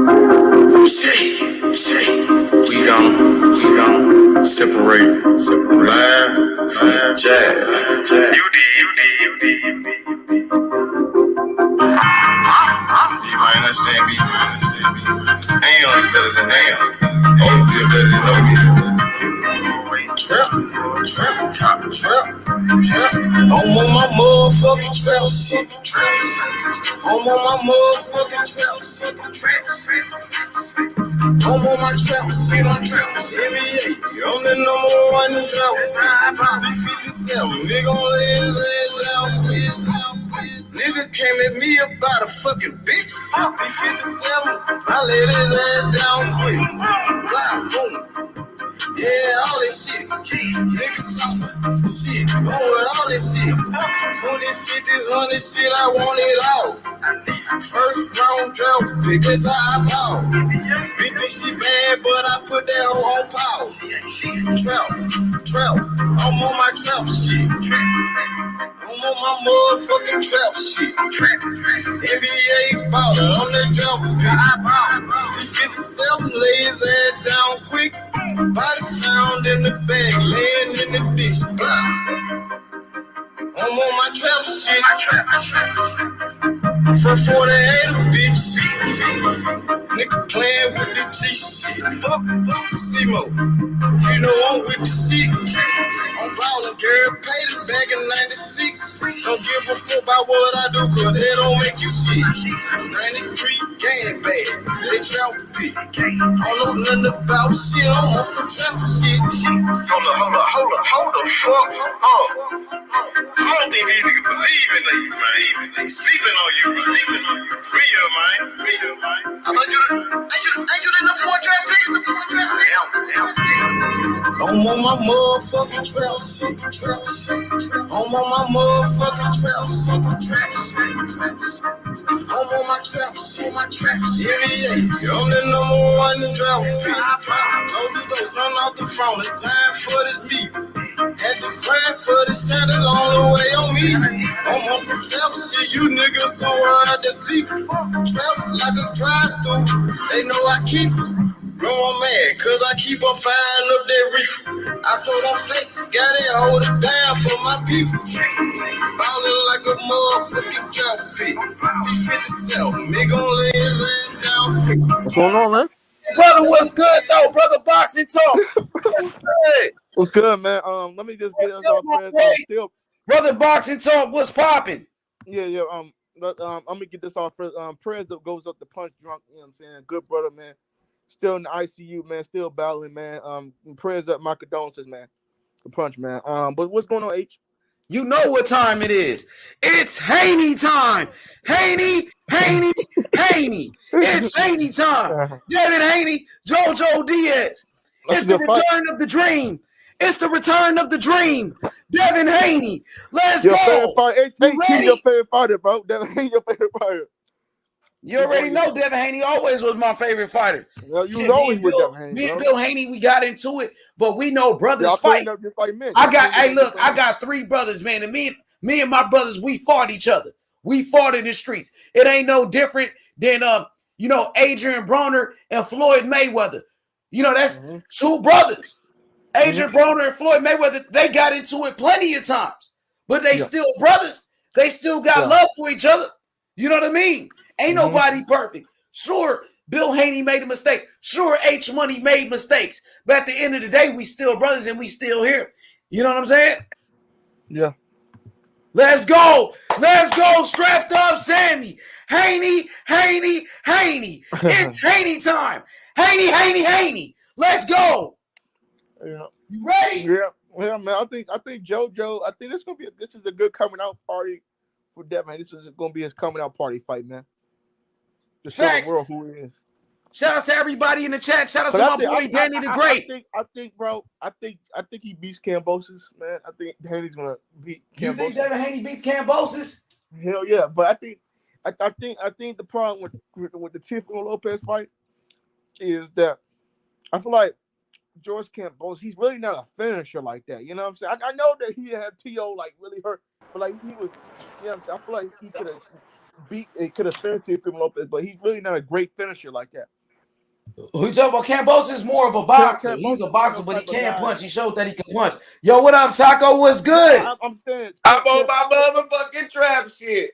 We gon' separate, laugh, jazz. You might understand me. Am is better than Am. OB is better than OB. Trap. I'm on my motherfucking trap shit. I'm on my motherfucking trap shit. I'm on my trap shit. NBA, I'm the number one in trap. 357, nigga on his ass out. Nigga came at me about a fucking bitch. 357, I let his ass down quick. Blah, boom. Yeah, all that shit. Niggas talking shit. On with all that shit. 20s, 50s, 100s shit, I want it all. First round draft pick, that's how I ball. Big this shit bad, but I put that hoe on pause. Trap. I'm on my trap shit. I'm on my motherfucking trap shit. NBA baller, I'm that trap pick. 57 lay his ass down quick. Body found in the bag, laying in the ditch. I'm on my trap shit. For 48 a bitch. Nigga playing with the G shit. Simo, you know I'm with the shit. I'm ballin', girl, paid it back in 96. Don't give a fuck about what I do, cause they don't make you shit. 93 gang bag, they trap pick. I don't know nothing about shit, I'm on some trap shit. Hold the fuck up. I don't think these niggas believe in you, man. They sleeping on you. Free your mind. I thought ain't you the number one draft pick? I'm on my motherfucking trap shit. I'm on my motherfucking trap shit. I'm on my trap shit. NBA, I'm the number one in draft pick. Close the door, turn off the phone. It's time for this meet. Had to plan for the shit, it's all the way on me. I'm on some trap shit, you niggas somewhere out there sleep. Trap like a drive-through, they know I keep growing mad, cause I keep on firing up that reef. I told them faces, gotta hold it down for my people. Ballin' like a motherfucking trap pit. D57, nigga gon' lay his ass down quick. What's going on, man? Brother, what's good though? Brother Boxing Talk. What's good, man? Let me just get us off still. Brother Boxing Talk, what's popping? Yeah. I'm gonna get this off first. Prayers that goes up to Punch Drunk. You know what I'm saying? Good brother, man. Still in the ICU, man. Still battling, man. Prayers up, my condolences, man. The Punch, man. But what's going on, H? You know what time it is. It's Haney time. Haney. It's Haney time. Devin Haney, JoJo Diaz. It's the return of the dream. Devin Haney. Let's go. You ready? Your favorite fighter, bro. Devin Haney, your favorite fighter. You already know Devin Haney always was my favorite fighter. Well, you always with Devin Haney. Me and Bill Haney, we got into it, but we know brothers fight. I got three brothers, man, and me and my brothers, we fought each other. We fought in the streets. It ain't no different than Adrian Broner and Floyd Mayweather. You know, that's two brothers. Adrian Broner and Floyd Mayweather, they got into it plenty of times, but they still brothers. They still got love for each other. You know what I mean? Ain't nobody perfect. Sure, Bill Haney made a mistake. Sure, H Money made mistakes. But at the end of the day, we still brothers and we still here. You know what I'm saying? Yeah. Let's go. Strapped up, Sammy. Haney. It's Haney time. Haney. Let's go. Yeah. You ready? Yeah, man. I think JoJo. I think this is a good coming out party for Devin. This is going to be his coming out party fight, man. To show the world who he is. Shout out to everybody in the chat. Shout out to my boy Danny the Great. I think he beats Kambosos, man. I think Haney's gonna beat Kambosos. You think Devin Haney beats Kambosos? Hell yeah, but I think the problem with the Tiffany Lopez fight is that I feel like George Kambosos, he's really not a finisher like that. You know what I'm saying? I know that he had T.O. like really hurt, but like he was, you know what I'm saying? I feel like he could have beat. It could have finished Teofimo Lopez, but he's really not a great finisher like that. Who you talking about? Kambosos is more of a boxer. He's a boxer, but he can punch. He showed that he can punch. Yo, what up, Taco? What's good? I'm saying I'm on my motherfucking trap shit.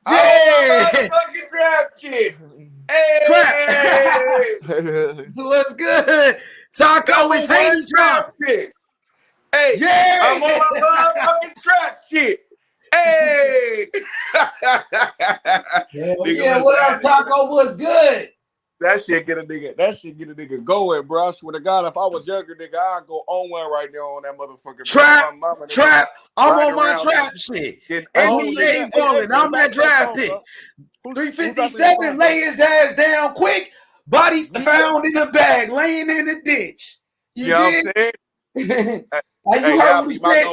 Yeah. I'm on my motherfucking trap shit. Hey, what's good? Taco is Haney trap shit. Hey, yeah. I'm on my motherfucking trap shit. Hey. Yeah, what up, Taco? What's good? That shit get a nigga going, bro. I swear to God, if I was younger, nigga, I'd go on one right now on that motherfucking trap. Mama, trap. I'm on my trap shit. NBA balling. I'm that draft pick. 357, lay his ass down quick. Body found in the bag, laying in the ditch. You know what I'm saying? You heard what we said.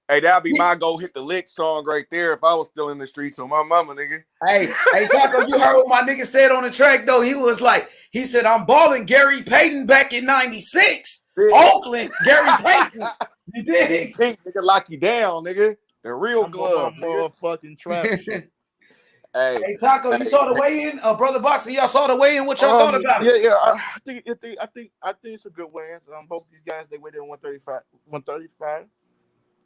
Hey, that'd be my go hit the lick song right there if I was still in the streets on my mama, nigga. Hey, Taco, you heard what my nigga said on the track, though. He said, I'm balling Gary Payton back in 96. Oakland, Gary Payton. You dig? Pink, nigga, lock you down, nigga. The real glove, motherfucking trap shit. Hey, Taco, you saw the weigh-in? Brother Boxer, y'all saw the weigh-in? What y'all thought about it? Yeah. I think it's a good weigh-in. Both these guys, they weighed in 135.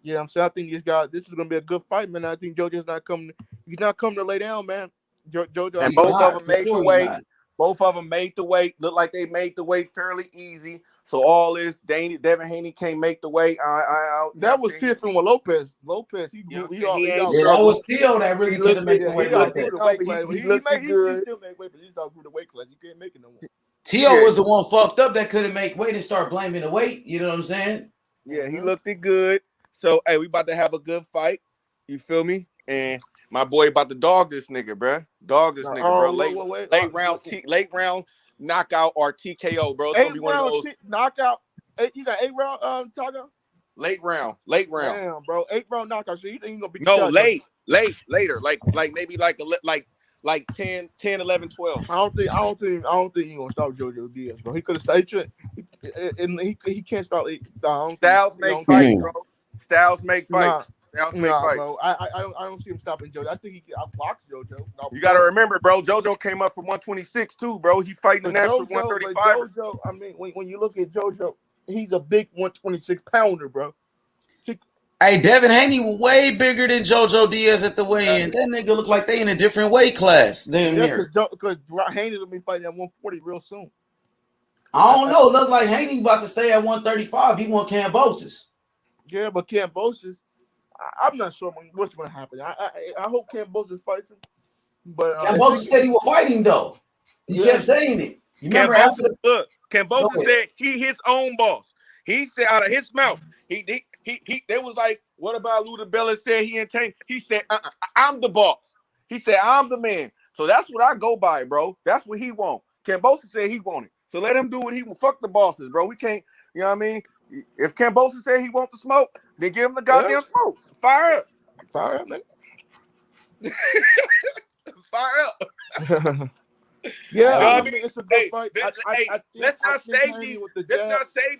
Yeah, I'm saying I think this is gonna be a good fight, man. I think JoJo's not coming. He's not coming to lay down, man. JoJo, and both of them made the weight. Both of them made the weight. Look like they made the weight fairly easy. So all this, Devin Haney can't make the weight. That was Teofimo Lopez. Lopez, he that was still that really could have made the weight. He looked good. He still made weight, but he's not through the weight class. You can't make it no more. Tio was the one fucked up that couldn't make weight and start blaming the weight. You know what I'm saying? Yeah, he looked good. So, hey, we about to have a good fight. You feel me? And my boy about to dog this nigga, bro. Bro. Late round knockout or TKO, bro. It's gonna be one of those knockout. You got 8 round Taco? Late round. Damn, bro. 8 round knockout. So you think he's gonna be later. Like maybe like 10, 11, 12. I don't think he's gonna stop JoJo Diaz, bro. He could have started and he can't start. Styles make fight, bro. Styles make fight. Bro. I don't see him stopping JoJo. I think he can outbox JoJo. You gotta remember, bro. JoJo came up from 126 too, bro. He fighting the natural 135. JoJo, I mean, when you look at JoJo, he's a big 126 pounder, bro. Hey, Devin Haney was way bigger than JoJo Diaz at the weigh-in. That nigga look like they in a different weight class. Because Haney will be fighting at 140 real soon. I don't know. It looks like Haney about to stay at 135. He want Kambosos. Yeah, but Kambosos, I'm not sure what's going to happen. I hope Kambosos fights him. But Kambosos said he was fighting though. He kept saying it. You remember Kambosos said he his own boss. He said out of his mouth. They was like, what about Ludabella said he ain't tank? He said, I'm the boss. He said, I'm the man. So that's what I go by, bro. That's what he want. Kambosos said he want it. So let him do what he want. Fuck the bosses, bro. We can't, you know what I mean? If Kambosos said he want the smoke, then give him the goddamn smoke. Fire up. Fire up, man. Fire up. Yeah, it's a good fight. Let's not save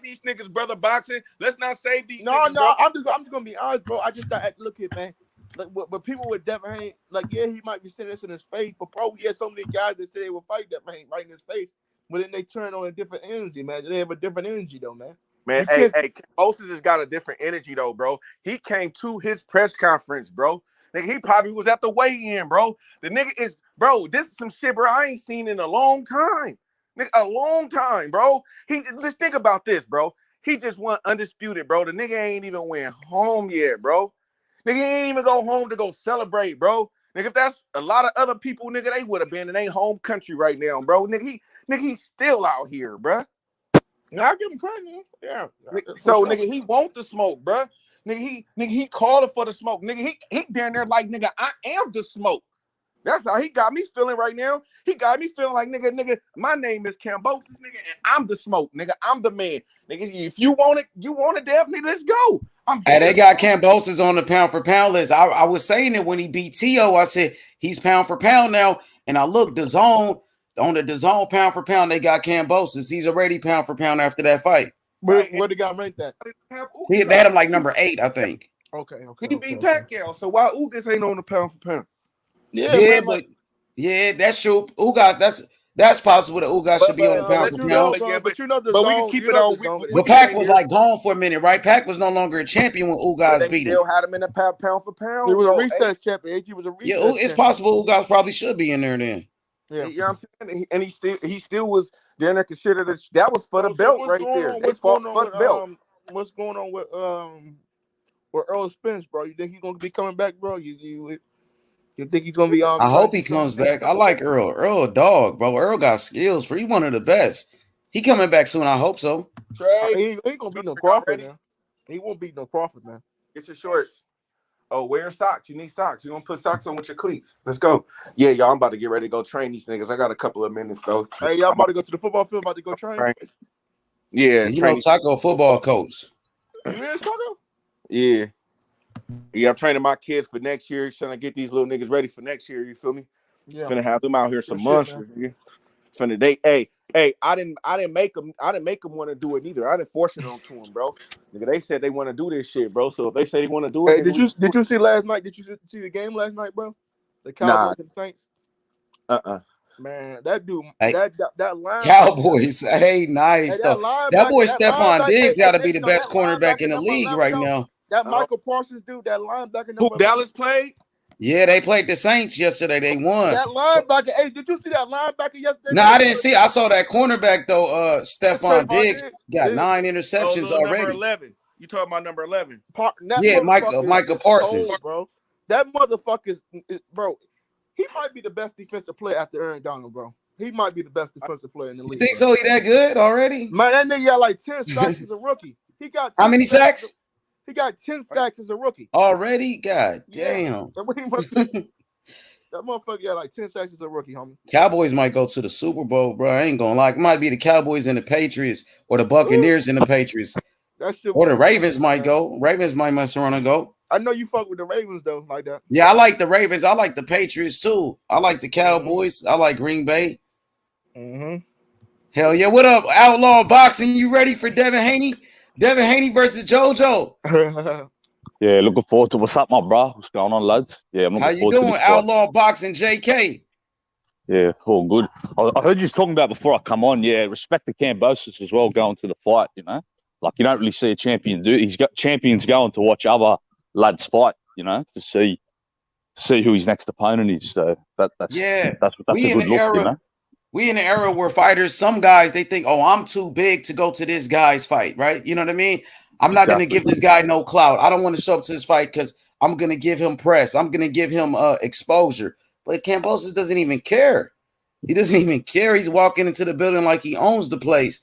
these niggas, brother boxing. Let's not save these niggas. No, I'm just gonna be honest, bro. I just got look at, man. Like, but people with Devin Haney, like, yeah, he might be saying this in his face, but probably so many guys that say they will fight Devin Haney right in his face, but then they turn on a different energy, man. They have a different energy, though, man. Man, Kambosos has got a different energy, though, bro. He came to his press conference, bro. Nigga, he probably was at the weigh-in, bro. The nigga is, bro, this is some shit, bro, I ain't seen in a long time. Nigga, a long time, bro. Just think about this, bro. He just won undisputed, bro. The nigga ain't even went home yet, bro. Nigga ain't even go home to go celebrate, bro. Nigga, if that's a lot of other people, nigga, they would have been in their home country right now, bro. Nigga, he's still out here, bro. I give him credit, yeah. So, nigga, he want the smoke, bro. Nigga, he called for the smoke. Nigga, he down there like, nigga, I am the smoke. That's how he got me feeling right now. He got me feeling like, nigga, my name is Kambosos, nigga, and I'm the smoke, nigga. I'm the man. Nigga, if you want it, definitely, let's go. Hey, they got Kambosos on the pound for pound list. I was saying it when he beat Tio. I said he's pound for pound now. And I looked, DAZN, on the DAZN pound for pound, they got Kambosos. He's already pound for pound after that fight. Where they got ranked at? They had him like number 8, I think. Okay. He beat Pacquiao, so why Ugas ain't on the pound for pound? Yeah, but that's true. Ugas, that's possible that Ugas should be on the pound for pound. But we can keep it on. But Pac was like gone for a minute, right? Pac was no longer a champion when Ugas beat him. Still had him in the pound for pound. He was a recess champion. He was a recess champion. It's possible Ugas probably should be in there then. Yeah, you know what I'm saying? And he still was then considered that was for the belt right there. They fought for the belt. What's going on with Earl Spence, bro? You think he's gonna be coming back, bro? You think he's gonna be on? I hope he comes back. I like Earl. Earl a dog, bro. Earl got skills. He's one of the best. He coming back soon. I hope so. He ain't gonna beat no Crawford, man. He won't beat no Crawford, man. Get your shorts. Oh, wear socks. You need socks. You're gonna put socks on with your cleats. Let's go. Yeah, y'all. I'm about to get ready to go train these niggas. I got a couple of minutes though. Hey, y'all about to go to the football field? About to go train? Yeah, you know, Taco football coach. You is, Taco? Yeah. Yeah, I'm training my kids for next year. Trying to get these little niggas ready for next year. You feel me? Yeah. Finna have them out here some monsters. Finna Hey, I didn't make them want to do it either. I didn't force it onto them, bro. Nigga, they said they want to do this shit, bro. So if they say they want to do it, hey, did you see last night? Did you see the game last night, bro? The Cowboys and the Saints. Man, that dude, that line. Cowboys, nice though. That boy Stephon Diggs got to be the best cornerback in the league right now. That Michael Parsons dude, that linebacker. Who Dallas played? Yeah, they played the Saints yesterday. They won. That linebacker. Hey, did you see that linebacker yesterday? No, I didn't see. I saw that cornerback though. Stephon Diggs got 9 interceptions already. Number 11. You talking about number 11? Michael Parsons, bro. That motherfucker is, bro. He might be the best defensive player after Aaron Donald, bro. He might be the best defensive player in the league. You think so? He that good already? Man, that nigga got like 10 sacks as a rookie. He got how many sacks? He got 10 sacks as a rookie. Already? God damn. That motherfucker got like 10 sacks as a rookie, homie. Cowboys might go to the Super Bowl, bro. I ain't gonna lie. It might be the Cowboys and the Patriots, or the Buccaneers and the Patriots. Or the Ravens might go. Ravens might mess around and go. I know you fuck with the Ravens, though, like that. Yeah, I like the Ravens. I like the Patriots, too. I like the Cowboys. I like Green Bay. Hell yeah. What up, Outlaw Boxing? You ready for Devin Haney? Devin Haney versus JoJo. Yeah, looking forward to what's up, my bro. What's going on, lads? Yeah, I'm looking forward to doing, Outlaw Boxing JK? Yeah, all good. I heard you talking about before I come on. Yeah, respect the Cambosis as well going to the fight, you know? Like, you don't really see a champion do. He's got champions going to watch other lads fight, you know, to see who his next opponent is. So that's a good look, you know? We in an era where fighters, some guys, they think, oh, I'm too big to go to this guy's fight, right? You know what I mean? I'm not going to give this guy no clout. I don't want to show up to this fight because I'm going to give him press. I'm going to give him exposure. But Kambosos doesn't even care. He doesn't even care. He's walking into the building like he owns the place.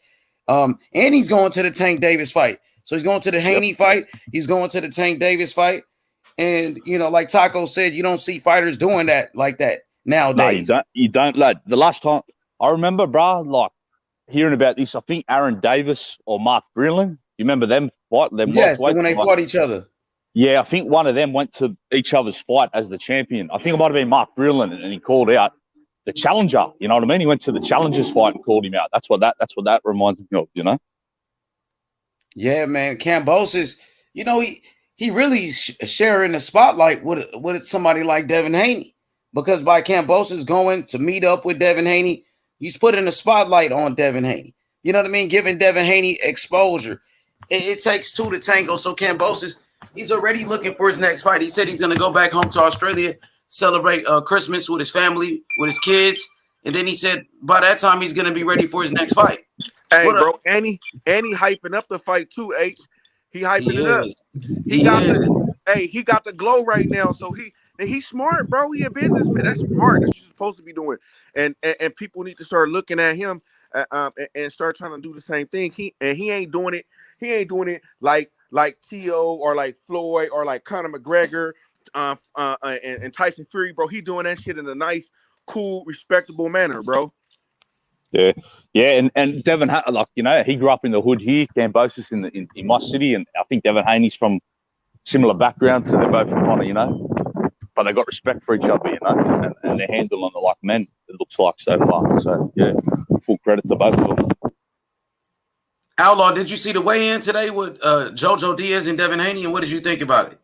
And he's going to the Tank Davis fight. So he's going to the Haney fight. He's going to the Tank Davis fight. And, you know, like Taco said, you don't see fighters doing that like that nowadays. No, you don't, lad. The last time I remember, bro, like hearing about this, I think Aaron Davis or Mark Brillian. You remember them fight? Yes, when they fought each other. Yeah, I think one of them went to each other's fight as the champion. I think it might have been Mark Brillian, and he called out the challenger. You know what I mean? He went to the challenger's fight and called him out. That's what that reminds me of. You know? Yeah, man. Kambosos, you know, he really sharing the spotlight with somebody like Devin Haney, because by Kambosos going to meet up with Devin Haney, he's putting the spotlight on Devin Haney. You know what I mean? Giving Devin Haney exposure. It takes two to tango. So Kambosos, he's already looking for his next fight. He said he's going to go back home to Australia, celebrate Christmas with his family, with his kids. And then he said by that time he's going to be ready for his next fight. Hey, bro, and he hyping up the fight too, H. He hyping it up. He got the glow right now. So he's smart, bro. He a businessman. That's smart. That's what you're supposed to be doing. And people need to start looking at him and start trying to do the same thing. He ain't doing it. He ain't doing it like T.O. or like Floyd or like Conor McGregor and Tyson Fury, bro. He doing that shit in a nice, cool, respectable manner, bro. Yeah, and Devin, like, you know, he grew up in the hood here, Kambosos in my city, and I think Devin Haney's from similar backgrounds, so they're both kind of, you know, but they got respect for each other, you know, and they're handling it like men. It looks like so far. So yeah, full credit to both of them. Outlaw, did you see the weigh-in today with JoJo Diaz and Devin Haney, and what did you think about it?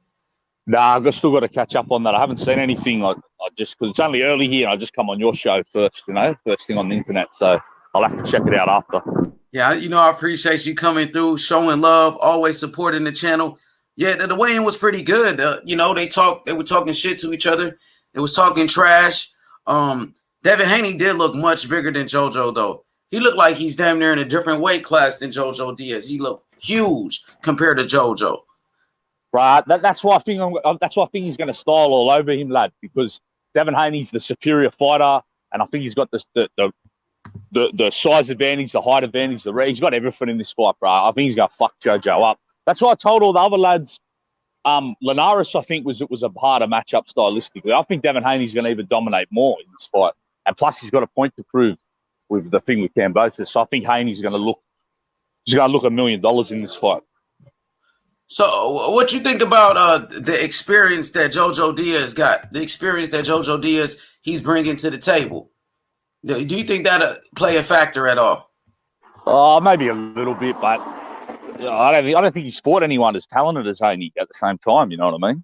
Nah, I've still got to catch up on that. I haven't seen anything. I I just because it's only early here, and I just come on your show first, first thing on the internet. So I'll have to check it out after. Yeah, I appreciate you coming through, showing love, always supporting the channel. Yeah, the weigh-in was pretty good. They were talking shit to each other. They was talking trash. Devin Haney did look much bigger than JoJo, though. He looked like he's damn near in a different weight class than JoJo Diaz. He looked huge compared to JoJo. Right. That's why I think he's going to style all over him, lad, because Devin Haney's the superior fighter, and I think he's got the size advantage, the height advantage, he's got everything in this fight, bro. I think he's going to fuck JoJo up. That's why I told all the other lads. Linares, I think, was a harder matchup stylistically. I think Devin Haney's going to even dominate more in this fight, and plus he's got a point to prove with the thing with Kambosos. So I think Haney's going to look $1 million in this fight. So what you think about the experience that JoJo Diaz got? The experience that JoJo Diaz he's bringing to the table. Do you think that play a factor at all? Maybe a little bit, but I don't think he's fought anyone as talented as Haney at the same time. You know what I mean?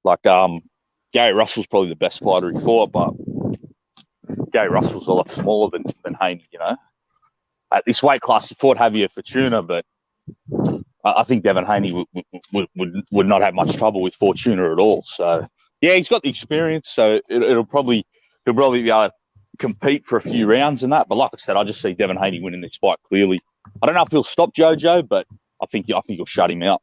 Like Gary Russell's probably the best fighter he fought, but Gary Russell's a lot smaller than Haney. At this weight class, he fought Javier Fortuna, but I think Devin Haney would not have much trouble with Fortuna at all. So yeah, he's got the experience, so he'll probably be able to compete for a few rounds and that. But like I said, I just see Devin Haney winning this fight clearly. I don't know if he'll stop JoJo, but I think he'll shut him out.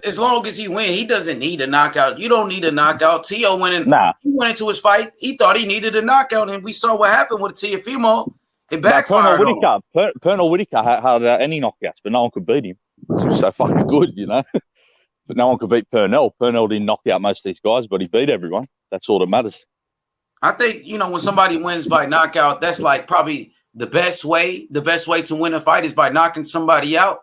As long as he wins, he doesn't need a knockout. You don't need a knockout. Tio went into his fight. He thought he needed a knockout, and we saw what happened with Teofimo. It backfired. Pernell Whitaker had any knockouts, but no one could beat him. He was so fucking good, But no one could beat Pernell. Pernell didn't knock out most of these guys, but he beat everyone. That's all that matters. I think, when somebody wins by knockout, that's like probably the best way. The best way to win a fight is by knocking somebody out.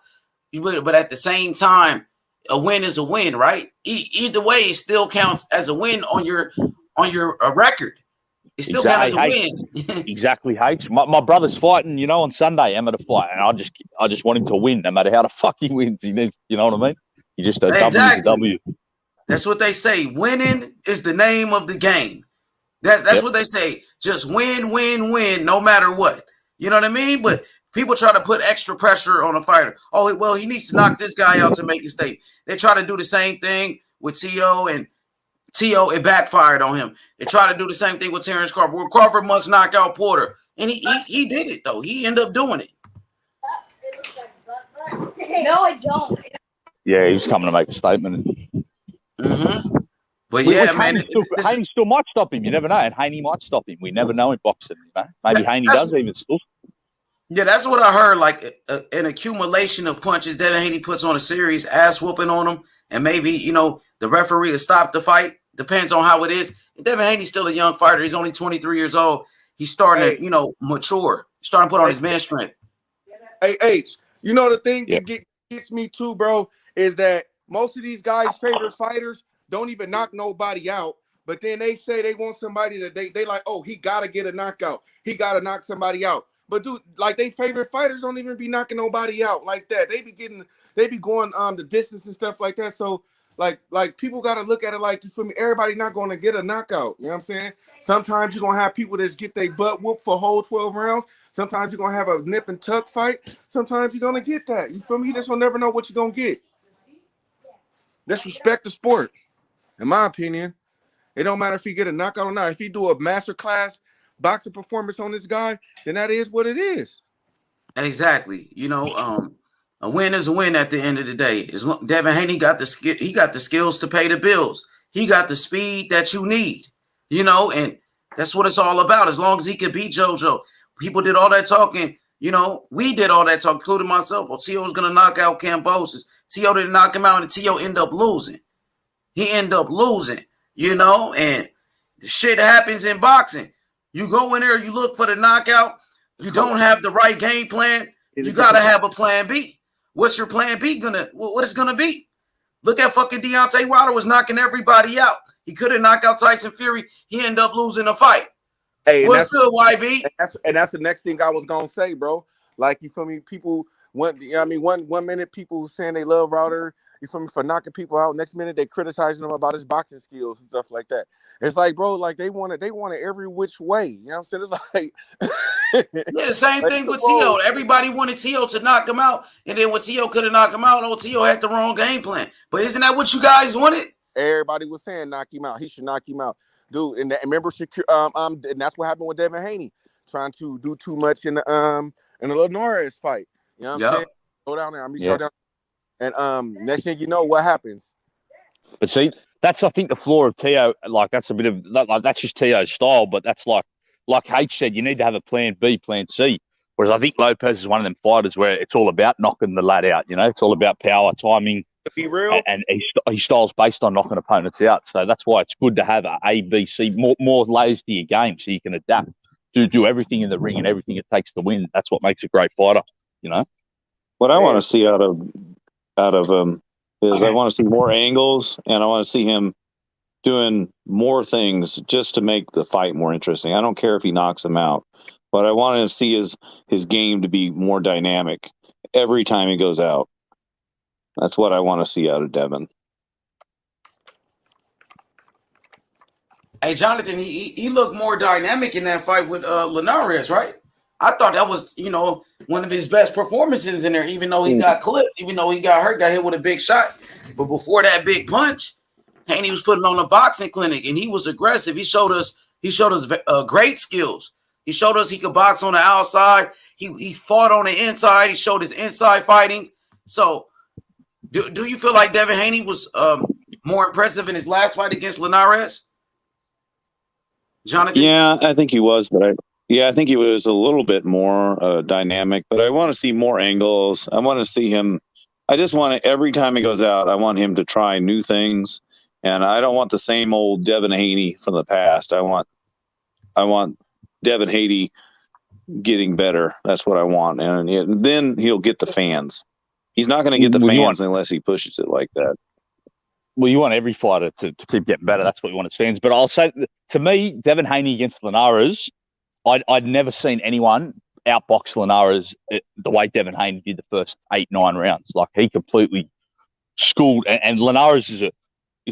But at the same time, a win is a win, right? Either way, it still counts as a win on your record. It still counts as a win. Exactly, H. My brother's fighting, on Sunday, amateur fight, and I just want him to win, no matter how the fuck he wins. You know what I mean? He just does W. That's what they say. Winning is the name of the game. That's what they say. Just win, no matter what. You know what I mean? But people try to put extra pressure on a fighter. Oh, well, he needs to knock this guy out to make a statement. They try to do the same thing with Tio, and Tio, it backfired on him. They try to do the same thing with Terrence Crawford. Well, Crawford must knock out Porter. And he did it, though. He ended up doing it. No, I don't. Yeah, he was coming to make a statement. Mm-hmm. But yeah, man. Haney still might stop him. You never know. And Haney might stop him. We never know in boxing. Maybe Haney does even still. Yeah, that's what I heard. Like an accumulation of punches. Devin Haney puts on a serious ass whooping on him. And maybe, the referee will stop the fight. Depends on how it is. Devin Haney's still a young fighter. He's only 23 years old. He's starting to, mature. Starting to put on his man strength. Hey, H, the thing that gets me too, bro, is that most of these guys' favorite fighters don't even knock nobody out. But then they say they want somebody that they like, oh, he got to get a knockout. He got to knock somebody out. But, dude, like, they favorite fighters don't even be knocking nobody out like that. They be going the distance and stuff like that. So, like people got to look at it like, you feel me? Everybody not going to get a knockout. You know what I'm saying? Sometimes you're going to have people that get their butt whooped for a whole 12 rounds. Sometimes you're going to have a nip and tuck fight. Sometimes you're going to get that. You feel me? You just will never know what you're going to get. Let's respect the sport. In my opinion, it don't matter if he get a knockout or not. If he do a masterclass boxing performance on this guy, then that is what it is. Exactly. A win is a win at the end of the day. Devin Haney got the skill. He got the skills to pay the bills. He got the speed that you need. And that's what it's all about. As long as he could beat JoJo, people did all that talking. We did all that talk, including myself. Well, Tio was gonna knock out Kambosos. Tio didn't knock him out, and Tio ended up losing. He ended up losing, and the shit happens in boxing. You go in there, you look for the knockout. You don't have the right game plan. You got to have a plan B. What's your plan B what it's going to be? Look at fucking Deontay Wilder was knocking everybody out. He couldn't knock out Tyson Fury. He ended up losing a fight. Hey, what's good, YB? And that's the next thing I was going to say, bro. Like, you feel me? People, one minute people saying they love Wilder. You feel me? For knocking people out. Next minute they criticizing him about his boxing skills and stuff like that. It's like, bro, like they want it every which way. You know what I'm saying? It's like yeah, the same thing with T.O. Everybody wanted T.O. to knock him out, and then when T.O. couldn't knock him out, T.O. had the wrong game plan. But isn't that what you guys wanted? Everybody was saying knock him out. He should knock him out, dude. And remember, and that's what happened with Devin Haney, trying to do too much in the Linares fight. You know what I'm saying? Go down there. I'll meet y'all down. And next thing you know, what happens? But see, that's I think the flaw of T.O. Like that's a bit of like that's just T.O.'s style. But that's like H said, you need to have a plan B, plan C. Whereas I think Lopez is one of them fighters where it's all about knocking the lad out. You know, it's all about power, timing. To be real, and his style's based on knocking opponents out. So that's why it's good to have A, B, C, more layers to your game so you can adapt, do everything in the ring and everything it takes to win. That's what makes a great fighter. You know. What I want to see out of him is I want to see more angles, and I want to see him doing more things just to make the fight more interesting. I don't care if he knocks him out, but I want to see his game to be more dynamic every time he goes out. That's what I want to see out of Devin. Hey, Jonathan, he looked more dynamic in that fight with Linares, right? I thought that was, one of his best performances in there, even though he got clipped, even though he got hurt, got hit with a big shot. But before that big punch, Haney was putting on a boxing clinic, and he was aggressive. He showed us great skills. He showed us he could box on the outside. He fought on the inside. He showed his inside fighting. So, do you feel like Devin Haney was more impressive in his last fight against Linares? Jonathan? Yeah, I think he was, I think he was a little bit more dynamic, but I want to see more angles. I want to see him. I just want to, every time he goes out, I want him to try new things. And I don't want the same old Devin Haney from the past. I want Devin Haney getting better. That's what I want. And then he'll get the fans. He's not going to get the fans unless he pushes it like that. Well, you want every fighter to keep getting better. That's what you want as fans. But I'll say, to me, Devin Haney against Linares, I'd never seen anyone outbox Linares the way Devin Haney did the first 8-9 rounds. Like, he completely schooled. And Linares is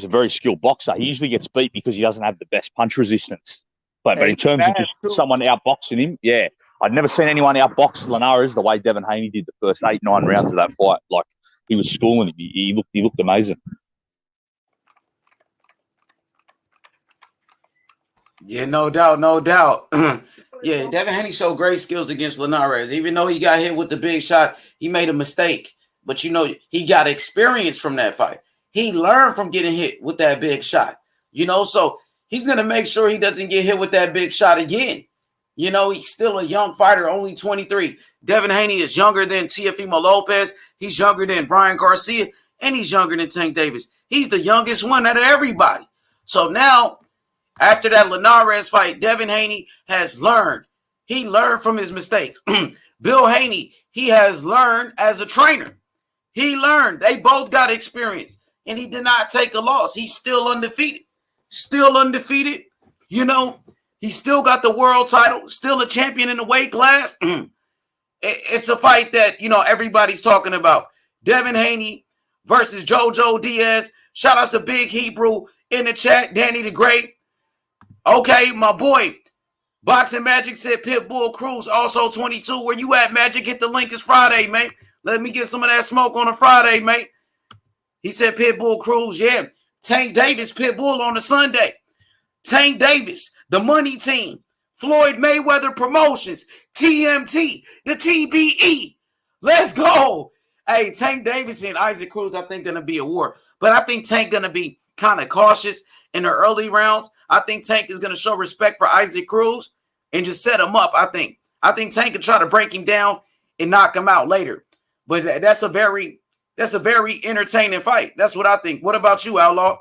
a very skilled boxer. He usually gets beat because he doesn't have the best punch resistance. But in terms of just someone outboxing him, yeah, I'd never seen anyone outbox Linares the way Devin Haney did the first 8-9 rounds of that fight. Like, he was schooling him. He looked amazing. Yeah, no doubt. Yeah, Devin Haney showed great skills against Linares. Even though he got hit with the big shot, he made a mistake. But, he got experience from that fight. He learned from getting hit with that big shot. So he's going to make sure he doesn't get hit with that big shot again. He's still a young fighter, only 23. Devin Haney is younger than Teofimo Lopez. He's younger than Brian Garcia. And he's younger than Tank Davis. He's the youngest one out of everybody. So now, after that Linares fight, Devin Haney has learned. He learned from his mistakes. Bill Haney, he has learned as a trainer. He learned. They both got experience. And he did not take a loss. He's still undefeated. Still undefeated. He still got the world title. Still a champion in the weight class. It's a fight that, everybody's talking about. Devin Haney versus JoJo Diaz. Shout out to Big Hebrew in the chat. Danny the Great. Okay, my boy. Boxing Magic said Pitbull Cruz, also 22. Where you at, Magic? Hit the link. It's Friday, mate. Let me get some of that smoke on a Friday, mate. He said Pitbull Cruz, yeah. Tank Davis, Pitbull on a Sunday. Tank Davis, the money team. Floyd Mayweather Promotions. TMT, the TBE. Let's go. Hey, Tank Davis and Isaac Cruz, I think, going to be a war. But I think Tank going to be kind of cautious in the early rounds. I think Tank is going to show respect for Isaac Cruz and just set him up, I think. I think Tank can try to break him down and knock him out later. But that's a very entertaining fight. That's what I think. What about you, Outlaw?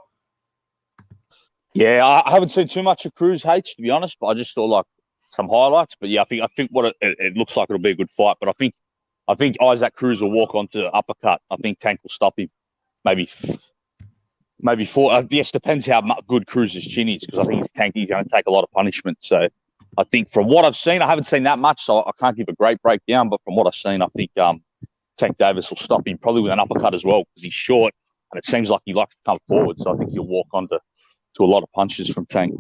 Yeah, I haven't seen too much of Cruz H, to be honest, but I just saw like some highlights. But yeah, I think what it looks like it'll be a good fight. But I think Isaac Cruz will walk onto uppercut. I think Tank will stop him. Maybe four. Yes, depends how good Cruz's chin is, because I think he's going to take a lot of punishment. So I think from what I've seen, I haven't seen that much, so I can't give a great breakdown. But from what I've seen, I think Tank Davis will stop him probably with an uppercut as well, because he's short and it seems like he likes to come forward. So I think he'll walk on to a lot of punches from Tank.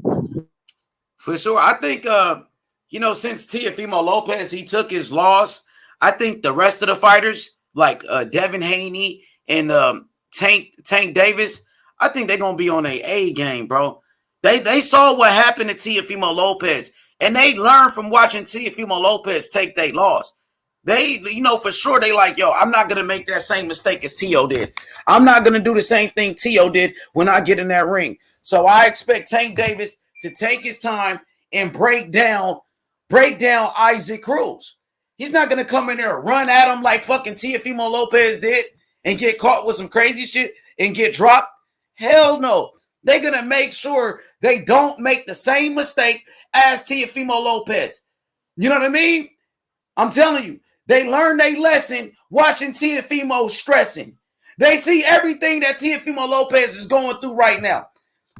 For sure. I think, since Teofimo Lopez, he took his loss, I think the rest of the fighters, like Devin Haney and Tank Davis, I think they're going to be on their A game, bro. They saw what happened to Teofimo Lopez, and they learned from watching Teofimo Lopez take their loss. They, for sure, they like, yo, I'm not going to make that same mistake as Tio did. I'm not going to do the same thing Tio did when I get in that ring. So I expect Tank Davis to take his time and break down Isaac Cruz. He's not going to come in there and run at him like fucking Teofimo Lopez did and get caught with some crazy shit and get dropped. Hell no. They're going to make sure they don't make the same mistake as Teofimo Lopez. You know what I mean? I'm telling you, they learned their lesson watching Teofimo stressing. They see everything that Teofimo Lopez is going through right now.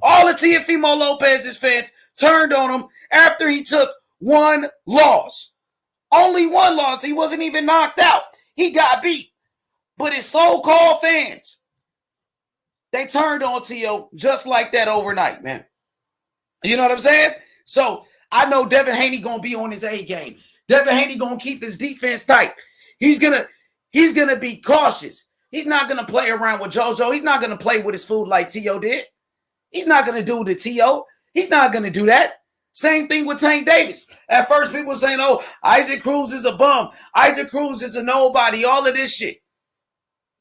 All of Teofimo Lopez's fans turned on him after he took one loss. Only one loss. He wasn't even knocked out. He got beat. But his so-called fans, they turned on Tio just like that overnight, man. You know what I'm saying? So I know Devin Haney going to be on his A game. Devin Haney going to keep his defense tight. He's gonna be cautious. He's not going to play around with JoJo. He's not going to play with his food like Tio did. He's not going to do the Tio. He's not going to do that. Same thing with Tank Davis. At first, people were saying, oh, Isaac Cruz is a bum. Isaac Cruz is a nobody. All of this shit.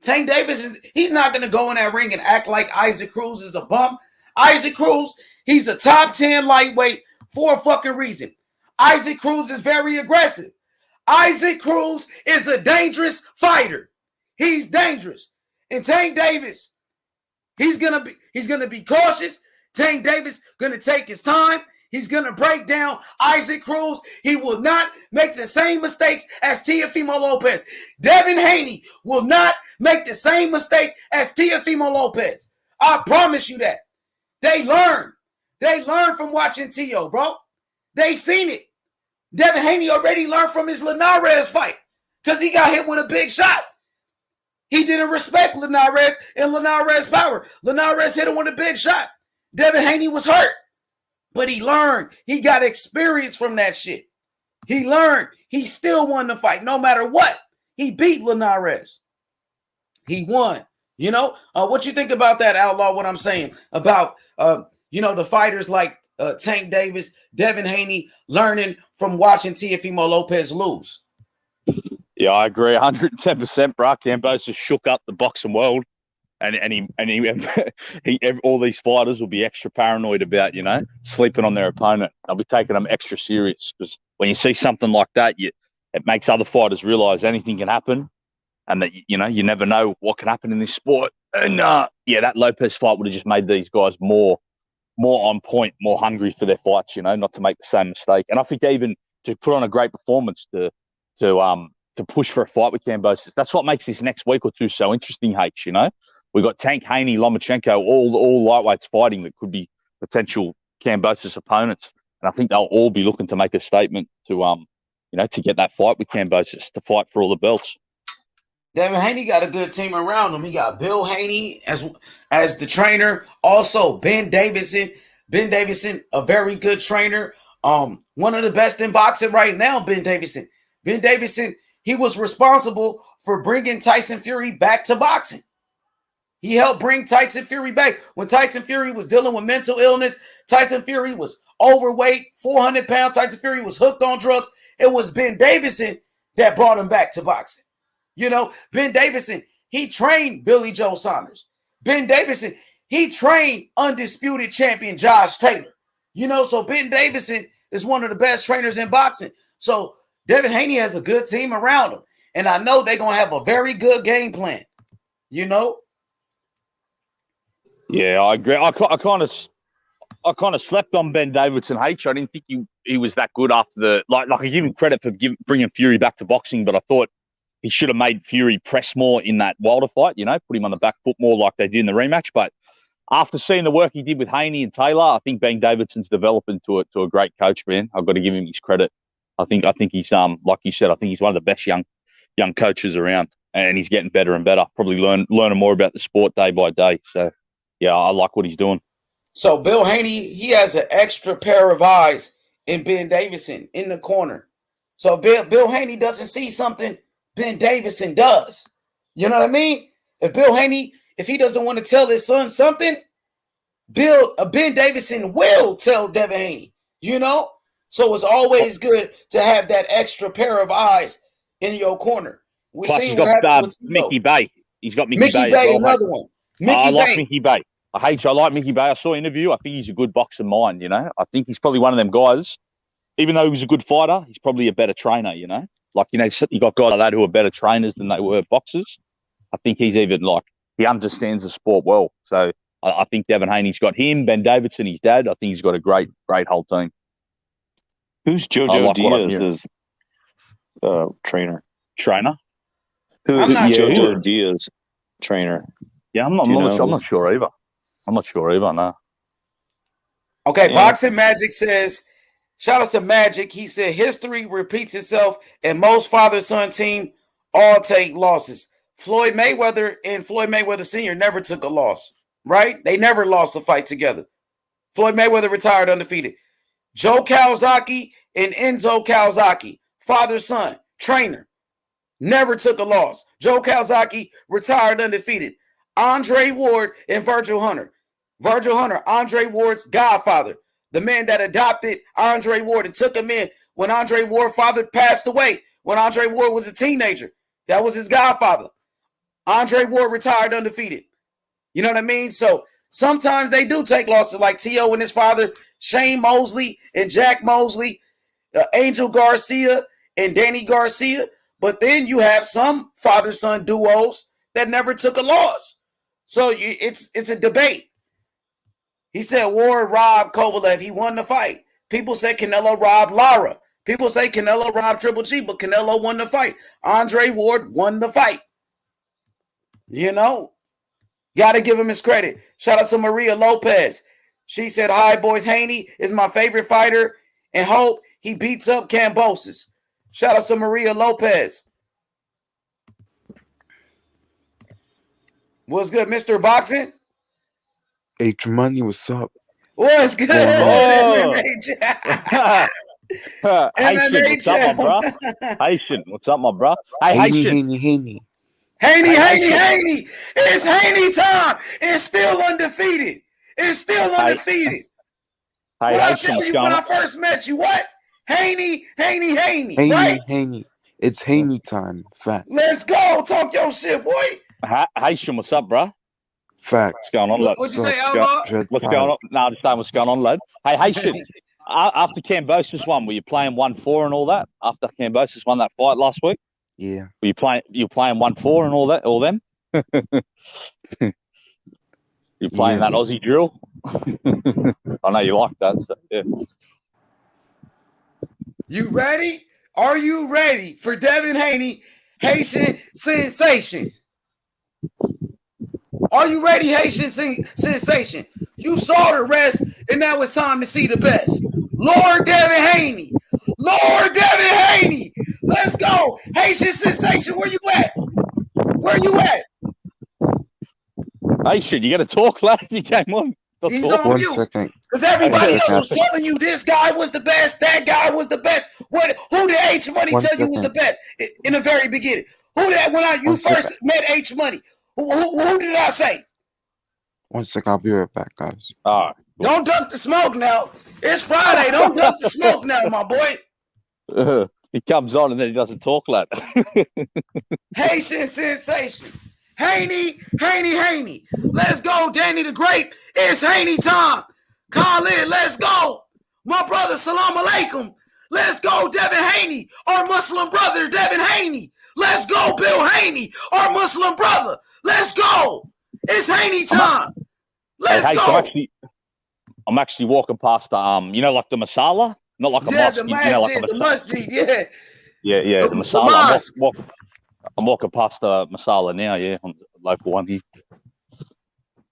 Tank Davis, he's not going to go in that ring and act like Isaac Cruz is a bum. Isaac Cruz, he's a top 10 lightweight for a fucking reason. Isaac Cruz is very aggressive. Isaac Cruz is a dangerous fighter. He's dangerous. And Tank Davis, he's gonna be cautious. Tank Davis gonna take his time. He's gonna break down Isaac Cruz. He will not make the same mistakes as Teofimo Lopez. Devin Haney will not make the same mistake as Teofimo Lopez. I promise you that. They learn. They learn from watching Tio, bro. They seen it. Devin Haney already learned from his Linares fight because he got hit with a big shot. He didn't respect Linares and Linares' power. Linares hit him with a big shot. Devin Haney was hurt, but he learned. He got experience from that shit. He learned. He still won the fight no matter what. He beat Linares. He won. You know, what you think about that, Outlaw, what I'm saying about, the fighters like Tank Davis, Devin Haney learning from watching Teofimo Lopez lose? Yeah, I agree 110%, bro. Campos just shook up the boxing world, and he all these fighters will be extra paranoid about, sleeping on their opponent. They'll be taking them extra serious because when you see something like that, it makes other fighters realize anything can happen, and that you never know what can happen in this sport. And that Lopez fight would have just made these guys more on point, more hungry for their fights, not to make the same mistake. And I think even to put on a great performance to push for a fight with Kambosos. That's what makes this next week or two so interesting, H, We've got Tank, Haney, Lomachenko, all lightweights fighting that could be potential Kambosos opponents. And I think they'll all be looking to make a statement to get that fight with Kambosos, to fight for all the belts. Devin Haney got a good team around him. He got Bill Haney as the trainer. Also, Ben Davison. Ben Davison, a very good trainer. One of the best in boxing right now, Ben Davison. Ben Davison, he was responsible for bringing Tyson Fury back to boxing. He helped bring Tyson Fury back. When Tyson Fury was dealing with mental illness, Tyson Fury was overweight, 400 pounds. Tyson Fury was hooked on drugs. It was Ben Davison that brought him back to boxing. Ben Davison, he trained Billy Joe Saunders. Ben Davison, he trained undisputed champion Josh Taylor. So Ben Davison is one of the best trainers in boxing. So Devin Haney has a good team around him. And I know they're going to have a very good game plan. Yeah, I agree. I kind of slept on Ben Davidson, H. I didn't think he was that good after the like I give him credit for bringing Fury back to boxing, but I thought he should have made Fury press more in that Wilder fight, put him on the back foot more like they did in the rematch. But after seeing the work he did with Haney and Taylor, I think Ben Davidson's developed into a great coach, man. I've got to give him his credit. I think he's like you said, I think he's one of the best young coaches around. and he's getting better and better. Probably learning more about the sport day by day. So, yeah, I like what he's doing. So Bill Haney, he has an extra pair of eyes in Ben Davison in the corner. So Bill Haney doesn't see something Ben Davison does. You know what I mean? If Bill Haney, if he doesn't want to tell his son something, Ben Davison will tell Devin Haney, you know? So it's always good to have that extra pair of eyes in your corner. Plus, he's got Mickey Bay. He's got Mickey Bay as well, another one. I like Mickey Bay. I like Mickey Bay. I saw an interview. I think he's a good boxer mind, you know? I think he's probably one of them guys. Even though he was a good fighter, he's probably a better trainer, you know? Like, you know, you got guys like that who are better trainers than they were boxers. I think he's even like, he understands the sport well. So I think Devin Haney's got him, Ben Davidson, his dad. I think he's got a great whole team. Who's Jojo Diaz's trainer? Who is Jojo Diaz trainer? Yeah, I'm not sure either. No. Okay, yeah. Boxing Magic says, shout out to Magic. He said, history repeats itself and most father-son team all take losses. Floyd Mayweather and Floyd Mayweather Sr. never took a loss, right? They never lost a fight together. Floyd Mayweather retired undefeated. Joe Kawasaki and Enzo Kawasaki, father-son, trainer, never took a loss. Joe Kawasaki retired undefeated. Andre Ward and Virgil Hunter. Virgil Hunter, Andre Ward's godfather, the man that adopted Andre Ward and took him in when Andre Ward's father passed away, when Andre Ward was a teenager. That was his godfather. Andre Ward retired undefeated. You know what I mean? So sometimes they do take losses, like T.O. and his father, Shane Mosley and Jack Mosley, Angel Garcia and Danny Garcia. But then you have some father-son duos that never took a loss. So it's a debate. He said Ward robbed Kovalev. He won the fight. People say Canelo robbed Lara. People say Canelo robbed Triple G, but Canelo won the fight. Andre Ward won the fight. You know, got to give him his credit. Shout out to Maria Lopez. She said, hi, boys. Haney is my favorite fighter and hope he beats up Kambosos. Shout out to Maria Lopez. What's good, Mr. Boxing? H Money, what's up? What's good? Oh. Haitian, what's up, my bro? Haitian, what's up, my bro? Hey, Haney. It's Haney time. It's still undefeated. Hey, what I tell you when I first met you? What? Haney. Right? Haney. It's Haney time. Fact. Let's go. Talk your shit, boy. Haitian, what's up, bro? Facts. What's going on, lad? What'd you say, Alma? What's going on? No, just saying what's going on, lad. Hey, Haitian, after Kambosos won, were you playing 1-4 and all that? After Kambosos won that fight last week? Yeah. Were you playing 1-4 and all that, all them? You playing that Aussie drill? I know you like that. So, yeah. You ready? Are you ready for Devin Haney, Haitian Sensation? Are you ready, Haitian Sensation? You saw the rest, and now it's time to see the best. Lord Devin Haney. Let's go. Haitian Sensation, where you at? Haitian, you got to talk, lad. You came on. He's on 1 mute. second. Because everybody else was telling you this guy was the best, that guy was the best. Who did H Money tell you was the best in the very beginning? Who did when you first met H Money? Who did I say? 1 second, I'll be right back, guys. All right. Don't duck the smoke now. It's Friday. Don't duck the smoke now, my boy. He comes on and then he doesn't talk, lad. Haitian Sensation. Haney. Let's go, Danny the Great. It's Haney time. Call in. Let's go. My brother, salam alaikum. Let's go, Devin Haney, our Muslim brother, Devin Haney. Let's go, Bill Haney, our Muslim brother. Let's go. It's Haney time. Let's go. So I'm actually walking past you know, like the masala, not like a mosque. The masjid, yeah. Yeah, the masala. I'm walking past the masala now, yeah, on the local one here.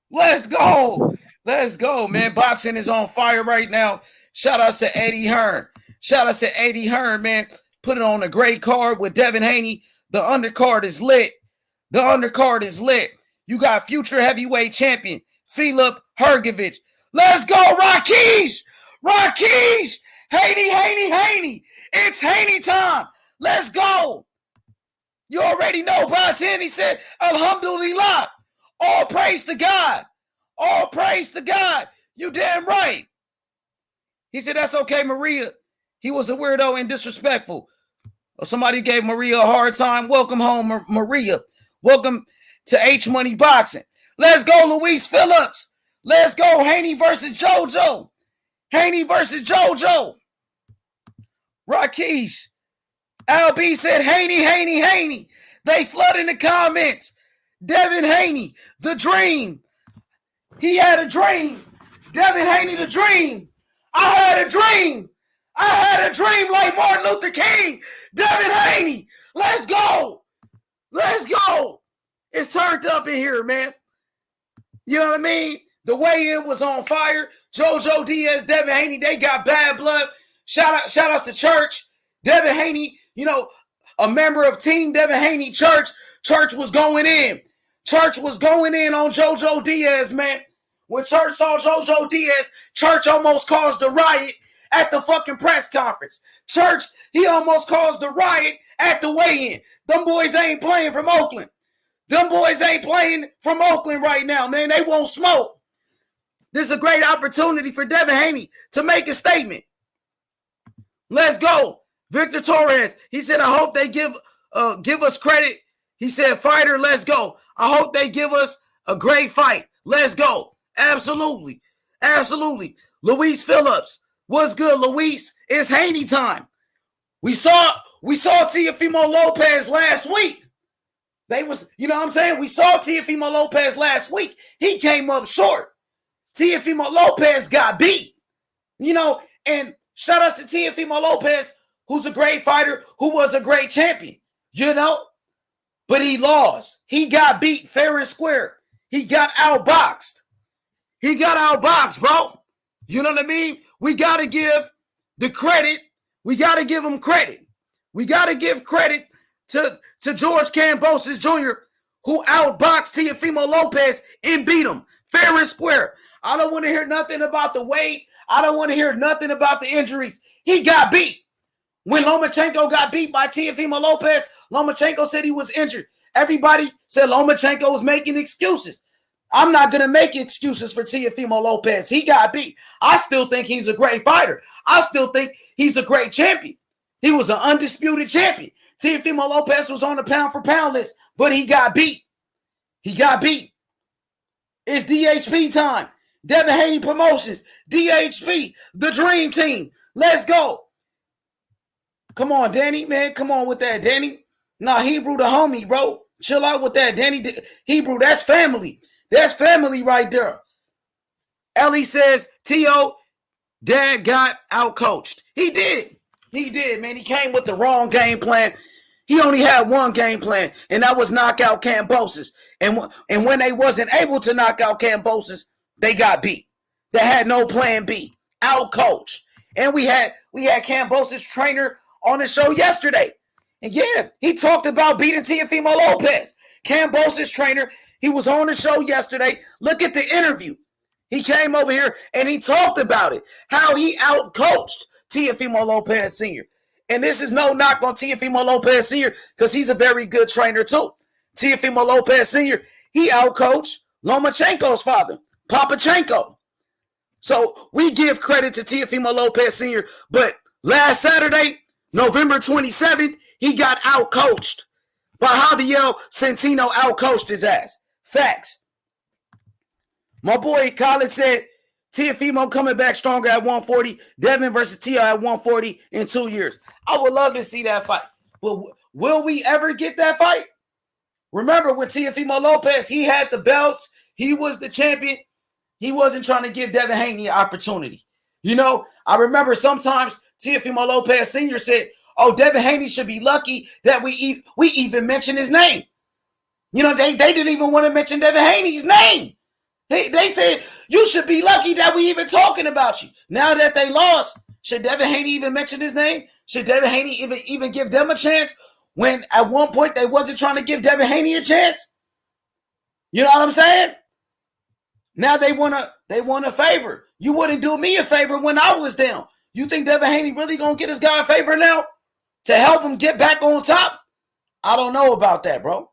Let's go, man. Boxing is on fire right now. Shout out to Eddie Hearn, man. Put it on a great card with Devin Haney. The undercard is lit. The undercard is lit. You got future heavyweight champion Filip Hrgović. Let's go, Rakish! Rakish! Haney! It's Haney time. Let's go. You already know, Brian. He said, Alhamdulillah. All praise to God. All praise to God. You damn right. He said, that's okay, Maria. He was a weirdo and disrespectful. Somebody gave Maria a hard time. Welcome home, Maria. Welcome to H Money Boxing. Let's go, Luis Phillips. Let's go, Haney versus JoJo. Haney versus JoJo. Rakish. LB said, Haney. They flood in the comments. Devin Haney, the dream. He had a dream. Devin Haney, the dream. I had a dream. I had a dream like Martin Luther King. Devin Haney, let's go. Let's go. It's turned up in here, man. You know what I mean? The weigh-in was on fire. JoJo Diaz, Devin Haney, they got bad blood. Shout outs to Church. Devin Haney, you know, a member of Team Devin Haney Church. Church was going in. Church was going in on JoJo Diaz, man. When Church saw JoJo Diaz, Church almost caused a riot at the fucking press conference. Church, he almost caused a riot at the weigh-in. Them boys ain't playing from Oakland. Them boys ain't playing from Oakland right now, man. They won't smoke. This is a great opportunity for Devin Haney to make a statement. Let's go. Victor Torres, he said, I hope they give us credit. He said, fighter, let's go. I hope they give us a great fight. Let's go. Absolutely. Absolutely. Luis Phillips. What's good, Luis? It's Haney time. We saw Teofimo Lopez last week. They was, you know what I'm saying? We saw Teofimo Lopez last week. He came up short. Teofimo Lopez got beat. You know, and shout out to Teofimo Lopez, who's a great fighter, who was a great champion, you know? But he lost. He got beat fair and square. He got outboxed. He got outboxed, bro. You know what I mean? We got to give the credit. We got to give him credit. We got to give credit to George Kambosos Jr., who outboxed Teofimo Lopez and beat him fair and square. I don't want to hear nothing about the weight. I don't want to hear nothing about the injuries. He got beat. When Lomachenko got beat by Teofimo Lopez, Lomachenko said he was injured. Everybody said Lomachenko was making excuses. I'm not going to make excuses for Teofimo Lopez. He got beat. I still think he's a great fighter. I still think he's a great champion. He was an undisputed champion. Teofimo Lopez was on the pound-for-pound list, but he got beat. He got beat. It's DHP time. Devin Haney Promotions. DHP, the dream team. Let's go. Come on, Danny, man. Come on with that, Danny. Nah, Hebrew the homie, bro. Chill out with that, Danny. Hebrew, that's family. That's family right there. Ellie says, T.O., Dad got outcoached. He did. He did, man. He came with the wrong game plan. He only had one game plan, and that was knock out Kambosos. And when they wasn't able to knock out Kambosos, they got beat. They had no plan B. Outcoached. And we had Kambosos' trainer on the show yesterday. And yeah, he talked about beating Teofimo Lopez. Kambosos' trainer, he was on the show yesterday. Look at the interview. He came over here and he talked about it, how he outcoached Teofimo Lopez Sr. And this is no knock on Teofimo Lopez Sr. because he's a very good trainer too. Teofimo Lopez Sr., he outcoached Lomachenko's father, Papachenko. So we give credit to Teofimo Lopez Sr., but last Saturday, November 27th, he got outcoached by Javier Centeno, outcoached his ass. Facts. My boy Colin said, Teofimo coming back stronger at 140. Devin versus T.O. at 140 in 2 years. I would love to see that fight. But will we ever get that fight? Remember, with Teofimo Lopez, he had the belts. He was the champion. He wasn't trying to give Devin Haney an opportunity. You know, I remember sometimes Teofimo Lopez Sr. said, oh, Devin Haney should be lucky that we even mentioned his name. You know, they didn't even want to mention Devin Haney's name. They said, you should be lucky that we even talking about you. Now that they lost, should Devin Haney even mention his name? Should Devin Haney even give them a chance? when at one point they wasn't trying to give Devin Haney a chance? You know what I'm saying? Now they want a favor. You wouldn't do me a favor when I was down. You think Devin Haney really gonna get this guy a favor now to help him get back on top? I don't know about that, bro.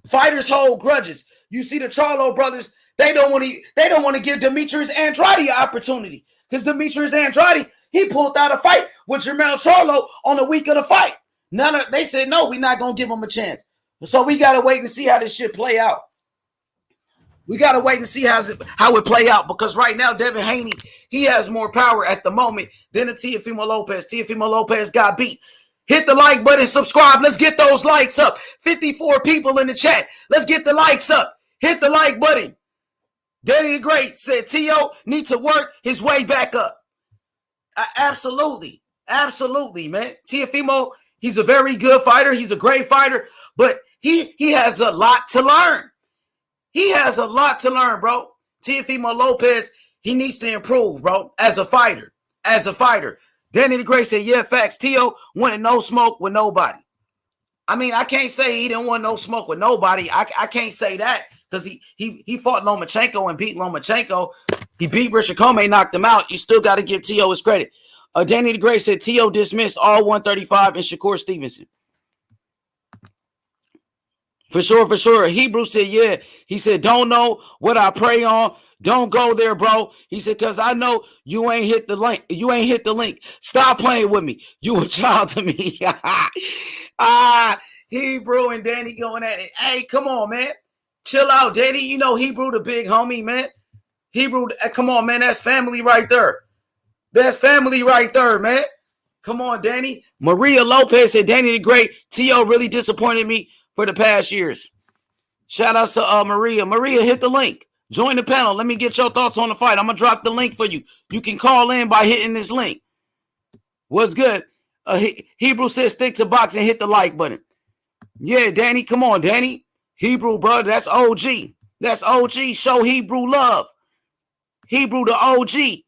Fighters hold grudges. You see the Charlo brothers, they don't want to give Demetrius Andrade an opportunity because Demetrius Andrade, he pulled out a fight with Jermell Charlo on the week of the fight. They said, no, we're not going to give him a chance. So we got to wait and see how this shit play out. We got to wait and see how it play out because right now, Devin Haney, he has more power at the moment than a Teofimo Lopez. Teofimo Lopez got beat. Hit the like button, subscribe. Let's get those likes up. 54 people in the chat. Let's get the likes up. Hit the like button. Danny the Great said T.O. needs to work his way back up. Absolutely. Absolutely, man. Teofimo, he's a very good fighter. He's a great fighter, but he has a lot to learn. He has a lot to learn, bro. Teofimo Lopez, he needs to improve, bro, as a fighter. As a fighter. Danny the Great said, yeah, facts. T.O. wanted no smoke with nobody. I mean, I can't say he didn't want no smoke with nobody. I can't say that because he fought Lomachenko and beat Lomachenko. He beat Richard Comey, knocked him out. You still got to give T.O. his credit. Danny the Great said T.O. dismissed all 135 and Shakur Stevenson. For sure. Hebrew said, yeah. He said, don't know what I pray on. Don't go there, bro. He said, because I know you ain't hit the link. You ain't hit the link. Stop playing with me. You a child to me. Hebrew and Danny going at it. Hey, come on, man. Chill out, Danny. You know Hebrew the big homie, man. Hebrew, come on, man. That's family right there. That's family right there, man. Come on, Danny. Maria Lopez said, Danny the Great. T.O. really disappointed me for the past years. Shout out to Maria. Maria, hit the link. Join the panel. Let me get your thoughts on the fight. I'm going to drop the link for you. You can call in by hitting this link. What's good? Hebrew says stick to boxing. Hit the like button. Yeah, Danny. Come on, Danny. Hebrew, bro. That's OG. That's OG. Show Hebrew love. Hebrew the OG.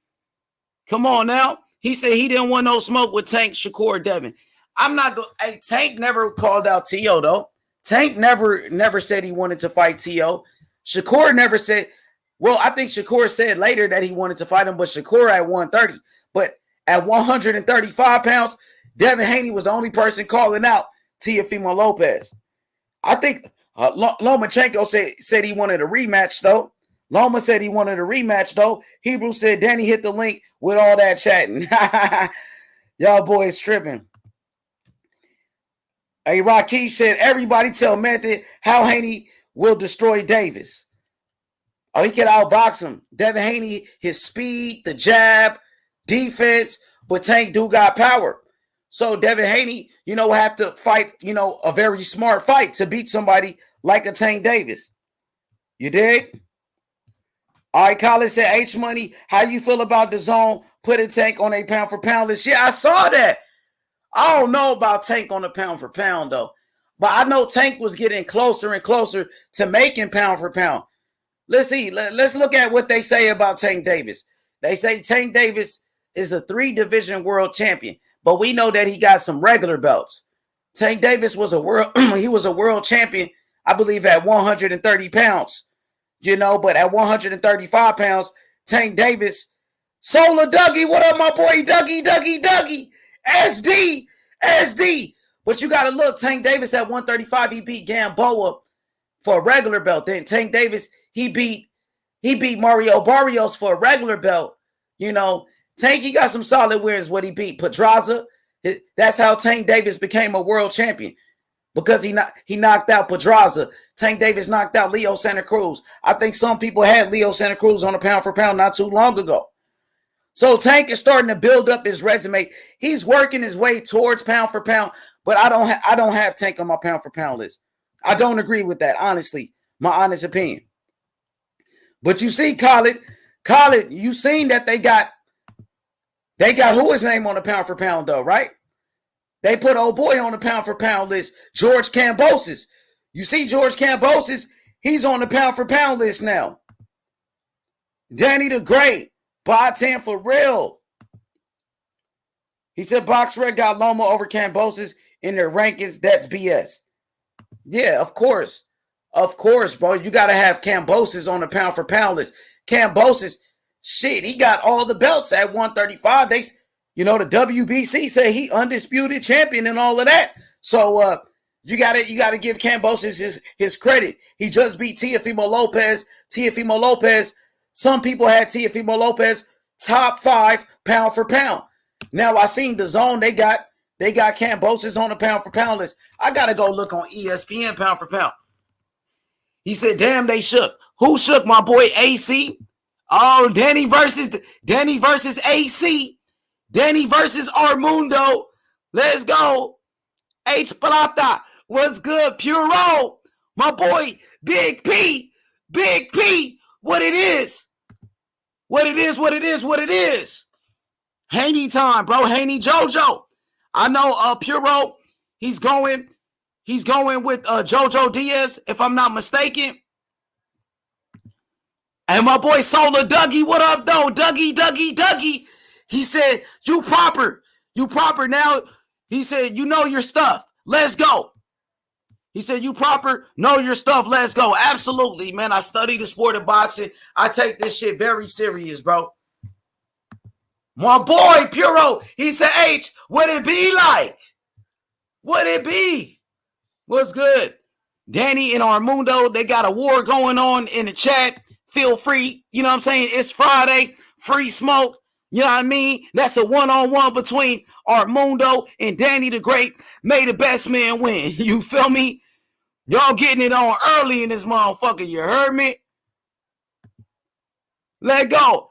Come on now. He said he didn't want no smoke with Tank, Shakur, Devin. I'm not going to. Hey, Tank never called out T.O., though. Tank never said he wanted to fight T.O. Shakur never said, well, I think Shakur said later that he wanted to fight him, but Shakur at 130. But at 135 pounds, Devin Haney was the only person calling out Teofimo Lopez. I think Lomachenko said he wanted a rematch, though. Loma said he wanted a rematch, though. Hebrew said Danny hit the link with all that chatting. Y'all boys tripping. Hey, Rakeem said, everybody tell Method how Haney will destroy Davis. Oh, he can outbox him. Devin Haney, his speed, the jab, defense, but Tank do got power. So Devin Haney, will have to fight, a very smart fight to beat somebody like a Tank Davis. You dig? All right, Colin said, H Money, how you feel about the zone putting Tank on a pound for pound list? Yeah, I saw that. I don't know about Tank on a pound for pound, though. But I know Tank was getting closer and closer to making pound for pound. Let's see. Let's look at what they say about Tank Davis. They say Tank Davis is a 3-division world champion, but we know that he got some regular belts. Tank Davis was a world champion, I believe, at 130 pounds. But at 135 pounds, Tank Davis, Solar Dougie, what up, my boy? Dougie, SD. But you got to look, Tank Davis at 135, he beat Gamboa for a regular belt. Then Tank Davis, he beat Mario Barrios for a regular belt. Tank, he got some solid wins. What he beat Pedraza. That's how Tank Davis became a world champion, because he knocked out Pedraza. Tank Davis knocked out Leo Santa Cruz. I think some people had Leo Santa Cruz on a pound for pound not too long ago. So Tank is starting to build up his resume. He's working his way towards pound for pound, but I don't have Tank on my pound for pound list. I don't agree with that, honestly, my honest opinion. But you see, Khaled, you seen that they got who his name on the pound for pound, though, right? They put old boy on the pound for pound list, George Kambosos. You see George Kambosos, he's on the pound for pound list now. Danny the Great, Botan for real. He said BoxRec got Loma over Kambosos. in their rankings, that's BS. Yeah, of course, bro. You got to have Kambosos on the pound for pound list. Kambosos, shit, he got all the belts at 135. The WBC said he undisputed champion and all of that. So you gotta give Kambosos his credit. He just beat Teofimo Lopez. Some people had Teofimo Lopez top 5 pound for pound. Now I seen the zone. They got Kambosos on the pound for pound list. I gotta go look on ESPN pound for pound. He said, "Damn, they shook. Who shook, my boy AC? Oh, Danny versus AC. Danny versus Armundo. Let's go. H Plata. What's good? Puro. My boy, Big P. What it is. Haney time, bro. Haney JoJo. I know Puro, he's going with JoJo Diaz, if I'm not mistaken. And my boy Solar Dougie, what up, though? Dougie. He said, you proper now. He said, you know your stuff. Let's go. He said, you proper, know your stuff. Let's go. Absolutely, man. I study the sport of boxing. I take this shit very serious, bro. My boy, Puro, he said, H, what it be like? What it be? What's good? Danny and Armundo, they got a war going on in the chat. Feel free. You know what I'm saying? It's Friday. Free smoke. You know what I mean? That's a one-on-one between Armundo and Danny the Great. May the best man win. You feel me? Y'all getting it on early in this motherfucker. You heard me? Let go.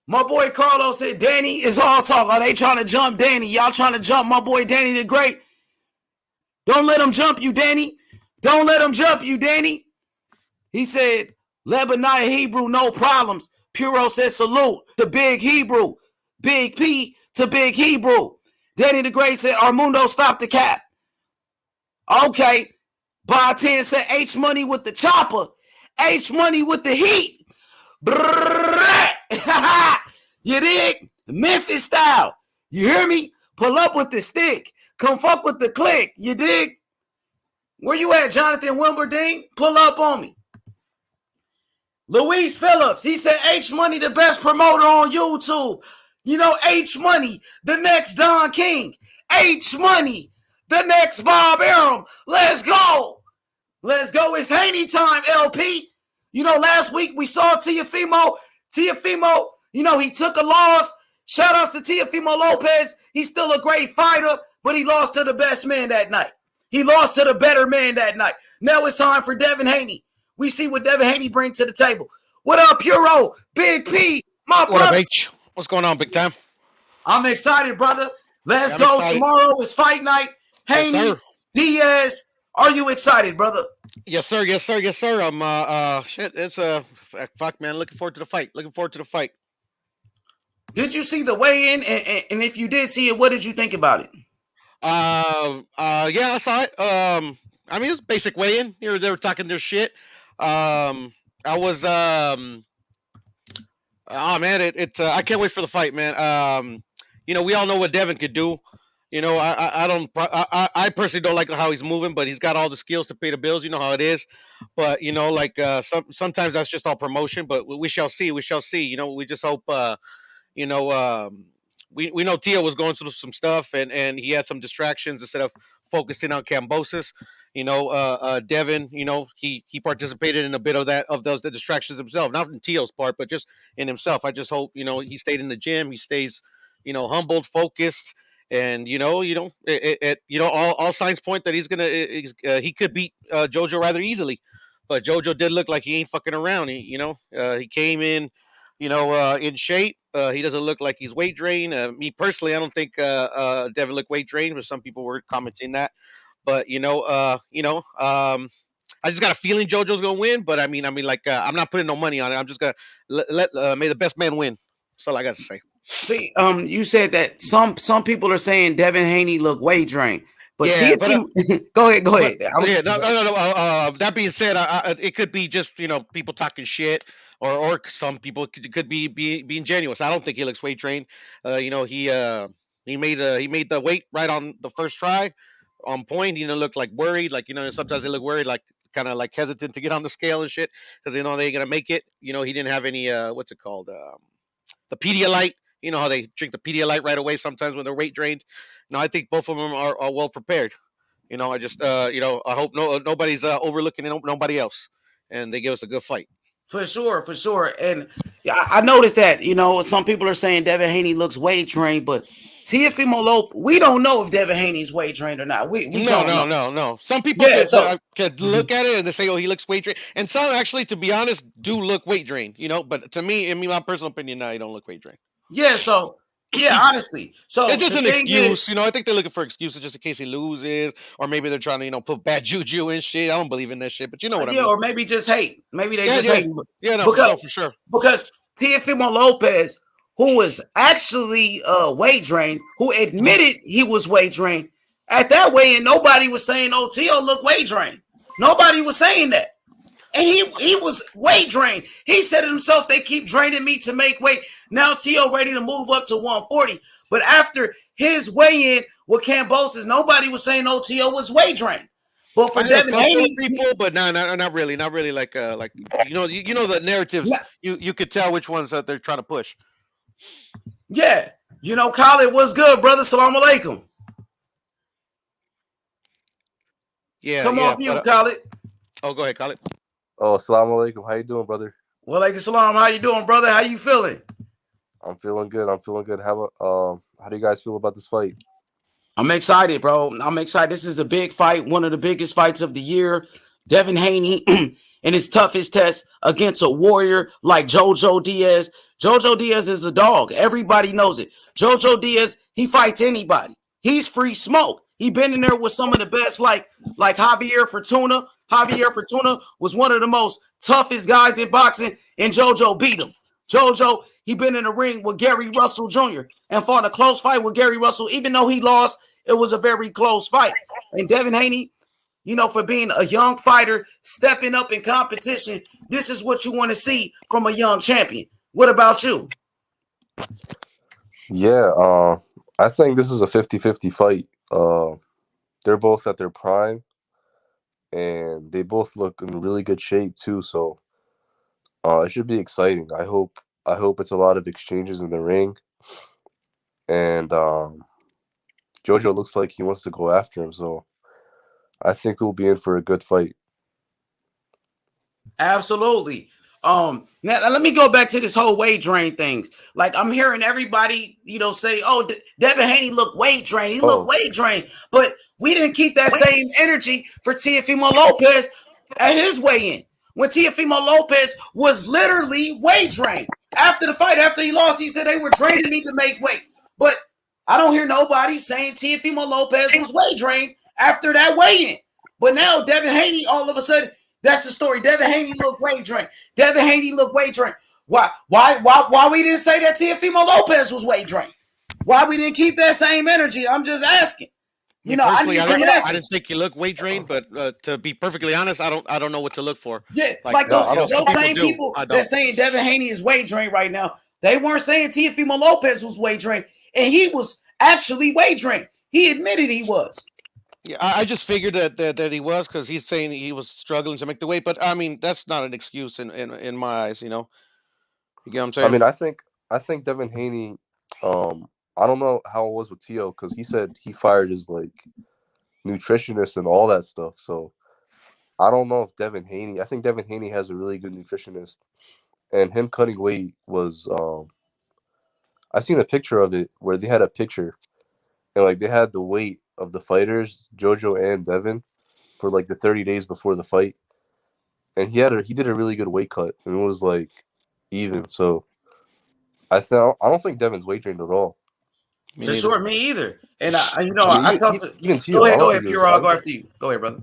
My boy Carlos said Danny is all talk. Are they trying to jump Danny? Y'all trying to jump my boy Danny the Great? Don't let him jump you, Danny. Don't let him jump you, Danny. He said, Lebanite Hebrew, no problems. Puro said salute to Big Hebrew. Big P to Big Hebrew. Danny the Great said, Armundo, stop the cap. Okay. Bar 10 said H Money with the chopper. H Money with the heat. You dig? Memphis style. You hear me? Pull up with the stick. Come fuck with the click. You dig? Where you at, Jonathan Wimbledon? Pull up on me. Luis Phillips, he said H Money the best promoter on YouTube. You know, H Money, the next Don King. H Money, the next Bob Arum. Let's go. Let's go. It's Haney time, LP. You know, last week we saw Teofimo. You know, he took a loss. Shout outs to Teofimo Lopez. He's still a great fighter, but he lost to the best man that night. He lost to the better man that night. Now it's time for Devin Haney. We see what Devin Haney brings to the table. What up, Puro? Big P, my brother. What up, H? What's going on, big time? I'm excited, brother. Let's go. Excited. Tomorrow is fight night. Haney, Diaz. Are you excited, brother? Yes, sir. I'm shit. It's fuck, man. Looking forward to the fight. Did you see the weigh-in? And if you did see it, what did you think about it? Yeah, I saw it. I mean, it was basic weigh-in. They were talking their shit. I was oh man, I can't wait for the fight, man. You know, we all know what Devin could do. You know, I personally don't like how he's moving, but he's got all the skills to pay the bills. You know how it is. But you know, like sometimes that's just all promotion. But we shall see. You know, we just hope. You know, we know Tio was going through some stuff, and he had some distractions instead of focusing on Kambosos. You know, Devin, you know, he participated in a bit of the distractions himself, not in Tio's part, but just in himself. I just hope, you know, he stayed in the gym, he stays, you know, humbled, focused, and you know, all signs point that he could beat JoJo rather easily, but JoJo did look like he ain't fucking around. He came in, you know, in shape. He doesn't look like he's weight drained. Me personally, I don't think Devin looked weight drained, but some people were commenting that. But I just got a feeling JoJo's gonna win. But I mean, like I'm not putting no money on it. I'm just gonna let may the best man win. That's all I got to say. See, you said that some people are saying Devin Haney look weight drained. But yeah, go ahead. No. That being said, it could be just, you know, people talking shit, or some people could be being genuine. I don't think he looks weight trained. You know, he made the weight right on the first try, on point. He didn't look like worried. Like, sometimes they look worried, like kind of like hesitant to get on the scale and shit because they know they ain't gonna make it. He didn't have any what's it called, the Pedialyte. You know how they drink the Pedialyte right away sometimes when they're weight drained. No, I think both of them are well prepared. I just I hope nobody's overlooking nobody else, and they give us a good fight. For sure. And I noticed that, some people are saying Devin Haney looks weight trained, but Teofimo Lopez, we don't know if Devin Haney's weight trained or not. We don't know. No. Some people could look at it and they say, oh, he looks weight trained. And some actually, to be honest, do look weight drained, but to me, in my personal opinion, no, he don't look weight drained. Yeah, so honestly. So it's just an excuse, I think they're looking for excuses just in case he loses, or maybe they're trying to, put bad juju and shit. I don't believe in that shit, but you know what I mean. Or maybe just hate. Maybe they just hate. Yeah, no, for sure. Because Teofimo Lopez, who was actually weight drained, who admitted he was weight drained, at that weigh-in, nobody was saying, oh, Teo look weight drained. Nobody was saying that. And he was weight drained. He said it himself, they keep draining me to make weight. Now Teo ready to move up to 140. But after his weigh-in with Kambosos, nobody was saying Teo was weight drained. But for Devin Haney, people, but no, not really. Like the narratives. You could tell which ones that they're trying to push. Yeah, Khalid, what's good, brother? Salam alaikum. Yeah, come off mute, Khalid. Oh, go ahead, Khalid. Oh, assalamu alaikum. How you doing, brother? Well, alaikum salam. How you doing, brother? How you feeling? I'm feeling good. How do you guys feel about this fight? I'm excited, bro. I'm excited. This is a big fight, one of the biggest fights of the year. Devin Haney in his toughest test against a warrior like Jojo Diaz. Jojo Diaz is a dog. Everybody knows it. Jojo Diaz, he fights anybody. He's free smoke. He been in there with some of the best, like Javier Fortuna. Javier Fortuna was one of the most toughest guys in boxing, and Jojo beat him. Jojo, he been in the ring with Gary Russell Jr. and fought a close fight with Gary Russell. Even though he lost, it was a very close fight. And Devin Haney, for being a young fighter, stepping up in competition, this is what you want to see from a young champion. What about you? Yeah, I think this is a 50-50 fight. They're both at their prime, and they both look in really good shape too. So it should be exciting. I hope it's a lot of exchanges in the ring, and Jojo looks like he wants to go after him. So I think we'll be in for a good fight. Absolutely. Now let me go back to this whole weight drain thing. Like, I'm hearing everybody, say, "Oh, Devin Haney look weight drained. He look weight drained," but we didn't keep that same energy for Teofimo Lopez at his weigh-in, when Teofimo Lopez was literally weight drained. After the fight, after he lost, he said they were draining me to make weight. But I don't hear nobody saying Teofimo Lopez was weight drained after that weigh-in. But now Devin Haney, all of a sudden, that's the story. Devin Haney looked weight drained. Devin Haney looked weight drained. Why we didn't say that Teofimo Lopez was weight drained? Why we didn't keep that same energy? I'm just asking. I didn't think you look weight drained, but to be perfectly honest, I don't know what to look for. Yeah, those same people that saying Devin Haney is weight drained right now, they weren't saying Teofimo Lopez was weight drained, and he was actually weight drained. He admitted he was. Yeah, I just figured that he was, because he's saying he was struggling to make the weight, but I mean, that's not an excuse in my eyes. You get what I'm saying? I mean, I think Devin Haney. I don't know how it was with Teo, because he said he fired his nutritionist and all that stuff. So I don't know if Devin Haney. I think Devin Haney has a really good nutritionist, and him cutting weight was. I seen a picture of it where they had a picture, and they had the weight of the fighters, Jojo and Devin, for the 30 days before the fight, and he did a really good weight cut, and it was even. So I don't think Devin's weight drained at all. For sure, me either. And I talked to. Go ahead, Pure. I'll go after you. Go ahead, brother.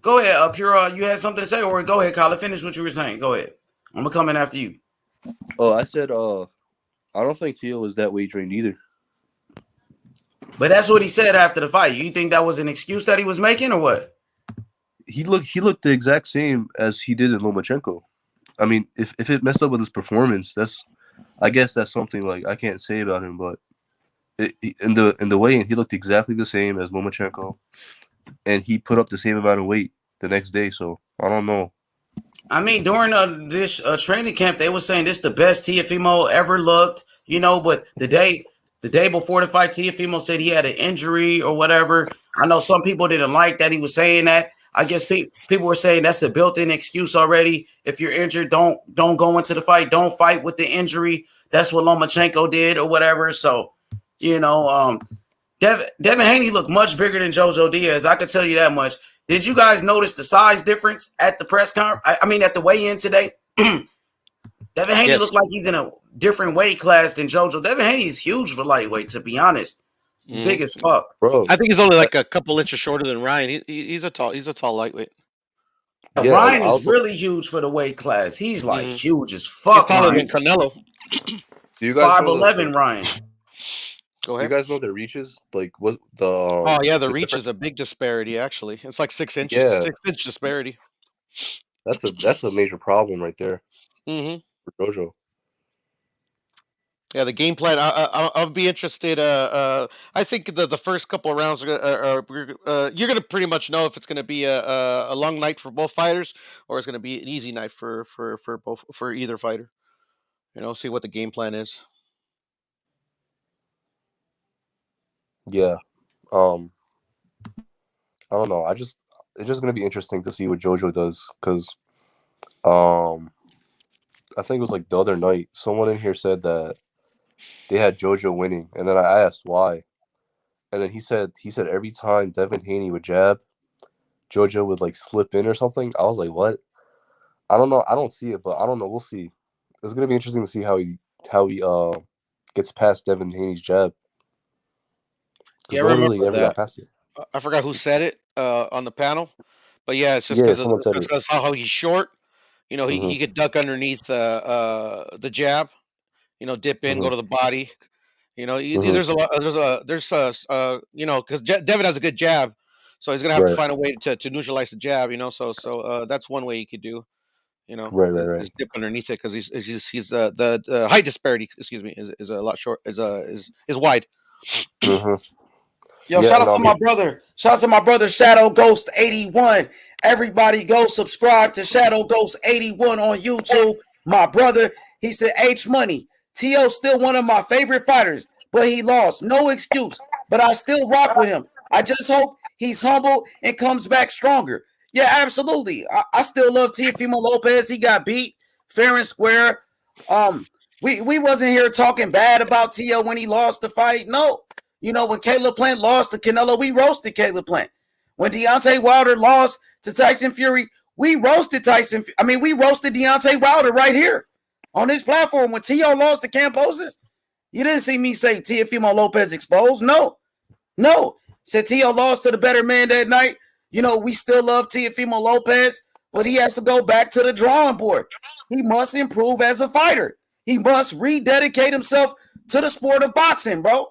Go ahead, Pure. You had something to say, or go ahead, Kyle. Finish what you were saying. Go ahead. I'm gonna come in after you. Oh, I said, I don't think Teo was that weight drained either. But that's what he said after the fight. You think that was an excuse that he was making, or what? He looked the exact same as he did in Lomachenko. I mean, if it messed up with his performance, I guess that's something I can't say about him, but in the weigh-in, he looked exactly the same as Lomachenko, and he put up the same amount of weight the next day. So I don't know. I mean, during this training camp, they were saying this is the best Teofimo ever looked, but the day before the fight, Teofimo said he had an injury or whatever. I know some people didn't like that he was saying that. I guess people were saying that's a built-in excuse already. If you're injured, don't go into the fight. Don't fight with the injury. That's what Lomachenko did or whatever. So, Devin Haney looked much bigger than Jojo Diaz. I could tell you that much. Did you guys notice the size difference at the press conference? I mean, at the weigh-in today? Devin Haney looked like he's in a different weight class than Jojo. Devin Haney is huge for lightweight, to be honest. He's big as fuck. Bro, I think he's only like a couple inches shorter than Ryan. He's a tall lightweight. Yeah, Ryan is really huge for the weight class. He's like huge as fuck. He's taller than Canelo. Do you guys 5'11" Ryan. Go ahead. Do you guys know their reaches? Like what the? The reach is a big disparity. Actually, it's like 6 inches. Yeah. 6-inch disparity. That's a major problem right there. Mm-hmm. For Jojo. Yeah, the game plan. I'll be interested. I think the first couple of rounds are you're gonna pretty much know if it's gonna be a long night for both fighters or it's gonna be an easy night for either fighter. See what the game plan is. Yeah. I don't know. It's just gonna be interesting to see what Jojo does because, I think it was like the other night someone in here said that they had Jojo winning, and then I asked why, and then he said every time Devin Haney would jab, Jojo would like slip in or something. I was like, what? I don't know. I don't see it, but I don't know. We'll see. It's gonna be interesting to see how he gets past Devin Haney's jab. Yeah, I remember really ever got past it. I forgot who said it on the panel, but yeah, it's just because how he's short. He could duck underneath the jab. Dip in, go to the body. There's a lot. Because Devin has a good jab, so he's gonna have to find a way to neutralize the jab. So that's one way he could do. Right. Is dip underneath it because he's the height disparity. Excuse me, is a lot short. Is wide. Yo, shout out to my brother. Shout out to my brother Shadow Ghost 81. Everybody go subscribe to Shadow Ghost 81 on YouTube. My brother, he said H Money. T.O. still one of my favorite fighters, but he lost. No excuse. But I still rock with him. I just hope he's humble and comes back stronger. Yeah, absolutely. I still love Teofimo Lopez. He got beat fair and square. We wasn't here talking bad about T.O. when he lost the fight. No. When Caleb Plant lost to Canelo, we roasted Caleb Plant. When Deontay Wilder lost to Tyson Fury, we roasted we roasted Deontay Wilder right here on this platform. When T.O. lost to Kambosos, you didn't see me say Teofimo Lopez exposed. No. Said T.O. lost to the better man that night. We still love Teofimo Lopez, but he has to go back to the drawing board. He must improve as a fighter. He must rededicate himself to the sport of boxing, bro.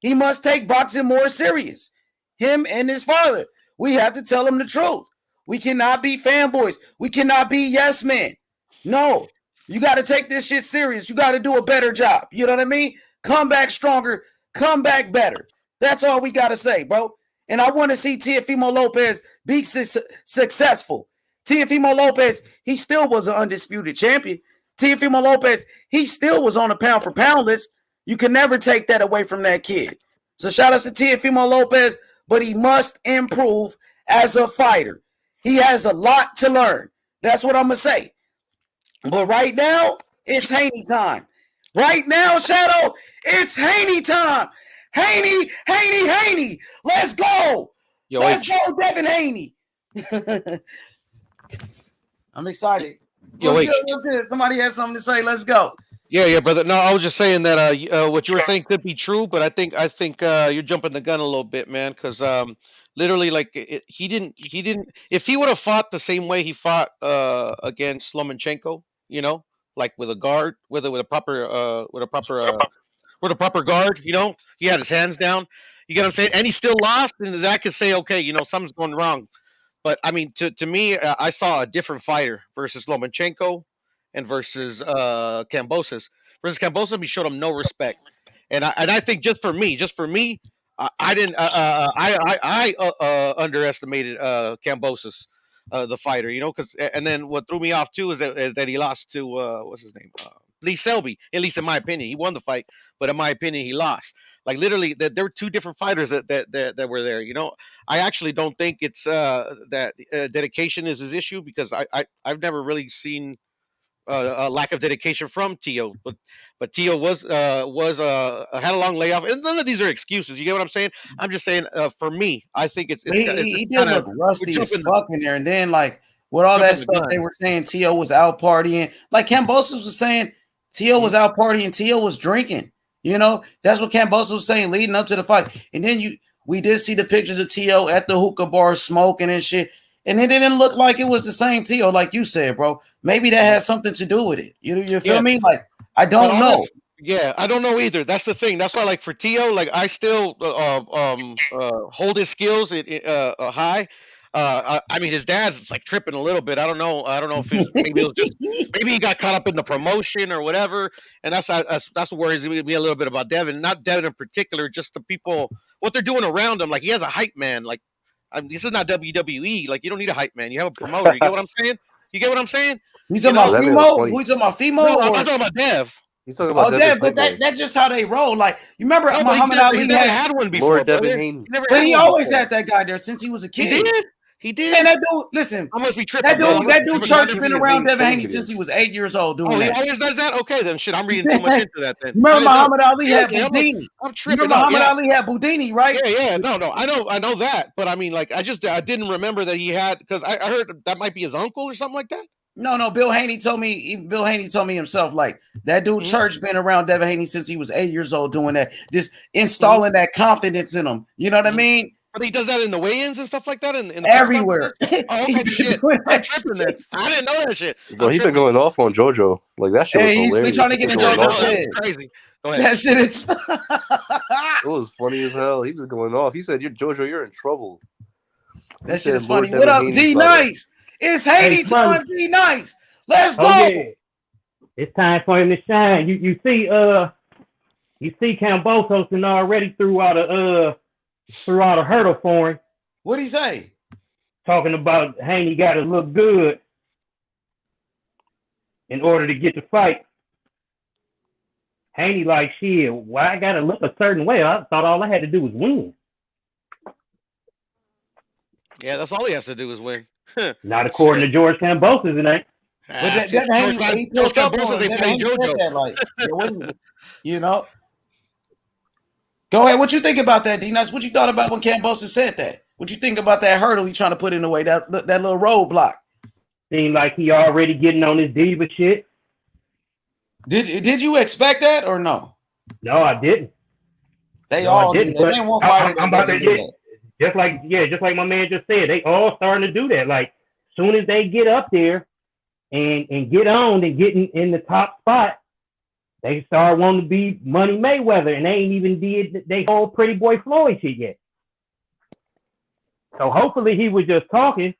He must take boxing more serious. Him and his father. We have to tell him the truth. We cannot be fanboys. We cannot be yes men. No. You got to take this shit serious. You got to do a better job. You know what I mean? Come back stronger. Come back better. That's all we got to say, bro. And I want to see Teofimo Lopez be successful. Teofimo Lopez, he still was an undisputed champion. Teofimo Lopez, he still was on a pound for pound list. You can never take that away from that kid. So shout out to Teofimo Lopez, but he must improve as a fighter. He has a lot to learn. That's what I'm going to say. But right now, it's Haney time. Right now, Shadow, it's Haney time. Haney. Let's go. Let's go, Devin Haney. I'm excited. What's good? Somebody has something to say. Let's go. Yeah, brother. No, I was just saying that what you were saying could be true, but I think you're jumping the gun a little bit, man. Because literally, like he didn't. If he would have fought the same way he fought against Lomachenko, like with a guard, with a proper guard, he had his hands down. You get what I'm saying? And he still lost, and I could say, okay, something's going wrong. But I mean, to me, I saw a different fighter versus Lomachenko and versus Kambosos. Versus Kambosos, he showed him no respect. And I think just for me, I didn't I underestimated Kambosos, the fighter, because and then what threw me off too is that he lost to what's his name, Lee Selby. At least in my opinion, he won the fight, but in my opinion, he lost. Like literally, there were two different fighters that were there. I actually don't think it's that dedication is his issue, because I've never really seen a lack of dedication from Tio, but Tio was had a long layoff, and none of these are excuses. You get what I'm saying? I'm just saying, for me, I think it's he did look rusty as fuck in there, and then like with all that stuff they were saying, Tio was out partying. Like Kambosos was saying, Tio was out partying, Tio was drinking. That's what Kambosos was saying leading up to the fight, and then we did see the pictures of Tio at the hookah bar smoking and shit. And it didn't look like it was the same Tio, like you said, bro. Maybe that has something to do with it. You feel me? Like, I don't know. I don't know either. That's the thing. That's why, like, for Tio, like, I still hold his skills high. I mean, his dad's like tripping a little bit. I don't know if maybe he got caught up in the promotion or whatever. And that's what worries me a little bit about Devin. Not Devin in particular, just the people, what they're doing around him. Like, he has a hype man. Like, this is not WWE. Like, you don't need a hype man. You have a promoter. You get what I'm saying? You get what I'm saying? You talking about Fimo? Who you talking about, Fimo? No, I'm not talking about Dev. He's talking about Dev, but that's just how they roll. Like, you remember Muhammad Ali? He's never had one before. Lord Devin Haney. But he always had that guy there since he was a kid. He did. Man, that dude, listen. I must be tripping. That dude Church been around Devin Haney since he was 8 years old doing that. He always does that? Okay, then shit, I'm reading too much into that then. Remember Muhammad Ali had Boudini? I'm tripping. Remember Muhammad Ali had Boudini, right? Yeah. No. I know that. But I mean, like, I didn't remember that he had, because I heard that might be his uncle or something like that. No. Bill Haney told me himself, like, that dude Church been around Devin Haney since he was 8 years old doing that, just installing that confidence in him. You know what I mean? But he does that in the weigh-ins and stuff like that? In the everywhere. Oh, okay, shit. I'm tripping that. I didn't know that shit. Well, he's been going off on JoJo. Like, that shit was hilarious. He's been trying to get in JoJo shit. Crazy. Go ahead. That shit is... It was funny as hell. He was going off. He said, JoJo, you're in trouble. That shit is funny. What up, D-Nice? It's Haney time, D-Nice. Let's go. Yeah. It's time for him to shine. You see Kambosos and already threw out a hurdle for him. What'd he say? Talking about Haney got to look good in order to get the fight. Haney like, shit, why I got to look a certain way? I thought all I had to do was win. Yeah, that's all he has to do is win. Not according to George Kambosos, it ain't. But that Haney, George Kambosos ain't playing JoJo. That, like, it wasn't, Go ahead. What you think about that, D-Nuts? What you thought about when Kambosos said that? What you think about that hurdle he trying to put in the way, that little roadblock? Seemed like he already getting on his diva shit. Did you expect that or no? No, I didn't. They all did. They won't fight I'm about to get just like my man just said. They all starting to do that. Like, soon as they get up there and get on and get in the top spot, they start wanting to be Money Mayweather, and they ain't even did they whole Pretty Boy Floyd shit yet. So hopefully he was just talking,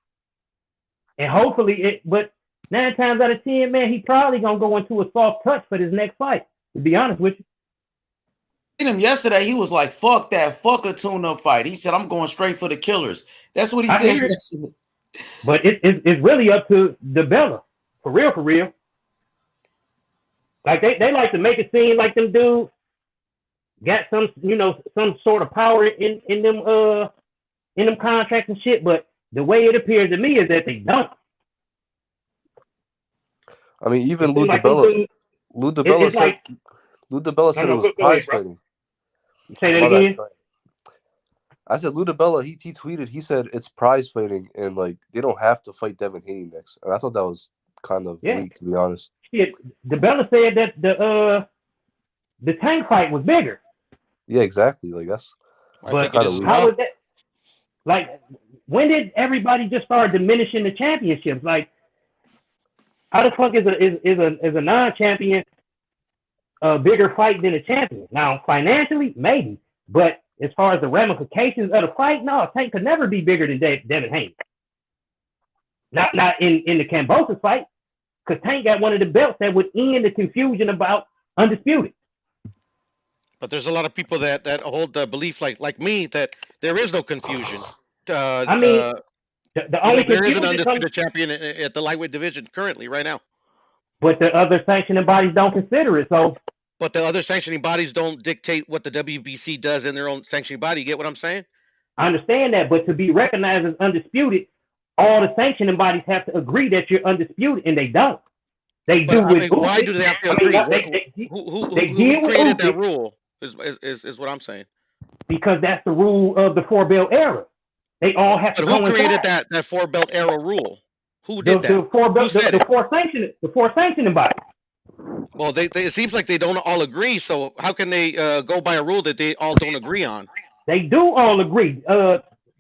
and hopefully but 9 times out of 10, man, he probably gonna go into a soft touch for this next fight, to be honest with you. Him yesterday, he was like, fuck that, fuck a tune-up fight. He said, I'm going straight for the killers. That's what he said. But it's really up to DeBella, for real. Like they like to make it seem like them dudes got some sort of power in them contracts and shit, but the way it appears to me is that they don't. I mean, even Lou DiBella said it was prize fighting. Say that again. I said Lou DiBella, he tweeted, he said it's prize fighting and like they don't have to fight Devin Haney next. And I thought that was kind of weak, to be honest. Shit, DiBella said that the Tank fight was bigger. Yeah, exactly. Like that's but how was that? Like, when did everybody just start diminishing the championships? Like, how the fuck is a non-champion a bigger fight than a champion? Now, financially, maybe, but as far as the ramifications of the fight, no, Tank could never be bigger than Devin Haney. Not in the Kambosos fight, because Tank got one of the belts that would end the confusion about Undisputed. But there's a lot of people that hold the belief like me that there is no confusion. I mean, the only there is an confusion comes, undisputed champion at the lightweight division currently, right now. but the other sanctioning bodies don't consider it. So, but the other sanctioning bodies don't dictate what the WBC does in their own sanctioning body. You get what I'm saying? I understand that, but to be recognized as undisputed, all the sanctioning bodies have to agree that you're undisputed, and they don't. They do with why do they have to agree? Who created that rule? Is what I'm saying. Because that's the rule of the 4-belt era. They all have to. Who created that 4-belt era rule? Who did that? The four sanctioning bodies. Well, it seems like they don't all agree. So how can they go by a rule that they all don't agree on? They do all agree.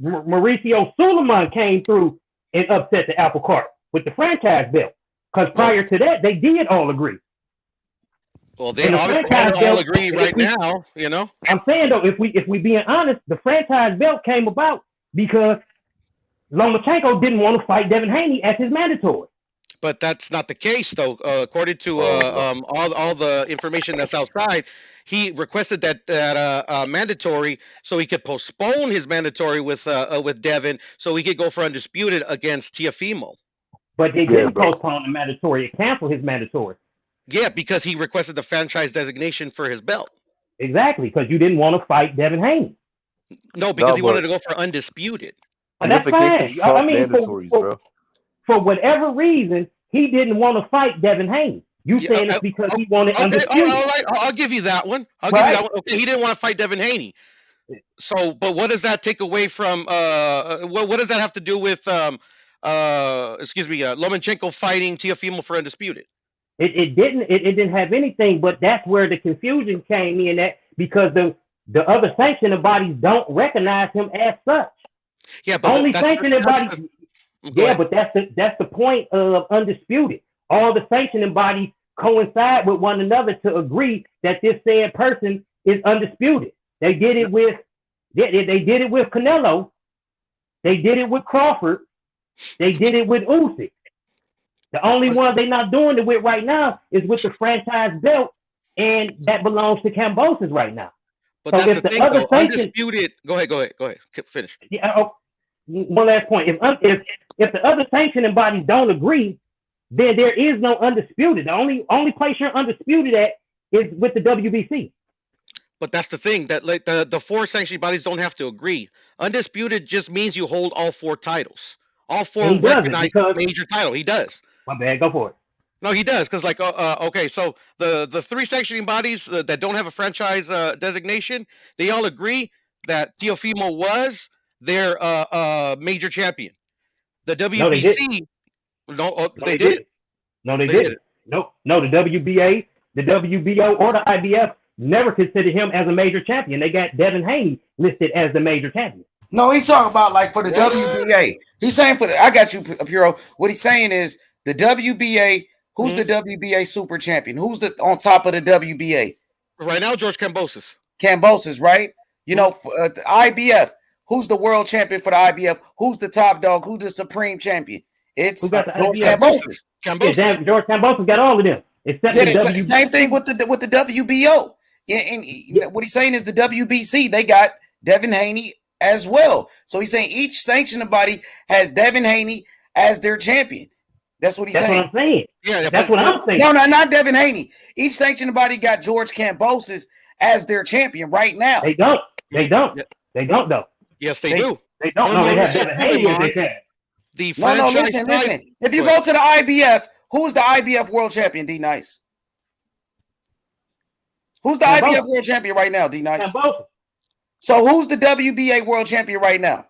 Mauricio Suleiman came through and upset the apple cart with the franchise belt. Because prior to that, they did all agree. Well, they obviously all agree right now, you know. I'm saying though, if we being honest, the franchise belt came about because Lomachenko didn't want to fight Devin Haney as his mandatory. But that's not the case, though. According to all the information that's outside, he requested that mandatory so he could postpone his mandatory with Devin, so he could go for undisputed against Teofimo. But they didn't postpone the mandatory; it canceled his mandatory. Yeah, because he requested the franchise designation for his belt. Exactly, because you didn't want to fight Devin Haney. No, because he wanted to go for undisputed. And that's fine. I mean, for whatever reason, he didn't want to fight Devin Haney. You saying it's because he wanted undisputed. All right, I'll give you that one. Give you that one. Okay, he didn't want to fight Devin Haney. So, but what does that take away from? What does that have to do with? Lomachenko fighting Teofimo for undisputed. It didn't have anything, but that's where the confusion came in at because the other sanctioning bodies don't recognize him as such. Yeah, but only sanctioning bodies. Yeah, but that's the point of undisputed. All the sanctioning bodies coincide with one another to agree that this said person is undisputed. They did it with they did it with Canelo. They did it with Crawford. They did it with Usyk. The only one they're not doing it with right now is with the franchise belt, and that belongs to Kambosos right now. But so that's the thing, though. Undisputed. Go ahead. Finish. Yeah. One last point. If the other sanctioning bodies don't agree, then there is no undisputed. The only place you're undisputed at is with the WBC. But that's the thing that like the four sanctioning bodies don't have to agree. Undisputed just means you hold all four titles. All four recognized major title. He does. My bad. Go for it. No, he does because okay, so the three sanctioning bodies that don't have a franchise designation, they all agree that Teofimo was their major champion. The WBC, they did. No, they didn't. No, the WBA, the WBO, or the IBF never considered him as a major champion. They got Devin Haney listed as the major champion. No, he's talking about like for the WBA. He's saying I got you, Puro. What he's saying is the WBA. Who's the WBA super champion? Who's on top of the WBA? Right now, George Kambosos. Kambosos, right? You know, the IBF. Who's the world champion for the IBF? Who's the top dog? Who's the supreme champion? It's George Kambosos. Yeah, George Kambosos got all of them. Except the same thing with the WBO. Yeah, and what he's saying is the WBC, they got Devin Haney as well. So he's saying each sanctioning body has Devin Haney as their champion. That's what he's saying. That's what I'm saying. Yeah, that's what I'm saying. No, not Devin Haney. Each sanctioning body got George Kambosos as their champion right now. They don't. They don't though. Yes, they do. They don't. No, they have Devin Haney as their champion. Listen. If you go to the IBF, who's the IBF world champion, D Nice? Who's the IBF world champion right now, D Nice? So who's the WBA world champion right now?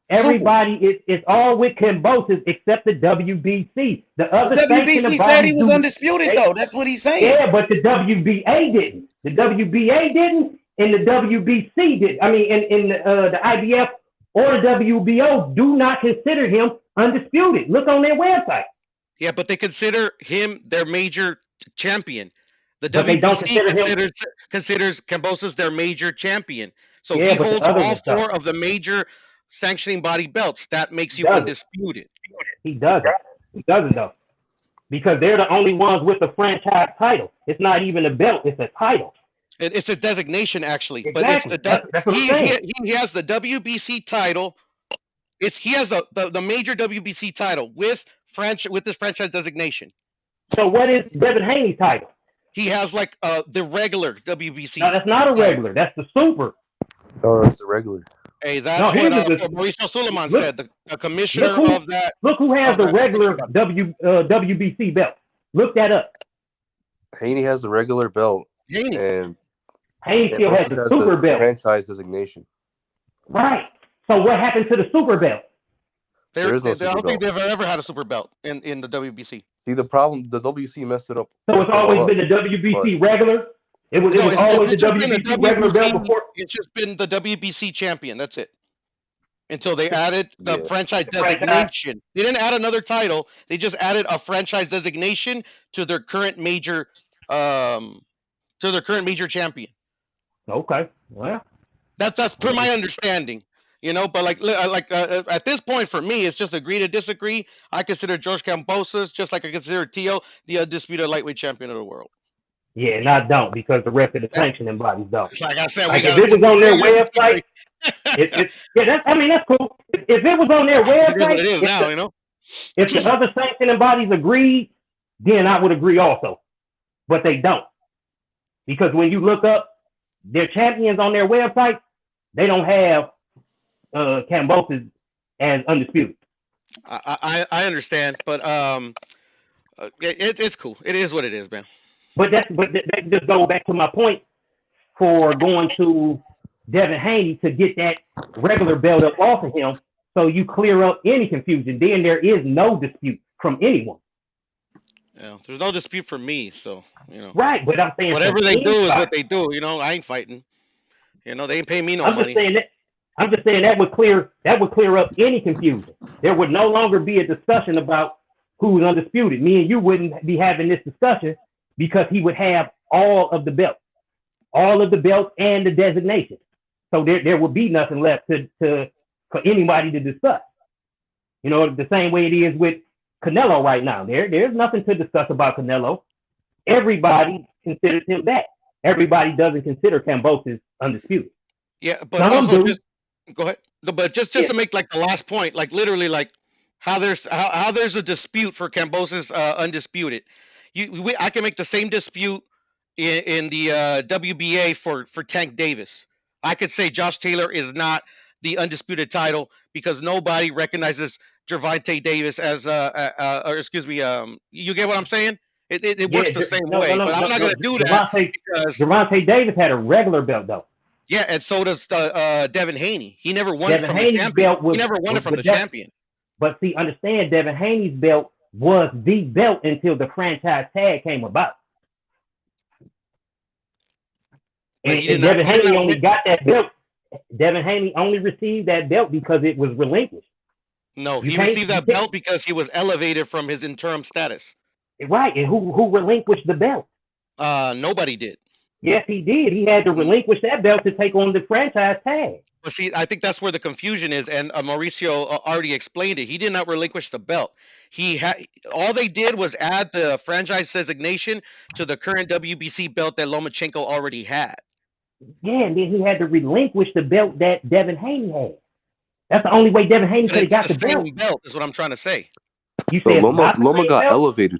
Everybody is all with Kambosos except the WBC. The WBC said he was undisputed, though. That's what he's saying. Yeah, but the WBA didn't. The WBA didn't, and the WBC did. I mean, in the IBF or the WBO do not consider him undisputed. Look on their website. Yeah, but they consider him their major champion. The WBC considers Kambosos their major champion. So he holds all four of the major sanctioning body belts. That makes you undisputed. He doesn't. He doesn't though, because they're the only ones with the franchise title. It's not even a belt; it's a title. It's a designation actually, Exactly. but it's that's what I'm saying. he has the WBC title. He has the major WBC title with this franchise designation. So what is Devin Haney's title? He has like the regular WBC. No, that's not a regular. That's the super. Oh, that's the regular. Hey, that's what Mauricio Suleiman said. The commissioner of that. Look who has the regular WBC belt. Look that up. Haney has the regular belt. And Haney still has the super belt. Franchise designation. Right. So what happened to the super belt? There is no super I don't think belt. they've ever had a super belt in the WBC. See, the problem, the WBC messed it up. So it's always been the WBC regular? It was always the WBC regular belt before? It's just been the WBC champion. That's it. Until they added the franchise designation. They didn't add another title. They just added a franchise designation to their current major champion. Okay. Well, that's per my understanding. But like at this point for me, it's just agree to disagree. I consider George Kambosos, just like I consider Tio, the undisputed lightweight champion of the world. Yeah, and I don't, because the rest of the sanctioning bodies don't. Like I said, if it was on their website, that's cool. If it was on their website, it is now, if the other sanctioning bodies agreed, then I would agree also. But they don't. Because when you look up their champions on their website, they don't have Kambosos as undisputed. I understand, but it's cool. It is what it is, man. But that just goes back to my point for going to Devin Haney to get that regular belt up off of him, so you clear up any confusion. Then there is no dispute from anyone. Yeah, there's no dispute for me, so Right, but I'm saying whatever they do is what they do. I ain't fighting. They ain't paying me no money. I'm just saying that would clear up any confusion. There would no longer be a discussion about who's undisputed. Me and you wouldn't be having this discussion because he would have all of the belts and the designation. So there would be nothing left for anybody to discuss. The same way it is with Canelo right now. There's nothing to discuss about Canelo. Everybody considers him that. Everybody doesn't consider Kambosos undisputed. Yeah, but also go ahead. But just to make like the last point, like literally like how there's a dispute for Kambosos undisputed. I can make the same dispute in the WBA for Tank Davis. I could say Josh Taylor is not the undisputed title because nobody recognizes Gervonta Davis as you get what I'm saying? It works the same way, but I'm not going to do that because Gervonta Davis had a regular belt though. Yeah, and so does Devin Haney. He never won Devin it from Haney's the champion. belt was, he never won it from the Devin, champion. But see, understand, Devin Haney's belt was the belt until the franchise tag came about. And Devin Haney only got that belt. Devin Haney only received that belt because it was relinquished. No, he received that belt because he was elevated from his interim status. Right, and who relinquished the belt? Nobody did. Yes, he did. He had to relinquish that belt to take on the franchise tag. But see, I think that's where the confusion is, and Mauricio already explained it. He did not relinquish the belt. All they did was add the franchise designation to the current WBC belt that Lomachenko already had. Yeah, and then he had to relinquish the belt that Devin Haney had. That's the only way Devin Haney could have got the belt. Same belt is what I'm trying to say. You said Loma got elevated.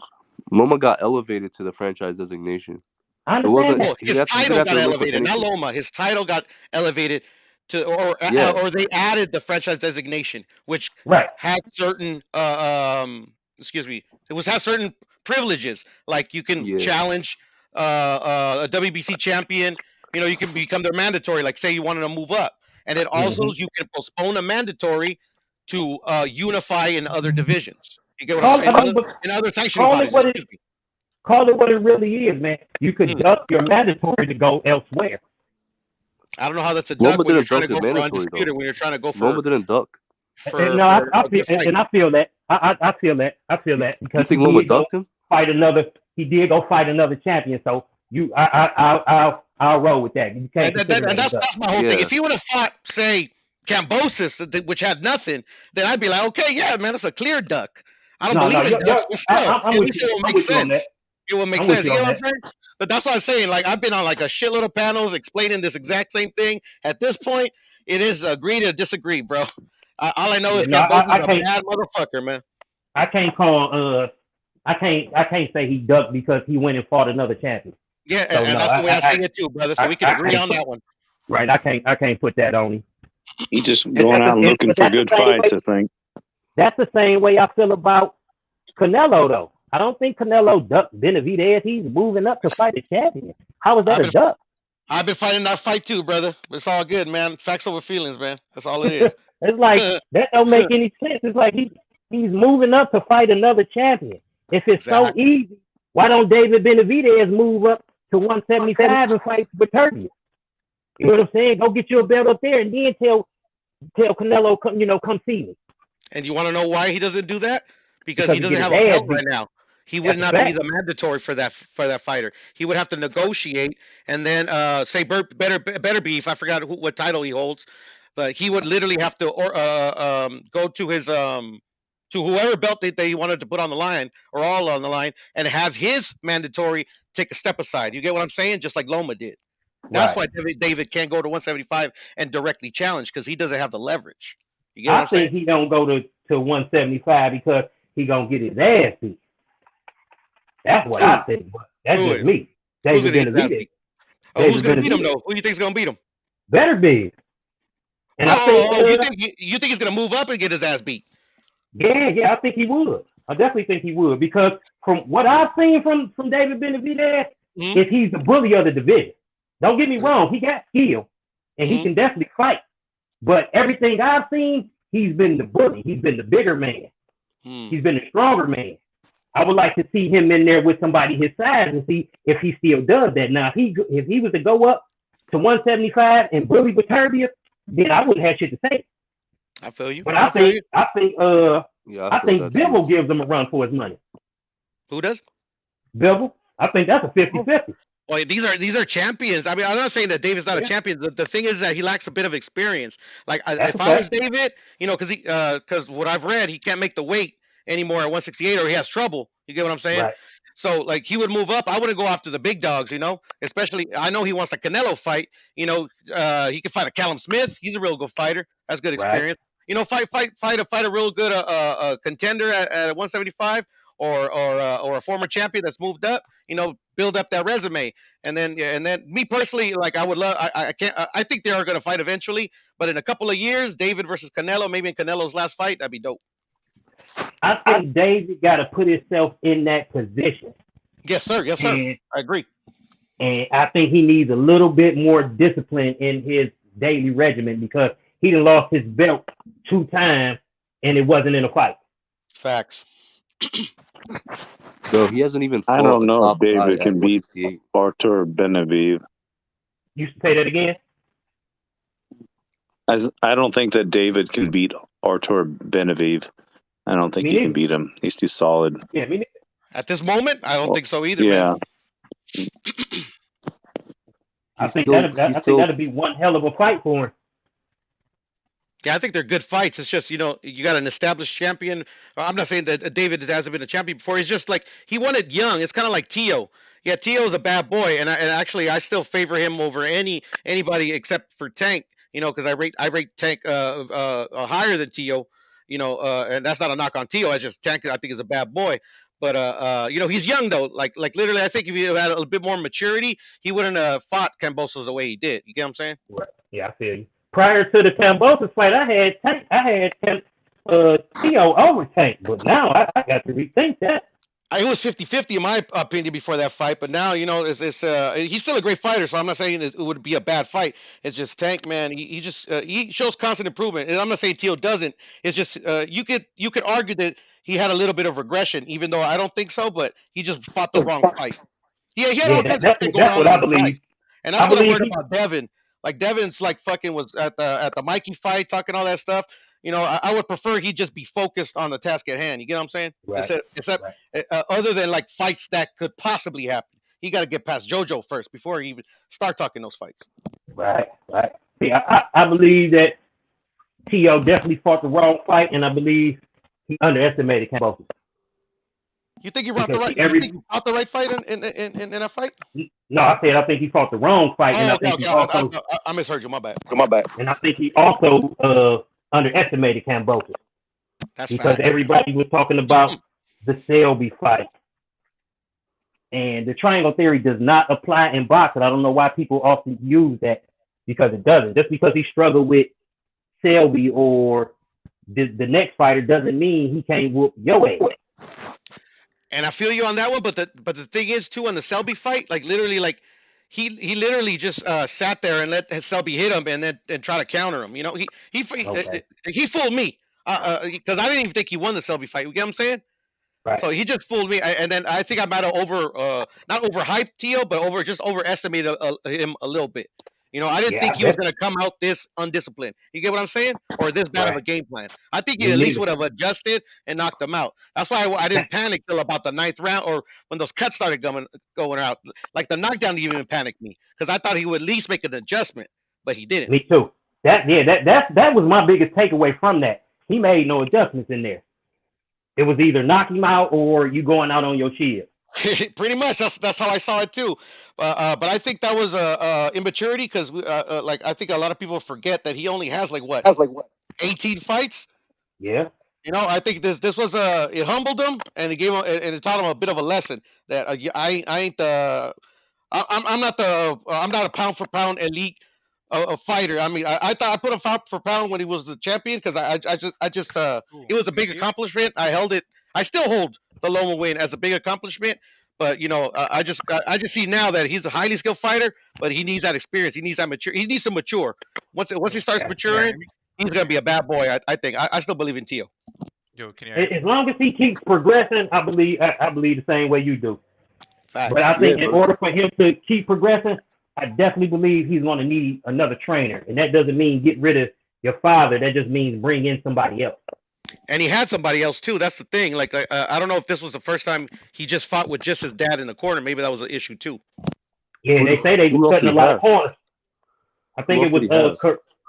Loma got elevated to the franchise designation. I understand his title got elevated, not Loma. His title got elevated to, or they added the franchise designation, which had certain had certain privileges, like you can challenge a WBC champion. You can become their mandatory. Like say you wanted to move up, and it also you can postpone a mandatory to unify in other divisions. You get what I'm saying? In other sanctioning bodies. Call it what it really is, man. You could duck your mandatory to go elsewhere. I don't know how that's a duck when you're trying to go for undisputed. When you're trying to go for Loma didn't duck. I feel that. I feel that because you think Loma ducked him? He did go fight another champion. So I'll roll with that. You can't. And that's my whole thing. If he would have fought, say, Kambosos, which had nothing, then I'd be like, okay, yeah, man, it's a clear duck. I don't believe in ducks, but still, it makes sense. It would make I'm with sense. you You on know what I'm that. saying? But that's what I'm saying. Like I've been on like a shitload of panels explaining this exact same thing. At this point, it is agree to disagree, bro. All I know Yeah, is no, Cambosos is I a can't. bad motherfucker, man. I can't call. I can't say he ducked because he went and fought another champion. Yeah, So and no, that's the way I see it too, brother. So we can I agree can't on put, that one. right. I can't put that on him. He's just And going out looking but for that's the good same way. fights, I think. That's the same way I feel about Canelo, though. I don't think Canelo ducked Benavidez. He's moving up to fight a champion. How is that a duck? I've been fighting that fight too, brother. It's all good, man. Facts over feelings, man. That's all it is. It's like that don't make any sense. It's like he's moving up to fight another champion. If it's so easy, why don't David Benavidez move up to 175 and fight Beterbiev? You know what I'm saying? Go get you a belt up there and then tell Canelo, come see me. And you want to know why he doesn't do that? Because he doesn't have a belt right now. He would not be the mandatory for that fighter. He would have to negotiate and then say better beef. I forgot what title he holds, but he would literally have to go to his to whoever belt that he wanted to put on the line or all on the line and have his mandatory take a step aside. You get what I'm saying? Just like Loma did. That's why David can't go to 175 and directly challenge because he doesn't have the leverage. You get what I'm saying? I think he don't go to 175 because he gonna get his ass beat. That's what I think. That's just me. Who's gonna get his ass beat? Who's gonna beat him though? Who do you think's gonna beat him? Beterbiev. And you think he's gonna move up and get his ass beat? Yeah, I think he would. I definitely think he would because from what I've seen from David Benavidez, is he's the bully of the division. Don't get me wrong, he got skill and he can definitely fight. But everything I've seen, he's been the bully. He's been the bigger man. He's been the stronger man. I would like to see him in there with somebody his size and see if he still does that. Now, if he was to go up to 175 and bully Beterbiev, then I wouldn't have shit to say. I feel you. But I think Bivol gives him a run for his money. Who does? Bivol. I think that's a 50-50. Well, these are champions. I mean, I'm not saying that David's not a champion. The thing is that he lacks a bit of experience. Like if I was David, because what I've read, he can't make the weight anymore at 168, or he has trouble. You get what I'm saying? Right. So like he would move up. I wouldn't go after the big dogs, Especially I know he wants a Canelo fight. He can fight a Callum Smith. He's a real good fighter. That's good experience. Right. Fight a real good contender at 175. Or a former champion that's moved up, build up that resume, and then me personally, like I would love, I think they are going to fight eventually, but in a couple of years, David versus Canelo, maybe in Canelo's last fight, that'd be dope. I think David got to put himself in that position. Yes, sir. I agree. And I think he needs a little bit more discipline in his daily regimen because he done lost his belt 2 times and it wasn't in a fight. Facts. So he hasn't even fought. I don't know if David can beat Artur Benavidez. You say that again? I don't think that David can beat Artur Benavidez. I don't think he can beat him. He's too solid. Yeah, me neither. At this moment, I don't think so either. Yeah. Man. I think that'd be one hell of a fight for him. Yeah, I think they're good fights. It's just, you got an established champion. I'm not saying that David hasn't been a champion before. He's just like, he won it young. It's kind of like Tio. Yeah, Tio's a bad boy, and actually I still favor him over anybody except for Tank. Because I rate Tank higher than Tio. And that's not a knock on Tio. It's just Tank, I think, is a bad boy. But he's young though. Like literally, I think if he had a bit more maturity, he wouldn't have fought Kambosos the way he did. You get what I'm saying? Right. Yeah, I feel you. Prior to the Kambosos fight, I had Tio over Tank, but now I got to rethink that. It was 50-50 in my opinion before that fight, but now it's he's still a great fighter, so I'm not saying it would be a bad fight. It's just Tank, man. He just he shows constant improvement, and I'm not saying Tio doesn't. It's just you could argue that he had a little bit of regression, even though I don't think so. But he just fought the wrong fight. Yeah, he had all kinds of shit going on. That's what I believe. And that's what I'm worried about Devin. Like Devin's like fucking was at the Mikey fight talking all that stuff. I would prefer he just be focused on the task at hand. You get what I'm saying? Right. Except other than like fights that could possibly happen, he got to get past JoJo first before he even start talking those fights. Right. See, I believe that Tio definitely fought the wrong fight, and I believe he underestimated Kambosos. You think you fought the right? You think you fought the right fight in a fight? No, I said I think he fought the wrong fight, and Oh, I okay, think okay. he also I misheard you. My bad. and I think he also underestimated Kambosos That's because facts. everybody was talking about the Selby fight, and the triangle theory does not apply in boxing. I don't know why people often use that because it doesn't. Just because he struggled with Selby or the next fighter doesn't mean he can't whoop your ass. And I feel you on that one, but the thing is too on the Selby fight, like literally, like he literally just sat there and let Selby hit him and then try to counter him. You know, he fooled me because I didn't even think he won the Selby fight. You get what I'm saying? Right. So he just fooled me, and then I think I might have not overhyped Tio, but overestimated him a little bit. You know, I didn't think he was going to come out this undisciplined. You get what I'm saying? Or this bad of a game plan. I think he at least would have adjusted and knocked him out. That's why I didn't panic till about the 9th round or when those cuts started going out. Like the knockdown didn't even panic me because I thought he would at least make an adjustment, but he didn't. Me too. That was my biggest takeaway from that. He made no adjustments in there. It was either knock him out or you going out on your shield. Pretty much. That's how I saw it too. But I think that was immaturity because like I think a lot of people forget that he only has like what 18 fights. Yeah. You know, I think this was it humbled him and it gave him and it taught him a bit of a lesson that I ain't the I'm not a pound for pound elite a fighter. I mean, I thought I put him pound for pound when he was the champion because I just it was a big accomplishment. I held it. I still hold the Loma win as a big accomplishment. But you know, I just see now that he's a highly skilled fighter, but he needs that experience. He needs that mature. He needs to mature. Once he starts maturing, he's gonna be a bad boy. I think. I still believe in Tio. Yo, can you As long as he keeps progressing, I believe the same way you do. Facts. But I think in order for him to keep progressing, I definitely believe he's going to need another trainer, and that doesn't mean get rid of your father. That just means bring in somebody else. And he had somebody else too. That's the thing. Like I don't know if this was the first time he just fought with just his dad in the corner. Maybe that was an issue too. Yeah, they say they were cutting a lot of corners. I think it was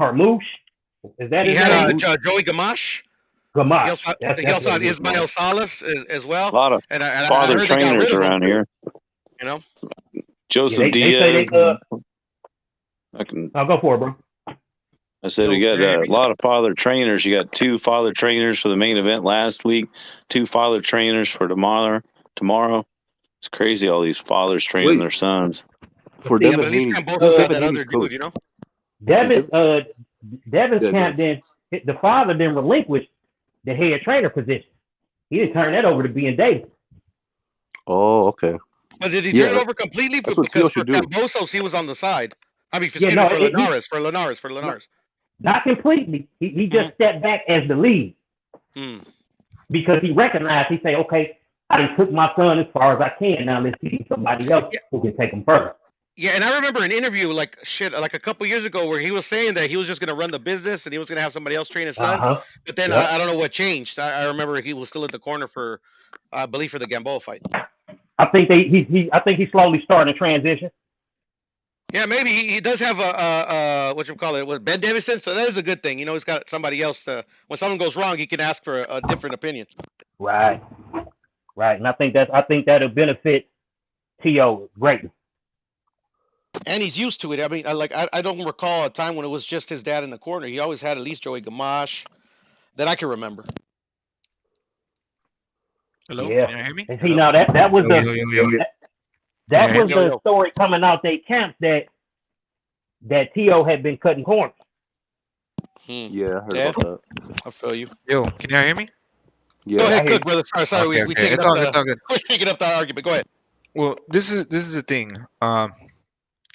Carmouche. Is that his name? He had Joey Gamache. He also had Ismael Salas as well. A lot of father trainers around here. You know, Joseph Diaz. I'll go for it, bro. I said you got a lot of father trainers. You got 2 father trainers for the main event last week, 2 father trainers for tomorrow. It's crazy, all these fathers training their sons. For Devin Haney, that other dude, you know. Devin's camp the father then relinquished the head trainer position. He didn't turn that over to being David. Oh, okay. But did he turn it over completely? Because for Cambosos, he was on the side. I mean, for Linares. Not completely. He just stepped back as the lead. Because he recognized, he said, okay, I done took my son as far as I can. Now let's see somebody else who can take him further. Yeah, and I remember an interview like a couple years ago where he was saying that he was just going to run the business and he was going to have somebody else train his son. But then I don't know what changed. I remember he was still at the corner for, I believe, for the Gamboa fight. I think he's slowly starting to transition. Yeah, maybe he does have with Ben Davison, so that is a good thing. You know, he's got somebody else when something goes wrong, he can ask for a different opinion. Right, and I think that'll benefit Tio greatly. And he's used to it. I mean, I don't recall a time when it was just his dad in the corner. He always had at least Joey Gamache that I can remember. Hello, yeah. Can you hear me? And see, now that was the story coming out they camp that Tio had been cutting corners. Yeah, I heard about that. I feel you. Yo, can you hear me? Yeah. Go ahead, good brother. Sorry, okay, we taking it's all good. We're taking up the argument. Go ahead. Well, this is the thing.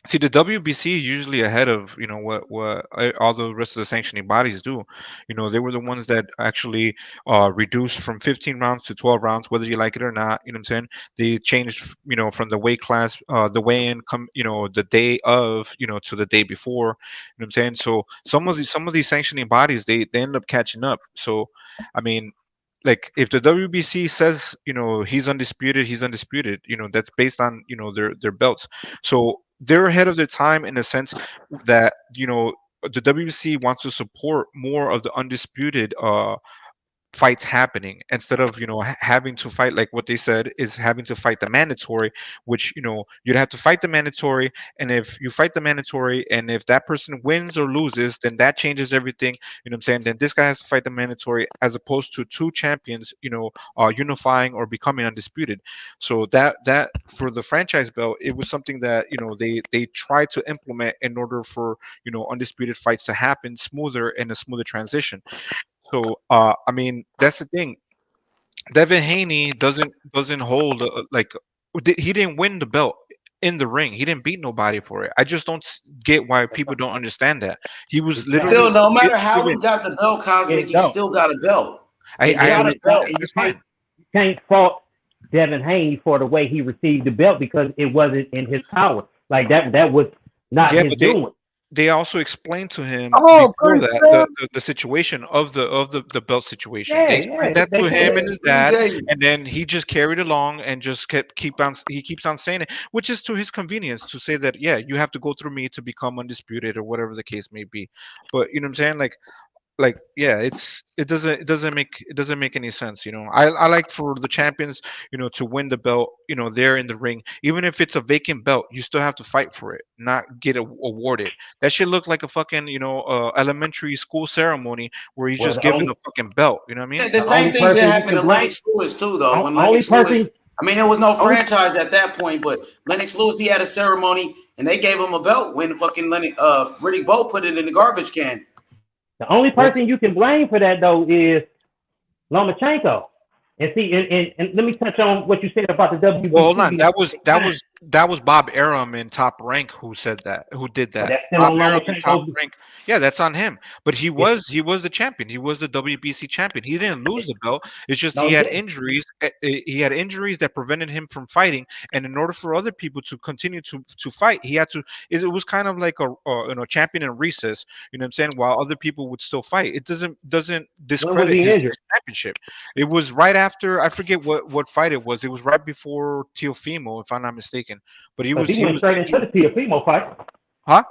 See, the WBC is usually ahead of what all the rest of the sanctioning bodies do. They were the ones that actually reduced from 15 rounds to 12 rounds, whether you like it or not. You know what I'm saying? They changed, from the weight class, the weigh-in, the day of, to the day before. You know what I'm saying? So some of these sanctioning bodies, they end up catching up. So, I mean, like if the WBC says he's undisputed, that's based on their belts. So they're ahead of their time in the sense that the WBC wants to support more of the undisputed fights happening instead of having to fight, like what they said is having to fight the mandatory, which you'd have to fight the mandatory, and if you fight the mandatory and if that person wins or loses, then that changes everything. You know what I'm saying? Then this guy has to fight the mandatory as opposed to two champions unifying or becoming undisputed. So that for the franchise belt, it was something that they tried to implement in order for undisputed fights to happen smoother and a smoother transition. So I mean, that's the thing. Devin Haney doesn't hold he didn't win the belt in the ring. He didn't beat nobody for it. I just don't get why people don't understand that. He was literally still, no matter how he got the belt, Cosmic, he still got a belt. I understand. You can't fault Devin Haney for the way he received the belt because it wasn't in his power. Like that was not his doing. They also explained to him before that the situation of the belt situation. They explained that to him and his dad, and then he just carried along and just keeps on saying it, which is to his convenience to say that you have to go through me to become undisputed or whatever the case may be. But you know what I'm saying, it doesn't make any sense. I like for the champions to win the belt there in the ring, even if it's a vacant belt, you still have to fight for it, not get awarded. That should look like a fucking elementary school ceremony where he's just given a fucking belt. You know what I mean? Yeah, the same thing did happen to Lennox Lewis too, though. When Lennox Lewis, I mean, there was no franchise at that point, but Lennox Lewis, he had a ceremony and they gave him a belt when fucking Riddick Bowe put it in the garbage can. The only person you can blame for that though is Lomachenko. And see, and let me touch on what you said about the WBC. Well, hold on. That was Bob Arum in Top Rank who said that. Who did that? Bob Arum in Top Rank. Yeah, that's on him. But he was the champion. He was the WBC champion. He didn't lose the belt. It's just he had injuries. He had injuries that prevented him from fighting. And in order for other people to continue to fight, he had to. It was kind of like a champion in recess. You know what I'm saying? While other people would still fight, it doesn't discredit his championship. It was right after, I forget what fight it was. It was right before Teofimo, if I'm not mistaken. But he went straight into the Teofimo fight. Huh?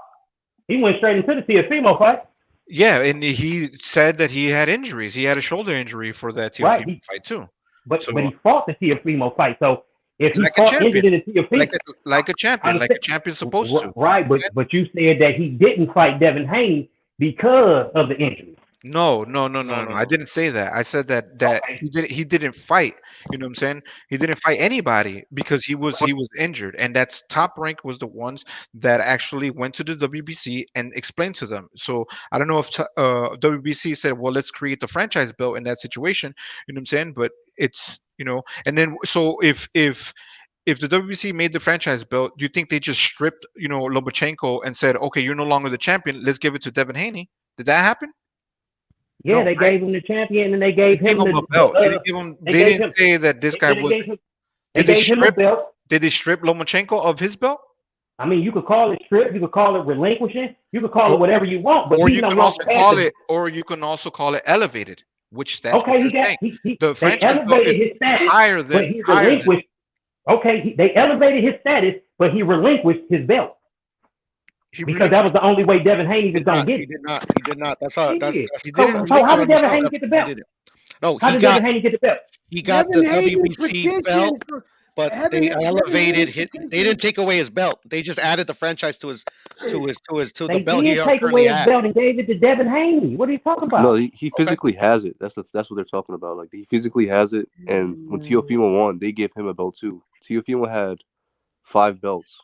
He went straight into the Teofimo fight. Yeah, and he said that he had injuries. He had a shoulder injury for that Teofimo fight too. But he fought the Teofimo fight. So if he fought injured in the Teofimo, like a champion's supposed to. Right, but you said that he didn't fight Devin Haney because of the injury. No. I didn't say that. I said that he didn't fight. You know what I'm saying? He didn't fight anybody because he was injured, and that's Top Rank was the ones that actually went to the WBC and explained to them. So I don't know if WBC said, well, let's create the franchise belt in that situation. You know what I'm saying? But it's and then so if the WBC made the franchise belt, do you think they just stripped Lomachenko and said, okay, you're no longer the champion, let's give it to Devin Haney? Did that happen? Yeah, they gave him the champion and they gave him a belt. They didn't say that this guy was. Did they strip Lomachenko of his belt? I mean, you could call it strip, you could call it relinquishing, you could call it whatever you want, but you can also call it elevated, which that's okay. The franchise belt is higher than. Okay, they elevated his status, but he relinquished his belt. Because that was the only way Devin Haney was going to get it. He did not. That's how. So how did Devin Haney get the belt? How did Devin Haney get the belt? He got the WBC belt, but they elevated his. They didn't take away his belt. They just added the franchise to the belt. They did take away his belt and gave it to Devin Haney. What are you talking about? No, he physically has it. That's what they're talking about. Like he physically has it, and when Teofimo won, they gave him a belt too. Teofimo had 5 belts.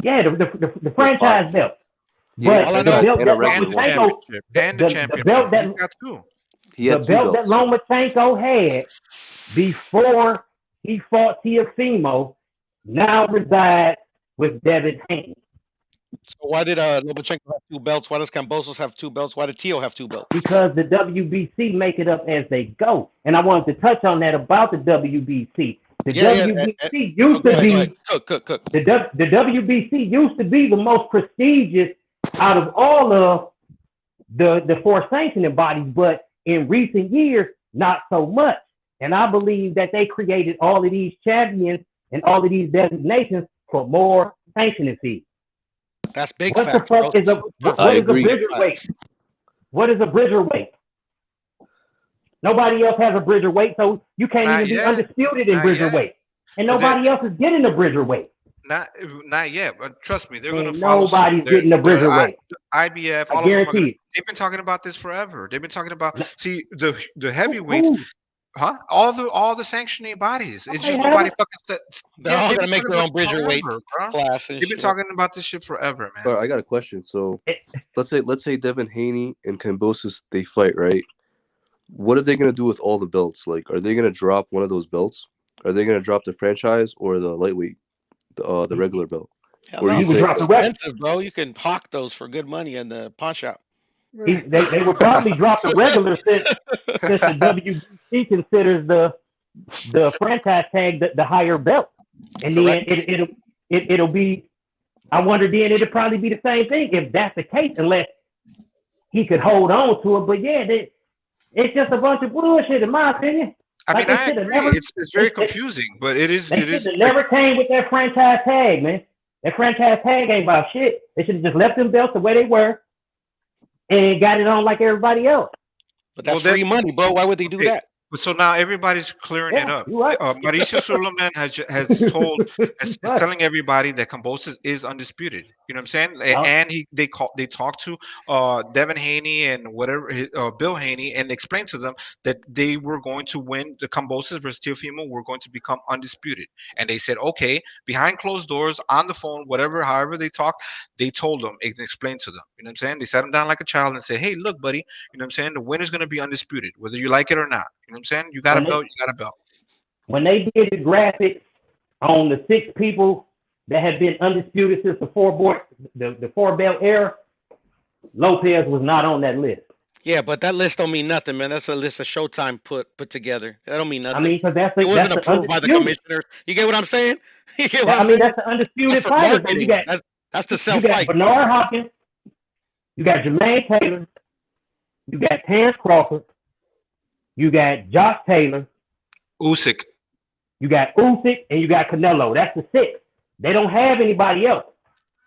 Yeah, the franchise belt. Yeah, but the belt that Lomachenko had before he fought Teofimo now resides with Devin Haney. So why did Lomachenko have 2 belts? Why does Kambosos have 2 belts? Why did Teo have 2 belts? Because the WBC make it up as they go. And I wanted to touch on that about the WBC. The WBC used to be the WBC used to be the most prestigious out of all of the 4 sanctioning bodies, but in recent years, not so much. And I believe that they created all of these champions and all of these designations for more sanctioning fees. That's big. What the fuck is a bridger weight? What is a bridger weight? Nobody else has a bridger weight, so you can't even be undisputed in bridger weight. And nobody else is getting a bridger weight. Not yet, but trust me, they're going to follow. Nobody's getting a bridger weight. IBF, all of them are going to. They've been talking about this forever. They've been talking about the heavyweights. Huh? All the sanctioning bodies. It's just nobody fucking. They're all gonna make their own bridger weight class. They've been talking about this shit forever, man. All right, I got a question. So let's say Devin Haney and Kambosos, they fight, right? What are they gonna do with all the belts? Like, are they gonna drop one of those belts? Are they gonna drop the franchise or the lightweight, the regular belt? Hell no, you can drop the expensive, bro. You can hawk those for good money in the pawn shop. They would probably drop the regular since the WBC considers the franchise tag the higher belt, and then it'll be. I wonder then it'll probably be the same thing if that's the case, unless he could hold on to it. But yeah, it's just a bunch of bullshit in my opinion. I mean, I agree. It's very confusing, but it is. It never came with that franchise tag, man. That franchise tag ain't about shit. They should have just left them belts the way they were and got it on like everybody else. But that's free money, bro. Why would they do that? So now everybody's clearing it up. Right. Mauricio Suleiman is telling everybody that Kambosos is undisputed. You know what I'm saying? And they talked to Devin Haney and Bill Haney and explained to them that they were going to win the Kambosos versus Teofimo were going to become undisputed. And they said, okay, behind closed doors, on the phone, however they talked, they told them and explained to them. You know what I'm saying? They sat them down like a child and said, hey, look, buddy, you know what I'm saying? The winner's going to be undisputed, whether you like it or not. You know what I'm saying? You got a belt, you got a belt. When they did the graphics on the 6 people that had been undisputed since the four belt era, Lopez was not on that list. Yeah, but that list don't mean nothing, man. That's a list of Showtime put together. That don't mean nothing. I mean, because it wasn't approved by the commissioners. You get what I'm saying? You get what I'm saying? That's the undisputed fighter. That's the self-fight. Bernard Hopkins, you got Jermaine Taylor, you got Terrence Crawford, you got Josh Taylor, Usyk. You got Usyk, and you got Canelo. That's the 6. They don't have anybody else.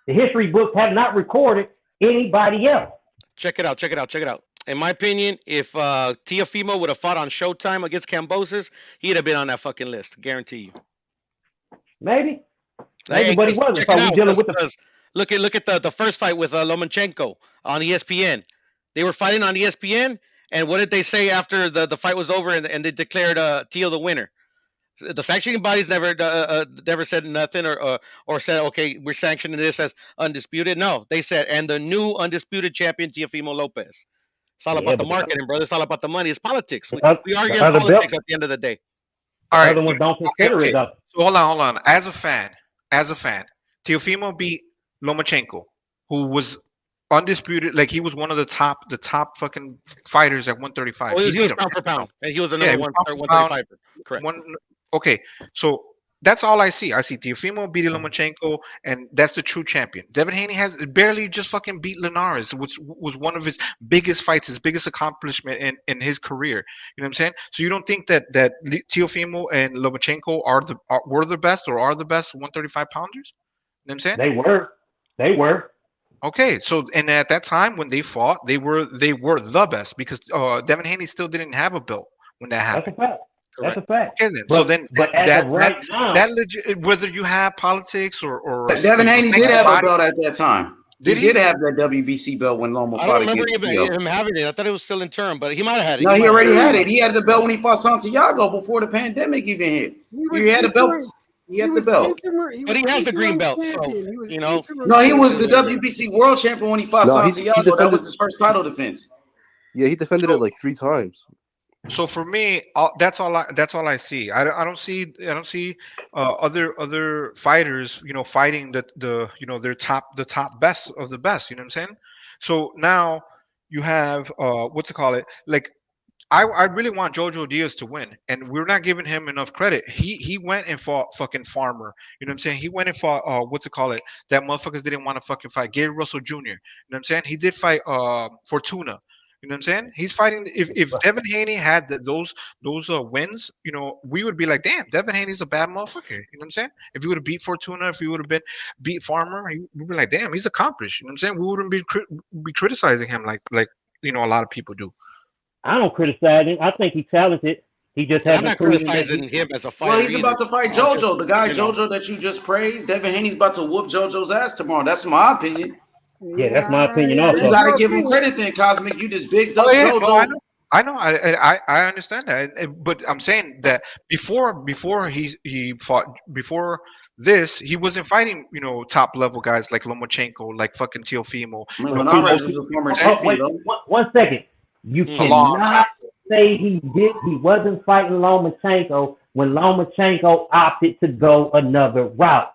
The history books have not recorded anybody else. Check it out. In my opinion, if Teofimo would have fought on Showtime against Kambosos, he'd have been on that fucking list. Guarantee you. Maybe, but he wasn't. So we dealing with look at the first fight with Lomachenko on ESPN. They were fighting on ESPN. And what did they say after the fight was over and they declared Teo the winner? The sanctioning bodies never said nothing or said, okay, we're sanctioning this as undisputed. No, they said, and the new undisputed champion, Teofimo Lopez. It's all about the marketing, brother. It's all about the money. It's politics. We argue in politics at the end of the day. All right. Other ones don't consider it. So hold on. As a fan, Teofimo beat Lomachenko, who was undisputed, like he was one of the top fucking fighters at 135. Well, he was pound for pound, and he was another 135. Correct. Okay, so that's all I see. I see Teofimo beating Lomachenko, and that's the true champion. Devin Haney has barely just fucking beat Linares, which was one of his biggest fights, his biggest accomplishment in his career. You know what I'm saying? So you don't think that Teofimo and Lomachenko were the best or are the best 135 pounders? You know what I'm saying? They were. Okay, so and at that time when they fought, they were the best because Devin Haney still didn't have a belt when that happened. That's a fact. Okay, then. That legit, whether you have politics or Devin Haney did have a belt at that time. He did have that WBC belt when Loma fought against him. I don't remember him having it. I thought it was still interim, but he might have had it. No, he already had it. He had the belt when he fought Santiago before the pandemic even hit. He had the belt. He had the belt. But he has the green belt, so, you know. No, he was the WBC world champion when he fought Santiago. That was his first title defense. Yeah, he defended it like 3 times. So for me, that's all I see. I don't see other fighters, you know, fighting the the top best of the best. You know what I'm saying? So now you have like I really want Jojo Diaz to win, and we're not giving him enough credit. He went and fought fucking Farmer. You know what I'm saying? He went and fought that motherfuckers didn't want to fucking fight Gary Russell Jr. You know what I'm saying? He did fight Fortuna. You know what I'm saying? He's fighting. If Devin Haney had those wins, you know, we would be like, damn, Devin Haney's a bad motherfucker. You know what I'm saying? If he would have beat Fortuna, if he would have beat Farmer, we'd be like, damn, he's accomplished. You know what I'm saying? We wouldn't be criticizing him like you know a lot of people do. I don't criticize him. I think he's talented. He just I'm hasn't not proven criticizing him as a fighter. Well, he's about to fight JoJo, the guy you know. JoJo that you just praised. Devin Haney's about to whoop JoJo's ass tomorrow. That's my opinion. Yeah, that's my opinion also. You gotta give him credit then, Cosmic. You just bigged up yeah, JoJo. no, I know. I understand that, but I'm saying that before he fought before this, he wasn't fighting top level guys like Lomachenko, like fucking Teofimo. Linares was a former champion. One second. You cannot say he wasn't fighting Lomachenko when Lomachenko opted to go another route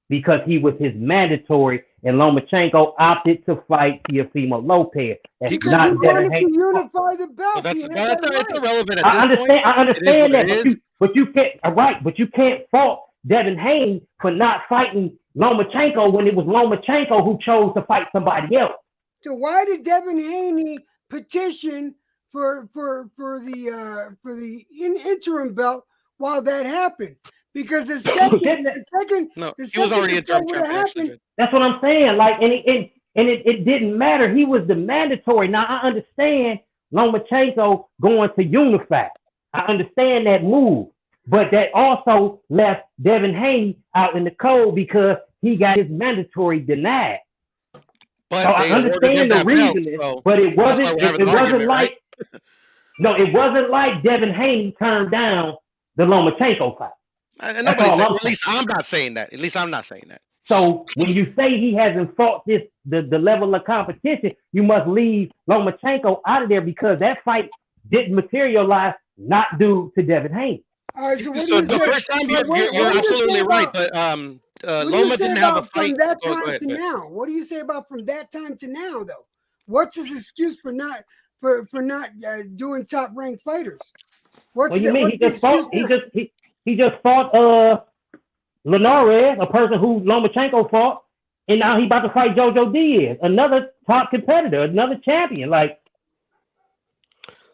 because he was his mandatory. And Lomachenko opted to fight Teofimo Lopez. That's not Devin Haney. Unify the belt. That's irrelevant at I this understand. point. I understand that, but you can't. Right, but you can't fault Devin Haney for not fighting Lomachenko when it was Lomachenko who chose to fight somebody else. So why did Devin Haney petition for the interim belt while that happened? Because the second he was already interim champion. That's what I'm saying. Like, and it didn't matter. He was the mandatory. Now I understand Lomachenko going to unify. I understand that move, but that also left Devin Haney out in the cold because he got his mandatory denied. But so I understand the reasoning, but it wasn't. It wasn't like it wasn't like Devin Haney turned down the Lomachenko fight. And nobody said, at least I'm not saying that. So when you say he hasn't fought the level of competition, you must leave Lomachenko out of there because that fight didn't materialize, not due to Devin Haney. So the first time you're absolutely right, but Loma didn't have a fight. From that time to now, what do you say about from that time to now, though? What's his excuse for not doing top ranked fighters? What do you mean? He just fought Linares, a person who Lomachenko fought, and now he's about to fight JoJo Diaz, another top competitor, another champion. Like,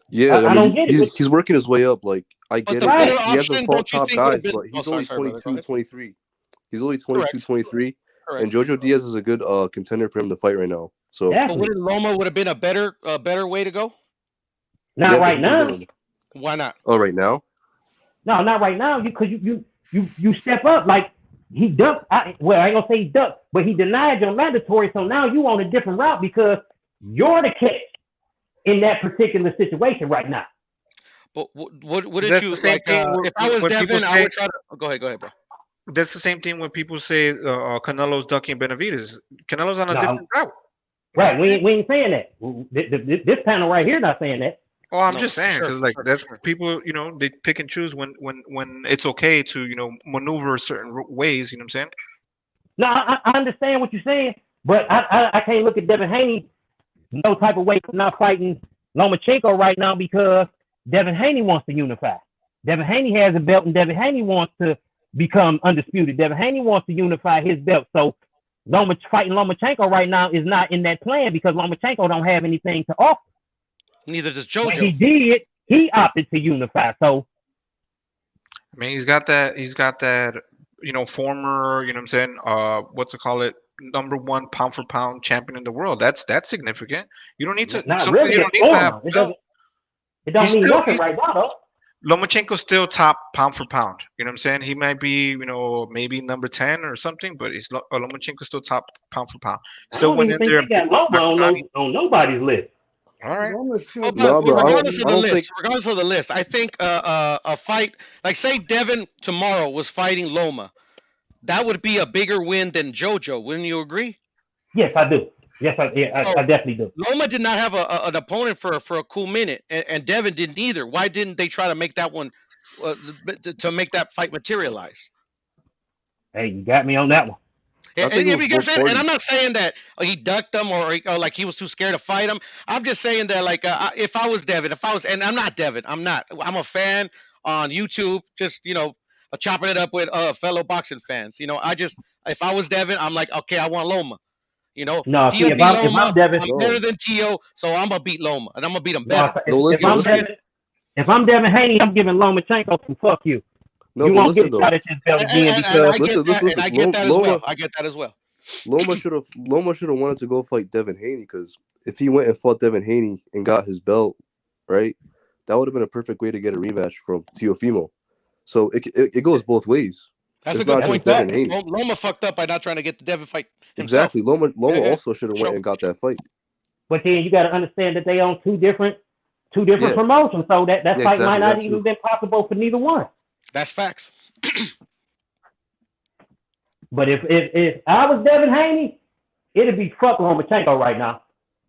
yeah, I don't get it. He's working his way up. Like, I get it. He hasn't fought top guys, but he's only 22, 23. He's only 22, 23. And JoJo Diaz is a good contender for him to fight right now. So, but wouldn't Loma would have been a better way to go? Not right now. Why not? Oh, right now? No, not right now. Because you step up. Like, he ducked. I ain't gonna say he ducked, but he denied your mandatory. So now you on a different route because you're the catch in that particular situation right now. But wouldn't you like? If I was Devin, I would try to. Go ahead, bro. That's the same thing when people say Canelo's ducking Benavidez. Canelo's on a different route. Right, we ain't saying that. This panel right here not saying that. Oh, I'm just saying because that's people. They pick and choose when it's okay to maneuver certain ways. You know what I'm saying? No, I understand what you're saying, but I can't look at Devin Haney no type of way for not fighting Lomachenko right now because Devin Haney wants to unify. Devin Haney has a belt, and Devin Haney wants to become undisputed. Devin Haney wants to unify his belt. So fighting Lomachenko right now is not in that plan because Lomachenko don't have anything to offer. Neither does JoJo. When he did, he opted to unify. So I mean, he's got that former, what I'm saying, what's it call it, #1 pound for pound champion in the world. That's significant. You don't need to. Not really. You don't need to have. It don't mean nothing right now, though. Lomachenko's still top pound for pound. You know what I'm saying? He might be, maybe number 10 or something, but Lomachenko's still top pound for pound. Still went in there. He got Loma on nobody's list. All right. Regardless of the list, I think a fight like say Devin tomorrow was fighting Loma, that would be a bigger win than JoJo. Wouldn't you agree? Yes, I do. Yes, I definitely do. Loma did not have an opponent for a cool minute, and Devin didn't either. Why didn't they try to make that one to make that fight materialize? Hey, you got me on that one. And I'm not saying that he ducked him or like he was too scared to fight him. I'm just saying that like if I was Devin, and I'm not Devin, I'm a fan on YouTube, just chopping it up with fellow boxing fans. If I was Devin, I'm like, okay, I want Loma. No, if I'm Devin, I'm better than Tio, so I'm gonna beat Loma, and I'm gonna beat him better. If I'm Devin Haney, I'm giving Lomachenko some fuck you. No, you won't get a shot at this belt again because I get that as well. Loma should have wanted to go fight Devin Haney because if he went and fought Devin Haney and got his belt, right? That would have been a perfect way to get a rematch from Teofimo. So it goes both ways. That's It's a good not point. just Devin Haney. Loma fucked up by not trying to get the Devin fight himself. Exactly. Loma also should have went and got that fight. But then you got to understand that they own two different promotions, so that fight exactly, might not even been possible for neither one. That's facts. But if I was Devin Haney, it'd be fuck Lomachenko right now.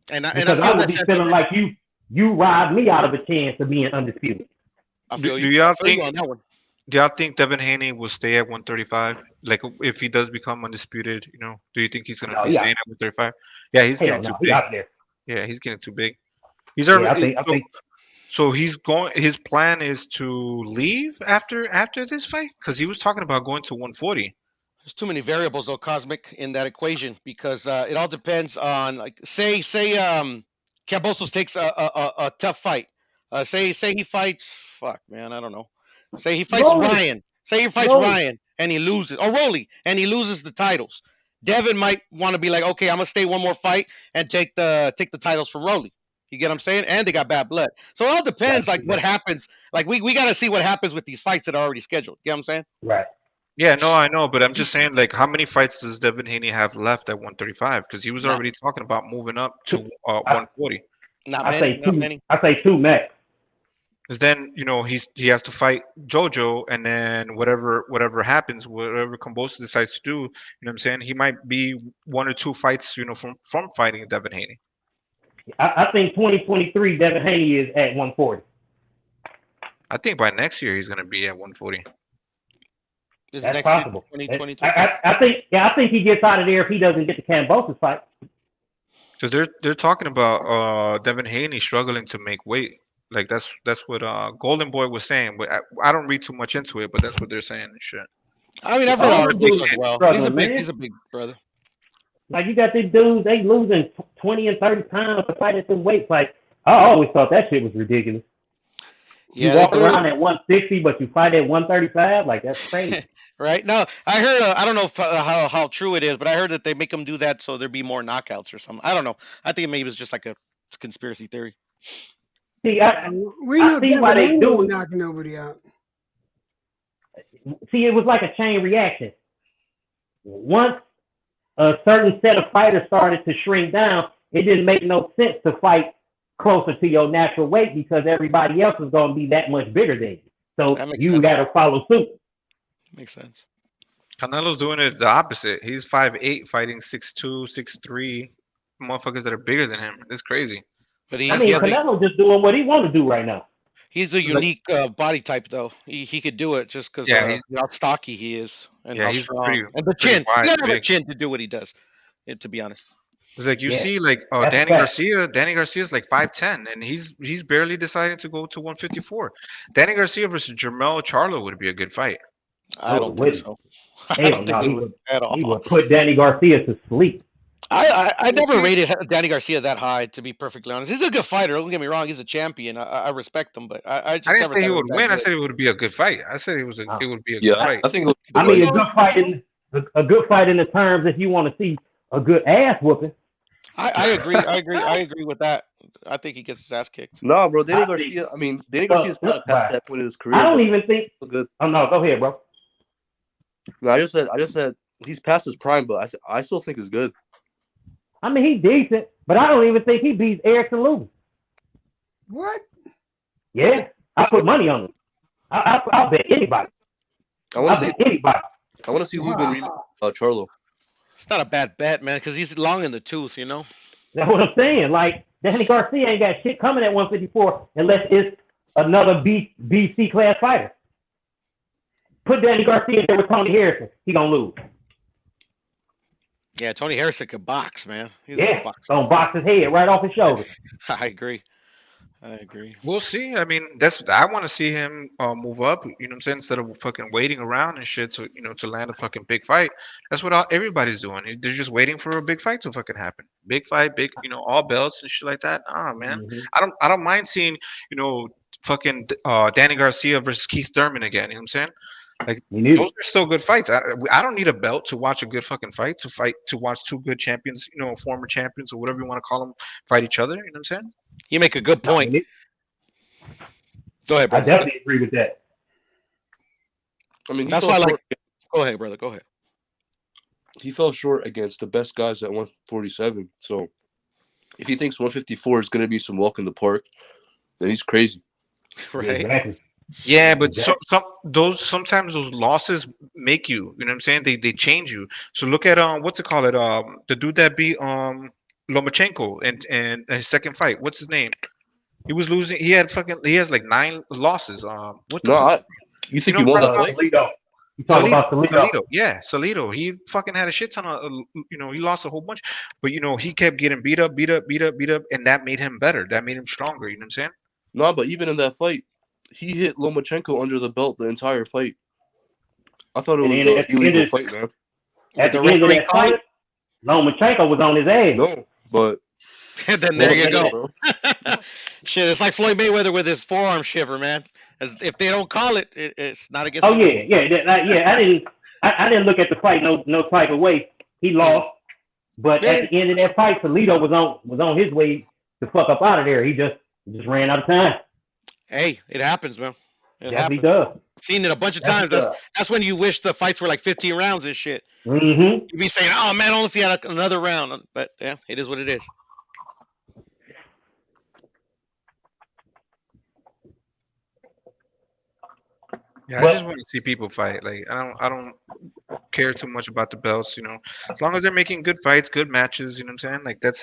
Because I would be feeling like you robbed me out of a chance of being undisputed. Do y'all think Devin Haney will stay at 135? Like, if he does become undisputed, do you think he's going to be staying at 135? Yeah, he's getting too big. Out there. Yeah, he's getting too big. He's already. I think. So he's going. His plan is to leave after this fight, because he was talking about going to 140. There's too many variables though, Cosmic, in that equation, because it all depends on, like, say Kambosos takes a tough fight. Say he fights. Fuck, man, I don't know. Say he fights Ryan. Say he fights Ryan and he loses, or Rolly, and he loses the titles. Devin might want to be like, okay, I'm gonna stay one more fight and take the titles from Rolly. You get what I'm saying? And they got bad blood. So it all depends, like, what happens. Like, we got to see what happens with these fights that are already scheduled. You know what I'm saying? Right. Yeah, no, I know, but I'm just saying, like, how many fights does Devin Haney have left at 135? Because he was already talking about moving up to 140. I say two max. Because then, he has to fight JoJo, and then whatever happens, whatever Kambosos decides to do, you know what I'm saying? He might be one or two fights, from fighting Devin Haney. I think 2023 Devin Haney is at 140. I think by next year he's going to be at 140. That's possible. 2022. I think he gets out of there if he doesn't get the Kambosos fight. Because they're talking about Devin Haney struggling to make weight. Like, that's what Golden Boy was saying. But I don't read too much into it, but that's what they're saying and shit. I mean, I've read articles as well. He's a big brother. Like, you got these dudes, they losing 20 and 30 pounds to fight at some weights. Like, I always thought that shit was ridiculous. Yeah, you walk around at 160, but you fight at 135. Like, that's crazy. Right? No, I heard. I don't know how true it is, but I heard that they make them do that so there be more knockouts or something. I don't know. I think maybe it was just like a conspiracy theory. See, we know why they do knock nobody out. See, it was like a chain reaction. Once a certain set of fighters started to shrink down, it didn't make no sense to fight closer to your natural weight because everybody else is going to be that much bigger than you. So you got to follow suit. Makes sense. Canelo's doing it the opposite. He's 5'8", fighting 6'2", 6'3", motherfuckers that are bigger than him. It's crazy. But Canelo just doing what he want to do right now. He's a unique body type, though. He could do it just because how stocky he is and how he's strong. Pretty, and the chin. He doesn't have a chin to do what he does, to be honest. It's like you see, like Danny Garcia. Danny Garcia's like 5'10", and he's barely decided to go to 154. Danny Garcia versus Jermell Charlo would be a good fight. I don't think so. I don't think he would at all. He would put Danny Garcia to sleep. I never rated Danny Garcia that high, to be perfectly honest. He's a good fighter. Don't get me wrong. He's a champion. I respect him, but I just didn't say he would win. I said it would be a good fight. I said it would be a good fight. I think. A good fight in the terms if you want to see a good ass whooping. I agree. I agree with that. I think he gets his ass kicked. No, bro. Danny Garcia. I mean, Danny Garcia's kind of past that point in his career. I don't even think. Good. Oh no, go ahead, bro. No, I just said he's past his prime, but I still think he's good. I mean, he's decent, but I don't even think he beats Erickson Lubin. What? Yeah, I put money on him. I'll bet anybody. I want to see Lubin read Charlo. It's not a bad bet, man, because he's long in the tooth, you know. That's what I'm saying. Like, Danny Garcia ain't got shit coming at 154 unless it's another BC class fighter. Put Danny Garcia there with Tony Harrison. He gonna lose. Yeah, Tony Harrison can box, man. He's gonna box his head right off his shoulder. I agree. We'll see. I mean, I want to see him move up. You know what I'm saying? Instead of fucking waiting around and shit to land a fucking big fight. That's what everybody's doing. They're just waiting for a big fight to fucking happen. Big fight, all belts and shit like that. Nah, man. Mm-hmm. I don't mind seeing fucking Danny Garcia versus Keith Thurman again. You know what I'm saying? Like, those are still good fights. I don't need a belt to watch a good fucking fight. To watch two good champions, former champions or whatever you want to call them, fight each other. You know what I'm saying? You make a good point. Go ahead, I brother. definitely agree with that. I mean, That's why I like. Go ahead, brother. Go ahead. He fell short against the best guys at 147. So if he thinks 154 is going to be some walk in the park, then he's crazy. Right. Exactly. Yeah, but sometimes those losses make you. You know what I'm saying? They change you. So look at what's it called? The dude that beat Lomachenko and his second fight. What's his name? He was losing. He has like 9 losses. What the fuck? You think he won that fight? Salido. You talking about Salido? Yeah, Salido. He fucking had a shit ton of, he lost a whole bunch, but he kept getting beat up, and that made him better. That made him stronger. You know what I'm saying? No, but even in that fight, he hit Lomachenko under the belt the entire fight. I thought it was an illegal fight, man. At the end of that fight, Lomachenko was on his ass. No, but and then there you go. Shit, it's like Floyd Mayweather with his forearm shiver, man. If they don't call it, it's not against. Oh yeah. I didn't look at the fight no type of way. He lost, but at the end of that fight, Salido was on his way to fuck up out of there. He just ran out of time. Hey, it happens, man. It happens. He does. Seen it a bunch of times. That's when you wish the fights were like 15 rounds and shit. Mm-hmm. You'd be saying, "Oh man, only if you had another round." But yeah, it is what it is. Yeah, I just want to see people fight. Like I don't care too much about the belts, as long as they're making good fights, good matches, you know what I'm saying? Like that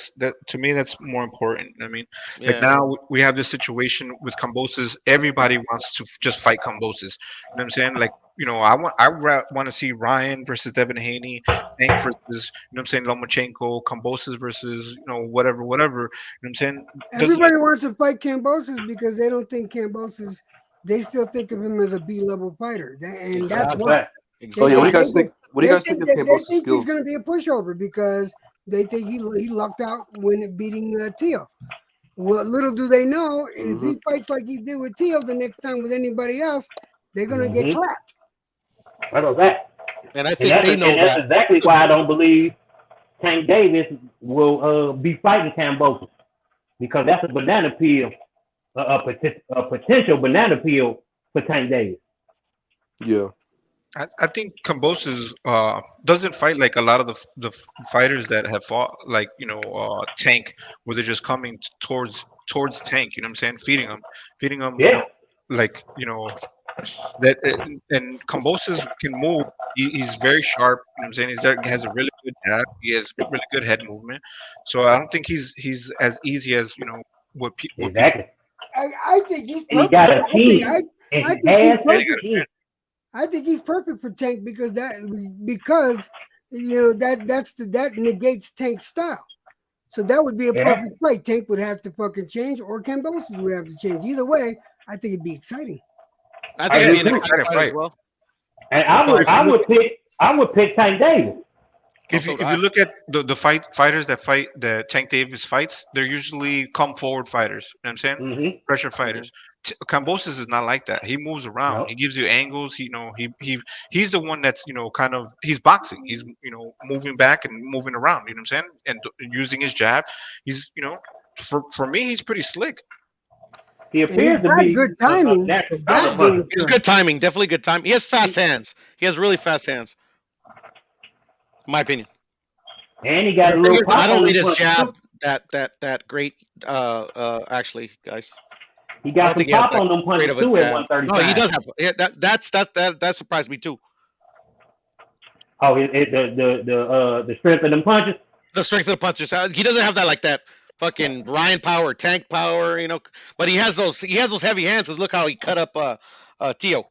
to me, that's more important. I mean, like now we have this situation with Kambosos. Everybody wants to just fight Kambosos. You know what I'm saying? Like, I want to see Ryan versus Devin Haney, Tank versus, I'm saying, Lomachenko, Kambosos versus, whatever. You know what I'm saying? Everybody wants to fight Kambosos because they don't think Kambosos, they still think of him as a B-level fighter. And that's why. Oh yeah, what do you guys think? What do you guys think of Kambosos' skills? They think he's going to be a pushover because they think he lucked out when beating Teo. Well, little do they know, if he fights like he did with Teo the next time with anybody else, they're going to get clapped. I know that. And I think they know that. That's exactly why I don't believe Tank Davis will be fighting Kambosos, because that's a banana peel, a potential banana peel for Tank Davis. Yeah. I think Kambosos doesn't fight like a lot of the fighters that have fought, like Tank, where they're just coming towards Tank. You know what I'm saying? Feeding him. Yeah. Like that, and Kambosos can move. He's very sharp. You know what I'm saying? He has a really good jab. He has really good head movement. So I don't think he's as easy as what people. Exactly. I think he's perfect. And he got a team. I think he's perfect for Tank because that negates Tank's style. So that would be a perfect fight. Tank would have to fucking change, or Kambosos would have to change. Either way, I think it'd be exciting. I think it'd be an exciting fight as well. And I would pick Tank Davis. If you look at the fighters that Tank Davis fights, they're usually come forward fighters. You know what I'm saying? Mm-hmm. Pressure fighters. Kambosos is not like that. He moves around. He gives you angles. He's the one that's kind of, he's boxing. He's moving back and moving around. You know what I'm saying? And using his jab. He's for me, he's pretty slick. He appears to be good timing. It's good timing. Definitely good timing. He has fast hands. He has really fast hands. In my opinion. And he got a little. I don't need his jab that great. Actually, guys. He got some pop on them punches too at 135. No, he does have. Yeah, that surprised me too. Oh, the strength of them punches. The strength of the punches. He doesn't have that like that. Fucking Ryan power, Tank power, but he has those heavy hands. Cause look how he cut up Teo.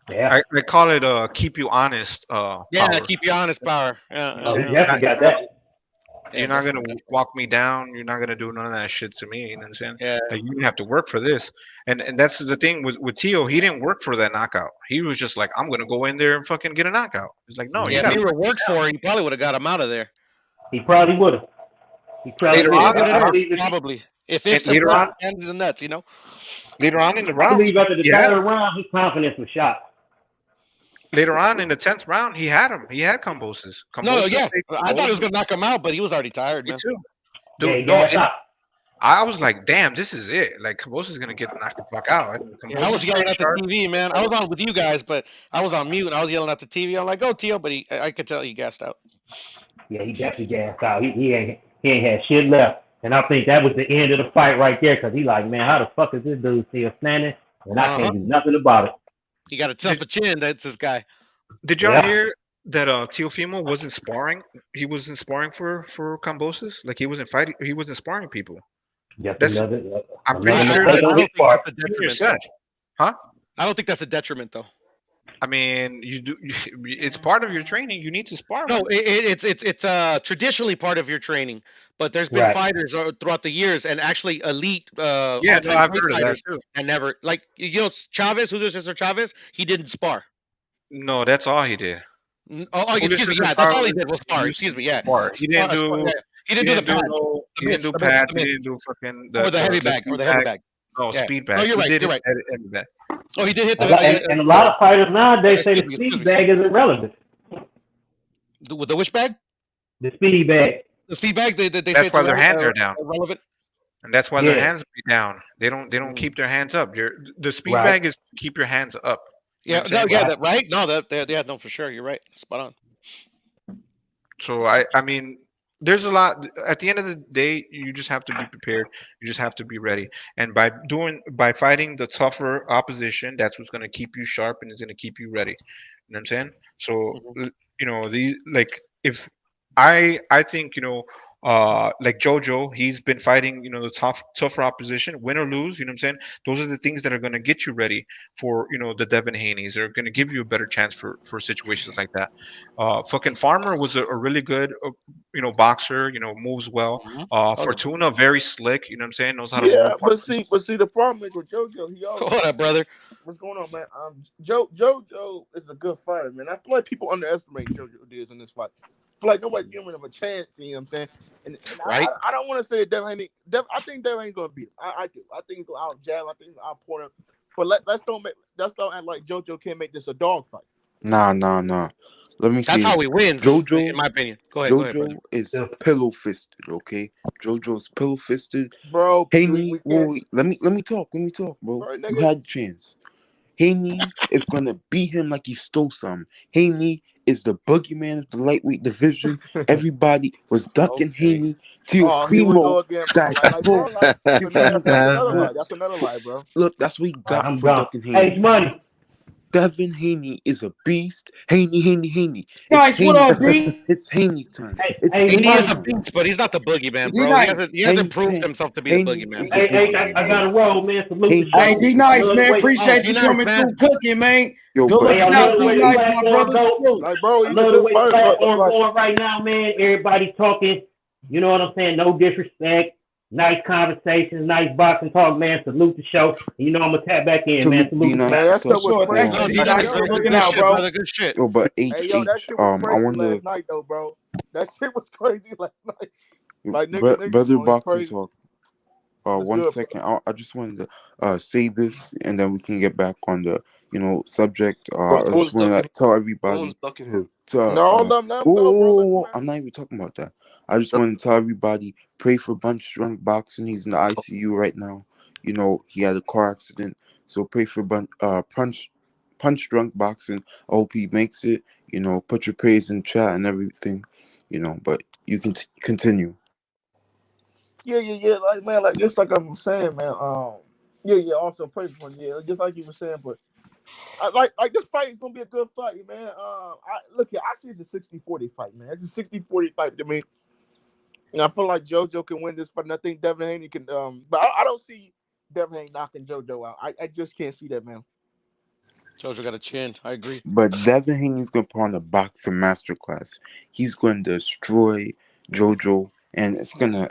Yeah, I call it keep you honest. Power. Keep you honest power. Yeah, he definitely got that. You're not gonna walk me down. You're not gonna do none of that shit to me. You know what I'm saying? Yeah. Like, you have to work for this, and that's the thing with Teo. He didn't work for that knockout. He was just like, I'm gonna go in there and fucking get a knockout. It's like, no, if he were worked for it, he probably would have got him out of there. He probably would have. Probably. If it's later on, hands the nuts, Later on in the round, I believe after the third round, his confidence was shot. Later on in the 10th round, he had him. He had Kambosos. No, yeah. I thought he was gonna knock him out, but he was already tired. Me man. too. Dude, I was like, damn, this is it. Like Kambosos gonna get knocked the fuck out. And I Kambosos was yelling stayed at the sharp. TV, man. I was on with you guys, but I was on mute and I was yelling at the TV. I'm like, "Go, Tio!" But I could tell he gassed out. Yeah, he definitely gassed out. He ain't had shit left. And I think that was the end of the fight right there, because he like, man, how the fuck is this dude still standing? And I can't do nothing about it. He got a tougher chin. That's this guy. Did y'all hear that Teofimo wasn't sparring? He wasn't sparring for Kambosos. Like he wasn't fighting. He wasn't sparring people. Yes, That's. another. I'm pretty I sure don't that think that's a Junior detriment, said, though. huh? I don't think that's a detriment, though. I mean, you do. It's part of your training. You need to spar. No, Man. it's traditionally part of your training, but there's been fighters throughout the years and actually elite Yeah, no, I've heard of that fighters too. and never like Chavez, Julio Cesar Chavez, he didn't spar. No, that's all he did. Excuse me. Yeah, that's all he did was spar. Excuse me. Yeah, He didn't do. He didn't do the pads. He didn't do pads. He didn't do fucking or the heavy bag. Or the heavy bag. No, Yeah. speed bag. No, you're right. He did You're right. heavy bag. Oh, he did hit the. And a lot of fighters nowadays say the speed bag is irrelevant. With the which bag? The speed bag. The speed bag. They That's why their hands are down. Irrelevant. And that's why their hands be down. They don't keep their hands up. The speed bag is to keep your hands up. Yeah, that right. No, no, for sure. You're right. Spot on. So I mean, there's a lot. At the end of the day, you just have to be prepared. You just have to be ready. And by fighting the tougher opposition, that's what's going to keep you sharp and it's going to keep you ready. You know what I'm saying? So you know these if I think like Jojo, he's been fighting, the tougher opposition, win or lose, you know what I'm saying? Those are the things that are going to get you ready for, the Devin Haney's. They're going to give you a better chance for situations like that. Fucking Farmer was a really good, boxer, moves well. Fortuna, very slick, you know what I'm saying? Knows how to roll. But see, the problem is with Jojo, he always. Hold up, brother. What's going on, man? Jojo is a good fighter, man. I feel like people underestimate Jojo Diaz in this fight. I feel like nobody's giving him a chance. You know what I'm saying? And right? I don't want to say Devin Haney. I think Devin Haney's gonna beat him. I do. I think he's gonna out jab. I think he's out point him. But let's don't act like Jojo can't make this a dog fight. Nah. Let me see. That's how he wins. Jojo, in my opinion. Go ahead. Jojo is pillow fisted. Okay, Jojo's pillow fisted. Bro, Haney, let me talk, bro. Right, you had a chance. Haney is gonna beat him like he stole something. Haney is the boogeyman of the lightweight division. Everybody was ducking Haney. Teofimo got exposed. That's another lie, bro. Look, that's what he got for ducking Haney. Hey, money. Devin Haney is a beast. Haney. Guys, what up, B? It's Haney time. Haney is a beast, but he's not the boogeyman, bro. He hasn't proved himself to be the boogeyman. Hey, I got to roll, man. Salute the Hey, D Nice, man. Appreciate you coming through cooking, man. Good looking out, D Nice, my brother. Like, bro, I love the way the platform's going right now, man. Everybody talking. You know what I'm saying? No disrespect. Nice conversations, nice boxing talk, man. Salute the show. You know I'm gonna tap back in, man. Salute the that's looking out, bro. Good shit. Yo, but that shit was crazy last night, though, bro. That shit was crazy last night. Like, brother, boxing talk. 1 second. I just wanted to say this, and then we can get back on the subject. I just want to tell everybody. I'm not even talking about that. I just want to tell everybody, pray for Punch Drunk Boxing. He's in the ICU right now. He had a car accident, so pray for Punch Drunk Boxing. I hope he makes it. Put your praise in chat and everything. But you can continue. Yeah. Like just like I'm saying, man. Also pray for him. Yeah, just like you were saying, but. Like this fight is gonna be a good fight, man. I see it's a 60-40 fight, man. It's a 60-40 fight to me. And I feel like JoJo can win this fight, and I think Devin Haney can. But I don't see Devin Haney knocking JoJo out. I just can't see that, man. JoJo got a chin. I agree. But Devin Haney's gonna put on a boxing masterclass. He's going to destroy JoJo, and it's gonna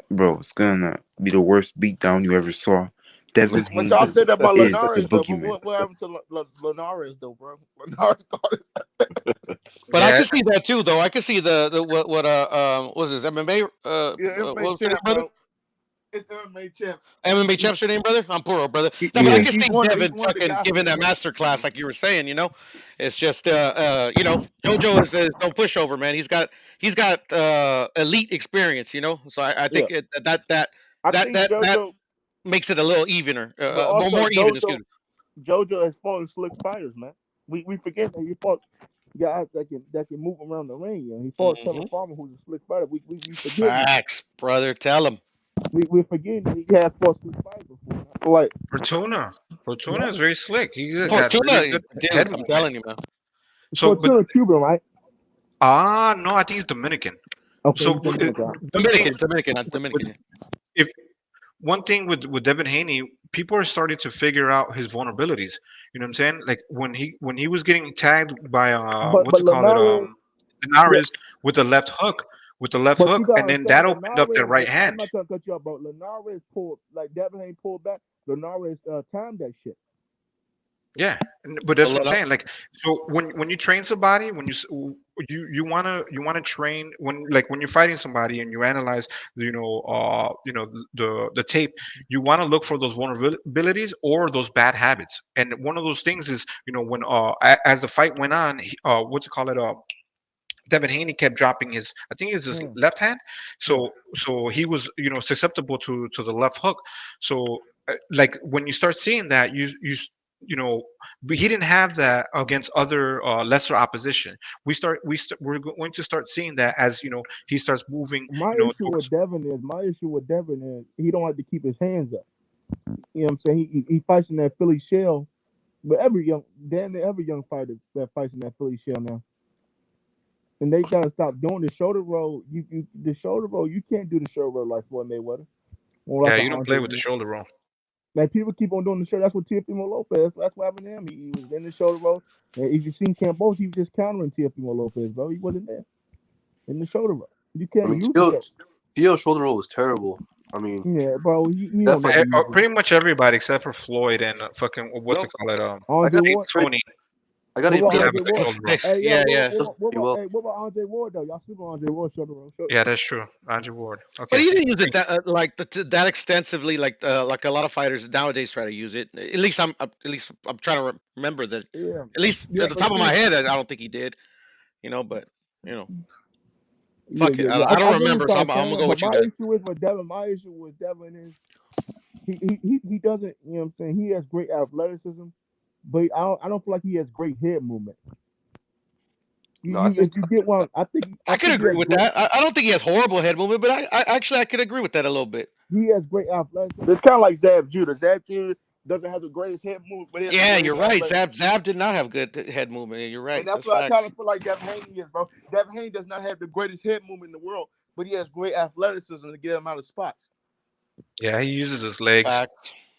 be the worst beatdown you ever saw. Devin Haney. But y'all said that about Linares, though. What happened to Linares, though, bro? Linares got it. But I can see that too, though. I can see what was his MMA? What was your name, brother? It's MMA champ. MMA champ's your name, brother? I'm poor, brother. I can see Devin fucking giving that master class, like you were saying. It's just JoJo is no pushover, man. He's got elite experience, So I think that that makes it a little evener, more even. Excuse me. JoJo has fought slick fighters, man. We forget that he fought guys that can move around the ring. You know? He fought Kevin Farmer, who's a slick fighter. We forget. Facts, brother. Tell him. We forget that he has fought slick fighters before. Like Fortuna is very slick. He's got Fortuna, really good head I'm movement. telling you, man. So, Fortuna Cuban, right? No, I think he's Dominican. Okay, So Dominican. If one thing with Devin Haney, people are starting to figure out his vulnerabilities. You know what I'm saying? Like when he was getting tagged by Linares with the left hook, and then that opened up that right hand. I'm not trying to cut you off, bro. Linares pulled, like Devin Haney pulled back. Linares timed that shit. Yeah, but that's what I'm saying. Like, so when you train somebody, when you wanna train when you're fighting somebody and you analyze, the tape, you want to look for those vulnerabilities or those bad habits. And one of those things is, when as the fight went on, Devin Haney kept dropping his left hand, so he was susceptible to the left hook. So like when you start seeing that, but he didn't have that against other lesser opposition. We're going to start seeing that as he starts moving. My issue with Devin is he don't like to keep his hands up. You know what I'm saying? He fights in that Philly shell, but every young fighter that fights in that Philly shell now. And they gotta stop doing the shoulder roll. You can't do the shoulder roll like Floyd Mayweather. You don't play with the shoulder roll. Like people keep on doing the shoulder. That's what Teofimo Lopez. That's what happened to him. He was in the shoulder roll. And if you seen Campos, he was just countering Teofimo Lopez, bro. He wasn't there in the shoulder roll. You can't use it. Teo's shoulder roll was terrible. I mean, yeah, bro. Pretty much everybody except for Floyd and fucking Tony. I got it. What about Andre Ward though? Y'all sleep on Andre Ward shoulder roll. Yeah, that's true. Andre Ward. Okay. But he didn't use it that extensively, like a lot of fighters nowadays try to use it. At least I'm trying to remember that. Yeah. At least at the top of my head, I don't think he did. But fuck it. I don't remember, so I'm gonna go with you. My issue with Devin is he doesn't. You know what I'm saying? He has great athleticism. But I don't feel like he has great head movement. If you get one, I could agree with that. I don't think he has horrible head movement, but I could agree with that a little bit. He has great athleticism. It's kind of like Zab Judah. Zab Judah doesn't have the greatest head movement. But you're right. Zab did not have good head movement. You're right. And that's what I kind of feel like Devin Haney is, bro. Devin Haney does not have the greatest head movement in the world, but he has great athleticism to get him out of spots. Yeah, he uses his legs.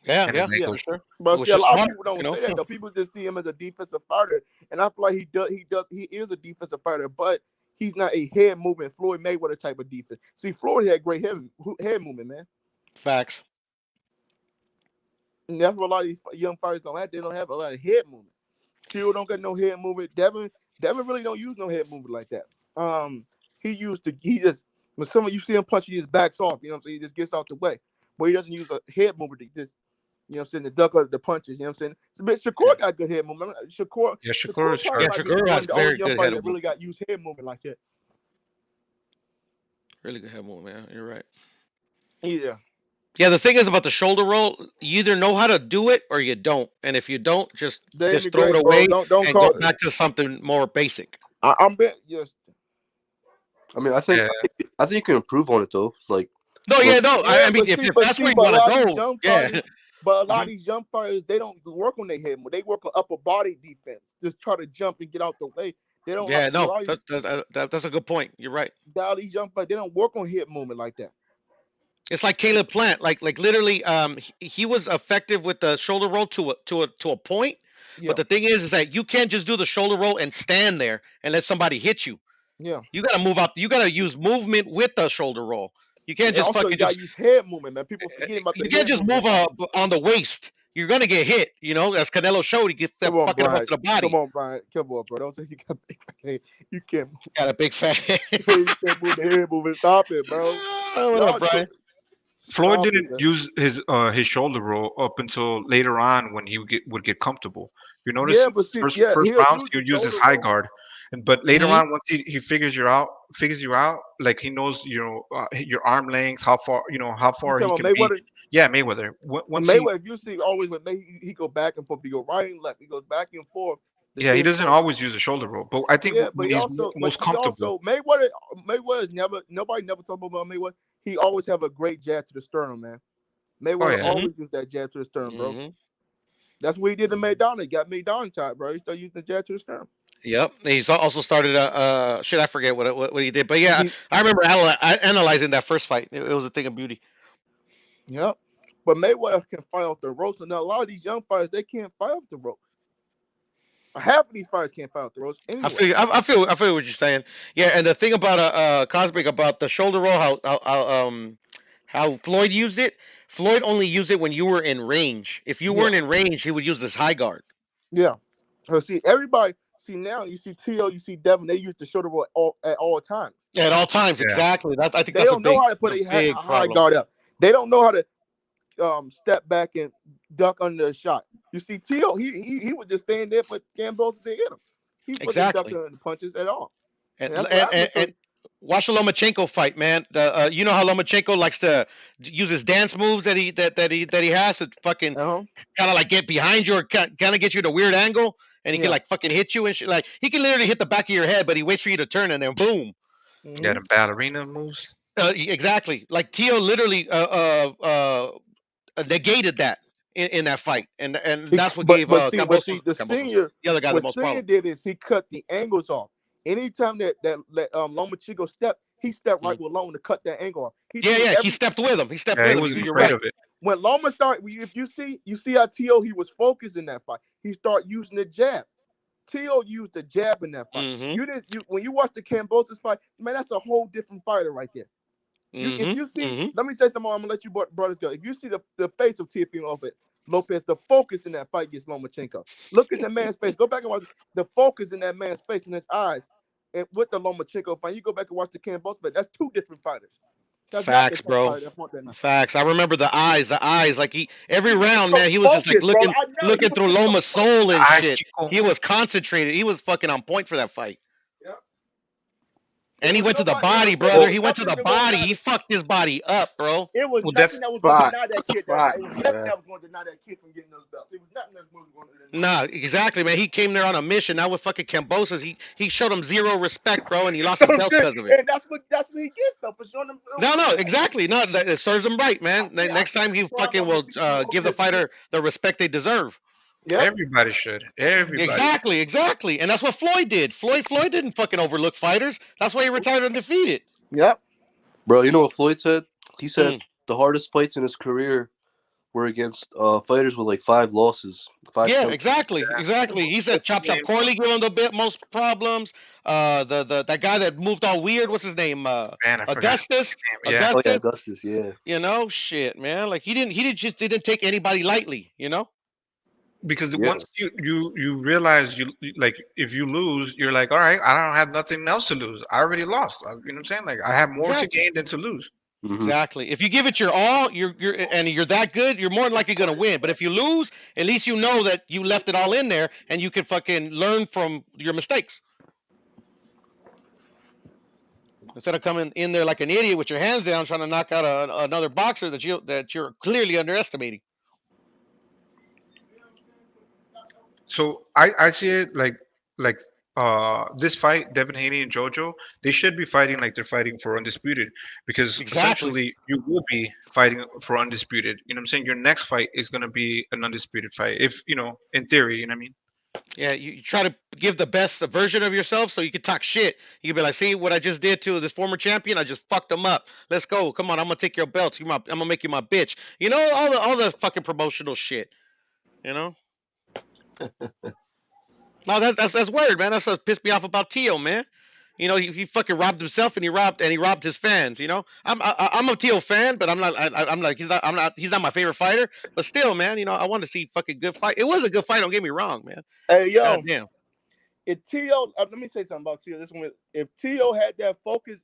Yeah, for sure. But see, a lot of people don't say that though. People just see him as a defensive fighter, and I feel like he is a defensive fighter, but he's not a head movement Floyd Mayweather type of defense. See, Floyd had great head movement, man. Facts. And that's what a lot of these young fighters don't have. They don't have a lot of head movement. Till don't get no head movement. Devin really don't use no head movement like that. When someone you see him punch, he just backs off. You know what I'm saying? He just gets out the way, but he doesn't use a head movement. He just the duck under the punches. You know what I'm saying? But Shakur got good head movement. Shakur has very good head movement. Really got used head movement like that. Really good head movement, man. You're right. Yeah. Yeah, the thing is about the shoulder roll, you either know how to do it or you don't. And if you don't, just throw it away and go back to something more basic. I'm bet yes. I mean, I think you can improve on it though. Like I mean, if that's where you want to go, yeah. But a lot of these young fighters, they don't work on their head. They work on upper body defense. Just try to jump and get out the way. They don't. Yeah, that's a good point. You're right. All these young fighters, they don't work on head movement like that. It's like Caleb Plant, like literally, he was effective with the shoulder roll to a point. Yeah. But the thing is that you can't just do the shoulder roll and stand there and let somebody hit you. Yeah, you gotta move up. You gotta use movement with the shoulder roll. You can't just you gotta use head movement, man. People forget about you can't just move on the waist. You're gonna get hit. As Canelo showed, he gets that fucking up to the body. Come on, Brian. Come on, bro. Don't say you got big fat. You can't. You got a big fat. You can't move the head movement. Stop it, bro. What up, Brian? Floyd didn't use his shoulder roll up until later on when he would get comfortable. You notice first rounds he would use his high guard, But later on, once he figures you out, like he knows your arm length, how far he can be. Yeah, Mayweather. Once Mayweather, if you see always when he go back and forth, he go right and left, he goes back and forth. Yeah, he doesn't always use a shoulder roll, but I think when he's most comfortable. Mayweather nobody never talked about Mayweather. He always have a great jab to the sternum, man. Mayweather always use that jab to the sternum, bro. That's what he did to McDonald. He got McDonald tied, bro. He started using the jab to the sternum. Yep, he's also started shit. I forget what he did, but yeah, I remember analyzing that first fight. It was a thing of beauty. Yep, but Mayweather can fight off the ropes, and a lot of these young fighters they can't fight off the ropes. Half of these fighters can't fight off the ropes. Anyway. I feel what you're saying. Yeah, and the thing about Cosmic about the shoulder roll, how Floyd used it. Floyd only used it when you were in range. If you weren't in range, he would use this high guard. Yeah. See, everybody. See now, you see T.O., you see Devin. They use the shoulder roll at all times. Yeah, at all times, exactly. I think they don't know how to put a high guard up. They don't know how to step back and duck under a shot. You see, T.O., he was just staying there for Gamboa to hit him. He wasn't ducking the punches at all. And watch the Lomachenko fight, man. You know how Lomachenko likes to use his dance moves that he has to fucking kind of like get behind you or kind of get you at a weird angle, and he can like fucking hit you and shit. Like he can literally hit the back of your head, but he waits for you to turn and then boom. Yeah, the ballerina moves. Exactly. Like Tio literally negated that in that fight, and that's what gave the other guy the most problem. Did is he cut the angles off. Anytime that Lomachenko stepped, he stepped right with Loma to cut that angle off. He stepped with him. He stepped with him. He wasn't afraid of it. When Loma started, if you see how T.O. he was focused in that fight. He started using the jab. T.O. used the jab in that fight. When you watch the Kambosos fight, man, that's a whole different fighter right there. If you see, let me say something. I'm gonna let you brothers go. If you see the face of Teofimo Lopez, the focus in that fight against Lomachenko. Look at the man's face. Go back and watch the focus in that man's face and his eyes. And with the Lomachenko fight, you go back and watch the Kambosos fight. That's two different fighters. That's facts, bro. Facts. I remember the eyes. Like every round, man, he was just like looking through Loma's soul and shit. He was concentrated. He was fucking on point for that fight. And he went to the body, brother. He went to the body. He fucked his body up, bro. It was nothing that was going to deny that kid. It was nothing that was going to deny that kid from getting those belts. It was nothing that was going to deny. Nah, exactly, man. He came there on a mission. Now with fucking Kambosos, he showed him zero respect, bro, and he lost his belt because of it. And that's what he gets though for showing him. No, exactly. No, it serves him right, man. Next time he fucking will give the fighter the respect they deserve. Yep. Everybody should. Everybody. Exactly. And that's what Floyd did. Floyd didn't fucking overlook fighters. That's why he retired undefeated. Yep. Bro, you know what Floyd said? He said the hardest fights in his career were against fighters with like 5 losses. Exactly. He said Chop Corley gave him the most problems. That guy that moved all weird, what's his name? Augustus. Augustus, yeah. You know, shit, man. Like he didn't take anybody lightly, you know? Because once you realize you like if you lose, you're like, all right, I don't have nothing else to lose. I already lost. You know what I'm saying? Like I have more to gain than to lose. Exactly. If you give it your all, you're that good, you're more than likely gonna win. But if you lose, at least you know that you left it all in there and you can fucking learn from your mistakes. Instead of coming in there like an idiot with your hands down trying to knock out another boxer that you're clearly underestimating. So I see it like this fight, Devin Haney and JoJo, they should be fighting like they're fighting for undisputed, because essentially you will be fighting for undisputed. You know what I'm saying? Your next fight is going to be an undisputed fight, if in theory. You know what I mean? Yeah, you try to give the best version of yourself so you can talk shit. You can be like, see what I just did to this former champion? I just fucked him up. Let's go. Come on, I'm gonna take your belts. I'm gonna make you my bitch. You know, all the fucking promotional shit. You know. No, that's weird, man. That's what pissed me off about Tio, man. You know, he fucking robbed himself and he robbed his fans. You know, I'm a Tio fan, but I'm like he's not my favorite fighter. But still, man, you know, I want to see fucking good fight. It was a good fight. Don't get me wrong, man. Hey, yo, if Tio, let me say something about Tio. If Tio had that focus,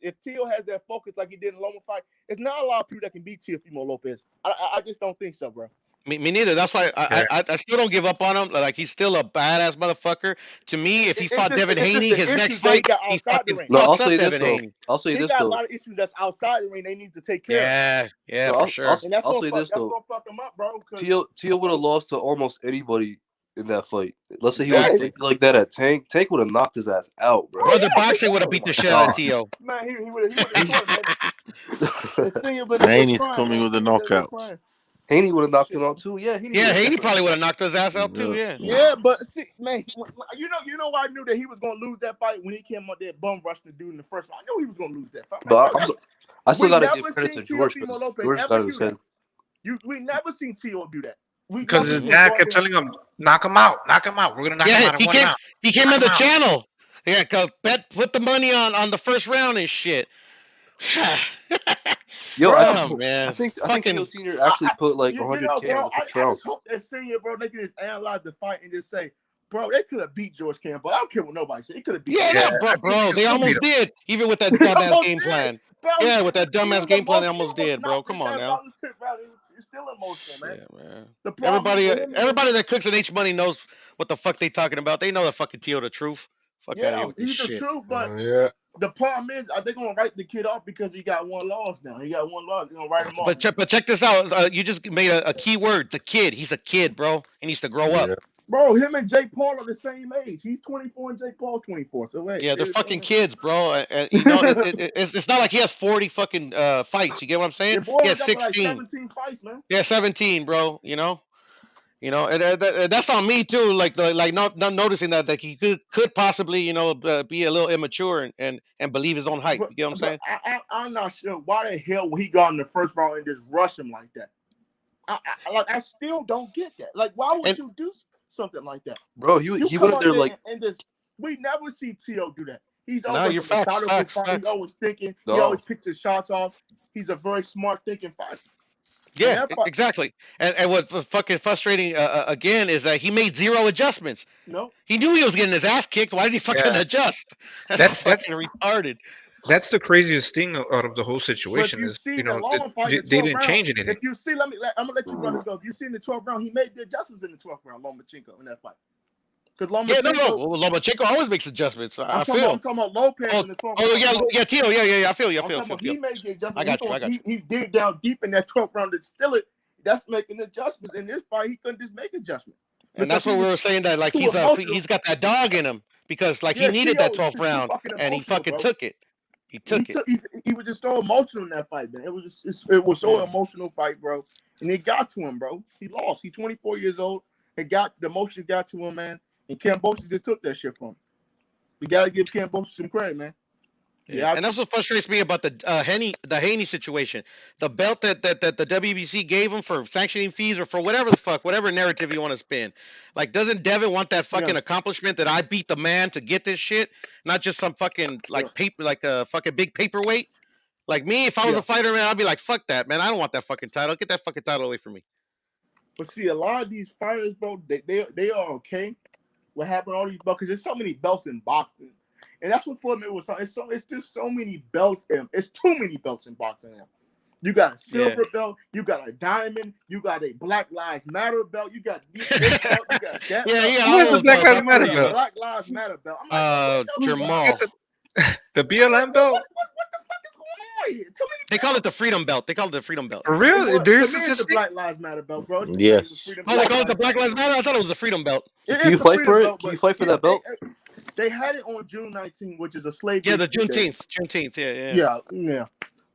like he did in Loma fight, it's not a lot of people that can beat Teofimo Lopez. I just don't think so, bro. Me neither. That's why I still don't give up on him. Like he's still a badass motherfucker. To me, if he fought Devin Haney, his next fight, he fucking fucks up Devin Haney. I'll say this got though. a lot of issues that's outside the ring. They need to take care of. Yeah, for sure. And that's gonna fuck him up, bro. Tio would have lost to almost anybody in that fight. Let's say he was like that at Tank. Tank would have knocked his ass out, bro. Brother Boxing would have beat the shit out of Tio. Man, he would have. Haney's coming with a knockout. Haney would have knocked him out too. Yeah, Haney probably would have knocked his ass out too. Yeah. Yeah, but see, man, you know why I knew that he was gonna lose that fight when he came up there bum rushing the dude in the first round. I knew he was gonna lose that fight. But I still gotta give credit to George. George got his head. We never seen Tio do that. Because his dad kept telling him, knock him out. We're gonna knock him out in 1 round. He came on the channel. Yeah, put the money on the first round and shit. Yo, man. I think Tio Senior actually put like 100K on the first round. I just hope that Senior, bro, they can just analyze the fight and just say, bro, they could have beat George Campbell. I don't care what nobody said. They could have beat. Bro, they almost did. Even with that dumbass game plan. Yeah, with that dumbass game plan, they almost did, bro. Come on now. It's still emotional, man. Yeah, man. Everybody that cooks in H Money knows what the fuck they talking about. They know the fucking Tio the truth. Fuck out of here with this shit. He's the truth, but the problem is, are they gonna write the kid off because he got one loss now? He got one loss. They're gonna write him off. But check this out. You just made a key word. The kid. He's a kid, bro. He needs to grow up. Bro, him and Jake Paul are the same age. He's 24 and Jake Paul's 24. So wait. Yeah, they're fucking kids, bro. You know, it's not like he has 40 fucking fights. You get what I'm saying? He has 16. Like 17 fights, man. Yeah, 17, bro. You know, and that's on me too. Like not noticing that he could possibly, be a little immature and believe his own hype. You get what I'm saying? I'm not sure why the hell he got in the first round and just rush him like that. I still don't get that. Like, why would you do something like that, bro? He went there like, and just we never see Tio do that. He's always facts. He's always thinking. He always picks his shots off. He's a very smart thinking fighter. Yeah, exactly. And what fucking frustrating again is that he made zero adjustments. No, he knew he was getting his ass kicked. Why did he fucking adjust? That's retarded. That's the craziest thing out of the whole situation is, they didn't change anything. If you see, I'm gonna let you brothers go. If you see in the 12th round, he made the adjustments in the 12th round, Lomachenko, in that fight. Because Lomachenko always makes adjustments. I'm talking about Lopez in the 12th round. Oh, Tio, yeah, I feel you. He made the adjustments. I got you. He dig down deep in that 12th round to steal it. That's making adjustments. In this fight, he couldn't just make adjustments. And that's what we were saying, that like he's got that dog in him because like he needed that 12th round and he fucking took it. He took it. He was just so emotional in that fight, man. It was so emotional fight, bro. And it got to him, bro. He lost. He's 24 years old. The emotion got to him, man. And Kambosos just took that shit from him. We gotta give Kambosos some credit, man. Yeah, and that's what frustrates me about the Haney situation. The belt that the WBC gave him for sanctioning fees or for whatever narrative you want to spin. Like, doesn't Devin want that fucking accomplishment that I beat the man to get this shit, not just some fucking paper, like a fucking big paperweight? Like me, if I was a fighter, man, I'd be like, fuck that, man. I don't want that fucking title. Get that fucking title away from me. But see, a lot of these fighters, bro, they are okay. What happened to all these belts? Because there's so many belts in boxing. And that's what Foreman was talking. It's just so many belts. It's too many belts in boxing now. You got a silver belt. You got a diamond. You got a Black Lives Matter belt. You got this belt. You got that. What's the Black Lives Matter belt? Black Lives Matter belt. I'm like, Jamal. The BLM belt. What the fuck is going on here? They call it the Freedom Belt. For real? There's the Black Lives Matter belt, bro. Yes. Oh, they call it the Black Lives Matter? I thought it was the Freedom Belt. Can you fight for it? Can you fight for that belt? They had it on June 19th, which is a slave. Yeah, the Juneteenth. Yeah.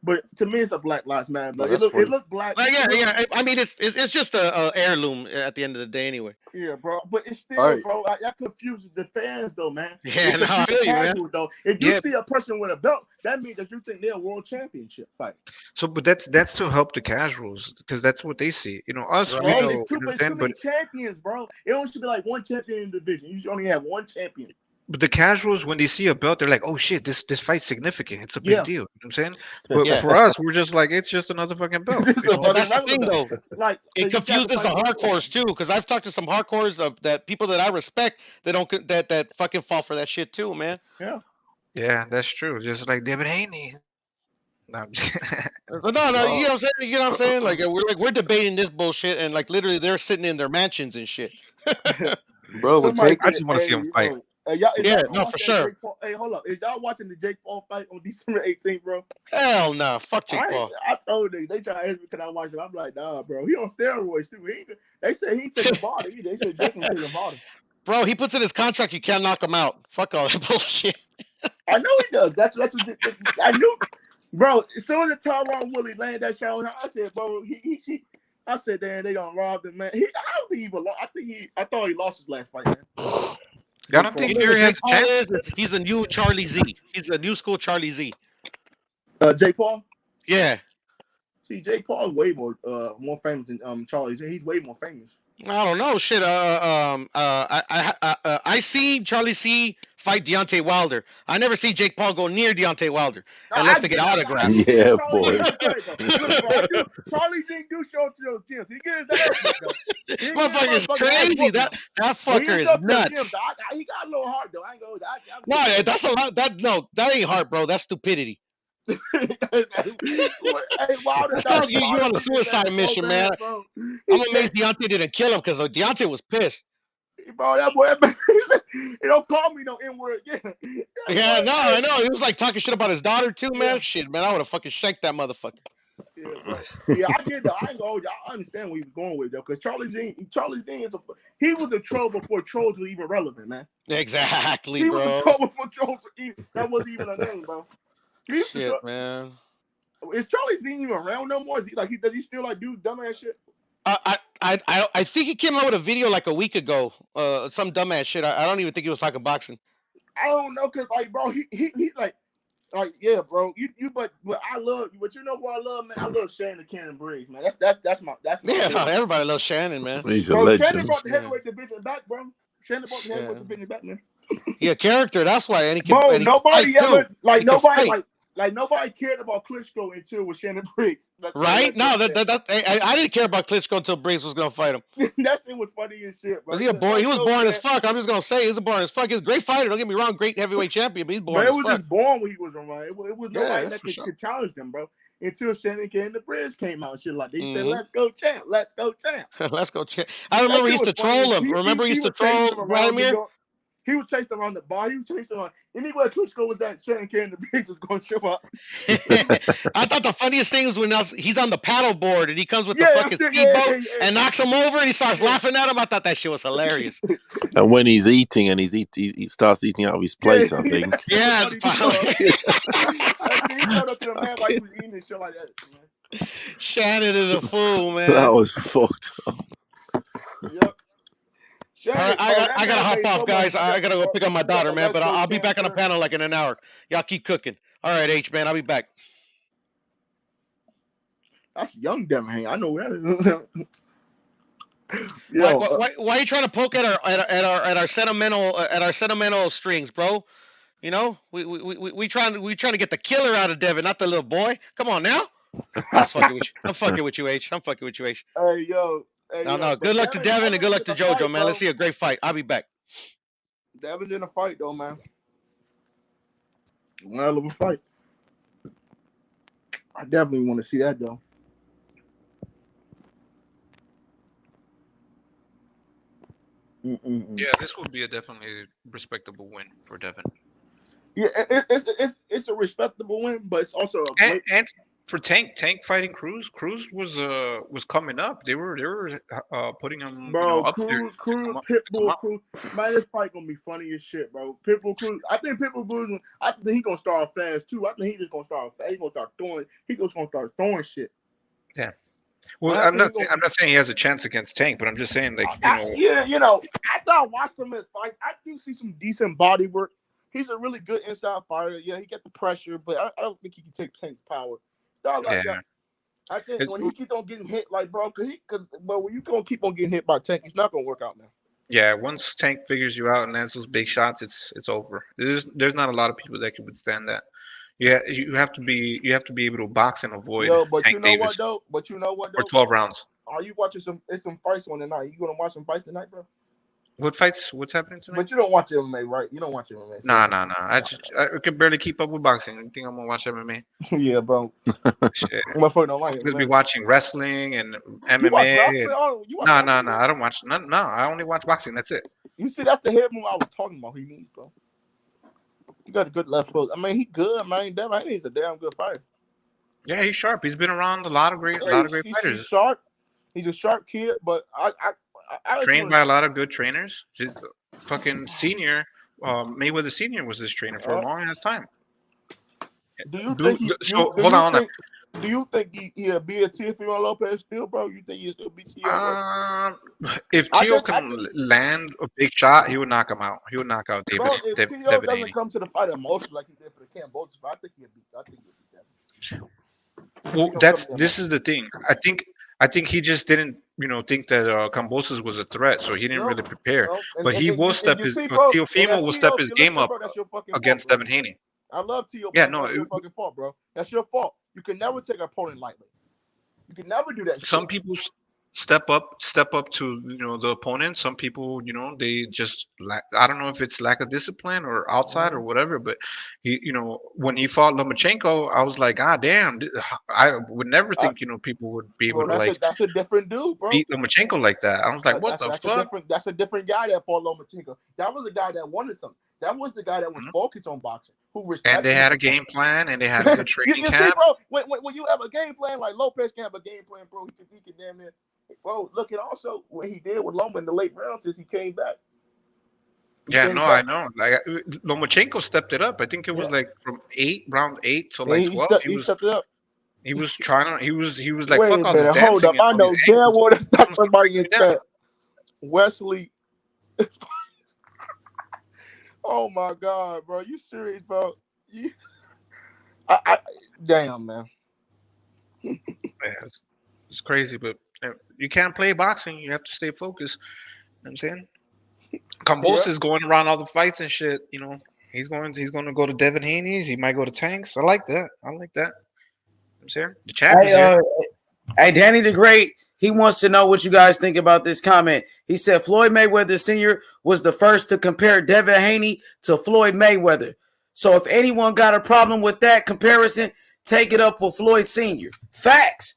But to me, it's a Black Lives Matter. But it looked black. Yeah. I mean, it's just a heirloom at the end of the day, anyway. Yeah, bro. But it's still, bro. That confuses the fans, though, man. Yeah, no, I feel you, man. Though. If you see a person with a belt, that means that you think they're a world championship fight. So, but that's to help the casuals because that's what they see. Us, we know. It's too many champions, bro. It only should be like one champion in the division. You should only have one champion. But the casuals, when they see a belt, they're like, "Oh shit, this fight's significant. It's a big deal." You know what I'm saying? But for us, we're just like, it's just another fucking belt. That's the thing, though. Like, it confuses the hardcores too, because I've talked to some hardcores that people that I respect that fucking fall for that shit too, man. Yeah. Yeah, that's true. Just like Devin Haney. No, you know what I'm saying. You know what I'm saying? Like we're debating this bullshit, and like literally they're sitting in their mansions and shit. Bro, but Tank, I just want to see him fight. Y'all no, for sure. Jake Paul, hey, hold up. Is y'all watching the Jake Paul fight on December 18th, bro? Hell no. Fuck Jake Paul. I told them. They try to ask me, can I watch it? I'm like, nah, bro. He on steroids, too. They said he take a body. They said Jake can take a body. Bro, he puts in his contract, you can't knock him out. Fuck all that bullshit. I know he does. That's what I knew. Bro, as soon as Tyron Woodley landed that shot on him, I said, bro, I said, damn, they gonna rob him, man. I don't think he even lost. I thought he lost his last fight, man. I don't think Fury has a chance. He's a new Charlie Z. He's a new school Charlie Z. Jake Paul? Yeah. See, Jake Paul is way more famous than Charlie Z. He's way more famous. I don't know, shit. I see Charlie C fight Deontay Wilder. I never see Jake Paul go near Deontay Wilder unless to get autographs. Yeah, boy. Charlie Z do show up to those gyms. He gets his ass beat, though. Motherfucker's crazy. That fucker is nuts. He got a little heart though. I ain't gonna. No, that's a lot. That ain't heart, bro. That's stupidity. That's you on a suicide mission, man. I'm amazed Deontay didn't kill him because Deontay was pissed. Bro, that boy, he don't call me no N-word. Yeah, no, I know. He was like talking shit about his daughter too, man. Yeah. Shit, man, I would have fucking shanked that motherfucker. Yeah, bro. Yeah, I get that. I ain't gonna. I understand where he was going with though, because Charlie Z is he was a troll before trolls were even relevant, man. Exactly, he bro. He was a troll before trolls were even. That wasn't even a name, bro. Shit, man. Is Charlie Z even around no more? Is he like does he still like do dumbass shit? I think he came out with a video like a week ago. Some dumbass shit. I don't even think he was talking boxing. I don't know, cause like, bro, he like yeah, bro. You but I love you. But you know what I love, man? I love Shannon Cannon Briggs, man. That's my yeah. Favorite. Everybody loves Shannon, man. He's a legend. Shannon brought the heavyweight division back, bro. Shannon brought the heavyweight division back, man. He a character. That's why. And he can, bro, and nobody ever like nobody like nobody cared about Klitschko until with Shannon Briggs. Right? No, I didn't care about Klitschko until Briggs was gonna fight him. That shit was funny as shit, bro. He was boring as fuck. I'm just gonna say he was boring as fuck. He's a great fighter. Don't get me wrong, great heavyweight champion, but he's boring. But it was just born when he was around. It was nobody that could challenge them, bro. Until Shannon Cannon Briggs came out and shit like that. He said, "Let's go, champ! Let's go, champ! Let's go, champ!" I remember he used to troll him. Remember he used to troll Vladimir. He was chasing around the bar. He was chasing around anywhere Klitschko was at. Shannon Cannon Briggs was going to show up. I thought the funniest thing was when he's on the paddle board and he comes with the fucking speedboat and knocks him over and he starts laughing at him. I thought that shit was hilarious. And when he's eating and he starts eating out of his plate, I think. Yeah. He showed up to the man like he was eating and shit like that. Man. Shannon is a fool, man. That was fucked up. Yep. Right, I gotta hop off, guys. I gotta go pick up my daughter, man. But I'll be back on the panel like in an hour. Y'all keep cooking. All right, H, man. I'll be back. That's young Devin Haney. I know that. Why are you trying to poke at our sentimental strings, bro? You know, we trying to get the killer out of Devin, not the little boy. Come on now. I'm fucking with you, H. I'm fucking with you, H. Hey, yo. Hey, no. Good luck to Devin and good luck to JoJo, man. Bro. Let's see a great fight. I'll be back. Devin's in a fight, though, man. One hell of a fight. I definitely want to see that, though. Yeah, this would be a definitely respectable win for Devin. Yeah, it's a respectable win, but it's also a great... and for Tank fighting Cruz was coming up. They were putting him, bro. Up Cruz, there Pitbull, Cruz. Man, this fight gonna be funny as shit, bro. Pitbull, Cruz. I think Pitbull Cruz. I think he gonna start fast too. I think he just gonna start fast. He gonna start throwing. He just gonna start throwing shit. Yeah. Well, I'm not saying he has a chance against Tank, but I'm just saying like after I watched him in his fight, I do see some decent body work. He's a really good inside fighter. Yeah, he got the pressure, but I don't think he can take Tank's power. I think when he keeps on getting hit, like bro, because when you gonna keep on getting hit by Tank, it's not gonna work out now. Yeah, once Tank figures you out and lands those big shots, it's over. There's not a lot of people that can withstand that. Yeah, you have to be able to box and avoid. Tank Davis. But you know what though? For 12 rounds. Are you watching some fights on tonight? You gonna watch some fights tonight, bro? What fights? What's happening tonight? But you don't watch MMA, right? You don't watch MMA. So Nah. I can barely keep up with boxing. You think I'm gonna watch MMA? Yeah, bro. Shit. Motherfucker don't like I'm it. gonna be watching wrestling and MMA. You watch wrestling? No. I don't watch. No, I only watch boxing. That's it. You see, that's the head move I was talking about. He needs, bro. He got a good left hook. I mean, he good, man. Devin Haney's a damn good fighter. Yeah, he's sharp. He's been around a lot of great fighters. He's sharp. He's a sharp kid, but I trained by a lot of good trainers. His fucking senior, Mayweather Senior was his trainer for a long ass time. Do you think? Hold on. Do you think he'll be a Teofimo Lopez still, bro? You think he'll still be Teo? If Teo can land a big shot, he would knock him out. He would knock out David. Bro, if Devin Teo doesn't Haney. come to the fight emotionally like he did for the Cambodia fight, I think he'll beat that. Well, this is the thing. I think he just didn't, think that Kambosos was a threat, so he didn't really prepare. But he will step his Teofimo will step his game up against Devin Haney. I love Teo. Yeah, no, that's your fucking fault, bro. That's your fault. You can never take an opponent lightly. You can never do that. Some people step up to the opponent. Some people, they just I don't know if it's lack of discipline or outside or whatever. But he, when he fought Lomachenko, I was like, God damn, I would never think people would be able to that's a different dude, bro. Beat Lomachenko like that. I was like, what the fuck? That's a different guy that fought Lomachenko. That was a guy that wanted something. That was the guy that was focused on boxing. And they had a game plan, and they had a good training camp. See, bro, when you have a game plan, like Lopez can have a game plan, bro, he can damn near. Bro, look at also what he did with Loma in the late rounds since he came back. I know. Like Lomachenko stepped it up. I think it was like from round 8 to like 12. He stepped it up. He was trying to. He was like, wait fuck all this dancing. Hold up, I know damn well to stop somebody in chat. Wesley. Oh my God, bro! You serious, bro? Damn, man. It's crazy, but you can't play boxing. You have to stay focused. You know what I'm saying? Kambosos is going around all the fights and shit. He's going to go to Devin Haney's. He might go to Tanks. I like that. You know what I'm saying? The champ is here. Hey, Danny the Great. He wants to know what you guys think about this comment. He said Floyd Mayweather Sr. was the first to compare Devin Haney to Floyd Mayweather. So if anyone got a problem with that comparison, take it up for Floyd Sr. Facts.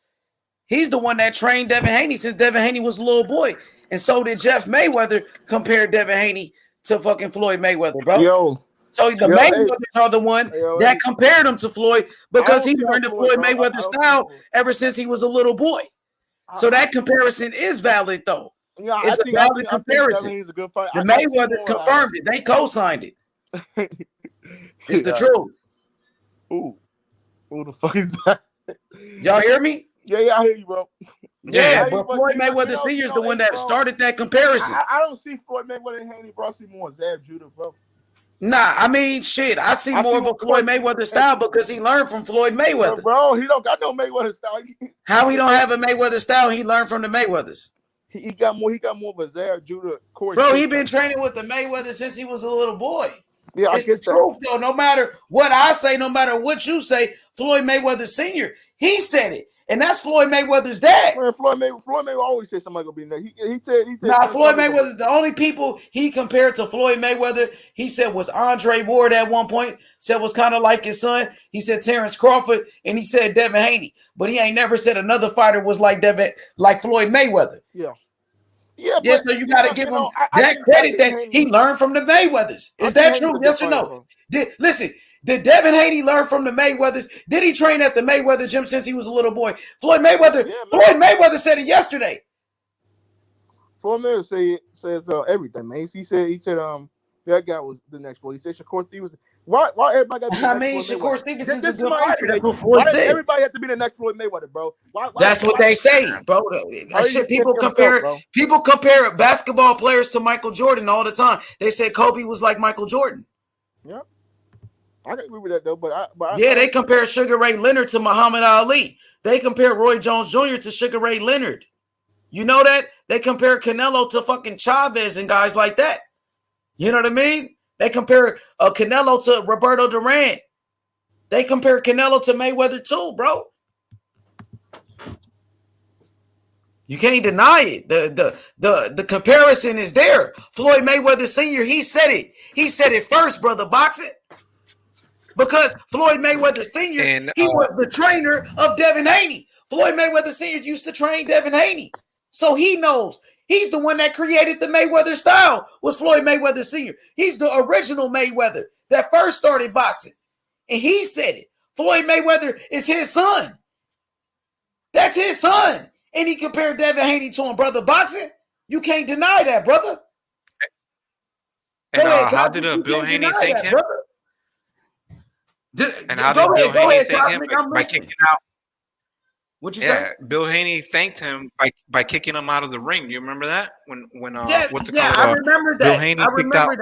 He's the one that trained Devin Haney since Devin Haney was a little boy. And so did Jeff Mayweather compare Devin Haney to fucking Floyd Mayweather, bro. So the Mayweathers are the one that compared him to Floyd because he learned the Floyd Mayweather style ever since he was a little boy. So that comparison is valid, though. Yeah, it's a valid comparison. He's a good fight. The Mayweathers confirmed it. They co-signed it. It's the truth. Ooh, who the fuck is that? Y'all hear me? Yeah, I hear you, bro. Yeah, but Floyd Mayweather Sr. is the one that started that comparison. I don't see Floyd Mayweather and Haney, bro. I see more Zab Judah, bro. Nah, I mean, shit. I see more of a Floyd Mayweather style because he learned from Floyd Mayweather. Bro, he don't got no Mayweather style. How he don't have a Mayweather style? He learned from the Mayweathers. He got more of a Zab Judah. Corey bro, he been training with the Mayweather since he was a little boy. Yeah, it's the truth, though. No matter what I say, no matter what you say, Floyd Mayweather Sr., he said it. And that's Floyd Mayweather's dad. Man, Floyd Mayweather always said somebody gonna be there. He said. Nah, Floyd Mayweather. The only people he compared to Floyd Mayweather, he said was Andre Ward at one point. Said was kind of like his son. He said Terrence Crawford, and he said Devin Haney. But he ain't never said another fighter was like Floyd Mayweather. Yeah. Yeah, so you got to give him that credit that he learned from the Mayweathers. Is that true? Yes or no? Did Devin Haney learn from the Mayweathers? Did he train at the Mayweather gym since he was a little boy? Floyd Mayweather said it yesterday. Floyd Mayweather says everything, man. He said that guy was the next one. He said Shakur Stevenson. Why everybody got to be the next Shakur Stevenson's a good fighter. That's what Floyd said. Everybody have to be the next Floyd Mayweather, bro. That's what they say, bro. People compare basketball players to Michael Jordan all the time. They say Kobe was like Michael Jordan. Yeah. I can agree with that, though. But they compare Sugar Ray Leonard to Muhammad Ali. They compare Roy Jones Jr. to Sugar Ray Leonard. You know that? They compare Canelo to fucking Chavez and guys like that. You know what I mean? They compare Canelo to Roberto Duran. They compare Canelo to Mayweather too, bro. You can't deny it. The comparison is there. Floyd Mayweather Sr., he said it. He said it first, brother boxing. Because Floyd Mayweather Sr., he was the trainer of Devin Haney. Floyd Mayweather Sr. used to train Devin Haney. So he knows. He's the one that created the Mayweather style, was Floyd Mayweather Sr. He's the original Mayweather that first started boxing. And he said it. Floyd Mayweather is his son. That's his son. And he compared Devin Haney to him, brother boxing. You can't deny that, brother. And how did Bill Haney thank him? And how did Bill Haney thank him? By kicking out. What'd you say? Bill Haney thanked him by kicking him out of the ring. Do you remember that? When what's it called? I remember that. Bill Haney kicked out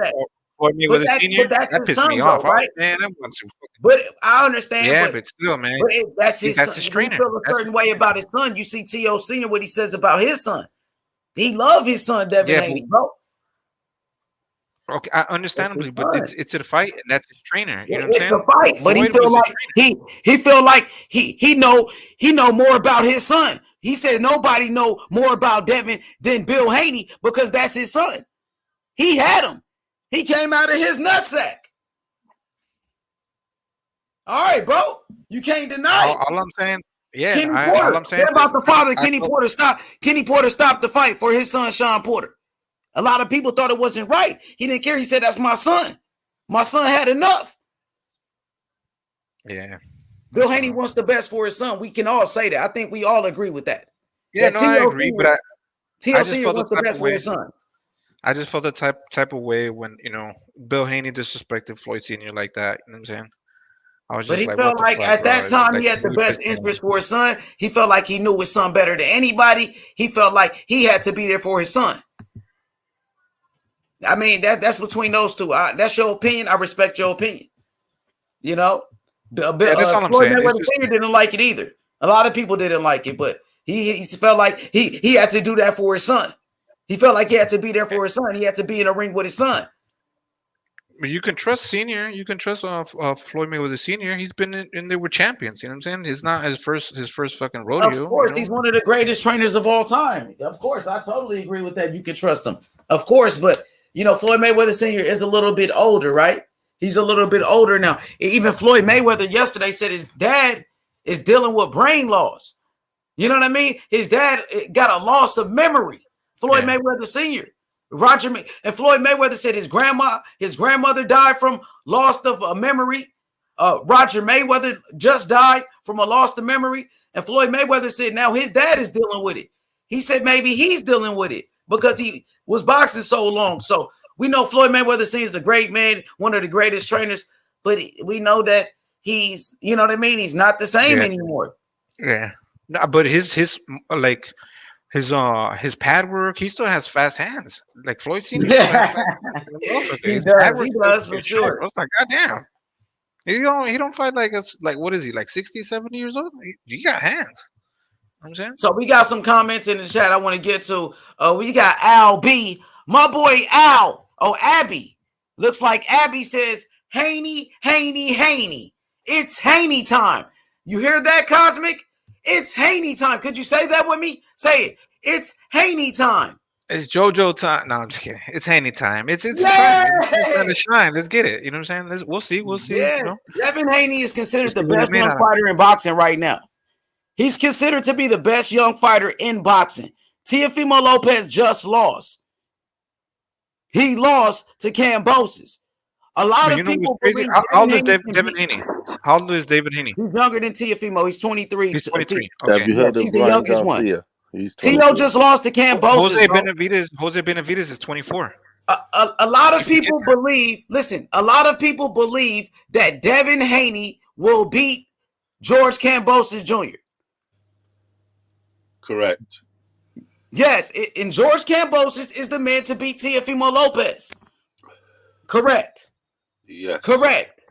Floyd Mayweather Sr. That pissed me off. Right? Man, that wasn't too fucking. But I understand. Yeah, but still, man. That's his trainer. He feel a certain way about his son. You see T.O. Sr. what he says about his son. He love his son, Devin Haney, bro. Okay, understandably, but it's a fight, and that's his trainer. You know what I'm saying? It's a fight, but he feel like he know more about his son. He said nobody know more about Devin than Bill Haney because that's his son. He had him. He came out of his nutsack. All right, bro. You can't deny it. All I'm saying, all I'm saying. What about the father, Kenny Porter? Kenny Porter stopped the fight for his son, Sean Porter. A lot of people thought it wasn't right. He didn't care. He said, "That's my son. My son had enough." Yeah. Bill Haney wants the best for his son. We can all say that. I think we all agree with that. Yeah, no, I agree. But TLC wants the best for his son. I just felt the type of way when Bill Haney disrespected Floyd Sr. like that. You know what I'm saying? But he felt like at that time he had the best interest for his son. He felt like he knew his son better than anybody. He felt like he had to be there for his son. I mean, that's between those two. That's your opinion. I respect your opinion. You know, that's all I'm Floyd saying. Mayweather Sr. didn't like it either. A lot of people didn't like it, but he felt like he had to do that for his son. He felt like he had to be there for his son. He had to be in a ring with his son. But you can trust Senior. You can trust Floyd Mayweather Senior. He's been in there with champions. You know what I'm saying? It's not his first fucking rodeo. Of course, he's one of the greatest trainers of all time. Of course, I totally agree with that. You can trust him, of course, but. Floyd Mayweather Sr. is a little bit older, right? He's a little bit older now. Even Floyd Mayweather yesterday said his dad is dealing with brain loss. You know what I mean? His dad got a loss of memory. Floyd Mayweather Sr. And Floyd Mayweather said his grandmother died from loss of memory. Roger Mayweather just died from a loss of memory. And Floyd Mayweather said now his dad is dealing with it. He said maybe he's dealing with it because he was boxing so long. So we know Floyd Mayweather Sr. is a great man, one of the greatest trainers, but we know that he's, you know what I mean? He's not the same anymore. Yeah. No, but his pad work, he still has fast hands. Like Floyd Sr. still has fast hands. He does for sure. I was like, God damn. He don't fight like what is he, like 60, 70 years old? He got hands. I'm saying? So we got some comments in the chat I want to get to. We got Al B. My boy Al. Oh, Abby. Looks like Abby says, Haney. It's Haney time. You hear that, Cosmic? It's Haney time. Could you say that with me? Say it. It's Haney time. It's JoJo time. No, I'm just kidding. It's Haney time. It's time to shine. Let's get it. You know what I'm saying? We'll see. Yeah. Devin Haney is considered the best young fighter in boxing right now. He's considered to be the best young fighter in boxing. Teofimo Lopez just lost. He lost to Kambosos. A lot of people believe. How old is Devin Haney? How old is David Haney? He's younger than Teofimo. He's 23. He's 23. Okay. Have you heard of He's the youngest one. He's Tio just lost to Kambosos. Jose Benavidez is 24. A lot of people believe. Listen, a lot of people believe that Devin Haney will beat George Kambosos Jr. Correct. Yes, and George Kambosos is the man to beat Teofimo Lopez. Correct. Yes. Correct.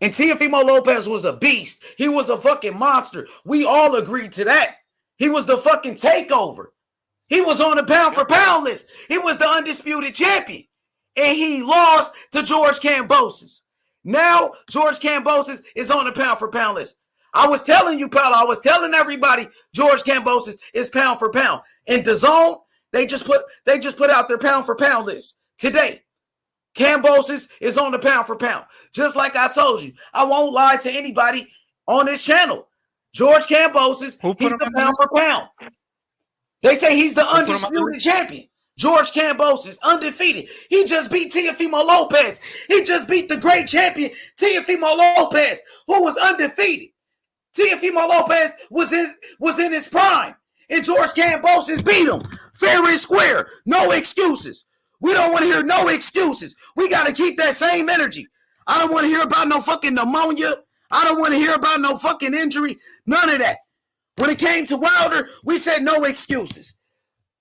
And Teofimo Lopez was a beast. He was a fucking monster. We all agreed to that. He was the fucking takeover. He was on the pound for pound list. He was the undisputed champion. And he lost to George Kambosos. Now George Kambosos is on the pound for pound list. I was telling you, Paulo, I was telling everybody George Kambosos is pound for pound. In DAZN, they just put out their pound for pound list today. Kambosos is on the pound for pound. Just like I told you, I won't lie to anybody on this channel. George Kambosos, he's the pound for pound. They say he's the undisputed champion. George Kambosos, undefeated. He just beat Teofimo Lopez. He just beat the great champion, Teofimo Lopez, who was undefeated. Teofimo Lopez was in his prime, and George Kambosos beat him fair and square. No excuses. We don't want to hear no excuses. We got to keep that same energy. I don't want to hear about no fucking pneumonia. I don't want to hear about no fucking injury. None of that. When it came to Wilder, we said no excuses.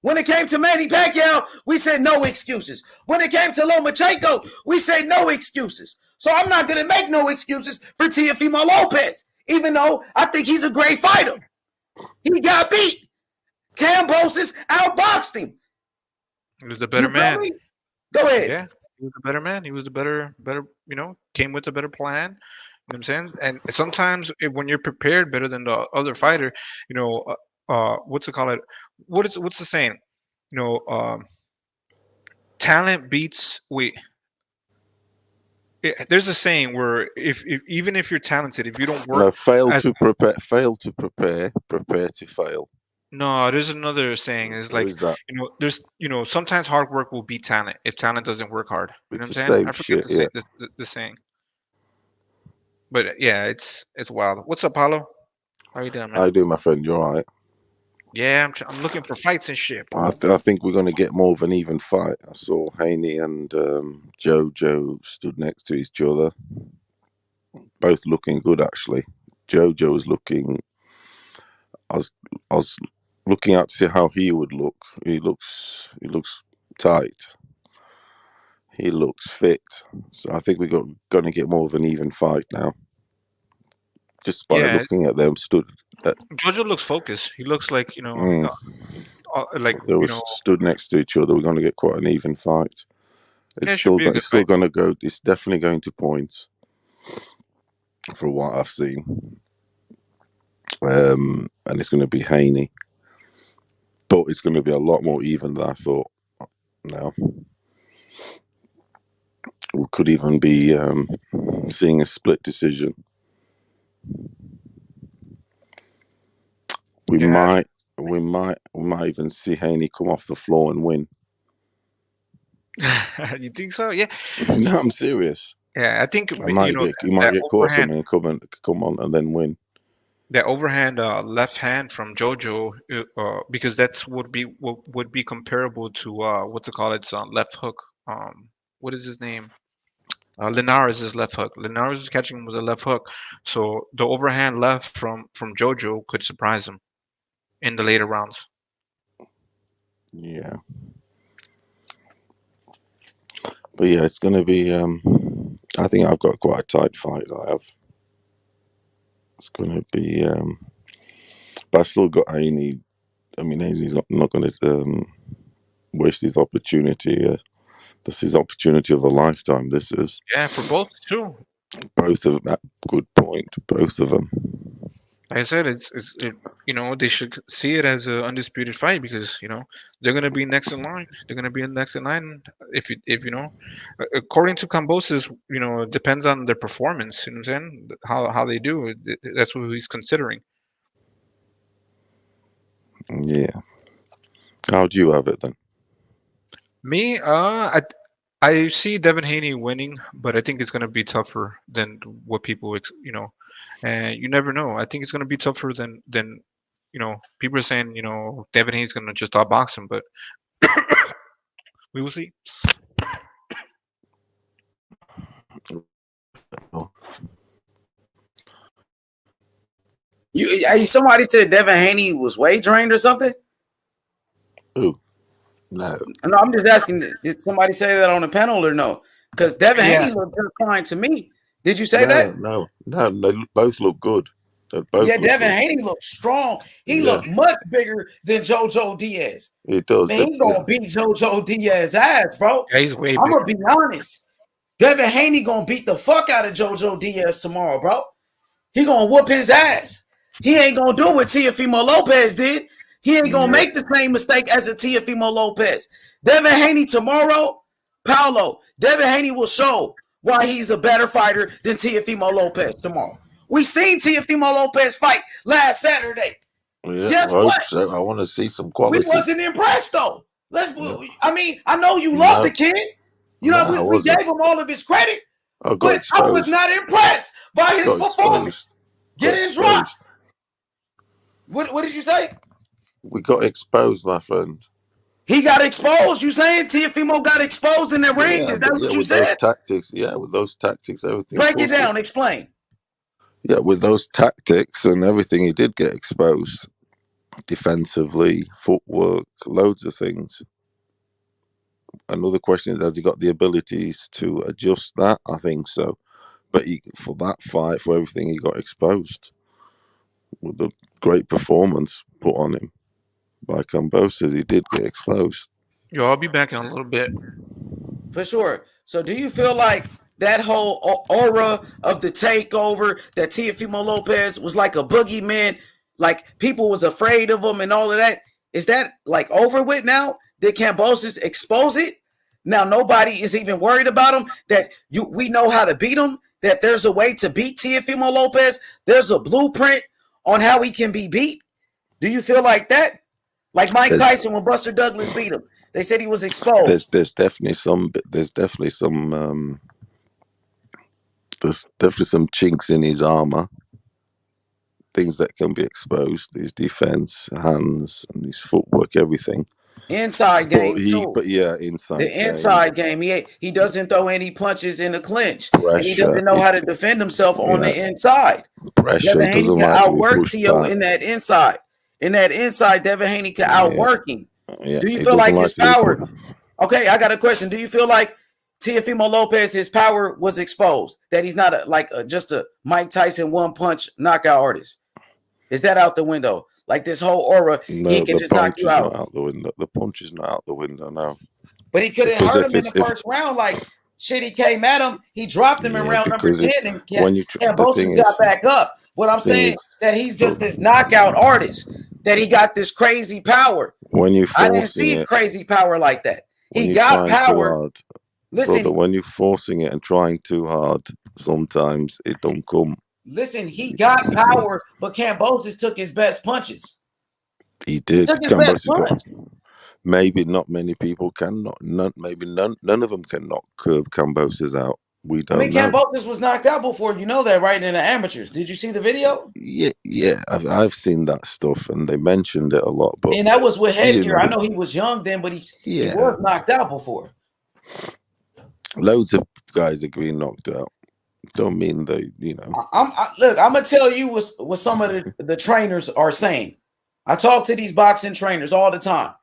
When it came to Manny Pacquiao, we said no excuses. When it came to Lomachenko, we said no excuses. So I'm not going to make no excuses for Teofimo Lopez, even though I think he's a great fighter. He got beat. Kambosos outboxed him. He was the better man. Go ahead. Yeah, he was the better man. He was the better, came with a better plan. You know what I'm saying? And sometimes when you're prepared better than the other fighter, what's it called? What's the saying? Talent beats there's a saying where even if you're talented, if you don't work, fail to prepare, prepare to fail. No, there's another saying. It's like, there's sometimes hard work will beat talent if talent doesn't work hard. You know what I'm saying? I forget the saying. But yeah, it's wild. What's up, Paulo? How you doing, man? How you doing, my friend? You all right? Yeah, I'm looking for fights and shit. I think we're going to get more of an even fight. I saw Haney and Jojo stood next to each other, both looking good actually. Jojo was looking. I was looking out to see how he would look. He looks tight. He looks fit. So I think we're going to get more of an even fight now. Just by looking at them, Jojo looks focused. He looks like stood next to each other. We're going to get quite an even fight. It's still going to go. It's definitely going to points, for what I've seen. And it's going to be Haney, but it's going to be a lot more even than I thought. Now we could even be seeing a split decision. We might even see Haney come off the floor and win. You think so? Yeah. No, I'm serious. Yeah, I think he might get caught something and come on and then win. That overhand left hand from Jojo, because that's would be comparable to what's it called? It's left hook. What is his name? Linares' left hook. Linares is catching him with a left hook, so the overhand left from Jojo could surprise him in the later rounds. Yeah, but yeah, it's going to be. I think I've got quite a tight fight. I have. It's going to be, but I still got Haney. I mean, Haney's not going to waste his opportunity. This is opportunity of a lifetime. This is. Yeah, for both too. Both of them. At good point. Both of them. Like I said, they should see it as an undisputed fight because they're gonna be next in line. They're gonna be next in line if according to Kambosos, it depends on their performance. You know what I'm saying? How they do. That's what he's considering. Yeah. How do you have it then? Me, I see Devin Haney winning, but I think it's gonna be tougher than what people and you never know. I think it's going to be tougher than people are saying, Devin Haney's going to just outbox him, but we will see. Somebody said Devin Haney was weight drained or something? Who? No, I'm just asking, did somebody say that on the panel or no? Because Devin Haney looked just fine to me. Did you say that? No, they both look good. Devin Haney looked strong. He looked much bigger than JoJo Diaz. He does. Man, he's gonna beat JoJo Diaz's ass, bro. Yeah, he's way bigger. I'm gonna be honest. Devin Haney gonna beat the fuck out of JoJo Diaz tomorrow, bro. He gonna whoop his ass. He ain't gonna do what Teofimo Lopez did. He ain't gonna make the same mistake as a Teofimo Lopez. Devin Haney tomorrow, Paulo. Devin Haney will show why he's a better fighter than Teofimo Lopez tomorrow. We seen Teofimo Lopez fight last Saturday. Yeah, Guess I hope what? so. I want to see some We quality. wasn't impressed though. I mean, I know you love the kid. You know, we gave him all of his credit, but I was not impressed by his performance. Getting dropped. What did you say? We got exposed, my friend. He got exposed. You saying Teofimo got exposed in the ring? Is that what you with said? Those tactics, with those tactics, everything. Break it down. Explain. Yeah, with those tactics and everything, he did get exposed. Defensively, footwork, loads of things. Another question is, has he got the abilities to adjust that? I think so. But for that fight, for everything, he got exposed. With the great performance put on him by Kambosos, he did get exposed. Yo, I'll be back in a little bit. For sure. So do you feel like that whole aura of the takeover, that Teofimo Lopez was like a boogeyman, like people was afraid of him and all of that, is that like over with now? Did Kambosos expose it? Now nobody is even worried about him, that we know how to beat him, that there's a way to beat Teofimo Lopez. There's a blueprint on how he can be beat. Do you feel like that? Like Mike Tyson when Buster Douglas beat him. They said he was exposed. There's definitely some chinks in his armor, things that can be exposed. His defense, hands, and his footwork, everything. Inside game, inside. The inside game. He doesn't throw any punches in the clinch. Pressure. And he doesn't know how to defend himself on the inside. Pressure. Devin Haney can outwork Tio in that inside. In that inside, Devin Haney can outwork him. Yeah, do you feel like his power? Okay, I got a question. Do you feel like Teofimo Lopez, his power was exposed? That he's not just a Mike Tyson one-punch knockout artist? Is that out the window? Like this whole aura, no, he can just knock you out. Not out the window. The punch is not out the window now. But he couldn't hurt him in the first round. Like shit, he came at him. He dropped him in round number 10, and Kambosos got back up. What I'm saying that he's just this knockout artist. That he got this crazy power. I didn't see crazy power like that. He got power. Listen, brother, when you're forcing it and trying too hard, sometimes it don't come. Listen, he got power, but Kambosos took his best punches. He did. Maybe not many people can. Maybe none of them can knock Kambosos out. We don't know. Kambosos was knocked out before. You know that, right? In the amateurs. Did you see the video? Yeah. I've seen that stuff, and they mentioned it a lot. But and that was with headgear. I know he was young then, but he was knocked out before. Loads of guys are being knocked out. Don't mean they, Look, I'm gonna tell you what some of the trainers are saying. I talk to these boxing trainers all the time.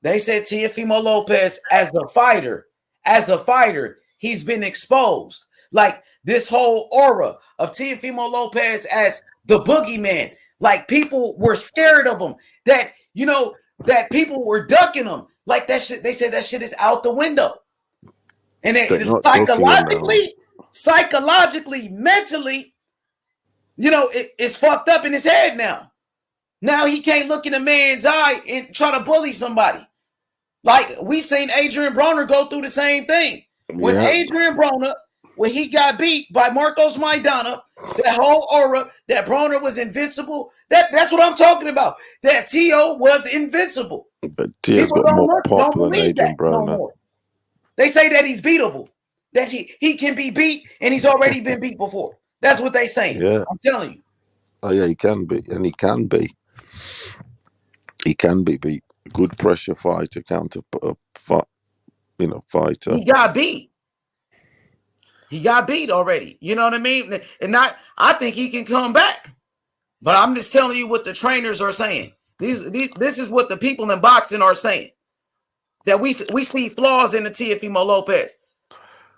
They said Teofimo Lopez as a fighter, he's been exposed. Like this whole aura of Teofimo Lopez as the boogeyman. Like people were scared of him. That that people were ducking him. Like that shit. They said that shit is out the window. And psychologically, mentally, it's fucked up in his head now. Now he can't look in a man's eye and try to bully somebody. Like we seen Adrian Broner go through the same thing. When Adrian Broner, when he got beat by Marcos Maidana, that whole aura that Broner was invincible. That's what I'm talking about. That Tio was invincible. But Tio's got more popular than Adrian Broner. No, they say that he's beatable. That he can be beat, and he's already been beat before. That's what they saying. Yeah. I'm telling you. Oh yeah, he can be, and he can be. He can be beat. Good pressure fighter, fighter. He got beat. He got beat already. You know what I mean? And I think he can come back. But I'm just telling you what the trainers are saying. This is what the people in boxing are saying. That we see flaws in the Teofimo Lopez.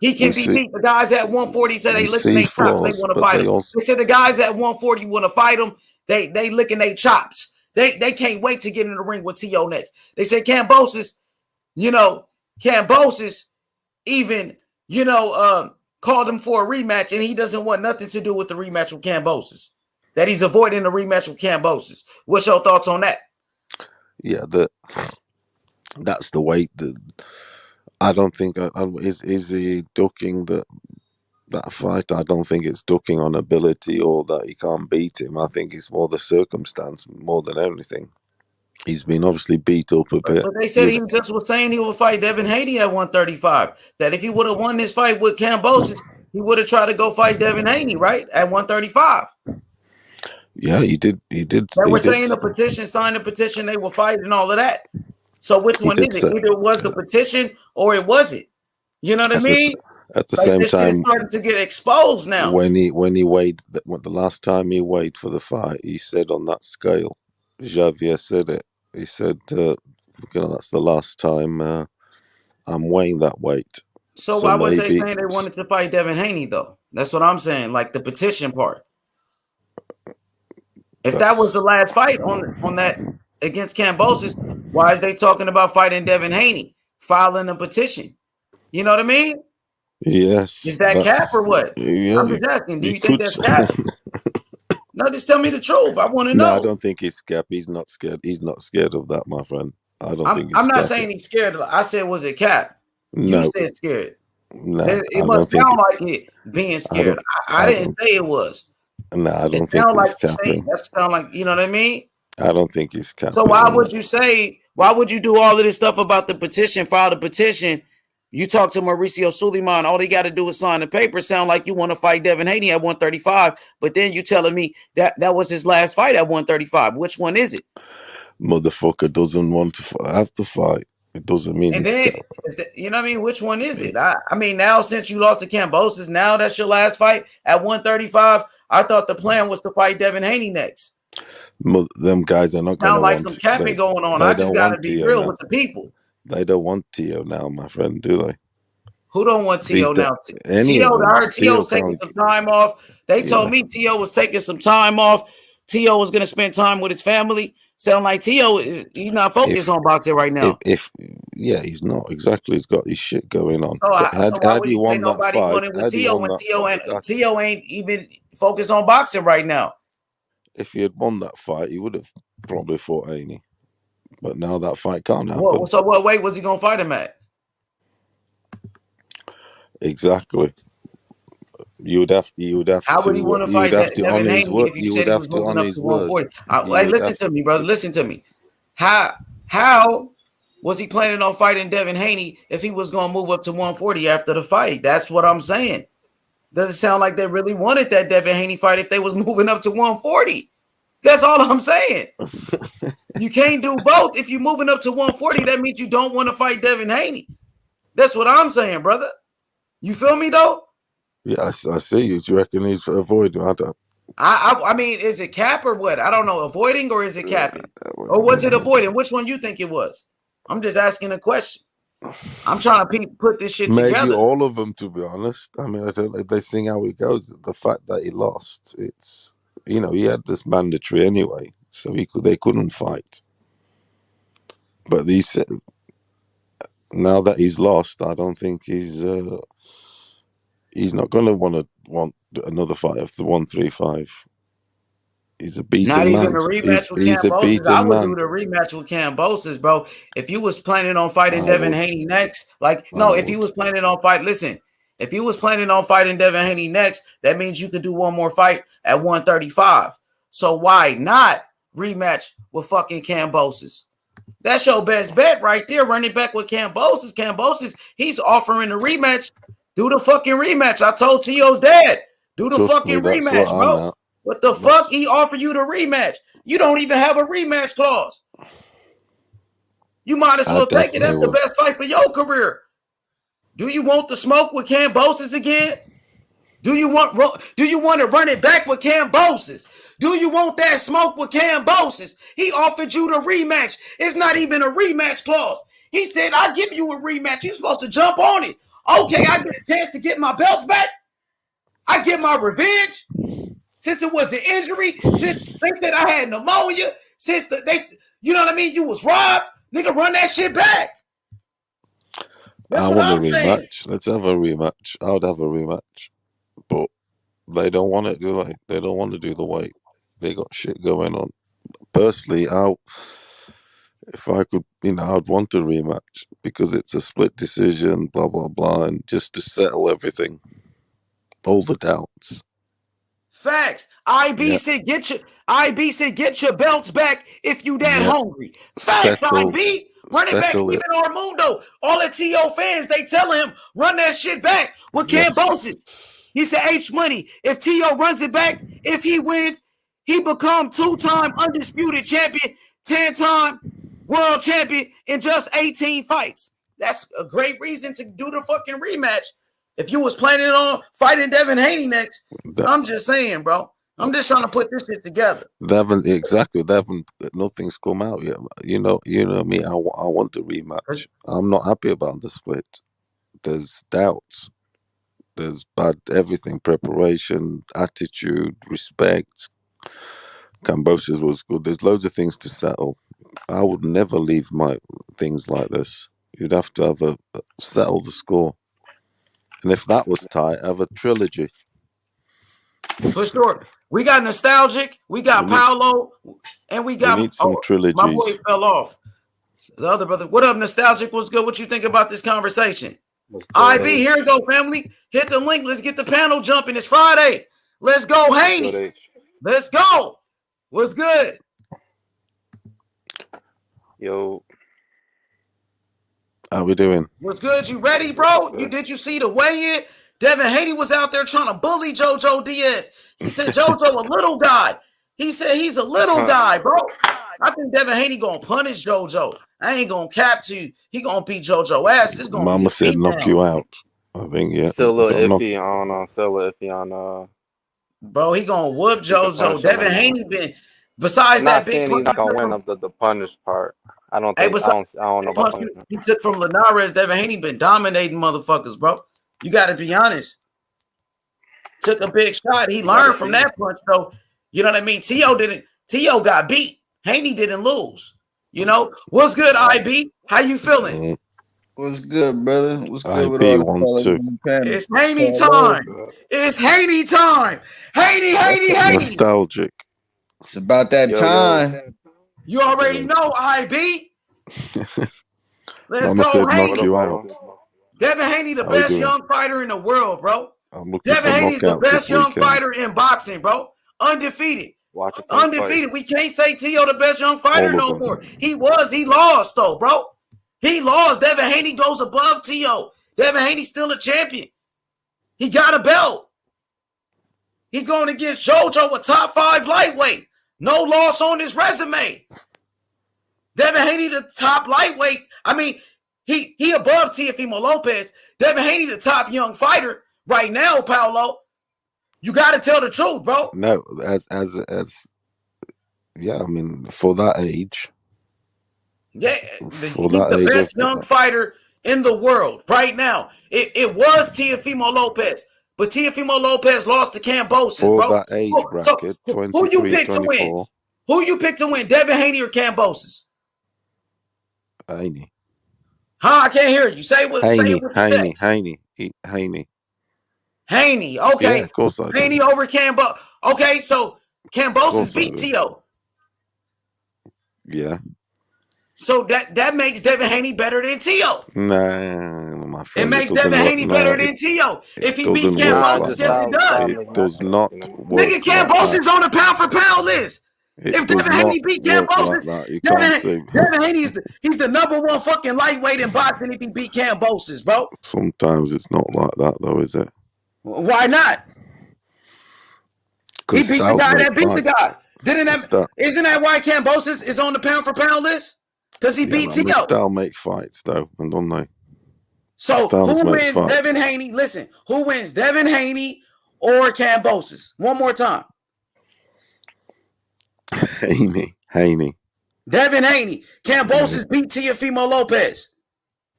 He can be beat. The guys at 140 said they licking their chops. They want to fight him. They said the guys at 140 want to fight him. They licking their chops. They can't wait to get in the ring with T.O. next. They said Kambosos, even, called him for a rematch, and he doesn't want nothing to do with the rematch with Kambosos. That he's avoiding the rematch with Kambosos. What's your thoughts on that? Yeah, that's the weight that I don't think is he ducking that fight. I don't think it's ducking on ability or that he can't beat him. I think it's more the circumstance more than anything. He's been obviously beat up a bit. But they said he just was saying he would fight Devin Haney at 135. That if he would have won this fight with Kambosos, he would have tried to go fight Devin Haney, right? At 135. Yeah, he did. They were saying the petition, sign the petition, they will fight and all of that. So which one is it? Either it was the petition or it wasn't. You know what I mean? At the same time, starting to get exposed now. When he weighed, the last time he weighed for the fight, he said on that scale, Javier said it. He said, that's the last time I'm weighing that weight. So why was they saying they wanted to fight Devin Haney though? That's what I'm saying. Like the petition part. If that was the last fight on that against Kambosos, why is they talking about fighting Devin Haney, filing a petition? You know what I mean? Yes. Is that cap or what? Yeah, I'm just asking. Do you think that's cap? No, just tell me the truth. I want to know. No, I don't think it's cap. He's not scared. He's not scared of that, my friend. I don't think. I'm not saying he's scared. I said, was it cap? No. You said scared. No, it must sound like it being scared. I didn't say it was. No, I don't think it's capping. That sound like, you know what I mean? I don't think it's capping. So why would you do all of this stuff about the petition, file the petition? You talk to Mauricio Suleiman, all they got to do is sign the paper. Sound like you want to fight Devin Haney at 135, but then you telling me that was his last fight at 135. Which one is it? Motherfucker doesn't want to have to fight. It doesn't mean and then, you know what I mean? Which one is it? I mean, now since you lost to Kambosos, now that's your last fight at 135. I thought the plan was to fight Devin Haney next. Them guys are not going to like some capping going on. I just got to be real with the people. They don't want Tio now, my friend, do they? Who don't want Tio now? I heard Tio's taking some time off. They told me Tio was taking some time off. Tio was going to spend time with his family. Sound like Tio, he's not focused on boxing right now. He's not exactly. He's got his shit going on. So how do you want that fight? With Tio when Tio ain't even focused on boxing right now? If he had won that fight, he would have probably fought Haney. But now that fight can't happen. So what weight was he gonna fight him at? Exactly. You would have to. How would he want to fight Devin Haney if you said he was moving up to 140? Hey, listen to me, brother. Listen to me. How was he planning on fighting Devin Haney if he was gonna move up to 140 after the fight? That's what I'm saying. Doesn't sound like they really wanted that Devin Haney fight if they was moving up to 140. That's all I'm saying. You can't do both. If you're moving up to 140, that means you don't want to fight Devin Haney. That's what I'm saying, brother. You feel me, though? Yeah, I see you. Do you reckon he's avoiding? I mean, is it cap or what? I don't know. Avoiding or is it capping? Or was it avoiding? Which one you think it was? I'm just asking a question. I'm trying to put this shit together. Maybe all of them, to be honest. I mean, I don't know. They sing how it goes. The fact that he lost, it's, he had this mandatory anyway, so they couldn't fight. But now that he's lost, I don't think he's not going to want another fight after 135. He's a beaten man. Not even a rematch with Kambosos. I would do the rematch with Kambosos, bro. If you was planning on fighting Devin Haney next, if you was planning on if you was planning on fighting Devin Haney next, that means you could do one more fight at 135. So why not rematch with fucking Kambosos? That's your best bet right there. Running back with Kambosos. Kambosos, he's offering a rematch. Do the fucking rematch. I told Tio's dad, do the fucking rematch, bro. What the fuck? He offered you the rematch. You don't even have a rematch clause. You might as well take it. That's the best fight for your career. Do you want the smoke with Kambosos again? Do you want to run it back with Kambosos? Do you want that smoke with Kambosos? He offered you the rematch. It's not even a rematch clause. He said, I'll give you a rematch. You're supposed to jump on it. Okay, I get a chance to get my belts back. I get my revenge. Since it was an injury, since they said I had pneumonia, you know what I mean? You was robbed, nigga, run that shit back. I want a rematch. Let's have a rematch. I would have a rematch. But they don't want it, do they? They don't want to do the weight. They got shit going on. Personally, if I could, I'd want a rematch because it's a split decision, blah, blah, blah, and just to settle everything. All the doubts. Facts. IB said get your belts back if you that hungry. Facts, IB. Run it back. Even Armundo, all the TO fans, they tell him, run that shit back with Cambosis. He said, H Money, if TO runs it back, if he wins, he become 2-time undisputed champion, 10-time world champion in just 18 fights. That's a great reason to do the fucking rematch. If you was planning on fighting Devin Haney next, I'm just saying, bro. I'm just trying to put this shit together. Devin, nothing's come out yet. You know me. I want the rematch. I'm not happy about the split. There's doubts. There's bad everything, preparation, attitude, respect. Cambosis was good. There's loads of things to settle. I would never leave my things like this. You'd have to have settle the score. And if that was tight, have a trilogy. For sure. We got Nostalgic, we got Paolo, and we need some trilogies. My boy fell off. The other brother. What up, Nostalgic? What's good? What you think about this conversation? IB, here we go, family. Hit the link. Let's get the panel jumping. It's Friday. Let's go, Haney. Let's go. What's good? Yo. How we doing? What's good? You ready, bro? Did you see the weigh-in? Devin Haney was out there trying to bully JoJo Diaz. He said JoJo a little guy. He said he's a little guy, bro. I think Devin Haney gonna punish JoJo. I ain't gonna cap to you. He gonna beat JoJo ass. This gonna Mama said knock you out. I think, yeah. Still a little iffy on still a little iffy on bro, he gonna whoop JoJo. Devin Haney been besides not that big saying he's gonna win up the punish part. I don't think I don't know about that. He took from Linares. Devin Haney been dominating motherfuckers, bro. You gotta be honest. Took a big shot. He learned from that punch, though. You know what I mean? T.O. got beat. Haney didn't lose. You know? What's good, IB? How you feeling? What's good, brother? What's good with all the It's Haney time. It's Haney time. Haney. Nostalgic. It's about that time. You already know, IB. Let's Mama go, said Haney. knock you out. Devin Haney, the best young fighter in the world, bro. Devin Haney's the best young fighter in boxing, bro. Undefeated. Undefeated. We can't say T.O. the best young fighter no more. He lost, though, bro. He lost. Devin Haney goes above T.O. Devin Haney's still a champion. He got a belt. He's going against JoJo, a top 5 lightweight. No loss on his resume. Devin Haney, the top lightweight. I mean, he above Teofimo Lopez. Devin Haney, the top young fighter right now, Paolo. You got to tell the truth, bro. No, as yeah, I mean, for that age. Yeah, he's the best young fighter in the world right now. It was Teofimo Lopez, but Teofimo Lopez lost to Cambosis, for bro. that age bracket, so, who you pick 24. to win? Who you pick to win, Devin Haney or Cambosis? Haney. Huh? I can't hear you. Say what? Haney. Okay. Yeah, of course I do. Haney over Cambo. Okay, so Cambosis beat T.O. Yeah. So that makes Devin Haney better than T.O. Nah, my friend. It makes Devin Haney better than T.O. If he beat Cambosis, yes, it does. It does not work. Nigga, Cambosis on the pound for pound list. If Devin Haney beat Cambosis, Devin Haney he's the number 1 fucking lightweight in boxing if he beat Cambosis, bro. Sometimes it's not like that, though, is it? Why not? He beat the guy that beat the guy. Isn't that why Cambosis is on the pound for pound list? Because he beat T.O. Style make fights, though, and don't they? So who wins Devin Haney? Listen, who wins Devin Haney or Cambosis? One more time. Haney. Devin Haney. Cambosis beat Teofimo Lopez.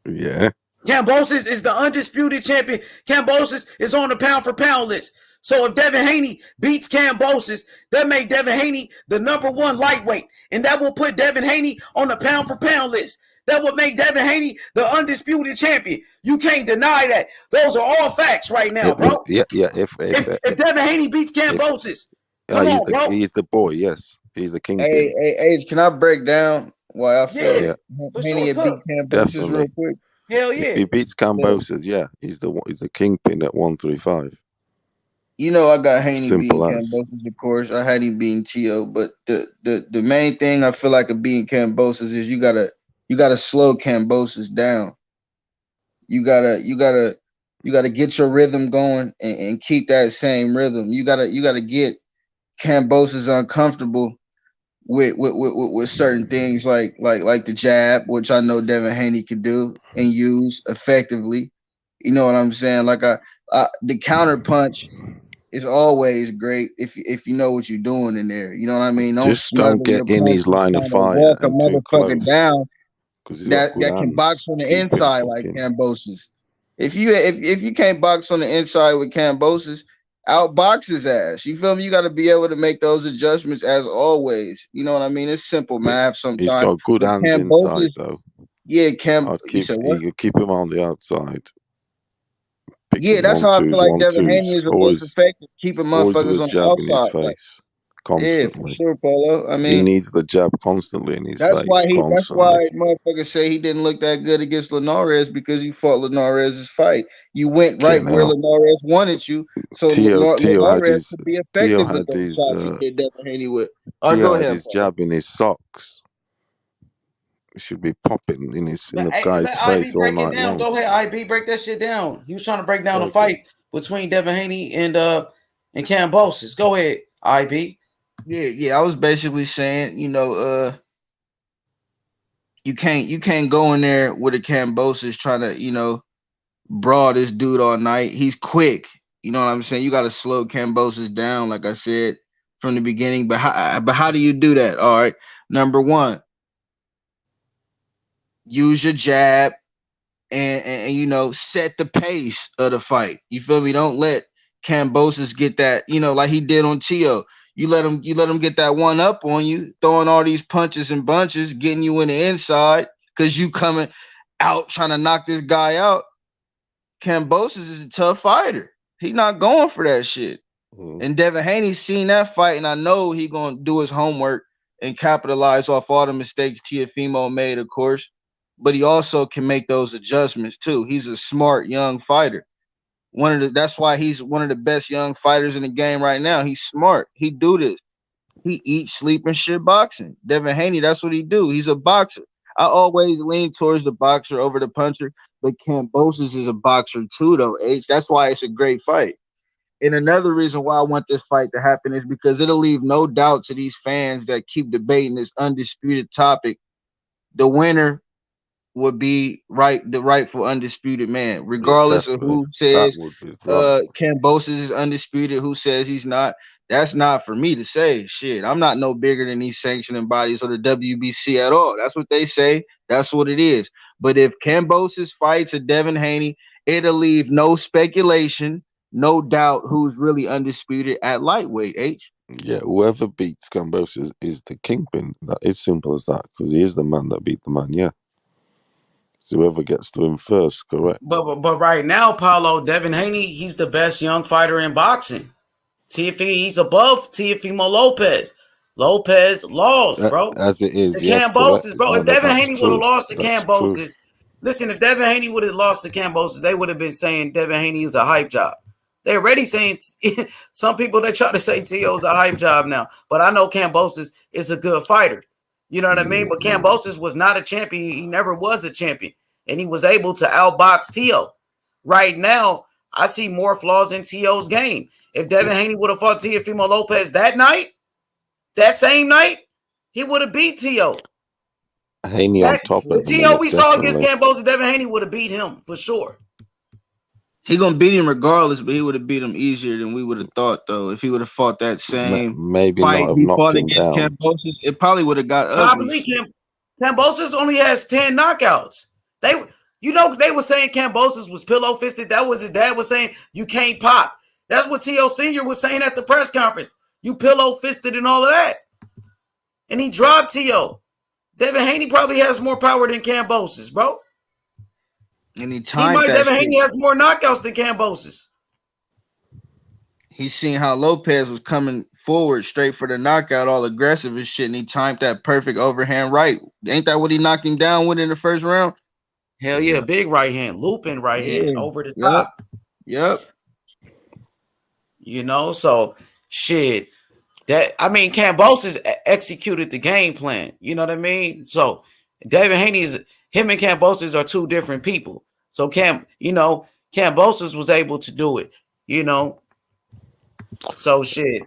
Yeah. Cambosis is the undisputed champion. Cambosis is on the pound for pound list. So if Devin Haney beats Cambosis, that make Devin Haney the number 1 lightweight. And that will put Devin Haney on the pound for pound list. That would make Devin Haney the undisputed champion. You can't deny that. Those are all facts right now, bro. Yeah. If Devin Haney beats Kambosos, come on, bro. He's the boy. Yes, he's the kingpin. Hey, can I break down why I feel Haney sure, beat Kambosos real quick? Hell yeah. If he beats Kambosos, he's the kingpin at 135. You know, I got Haney beating Kambosos, of course. I had him beating Tio, but the main thing I feel like of beating Kambosos is you gotta slow Kambosos down. You gotta get your rhythm going and keep that same rhythm. You gotta get Kambosos uncomfortable with certain things like the jab, which I know Devin Haney could do and use effectively. You know what I'm saying? Like the counter punch is always great if you know what you're doing in there. You know what I mean? Don't get in his line of fire walk a and too motherfucker close. down That can box on the inside like Kambosos. If you can't box on the inside with Kambosos, outbox his ass. You feel me? You got to be able to make those adjustments as always. You know what I mean? It's simple math sometimes. He's got good hands inside though. Yeah, you keep him on the outside. That's how I feel like Devin Haney is the most effective. Keeping motherfuckers on the outside. In his face. Constantly. Yeah, for sure, Polo. I mean, he needs the jab constantly in his face. That's why motherfuckers say he didn't look that good against Linares because you fought Linares' fight. You went right where Linares wanted you, so Linares could be effective with those shots he did Devin Haney with. Go ahead. His jab in his socks. It should be popping in the guy's face all night long. Go ahead, IB, break that shit down. He was trying to break down the fight between Devin Haney and Kambosos. Go ahead, IB. Yeah. I was basically saying, you can't go in there with a Kambosos trying to, brawl this dude all night. He's quick. You know what I'm saying? You got to slow Kambosos down, like I said from the beginning. But how do you do that? All right. Number one, use your jab and set the pace of the fight. You feel me? Don't let Kambosos get that, like he did on Tio. You let him get that one up on you, throwing all these punches and bunches, getting you in the inside because you coming out trying to knock this guy out. Kambosos is a tough fighter. He not going for that shit. And Devin Haney's seen that fight, and I know he gonna do his homework and capitalize off all the mistakes Teofimo made, of course. But he also can make those adjustments too. He's a smart young fighter. That's why he's one of the best young fighters in the game right now. He's smart. He do this. He eats, sleep, and shit boxing. Devin Haney, that's what he do. He's a boxer. I always lean towards the boxer over the puncher, but Kambosos is a boxer too, though, H. That's why it's a great fight. And another reason why I want this fight to happen is because it'll leave no doubt to these fans that keep debating this undisputed topic. The winner would be the rightful undisputed man, regardless of who says Kambosos is undisputed, who says he's not. That's not for me to say. Shit, I'm not no bigger than these sanctioning bodies or the WBC at all. That's what they say. That's what it is. But if Kambosos fights a Devin Haney, it'll leave no speculation, no doubt who's really undisputed at lightweight, H. Yeah, whoever beats Kambosos is the kingpin. It's simple as that, because he is the man that beat the man, yeah. So whoever gets to him first, correct. But right now, Paulo, Devin Haney, he's the best young fighter in boxing. He's above Teofimo Lopez. Lopez lost, bro. As it is, Kambosos, bro. If Devin Haney would have lost to Kambosos, listen, if Devin Haney would have lost to Kambosos, they would have been saying Devin Haney is a hype job. They're already saying some people, they try to say T.O.'s a hype job now. But I know Kambosos is a good fighter. You know what I mean? But Kambosos was not a champion. He never was a champion. And he was able to outbox T.O. Right now, I see more flaws in T.O.'s game. If Devin Haney would have fought Teofimo Lopez that same night, he would have beat T.O. Haney on top of T.O. we saw against Kambosos, Devin Haney would have beat him for sure. He gonna beat him regardless, but he would have beat him easier than we would have thought, though. If he would have fought that same fight he fought against Kambosos, it probably would have got ugly. Kambosos only has 10 knockouts. They were saying Kambosos was pillow fisted. That was his dad was saying you can't pop. That's what T.O. Sr. was saying at the press conference. You pillow fisted and all of that. And he dropped T.O. Devin Haney probably has more power than Kambosos, bro. And Devin Haney has more knockouts than Kambosos. He seen how Lopez was coming forward straight for the knockout, all aggressive and shit, and he timed that perfect overhand right. Ain't that what he knocked him down with in the first round? Hell yeah, big right hand, looping right hand over the top. Yep. You know, so shit. Kambosos executed the game plan. You know what I mean? So Devin Haney him and Kambosos are two different people. So Kambosos was able to do it. You know, so shit.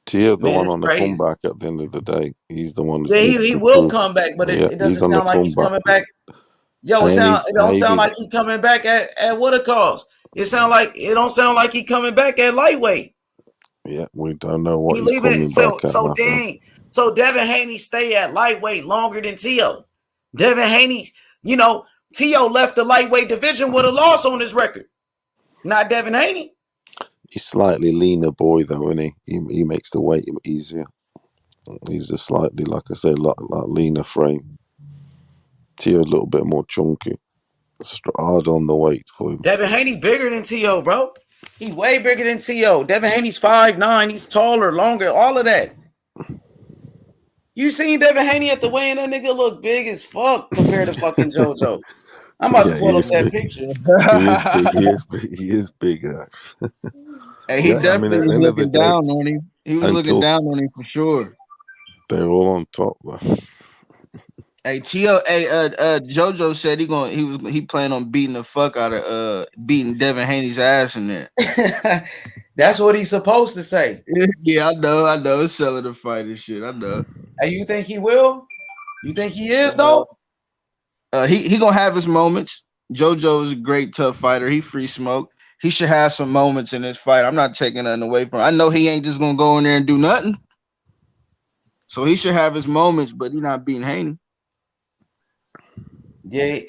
Tio, the one on the comeback at the end of the day. He's the one. He will come back, but it doesn't sound like he's coming back. Yo, it don't sound like he's coming back at what it costs. It don't sound like he's coming back at lightweight. Yeah, we don't know what he's coming back at. So Devin Haney stay at lightweight longer than Tio. Devin Haney, Tio left the lightweight division with a loss on his record. Not Devin Haney. He's slightly leaner boy though, isn't he? He makes the weight easier. He's a slightly, like I said, like leaner frame. Tio's a little bit more chunky. Hard on the weight for him. Devin Haney bigger than Tio, bro. He's way bigger than Tio. Devin Haney's 5'9". He's taller, longer, all of that. You seen Devin Haney at the weigh-in? That nigga look big as fuck compared to fucking JoJo. I'm about to pull up that picture. He is big. Hey, he definitely was looking down on him. He was looking down on him for sure. They're all on top though. Hey, JoJo said he planned on beating the fuck out of beating Devin Haney's ass in there. That's what he's supposed to say. Yeah, I know. It's selling the fight and shit. I know. Hey, you think he will? You think he is though? He gonna have his moments. JoJo is a great tough fighter. He free smoke. He should have some moments in this fight. I'm not taking nothing away from him. I know he ain't just gonna go in there and do nothing. So he should have his moments, but he's not beating Haney. Yeah,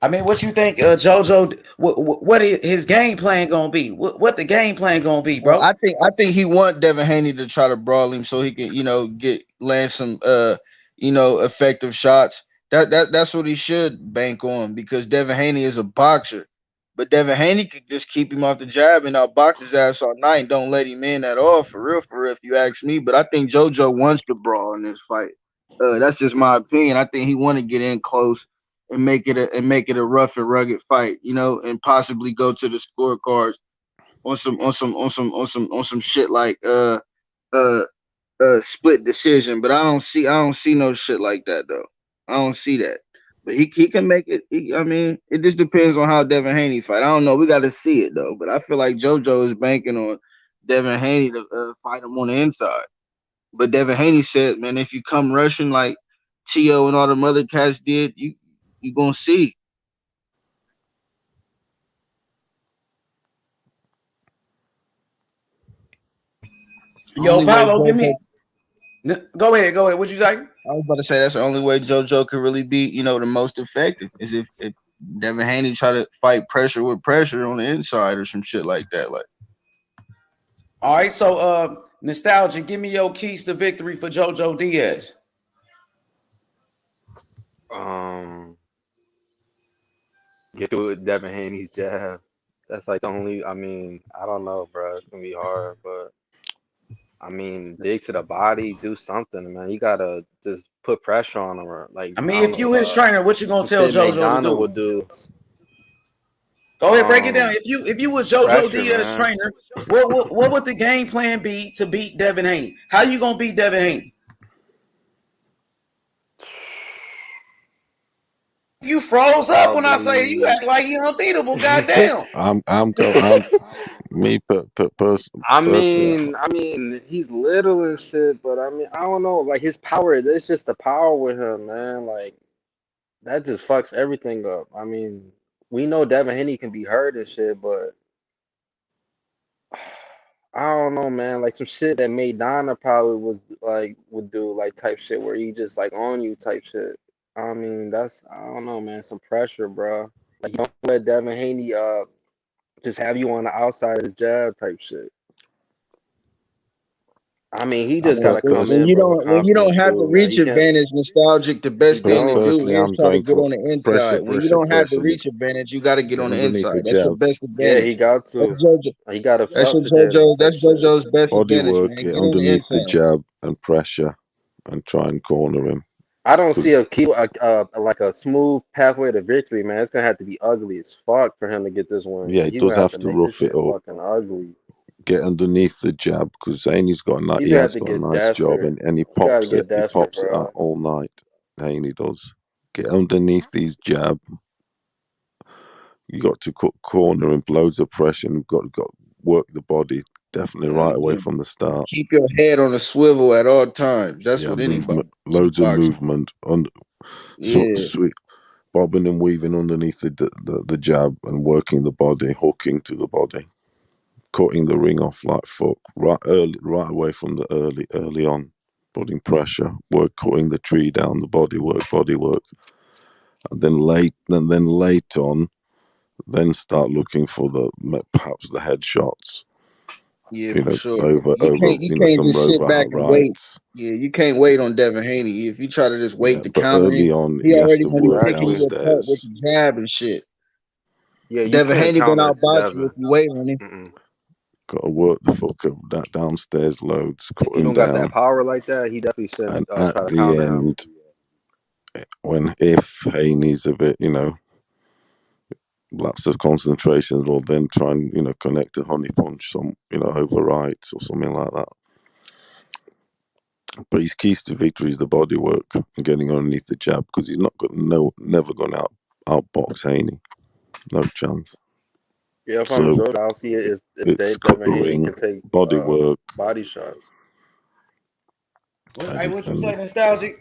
what you think, JoJo? What his game plan gonna be? What the game plan gonna be, bro? I think he want Devin Haney to try to brawl him so he can land some effective shots. That's what he should bank on, because Devin Haney is a boxer, but Devin Haney could just keep him off the jab and outbox his ass all night and don't let him in at all. For real, if you ask me. But I think JoJo wants to brawl in this fight. That's just my opinion. I think he want to get in close and make it a rough and rugged fight, and possibly go to the scorecards on some shit like split decision. But I don't see no shit like that though. I don't see that. But he can make it. It just depends on how Devin Haney fight. I don't know. We got to see it though. But I feel like JoJo is banking on Devin Haney to fight him on the inside. But Devin Haney said, man, if you come rushing like Tio and all them other cats did, you gonna see. Yo, Paolo, give me. Go ahead. What you say? I was about to say that's the only way JoJo could really be, the most effective is if Devin Haney try to fight pressure with pressure on the inside or some shit like that. Like, all right, so Nostalgia, give me your keys to victory for JoJo Diaz. Get through with Devin Haney's jab. That's like the only. I don't know, bro. It's gonna be hard, but dig to the body, do something, man. You gotta just put pressure on him, or like. If you his trainer, what you gonna tell JoJo to do? Go ahead, break it down. If you was JoJo Diaz trainer, what would the game plan be to beat Devin Haney? How you gonna beat Devin Haney? You froze up when I say you act like you unbeatable. Goddamn. Personally. He's little and shit, but I don't know. Like his power, it's just the power with him, man. Like that just fucks everything up. We know Devin Haney can be hurt and shit, but I don't know, man. Like some shit that Maidana probably would do, like type shit where he just like on you type shit. I don't know, man. Some pressure, bro. Like you don't let Devin Haney just have you on the outside of his jab type shit. I mean, he just got Per- to come pers- in, bro, with when you don't confidence have the too, man. reach He can't. advantage, nostalgic, the He best thing to don't. do Personally, is I'm try to going get for on the pressure, inside. When you pressure, don't have the pressure. reach advantage, you got to get on the Underneath the inside. That's your jab. best Yeah, he advantage. got That's to. JoJo. He got to That's your suffocate him JoJo. type That's shit. JoJo's best Body advantage, work, man. yeah, Get on the underneath the inside. jab and pressure and try and corner him. I don't see Because, like a smooth pathway to victory, man. It's gonna have to be ugly as fuck for him to get this win. yeah, Like he he's gonna does have have to to make this rough it shit up, fucking ugly. get underneath the jab, because Haney's got He's he gonna have has to got a get nice job, desperate. and he He's gotta pops it. get He desperate, pops it out bro. all night. Haney does. Get underneath his jab. You got to corner him, loads of pressure, and you've got to work the body definitely right away from the start. Keep your head on a swivel at all times. That's Yeah, what anybody, movement, any loads of boxer. movement, Yeah. sweet, bobbing and weaving underneath the jab and working the body, hooking to the body, cutting the ring off like fuck right away from the early on, putting pressure, cutting the tree down, the body work, and then late on, then start looking for perhaps the headshots. Yeah, You for know, sure. over You can't some just sit back robot and wait. rights. Yeah, you can't wait on Devin Haney. If you try to just wait Yeah, to but counter him, early on he he has already to gonna be work picking you Exactly. apart with downstairs. the jab and shit. Yeah, you Devin can't Haney gonna counter outbox you Devin. if you wait on him. Mm-mm. Got to work the fuck up that downstairs loads, If cut he him don't got that down, power like that, he definitely shouldn't and at try to the counter him. end, if Haney's a bit, lapse of concentration, will then try and connect a honey punch, over rights or something like that. But his keys to victory is the body work and getting underneath the jab, because he's never going to outbox Haney, no chance. Yeah, if I'm So Jordan, I'll see it if it's cut Devin the Haney ring, can take body work, body shots. Hey, what you and say, nostalgic?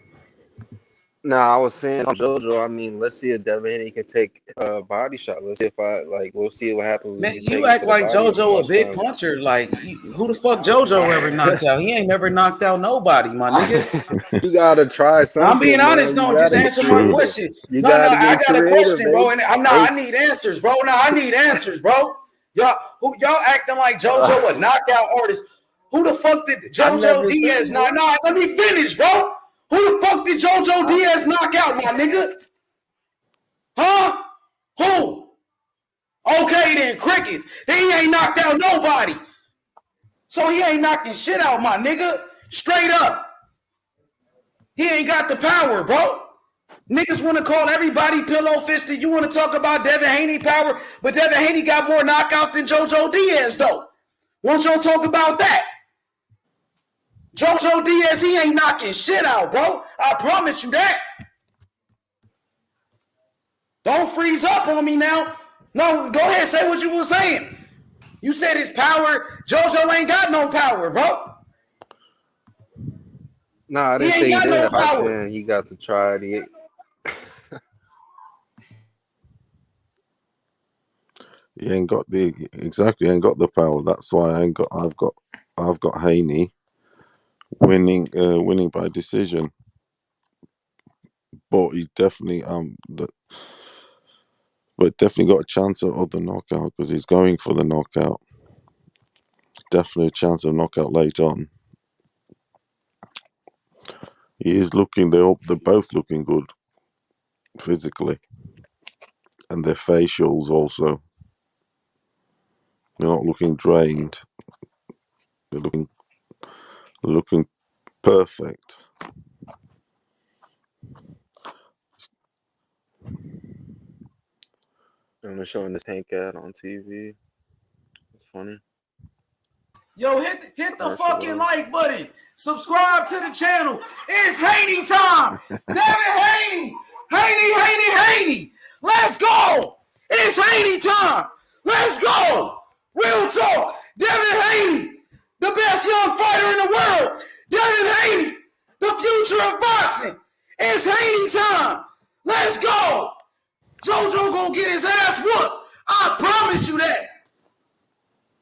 No, I was saying on JoJo. I mean, let's see if Devin Haney can take a body shot. Let's see if we'll see what happens if Man, he you take it act to the like body a JoJo a bunch of big times. puncher. Like, who the fuck JoJo ever knocked out? He ain't never knocked out nobody, my nigga. You gotta try No, I'm being something, honest. man. You No, just gotta it's get answer my true. creative. question. You No, gotta I get got a creative, question, bro. And I H. need answers, bro. No, I need answers, bro. Y'all acting like JoJo a knockout artist. Who the fuck did I JoJo never said Diaz he knock? was. No, let me finish, bro. Who the fuck did JoJo Diaz knock out, my nigga? Huh? Who? Okay, then, crickets. Then he ain't knocked out nobody. So he ain't knocking shit out, my nigga. Straight up. He ain't got the power, bro. Niggas want to call everybody pillow fisted. You want to talk about Devin Haney power, but Devin Haney got more knockouts than JoJo Diaz, though. Won't y'all talk about that? JoJo Diaz, he ain't knocking shit out, bro. I promise you that. Don't freeze up on me now. No, go ahead, say what you were saying. You said his power. JoJo ain't got no power, bro. No, I He didn't ain't say he got didn't no have. I power. said he got to try it. He ain't got the power. That's why I've got Haney winning by decision. But he's definitely definitely got a chance of the knockout, because he's going for the knockout. Definitely a chance of knockout late on. He is looking. They're both looking good physically, and their facials also. They're not looking drained. They're looking perfect. I'm showing this Hank ad on TV. It's funny. Yo, hit the fucking Commercial. like button. Subscribe to the channel. It's Haney time. Devin Haney. Haney. Let's go. It's Haney time. Let's go. Real talk. Devin Haney, the best young fighter in the world. Devin Haney, the future of boxing. It's Haney time. Let's go. JoJo gonna get his ass whooped. I promise you that.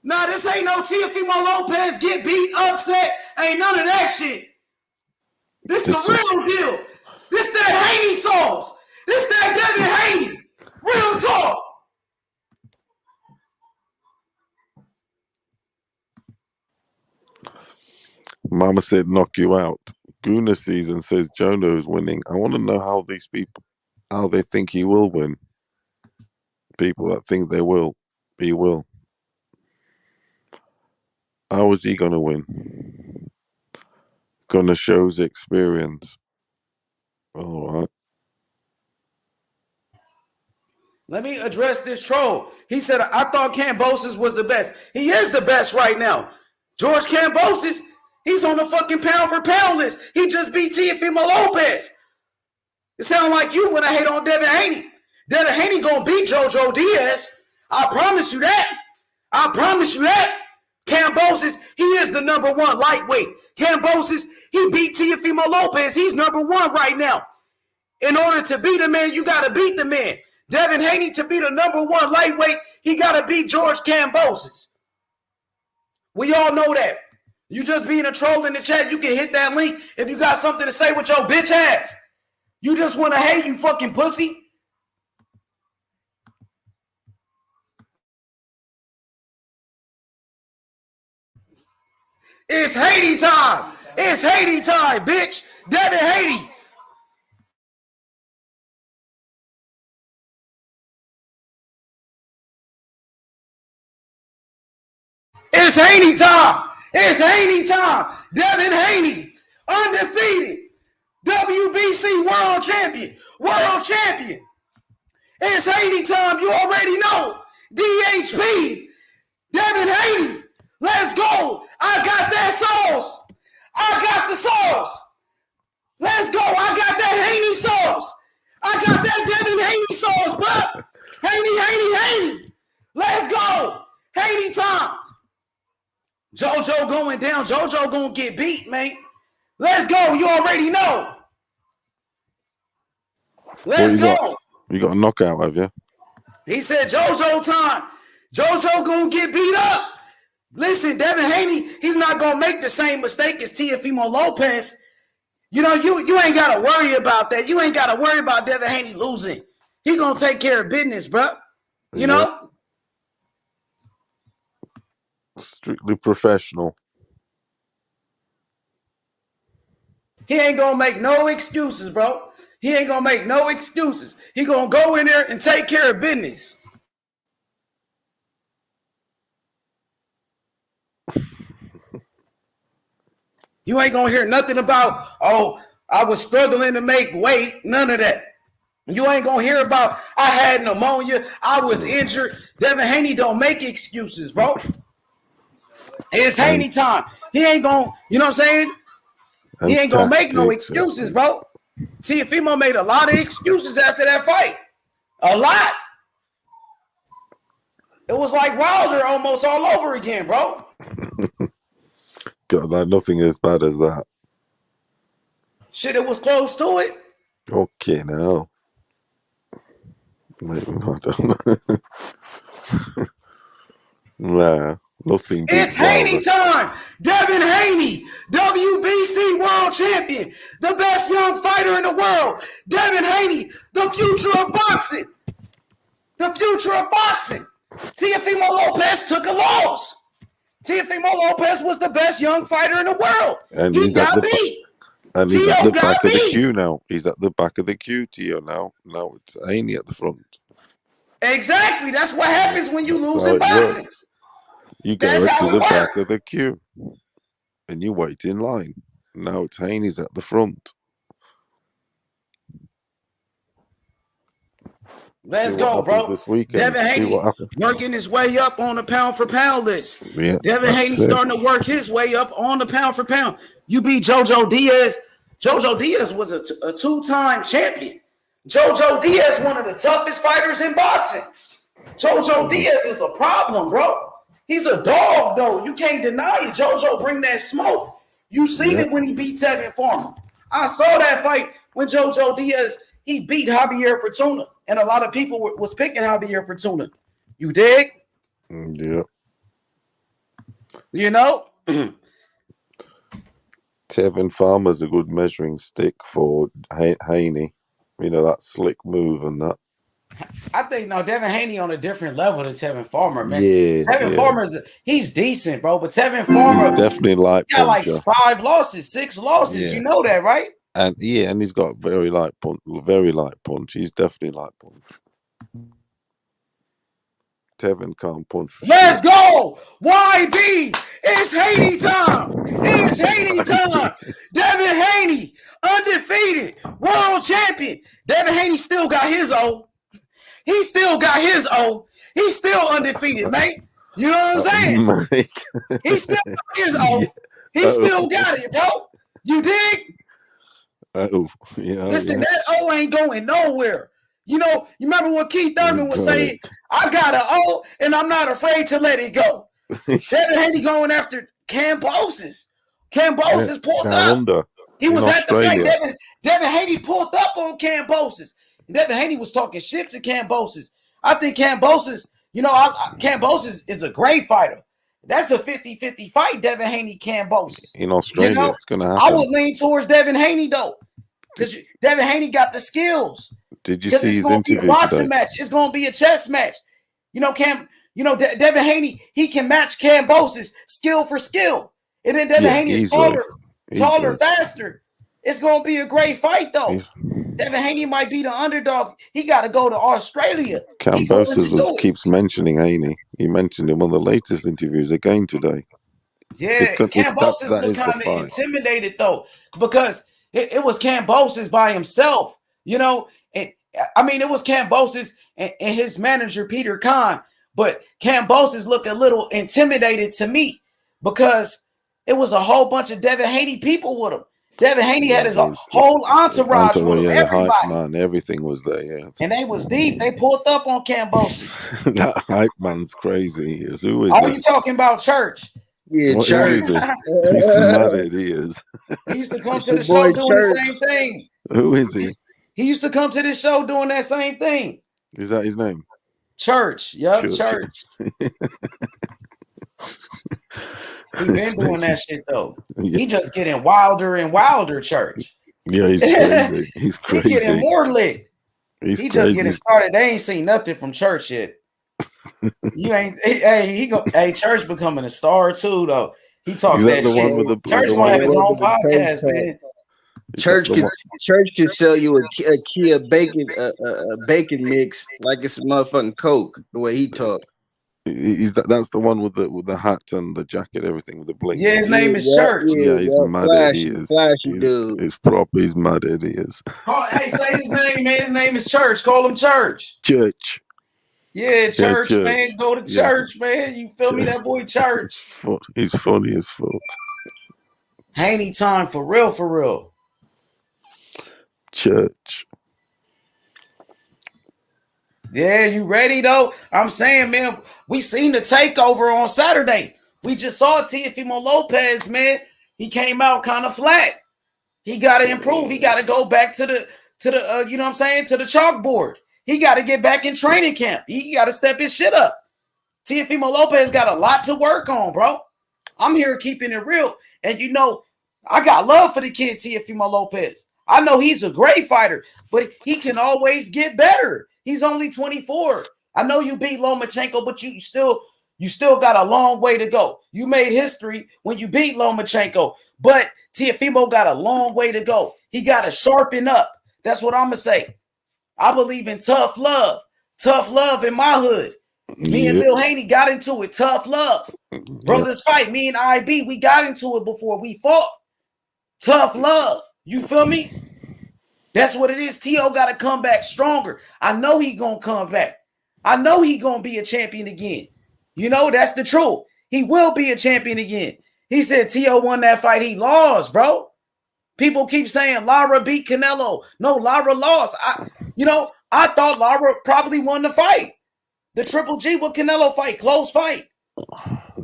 Nah, this ain't no Teofimo Lopez get beat, upset. Ain't none of that shit. This the real deal. This that Haney sauce. This that Devin Haney. Real talk. Mama said knock you out. Guna season says Jono is winning. I want to know how these people, how they think he will win. People that think they will, he will. How is he going to win? Gonna show his experience. All right. Let me address this troll. He said, I thought Kambosos was the best. He is the best right now. George Kambosos, he's on the fucking pound for pound list. He just beat Teofimo Lopez. It sounds like you when I hate on Devin Haney. Devin Haney gonna beat JoJo Diaz. I promise you that. I promise you that. Kambosos, he is the number one lightweight. Kambosos, he beat Teofimo Lopez. He's number one right now. In order to beat a man, you got to beat the man. Devin Haney, to be the number one lightweight, he got to beat George Kambosos. We all know that. You just being a troll in the chat, you can hit that link if you got something to say with your bitch ass. You just want to hate, you fucking pussy. It's Haiti time. It's Haiti time, bitch. Devin Haney. It's Haney time. It's Haney time. Devin Haney, undefeated. WBC world champion. World champion. It's Haney time. You already know. DHP. Devin Haney. Let's go. I got that sauce. I got the sauce. Let's go. I got that Haney sauce. I got that Devin Haney sauce, bro. Haney. Let's go. Haney time. JoJo going down. JoJo gonna get beat, man. Let's go. You already know. Let's go. You got a knockout, have you? He said JoJo time. JoJo gonna get beat up. Listen, Devin Haney, he's not gonna make the same mistake as Teofimo Lopez. You know, you ain't gotta worry about that. You ain't gotta worry about Devin Haney losing. He gonna take care of business, bro. You know? Strictly professional. He ain't gonna make no excuses, bro. He ain't gonna make no excuses. He gonna go in there and take care of business. You ain't gonna hear nothing about, oh, I was struggling to make weight. None of that. You ain't gonna hear about, I had pneumonia, I was injured. Devin Haney don't make excuses, bro. It's Haney time. He ain't gonna, you know what I'm saying? He ain't gonna make no excuses, bro. Teofimo made a lot of excuses after that fight. A lot. It was like Wilder almost all over again, bro. God, nothing as bad as that. Shit, it was close to it. Okay, now. I don't know. Nah, nothing. It's Haney time. Devin Haney, WBC world champion, the best young fighter in the world. Devin Haney, the future of boxing. The future of boxing. Teofimo Lopez took a loss. Teofimo Lopez was the best young fighter in the world. And he got beat. And he's at the back of the queue now. He's at the back of the queue, Tio, now. Now it's Haney at the front. Exactly. That's what happens when you lose in boxing. Works. You go to the back of the queue and you wait in line. Now it's Haney's at the front. Let's go, bro. This weekend. Devin Haney working his way up on the pound for pound list. Yeah, Devin Haney starting to work his way up on the pound for pound. You beat JoJo Diaz. JoJo Diaz was a two-time champion. JoJo Diaz, one of the toughest fighters in boxing. JoJo Diaz is a problem, bro. He's a dog, though. You can't deny it. JoJo bring that smoke. You seen it when he beat Tevin Farmer. I saw that fight when JoJo Diaz, he beat Javier Fortuna. And a lot of people was picking Javier Fortuna. You dig? Yeah. You know? Tevin Farmer's a good measuring stick for Haney. You know, that slick move and that. I think Devin Haney on a different level than Tevin Farmer, man. Yeah, Tevin yeah. Farmer he's decent, bro, but Tevin Farmer He's definitely light got like puncher. 5 losses, 6 losses. Yeah. You know that, right? And he's got very light punch. He's definitely light punch. Tevin can't punch for Let's shit. go! YB! It's Haney time! It's Haney time! Devin Haney, undefeated, world champion. Devin Haney still got his O. He still got his O. He's still undefeated, mate. You know what I'm saying? Mike. He still got his O. He still got it, bro. You dig? Oh, yeah. Listen, that O ain't going nowhere. You know, you remember what Keith Thurman was saying? I got an O, and I'm not afraid to let it go. Devin Haney going after Kambosos. Kambosos pulled up. Under, he was at Australia. the fight. Devin Haney pulled up on Kambosos. Devin Haney was talking shit to Kambosos. I think Kambosos, Kambosos is a great fighter. That's a 50-50 fight, Devin Haney, Kambosos. In Australia, it's going to happen. I would lean towards Devin Haney, though, because Devin Haney got the skills. Did you see his interview today? It's going to be a boxing today? match. It's going to be a chess match. Devin Haney, he can match Kambosos skill for skill. And then Devin Haney is taller, faster. It's going to be a great fight, though. Devin Haney might be the underdog. He got to go to Australia. Kambosos keeps mentioning Haney. He mentioned him on the latest interviews again today. Yeah, Kambosos looked kind of intimidated, though, because it was Kambosos by himself, And I mean, it was Kambosos and his manager, Peter Khan. But Kambosos looked a little intimidated to me because it was a whole bunch of Devin Haney people with him. Devin Haney had his whole entourage with him. Everybody. Hype man, everything was there, yeah. And they was deep. They pulled up on Kambosos. That hype man's crazy. Who is Are you talking about Church? Yeah, Church. He's mad, he is. He used to come to the show doing the same thing. Who is he? He used to come to this show doing that same thing. Is that his name? Church. Yup, Church. He been doing that shit though. Yeah. He just getting wilder and wilder, Church. Yeah, he's crazy. He's crazy. He getting more lit. He's crazy. Just getting started. They ain't seen nothing from Church yet. You ain't. Hey, Church becoming a star too though. He talks that shit. Church gonna have his own podcast, man. Church can sell you a Kia bacon bacon mix like it's a motherfucking Coke. The way he talk. That's the one with the hat and the jacket, everything with the bling. Yeah, his name is Church. Yeah, he's mad. He is. He's proper. He's mad. He is. Hey, say his name, man. His name is Church. Call him Church. Church. Yeah, Church, man. Go to church, man. You feel me? That boy Church. He's funny as fuck. Haney time for real. Church. Yeah, you ready though? I'm saying, man, we seen the takeover on Saturday. We just saw Teofimo Lopez, man. He came out kind of flat. He got to improve. He got to go back to the to the chalkboard. He got to get back in training camp. He got to step his shit up. Teofimo Lopez got a lot to work on, bro. I'm here keeping it real. And I got love for the kid Teofimo Lopez. I know he's a great fighter, but he can always get better. He's only 24. I know you beat Lomachenko, but you still got a long way to go. You made history when you beat Lomachenko, but Teofimo got a long way to go. He got to sharpen up. That's what I'm going to say. I believe in tough love. Tough love in my hood. Me and Bill Haney got into it. Tough love. Brothers fight. Me and IB, we got into it before we fought. Tough love. You feel me? That's what it is. T.O. got to come back stronger. I know he going to come back. I know he going to be a champion again. That's the truth. He will be a champion again. He said T.O. won that fight. He lost, bro. People keep saying Lara beat Canelo. No, Lara lost. I thought Lara probably won the fight. The Triple G with Canelo fight. Close fight.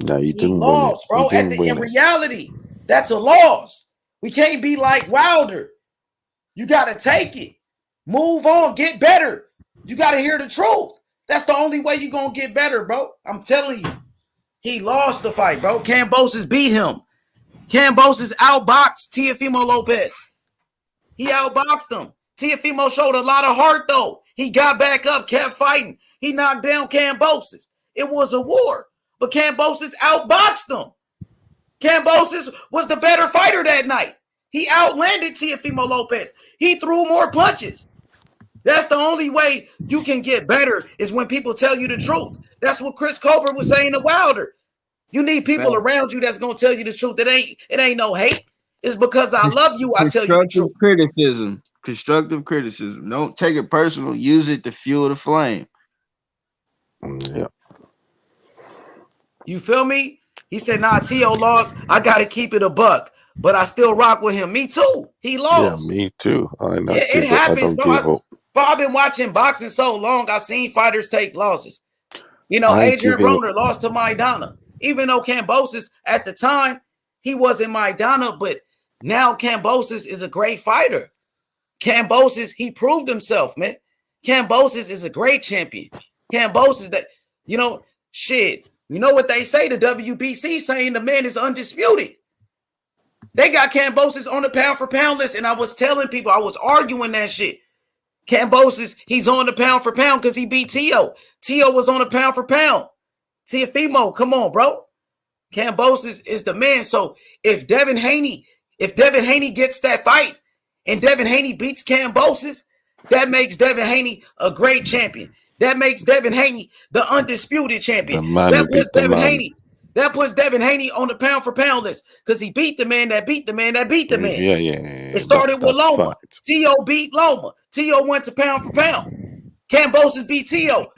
No, he didn't lost, win it. Bro. In reality, that's a loss. We can't be like Wilder. You got to take it. Move on. Get better. You got to hear the truth. That's the only way you're going to get better, bro. I'm telling you. He lost the fight, bro. Kambosos beat him. Kambosos outboxed Teofimo Lopez. He outboxed him. Teofimo showed a lot of heart, though. He got back up, kept fighting. He knocked down Kambosos. It was a war, but Kambosos outboxed him. Kambosos was the better fighter that night. He outlanded Teofimo Lopez. He threw more punches. That's the only way you can get better is when people tell you the truth. That's what Chris Colbert was saying to Wilder. You need people around you that's gonna tell you the truth. It ain't no hate. It's because I love you. I tell you the truth. Constructive criticism. Don't take it personal. Use it to fuel the flame. Yeah. You feel me? He said, nah, T.O. lost. I got to keep it a buck. But I still rock with him. Me too. He lost. Yeah, me too. I know. Yeah, it happens, bro. I've been watching boxing so long. I've seen fighters take losses. You know, Adrian Broner lost to Maidana. Even though Kambosos, at the time, he wasn't Maidana, but now Kambosos is a great fighter. Kambosos, he proved himself, man. Kambosos is a great champion. Kambosos, that, you know, shit. You know what they say? The WBC saying the man is undisputed. They got Kambosos on the pound for pound list, and I was telling people, I was arguing that shit. Kambosos, he's on the pound for pound because he beat Tio. Tio was on the pound for pound. Teofimo, come on, bro. Kambosos is the man. So if Devin Haney gets that fight and Devin Haney beats Kambosos, that makes Devin Haney a great champion. That makes Devin Haney the undisputed champion. That puts Devin Haney on the pound for pound list because he beat the man that beat the man that beat the man. Yeah. It started with Loma. T.O. beat Loma. T.O. went to pound for pound. Kambosos beat T.O.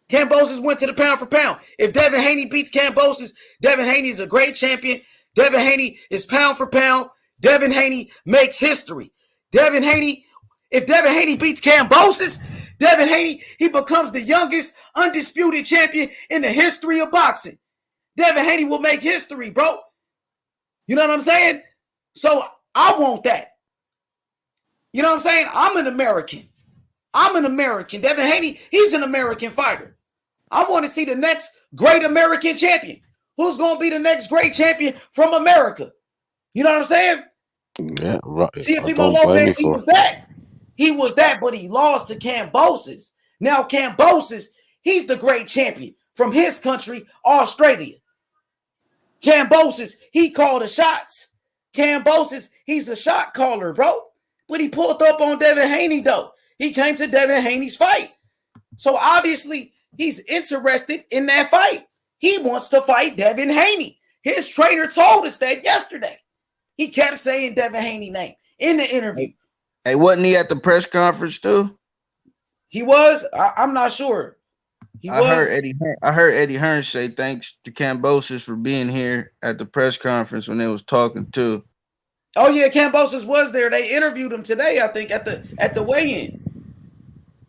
Kambosos went to the pound for pound. If Devin Haney beats Kambosos, Devin Haney is a great champion. Devin Haney is pound for pound. Devin Haney makes history. If Devin Haney beats Kambosos, Devin Haney, he becomes the youngest undisputed champion in the history of boxing. Devin Haney will make history, bro. You know what I'm saying? So I want that. You know what I'm saying? I'm an American. Devin Haney, he's an American fighter. I want to see the next great American champion. Who's going to be the next great champion from America? You know what I'm saying? Yeah, right. Teofimo Lopez, he was that. He was that, but he lost to Kambosos. Now Kambosos, he's the great champion from his country, Australia. Kambosos, he called the shots. Kambosos, he's a shot caller, bro. But he pulled up on Devin Haney, though. He came to Devin Haney's fight. So obviously, he's interested in that fight. He wants to fight Devin Haney. His trainer told us that yesterday. He kept saying Devin Haney's name in the interview. Hey, wasn't he at the press conference too? He was? I'm not sure. I heard Eddie Hearn say thanks to Kambosos for being here at the press conference when they was talking too. Oh yeah, Kambosos was there. They interviewed him today, I think, at the weigh-in.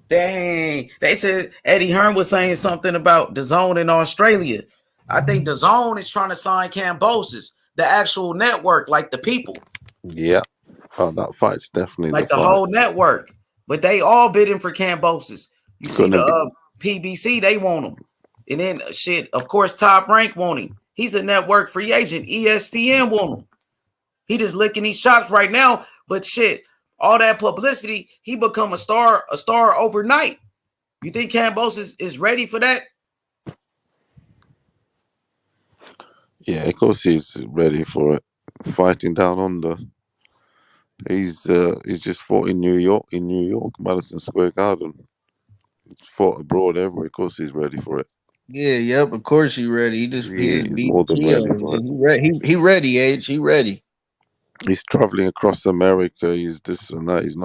Dang, they said Eddie Hearn was saying something about DAZN in Australia. I think DAZN is trying to sign Kambosos, the actual network, like the people. Yeah. Oh, that fight's definitely like the whole network. But they all bidding for Kambosos. You see the PBC, they want him. And then shit, of course, Top Rank want him. He's a network free agent. ESPN want him. He just licking these chops right now. But shit, all that publicity, he become a star overnight. You think Kambosos is ready for that? Yeah, of course he's ready for it. Fighting down under. He's just fought in New York, Madison Square Garden. He's fought abroad everywhere. Of course he's ready for it. Yeah, yep, of course he's ready. He just beat more than ready for it. He ready, Age. He ready. He's traveling across America. He's this and that. He's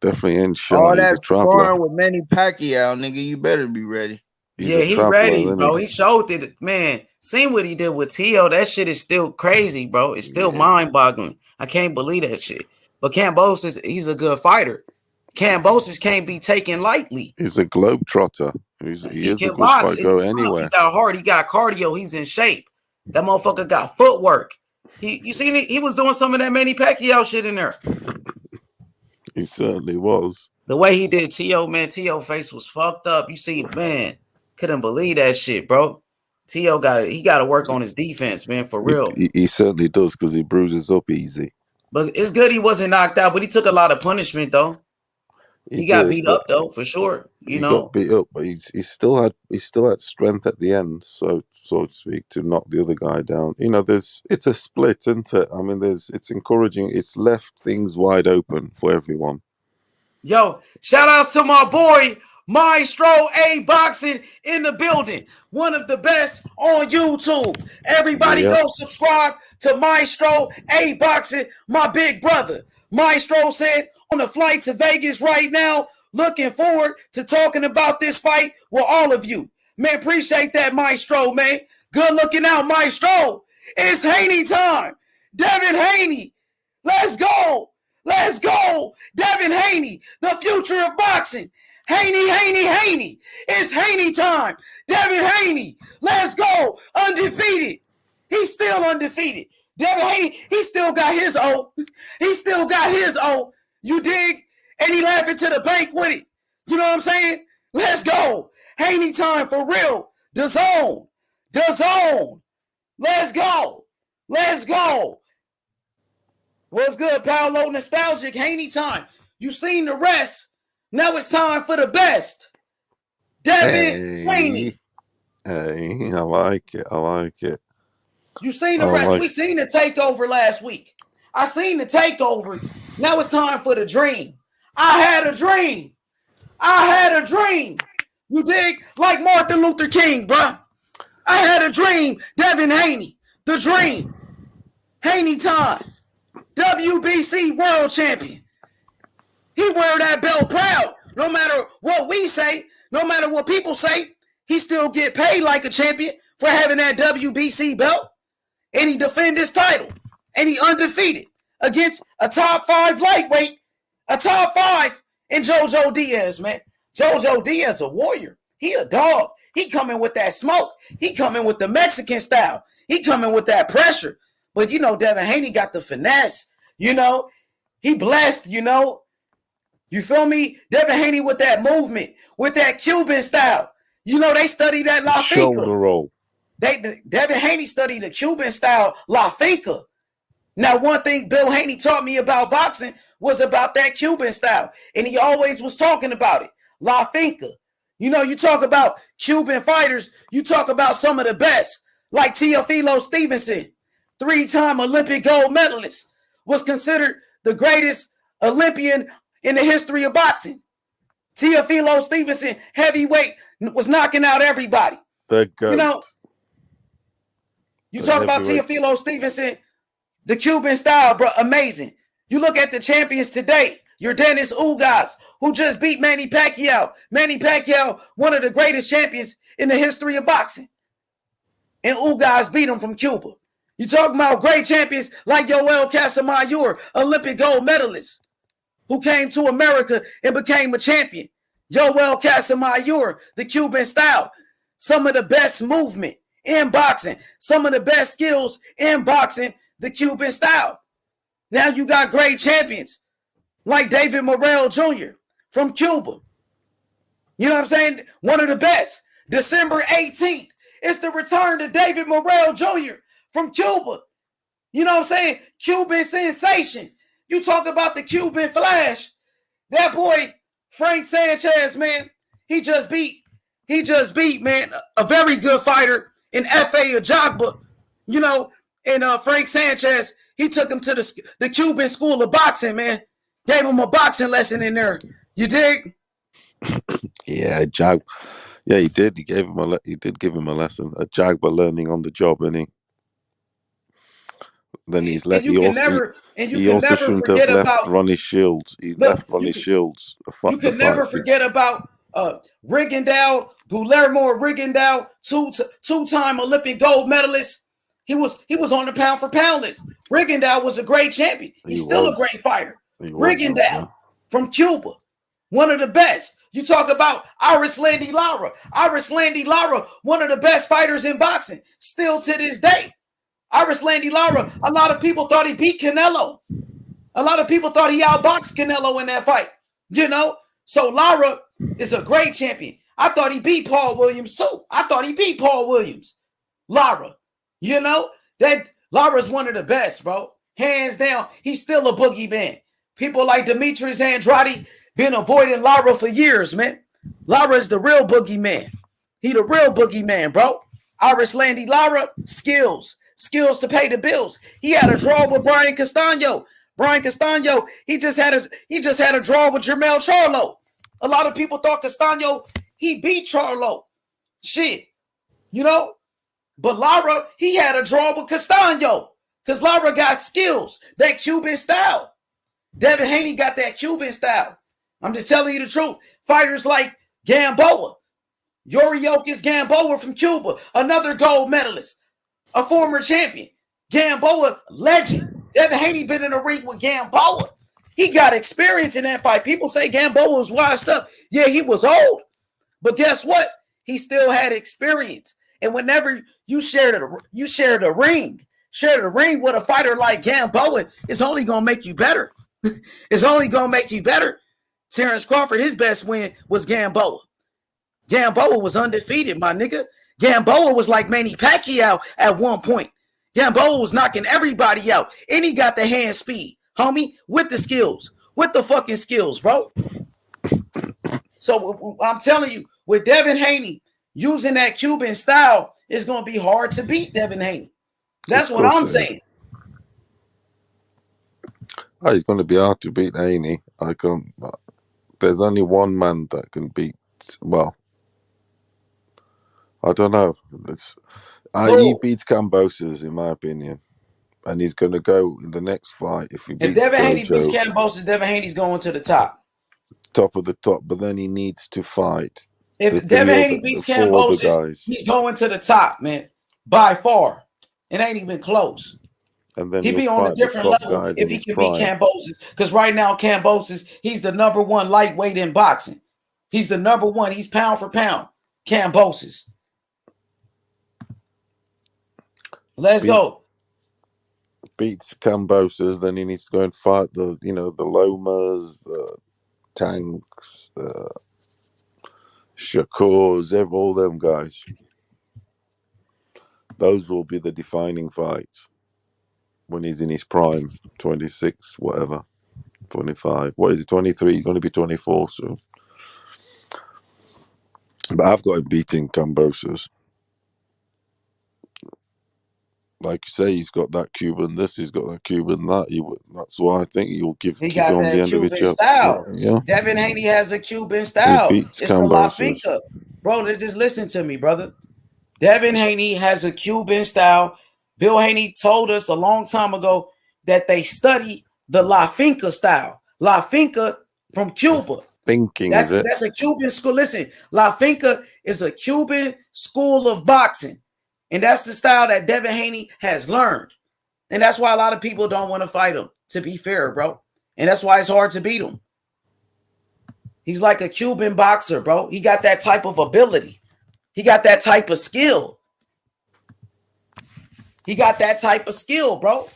definitely ain't shy. All he's that a traveler. with Manny Pacquiao, nigga. You better be ready. He ready, bro. He showed it, man. Seen what he did with Tio. That shit is still crazy, bro. It's still mind-boggling. I can't believe that shit. But Kambosos, he's a good fighter. Kambosos can't be taken lightly. He's a globetrotter. He is a good fighter. Go anywhere. He got heart. He got cardio. He's in shape. That motherfucker got footwork. You seen it? He was doing some of that Manny Pacquiao shit in there. He certainly was. The way he did T.O., man, T.O. face was fucked up. You see, man, couldn't believe that shit, bro. T.O. he got to work on his defense, man, for real. He certainly does because he bruises up easy. But it's good he wasn't knocked out, but he took a lot of punishment, though. He got did, beat but up though, for sure. You he got know. beat up, but he still had strength at the end, so to speak, to knock the other guy down. You know, it's a split, isn't it? I mean, it's encouraging. It's left things wide open for everyone. Yo, shout out to my boy Maestro A Boxing in the building. One of the best on YouTube. Everybody Yep. go subscribe to Maestro A Boxing, my big brother. Maestro said on the flight to Vegas right now, looking forward to talking about this fight with all of you. Man, appreciate that, Maestro, man. Good looking out, Maestro. It's Haney time. Devin Haney. Let's go. Let's go. Devin Haney, the future of boxing. Haney. It's Haney time. Devin Haney. Let's go. Undefeated. He's still undefeated. Devin Haney, he still got his O. He still got his O. You dig? And he laughing to the bank with it. You know what I'm saying? Let's go. Haney time for real. The zone. Let's go. Let's go. What's good, Paolo? Nostalgic, Haney time. You seen the rest. Now it's time for the best. Devin Haney. Hey, I like it. You seen the rest. We seen the takeover last week. I seen the takeover. Now it's time for the dream. I had a dream. You dig? Like Martin Luther King, bruh. I had a dream. Devin Haney. The dream. Haney time. WBC world champion. He wear that belt proud. No matter what we say, no matter what people say, he still get paid like a champion for having that WBC belt. And he defend his title. And he undefeated against a top 5 lightweight, a top 5 in JoJo Diaz, man. JoJo Diaz a warrior. He a dog. He coming with that smoke. He coming with the Mexican style. He coming with that pressure. But, you know, Devin Haney got the finesse. You know, he blessed, you know. You feel me? Devin Haney with that movement, with that Cuban style. You know, they studied that La Finca. Shoulder roll. Devin Haney studied the Cuban style La Finca. Now, one thing Bill Haney taught me about boxing was about that Cuban style. And he always was talking about it. La Finca. You know, you talk about Cuban fighters, you talk about some of the best, like Teofilo Stevenson. 3-time Olympic gold medalist, was considered the greatest Olympian in the history of boxing. Teofilo Stevenson, heavyweight, was knocking out everybody. The GOAT. You know, you talk about Teofilo Stevenson, the Cuban style, bro, amazing. You look at the champions today, your Dennis Ugas, who just beat Manny Pacquiao. Manny Pacquiao, one of the greatest champions in the history of boxing. And Ugas beat him from Cuba. You talking about great champions like Yoel Casamayor, Olympic gold medalist, who came to America and became a champion. Yoel Casamayor, the Cuban style. Some of the best movement in boxing. Some of the best skills in boxing, the Cuban style. Now you got great champions like David Morrell Jr. from Cuba. You know what I'm saying? One of the best. December 18th, it's the return to David Morrell Jr. from Cuba. You know what I'm saying? Cuban sensation. You talk about the Cuban Flash. That boy, Frank Sanchez, man, he just beat, man, a very good fighter in F.A. Ajagba. You know, and Frank Sanchez, he took him to the Cuban School of Boxing, man. Gave him a boxing lesson in there. You dig? Yeah, yeah, he did. He did give him a lesson. Ajagba learning on the job, and he's left. He also shouldn't have left Ronnie Shields. He left Ronnie Shields. You can never forget about Rigondeaux, Guillermo Rigondeaux, two-time Olympic gold medalist. He was on the pound for pound list. Rigondeaux was a great champion. He's still a great fighter. Rigondeaux from Cuba, one of the best. You talk about Iris Landy Lara. Iris Landy Lara, one of the best fighters in boxing, still to this day. Iris Landy Lara, a lot of people thought he beat Canelo. A lot of people thought he outboxed Canelo in that fight. You know? So Lara is a great champion. I thought he beat Paul Williams too. Lara. You know? That Lara's one of the best, bro. Hands down. He's still a boogeyman. People like Demetrius Andrade, been avoiding Lara for years, man. Lara is the real boogeyman. He the real boogeyman, bro. Irish Landy Lara, skills to pay the bills. He had a draw with Brian Castano. Brian Castano, he just had a draw with Jermell Charlo. A lot of people thought Castano, he beat Charlo. Shit, you know? But Lara, he had a draw with Castano because Lara got skills, that Cuban style. Devin Haney got that Cuban style. I'm just telling you the truth. Fighters like Gamboa, Yuriokis Gamboa from Cuba, another gold medalist, a former champion. Gamboa, legend. Devin Haney been in the ring with Gamboa. He got experience in that fight. People say Gamboa was washed up. Yeah, he was old. But guess what? He still had experience. And whenever you share the ring with a fighter like Gamboa, it's only going to make you better. It's only going to make you better. Terrence Crawford, his best win was Gamboa. Gamboa was undefeated, my nigga. Gamboa was like Manny Pacquiao at one point. Gamboa was knocking everybody out. And he got the hand speed, homie, with the skills. With the fucking skills, bro. So I'm telling you, with Devin Haney using that Cuban style, it's going to be hard to beat Devin Haney. That's what I'm saying. Oh, he's going to be hard to beat Haney. There's only one man that can beat. Well, I don't know. He beats Kambosos, in my opinion, and he's going to go in the next fight. If Devin Haney beats Kambosos, Devin Haney's going to the top of the top. But then he needs to fight. If Devin Haney beats Kambosos, he's going to the top, man, by far. It ain't even close. And then he'd be on a different level if he can beat Kambosos. Because right now, Kambosos, he's the number one lightweight in boxing. He's the number one. He's pound for pound. Kambosos. Let's go. Beats Kambosos, then he needs to go and fight the Lomas, the Tanks, the Shakurs, all them guys. Those will be the defining fights when he's in his prime, 26, whatever, 25. What is he, 23? He's going to be 24 soon. But I've got him beating Kambosos. Like you say, he's got that Cuban this, he's got that Cuban that. That's why I think he'll keep on the end of each other. Style. Yeah. Devin Haney has a Cuban style. It's the La Finca. Bro, just listen to me, brother. Devin Haney has a Cuban style. Bill Haney told us a long time ago that they study the La Finca style. La Finca from Cuba. That's a Cuban school. Listen, La Finca is a Cuban school of boxing. And that's the style that Devin Haney has learned. And that's why a lot of people don't want to fight him, to be fair, bro. And that's why it's hard to beat him. He's like a Cuban boxer, bro. He got that type of ability. He got that type of skill. Bro.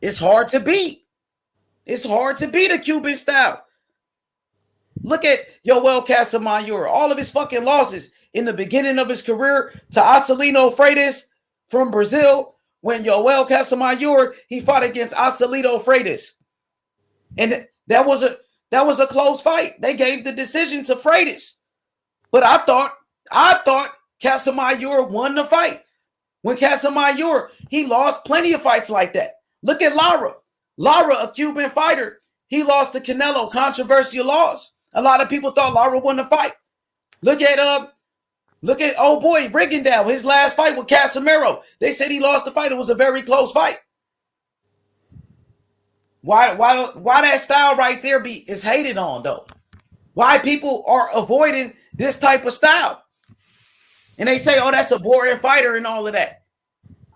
It's hard to beat. It's hard to beat a Cuban style. Look at Yoel Casamayor. All of his fucking losses in the beginning of his career to Acelino Freitas from Brazil. When Yoel Casamayor, he fought against Acelino Freitas. And that was a close fight. They gave the decision to Freitas. But I thought Casamayor won the fight. When Casamayor, he lost plenty of fights like that. Look at Lara. Lara, a Cuban fighter, he lost to Canelo, controversial loss. A lot of people thought Lara won the fight. Look at old boy Rigondeaux, his last fight with Casemiro. They said he lost the fight. It was a very close fight. Why that style right there is hated on though? Why people are avoiding this type of style? And they say, oh, that's a boring fighter and all of that.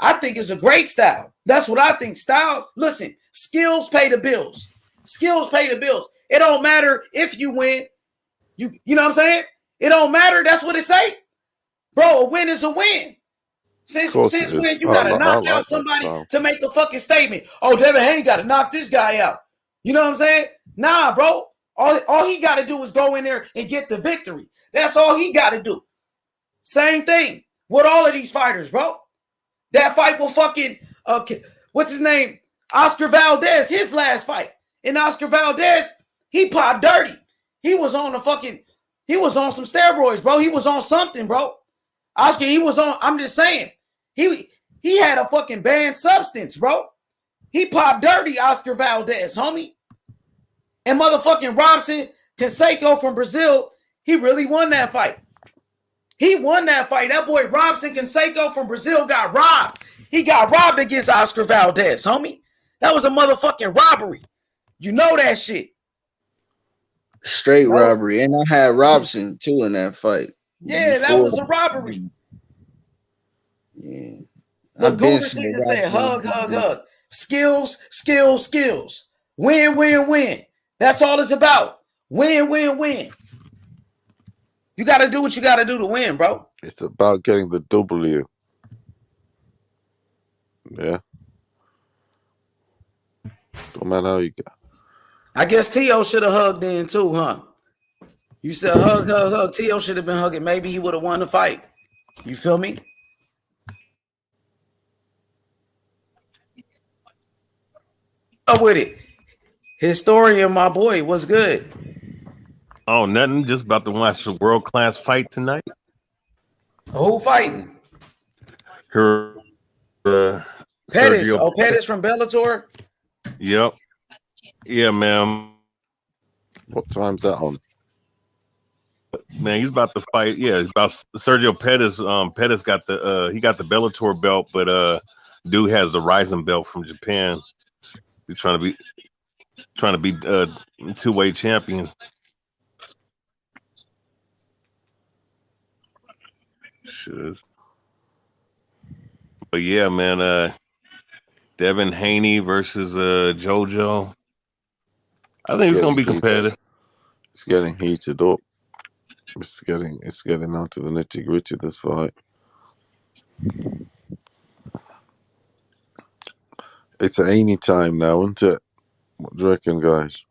I think it's a great style. That's what I think. Styles, listen, skills pay the bills. Skills pay the bills. It don't matter if you win. You know what I'm saying? It don't matter. That's what it say. Bro, a win is a win. Since when you gotta knock out somebody to make a fucking statement? Oh, Devin Haney gotta knock this guy out. You know what I'm saying? Nah, bro. All he gotta do is go in there and get the victory. That's all he gotta do. Same thing with all of these fighters, bro. That fight with fucking what's his name? Oscar Valdez, his last fight. And Oscar Valdez, He popped dirty. He was on some steroids, bro. He was on something, bro. Oscar, I'm just saying, he had a fucking banned substance, bro. He popped dirty, Oscar Valdez, homie. And motherfucking Robson Canseco from Brazil, he really won that fight. He won that fight. That boy Robson Canseco from Brazil got robbed. He got robbed against Oscar Valdez, homie. That was a motherfucking robbery. You know that shit. Straight robbery. And I had Robson too in that fight. Yeah, that was a robbery. Yeah. Look, Google said hug. Skills. Win. That's all it's about. Win. You got to do what you got to do to win, bro. It's about getting the W. Yeah. Don't matter how you go. I guess T.O. should have hugged in too, huh? You said hug. T.O. should have been hugging. Maybe he would have won the fight. You feel me? Up with it. Historian, my boy, what's good? Oh, nothing. Just about to watch a world-class fight tonight. Who fighting? Pettis. Pettis from Bellator? Yep. Yeah, man. What time's that on? Man, he's about to fight. Yeah, it's about Sergio Pettis. Pettis got the Bellator belt, but dude has the Rising belt from Japan. He's trying to be two-way champion. But yeah, man, Devin Haney versus JoJo. I think it's gonna be competitive. It's getting heated up. It's getting down to the nitty-gritty, this fight. It's an any time now, isn't it? What do you reckon, guys?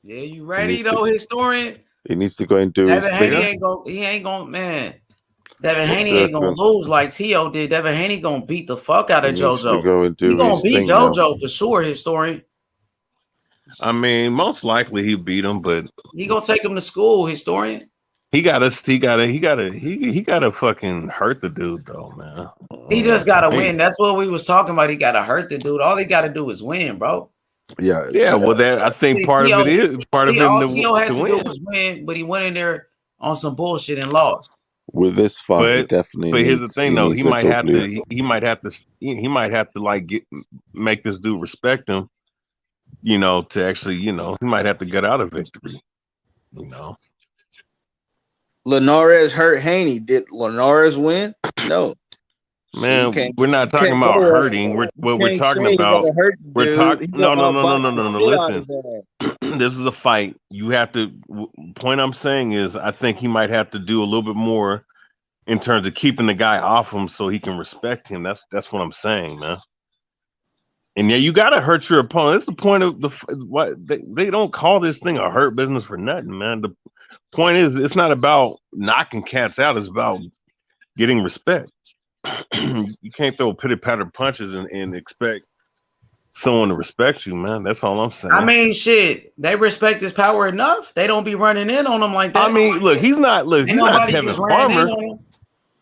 Yeah, you ready though, historian? He needs to go and do Devin his Haney thing. he ain't gonna, man. Devin Haney ain't gonna lose like T.O. did. Devin Haney gonna beat the fuck out of JoJo. He gonna beat JoJo for sure, historian. I mean, most likely he beat him, but he gonna take him to school, historian. He gotta fucking hurt the dude though, man. He just gotta win. That's what we was talking about. He gotta hurt the dude. All he gotta do is win, bro. Yeah. Well, that I think part of it is part of it. All T.O. had to do was win, but he went in there on some bullshit and lost. With this fight, definitely. But here's the thing, though. He might have to like make this dude respect him. You know, to actually, he might have to get out of victory. You know. Linares hurt Haney. Did Linares win? No. Man, we're not talking about hurting. We're talking about. We're talking. No. Listen, this is a fight. You have to. Point I'm saying is, I think he might have to do a little bit more in terms of keeping the guy off him so he can respect him. That's what I'm saying, man. And yeah, you gotta hurt your opponent. That's the point of what they don't call this thing a hurt business for nothing, man. The point is, it's not about knocking cats out. It's about getting respect. You can't throw pitter-patter punches and expect someone to respect you, man. That's all I'm saying. I mean, shit, they respect his power enough. They don't be running in on him like that. I mean, look, he's not Tevin Farmer.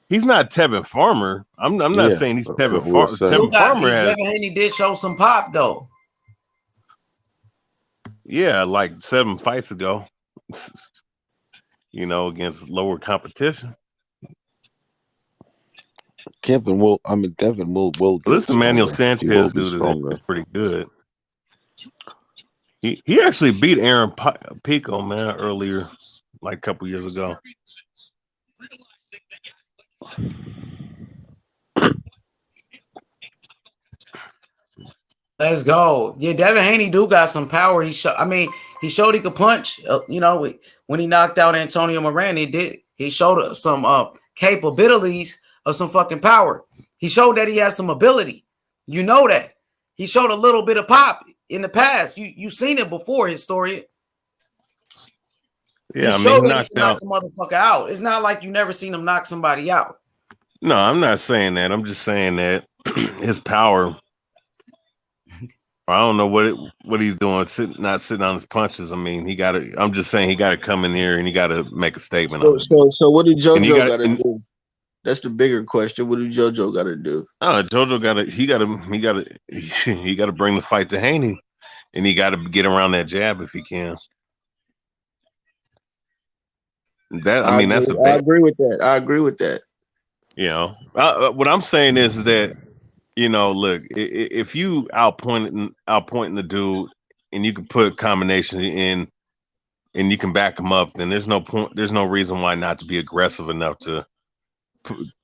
He's not Tevin Farmer. I'm not saying he's Tevin Farmer. Tevin Farmer Devin Haney did show some pop though. Yeah, like 7 fights ago. Against lower competition. Devin will this Emmanuel Sanchez dude is pretty good. He actually beat Aaron Pico, man, earlier, like a couple years ago. Let's go. Yeah, Devin Haney do got some power. He showed he could punch. When he knocked out Antonio Moran, he showed some capabilities of some fucking power. He showed that he has some ability. You know that. He showed a little bit of pop in the past. You seen it before, historian. Yeah, he showed that he can knock a motherfucker out. It's not like you never seen him knock somebody out. No, I'm not saying that. I'm just saying that his power I don't know what he's doing, not sitting on his punches. I mean, I'm just saying he got to come in here and he got to make a statement on it. So what did JoJo got to do? That's the bigger question. What did JoJo got to do? JoJo got to bring the fight to Haney, and he got to get around that jab if he can. I agree with that. I agree with that. You know, what I'm saying is that, you know, look, if you outpointing the dude, and you can put a combination in, and you can back him up, then there's no point. There's no reason why not to be aggressive enough to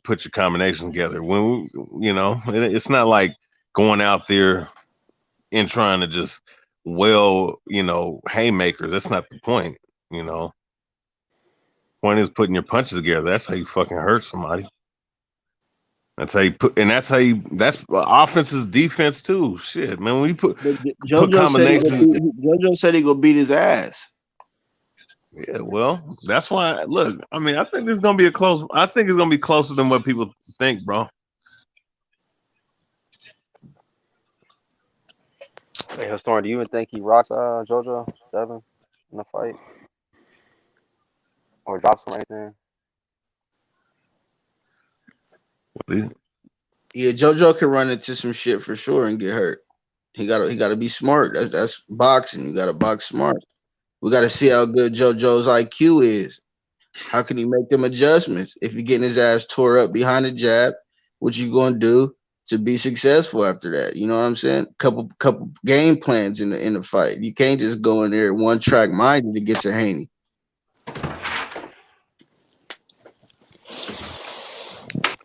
put your combination together. When you know, it's not like going out there and trying to just haymakers. That's not the point. You know, point is putting your punches together. That's how you fucking hurt somebody. That's how you put, and that's offense is defense too. Shit, man. When you put combinations, JoJo said he gonna beat his ass. Yeah, well, that's why. Look, I mean, I think this is gonna be close. I think it's gonna be closer than what people think, bro. Hey, Historian, do you even think he rocks JoJo Devin in the fight, or drops him or anything? Yeah, JoJo can run into some shit for sure and get hurt. He gotta be smart. That's boxing. You gotta box smart. We gotta see how good JoJo's IQ is. How can he make them adjustments? If you're getting his ass tore up behind the jab, what you gonna do to be successful after that? You know what I'm saying? Couple game plans in the fight. You can't just go in there one track minded to get to Haney.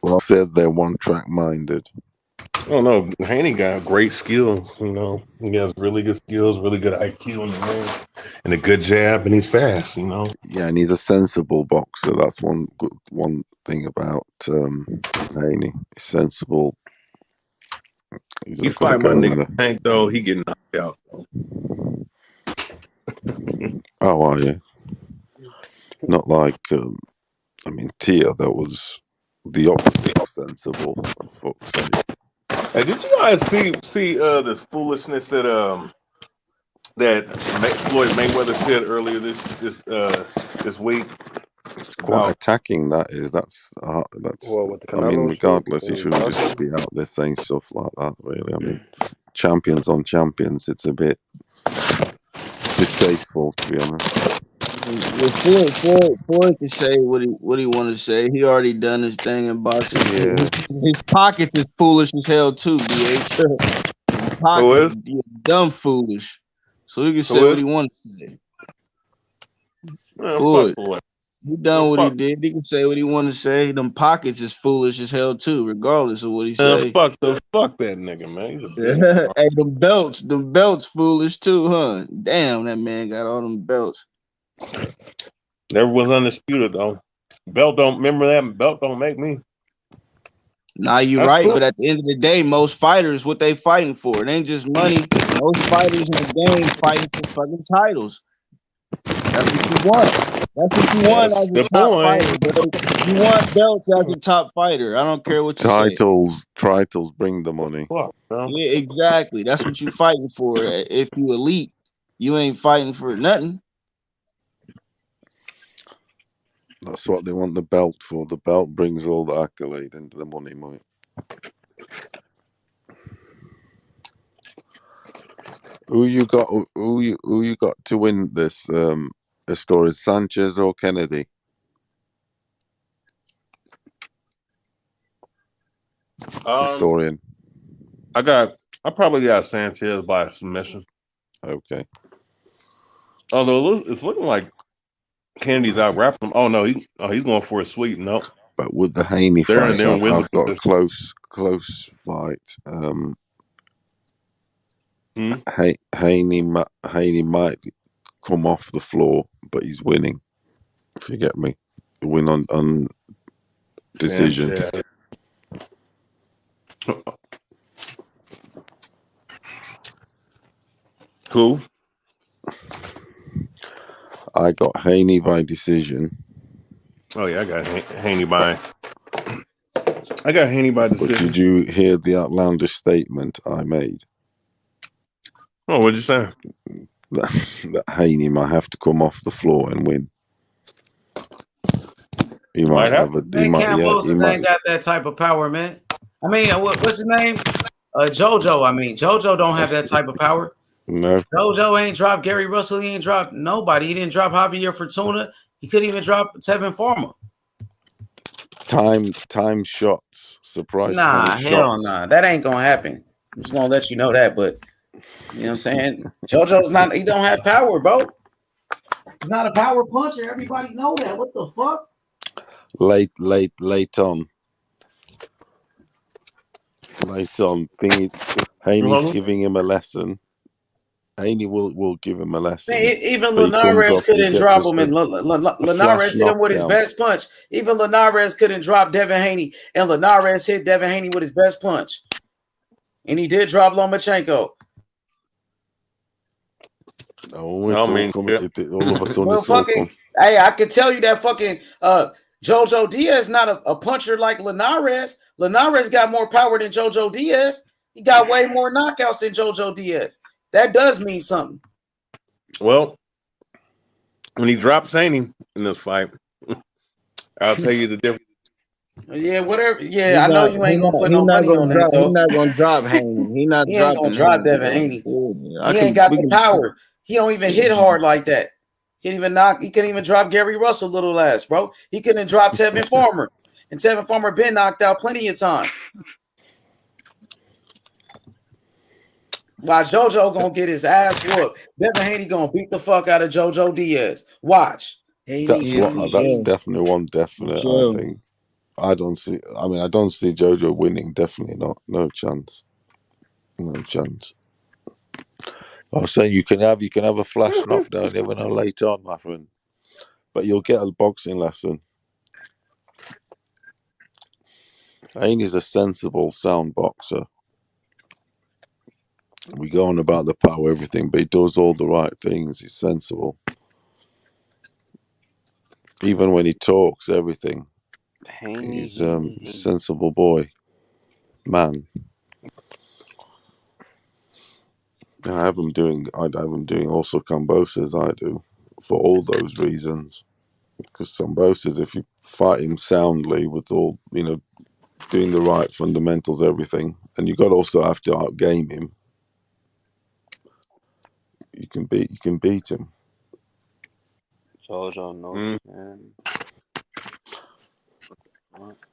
Well, I said they're one track minded. I don't know. Haney got great skills. You know, he has really good skills, really good IQ in the ring, and a good jab, and he's fast. You know. Yeah, and he's a sensible boxer. That's one thing about Haney. He's sensible. He's fighting my nigga Tank though. He getting knocked out. Oh, are you? Not like Tia. That was the opposite of sensible. For fuck's sake. Hey, did you guys see this foolishness that Floyd Mayweather said earlier this week? It's quite attacking. That's. Well, I mean, regardless, he shouldn't just be out there saying stuff like that. Really, I mean, champions on champions. It's a bit distasteful, to be honest. Floyd can say what he want to say. He already done his thing in boxing. Yeah. His pockets is foolish as hell too, BH. Pockets dumb foolish. So he can say what he wants to say. Floyd. He done what he did. He can say what he want to say. Them pockets is foolish as hell too, regardless of what he say. Fuck that nigga, man. Hey, them belts foolish too, huh? Damn, that man got all them belts. Never was undisputed though. Belt don't make me. Nah, you're right, but at the end of the day, most fighters, what they fighting for? It ain't just money. Most fighters in the game fighting for fucking titles. That's what you want. That's what you want as a top fighter, bro. You want belts as a top fighter. I don't care what you say. Titles bring the money. Yeah, exactly. That's what you fighting for. If you elite, you ain't fighting for nothing. That's what they want the belt for. The belt brings all the accolade into the money. Who you got to win this? Story, Sanchez or Kennedy? Historian. I probably got Sanchez by submission. Okay. Although it's looking like Kennedy's out rapping him. Oh no, he's going for a sweep. No. But with the Haney fight, I've got a close fight. Haney might come off the floor, but he's winning. If you get me, win on decision. Sanchez. Who? I got Haney by decision. Oh yeah, I got Haney by decision. But did you hear the outlandish statement I made? Oh, what'd you say? That Haney might have to come off the floor and win. He might have a. Man, Cambosis ain't got that type of power, man. I mean, what's his name? JoJo. I mean, JoJo don't have that type of power. No. JoJo ain't dropped Gary Russell. He ain't dropped nobody. He didn't drop Javier Fortuna. He couldn't even drop Tevin Farmer. Time shots. Surprise time shots. Nah. That ain't gonna happen. I'm just gonna let you know that, but you know what I'm saying? JoJo's not, he don't have power, bro. He's not a power puncher. Everybody know that. What the fuck? Late on. Haney's giving him a lesson. Haney will give him a lesson. Man, even Linares couldn't drop him, and Linares hit him with his best punch. Even Linares couldn't drop Devin Haney, and Linares hit Devin Haney with his best punch. And he did drop Lomachenko. All of a sudden, hey, I could tell you that fucking JoJo Diaz not a puncher like Linares. Linares got more power than JoJo Diaz. He got way more knockouts than JoJo Diaz. That does mean something. Well, when he drops Haney in this fight, I'll tell you the difference. Yeah, whatever. Yeah, I know you ain't gonna put no money on that though. He's not gonna drop Haney. He ain't gonna drop Devin Haney. He ain't got the power. He don't even hit hard like that. He couldn't even drop Gary Russell little ass, bro. He couldn't drop Tevin Farmer. And Tevin Farmer been knocked out plenty of times. While JoJo gonna get his ass whooped, Devin Haney gonna beat the fuck out of JoJo Diaz. Watch. That's definitely one definite. I think. I don't see JoJo winning. Definitely not. No chance. No chance. I was saying you can have a flash knockdown, you never know later on, my friend. But you'll get a boxing lesson. Haney's a sensible, sound boxer. We go on about the power, everything, but he does all the right things. He's sensible. Even when he talks, everything. He's a sensible boy. Man. I have him doing also Cambosis, I do, for all those reasons. Because Cambosis, if you fight him soundly with all, doing the right fundamentals, everything, and you also have to outgame him, you can beat him. JoJo knows, man.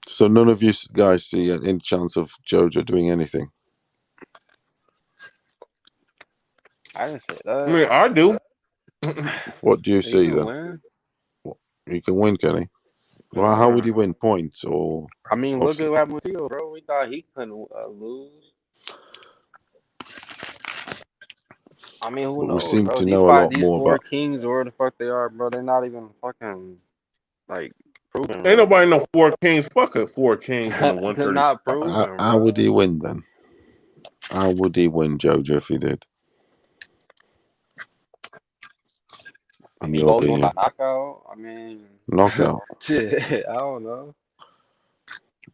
So none of you guys see any chance of JoJo doing anything? I didn't say that. I mean, I do. What do you see then? He can win, can he? Well, how would he win? Points or? I mean, look at what happened with Tio, bro. We thought he couldn't lose. I mean, who knows? We seem bro? to know a lot more about about kings or where the fuck they are, bro. They're not even fucking like proven. Ain't nobody know 4 kings. Fuck it, 4 kings in the 130. They're not proven. How would he win then? How would he win, JoJo, if he did? In your opinion? Knockout? I mean, knockout. Shit, I don't know.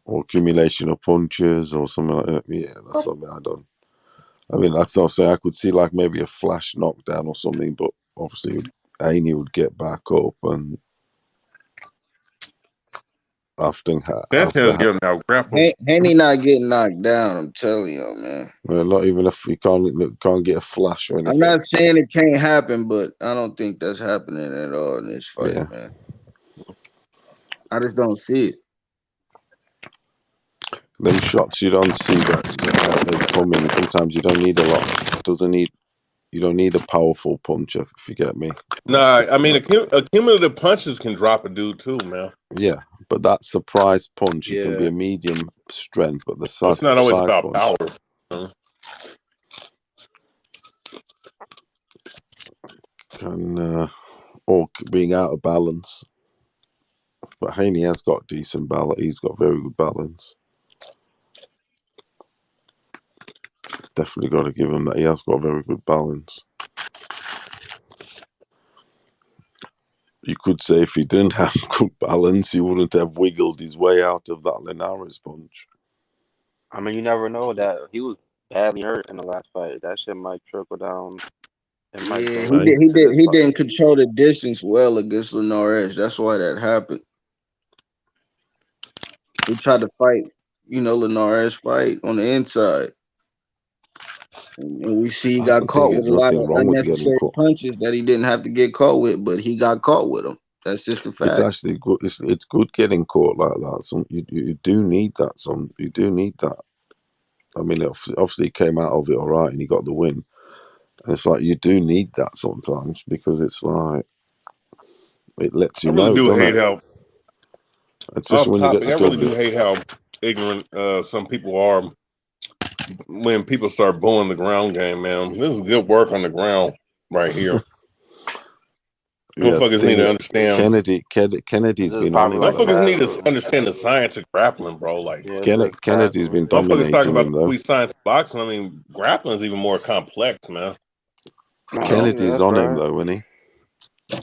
Or accumulation of punches or something like that. Yeah, that's something I don't. I mean, that's not saying I could see like maybe a flash knockdown or something, but obviously Haney would get back up and after getting out grappled. Haney not getting knocked down. I'm telling you, man. Well, not even if you can't get a flash or anything. I'm not saying it can't happen, but I don't think that's happening at all in this fight, man. I just don't see it. Them shots you don't see that they come in. Sometimes you don't need a lot. You don't need a powerful punch if you get me. Nah, I mean accumulative punches can drop a dude too, man. Yeah, but that surprise punch it can be a medium strength, but it's not always about power. Or being out of balance. But Haney has got decent balance. He's got very good balance. Definitely got to give him that. He has got very good balance. You could say if he didn't have good balance, he wouldn't have wiggled his way out of that Linares punch. I mean, you never know that he was badly hurt in the last fight. That shit might trickle down. It might Yeah, go he into this fight. didn't control the distance well against Linares. That's why that happened. He tried to fight, Linares fight on the inside. And we see he I got think caught with there's a lot nothing of wrong with getting unnecessary caught. punches that he didn't have to get caught with, but he got caught with them. That's just a It's fact. actually good. It's good getting caught like that. You do need that. You do need that. I mean, obviously he came out of it all right and he got the win. And it's like you do need that sometimes because it's like it lets I you really know, do don't hate it? how Especially off when you get topic. the I really do W. hate how ignorant some people are when people start booing the ground game. Man, this is good work on the ground right here. Yeah, Motherfuckers need to understand. Kennedy's This is been on probably him like a though. Motherfuckers bad need to move. understand the science of grappling, bro. Like, Yeah, it's a fast Kennedy's move been for him. motherfuckers talk dominating about him the though. sweet science of boxing. I mean, grappling is even more complex, man. You know? Yeah, Kennedy's that's on him right. though, isn't he?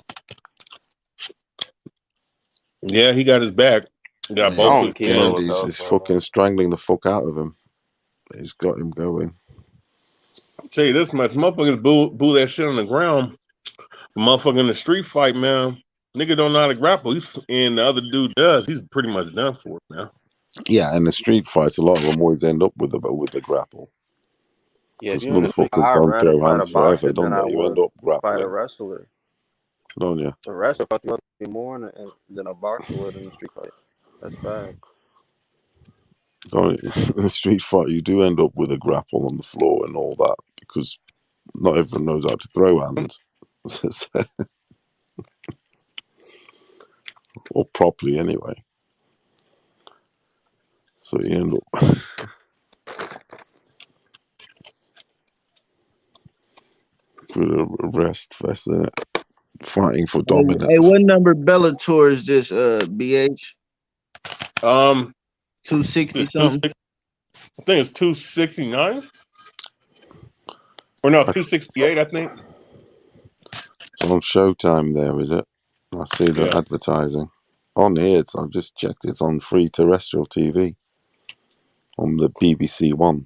Yeah, he got his back. Got I both Yeah, his don't keep chins. up with Kennedy's those, is bro. fucking strangling the fuck out of him. He's got him going. I'll tell you this much: motherfuckers boo that shit on the ground. Motherfucker in the street fight, man. Nigga don't know how to grapple. And the other dude does. He's pretty much done for it, man. Yeah, and the street fights, a lot of them always end up with the grapple. Yeah, if Because you're in the street, motherfuckers I'd don't rather throw fight a hands forever, boxer than don't I they? You end would up fight a grappling, wrestler. don't you? The wrestler fuck you up more than a boxer would in a street fight. That's bad. Don't you? In the street fight, you do end up with a grapple on the floor and all that because not everyone knows how to throw hands. Or properly anyway. So you end up with a rest vest, innit? Fighting for Hey, dominance. what number Bellator is this? BH 260 something. I think it's 269 or no 268. I think It's on Showtime. There is it? I see the yeah. advertising on here. I've just checked. It's on free terrestrial TV on the BBC One.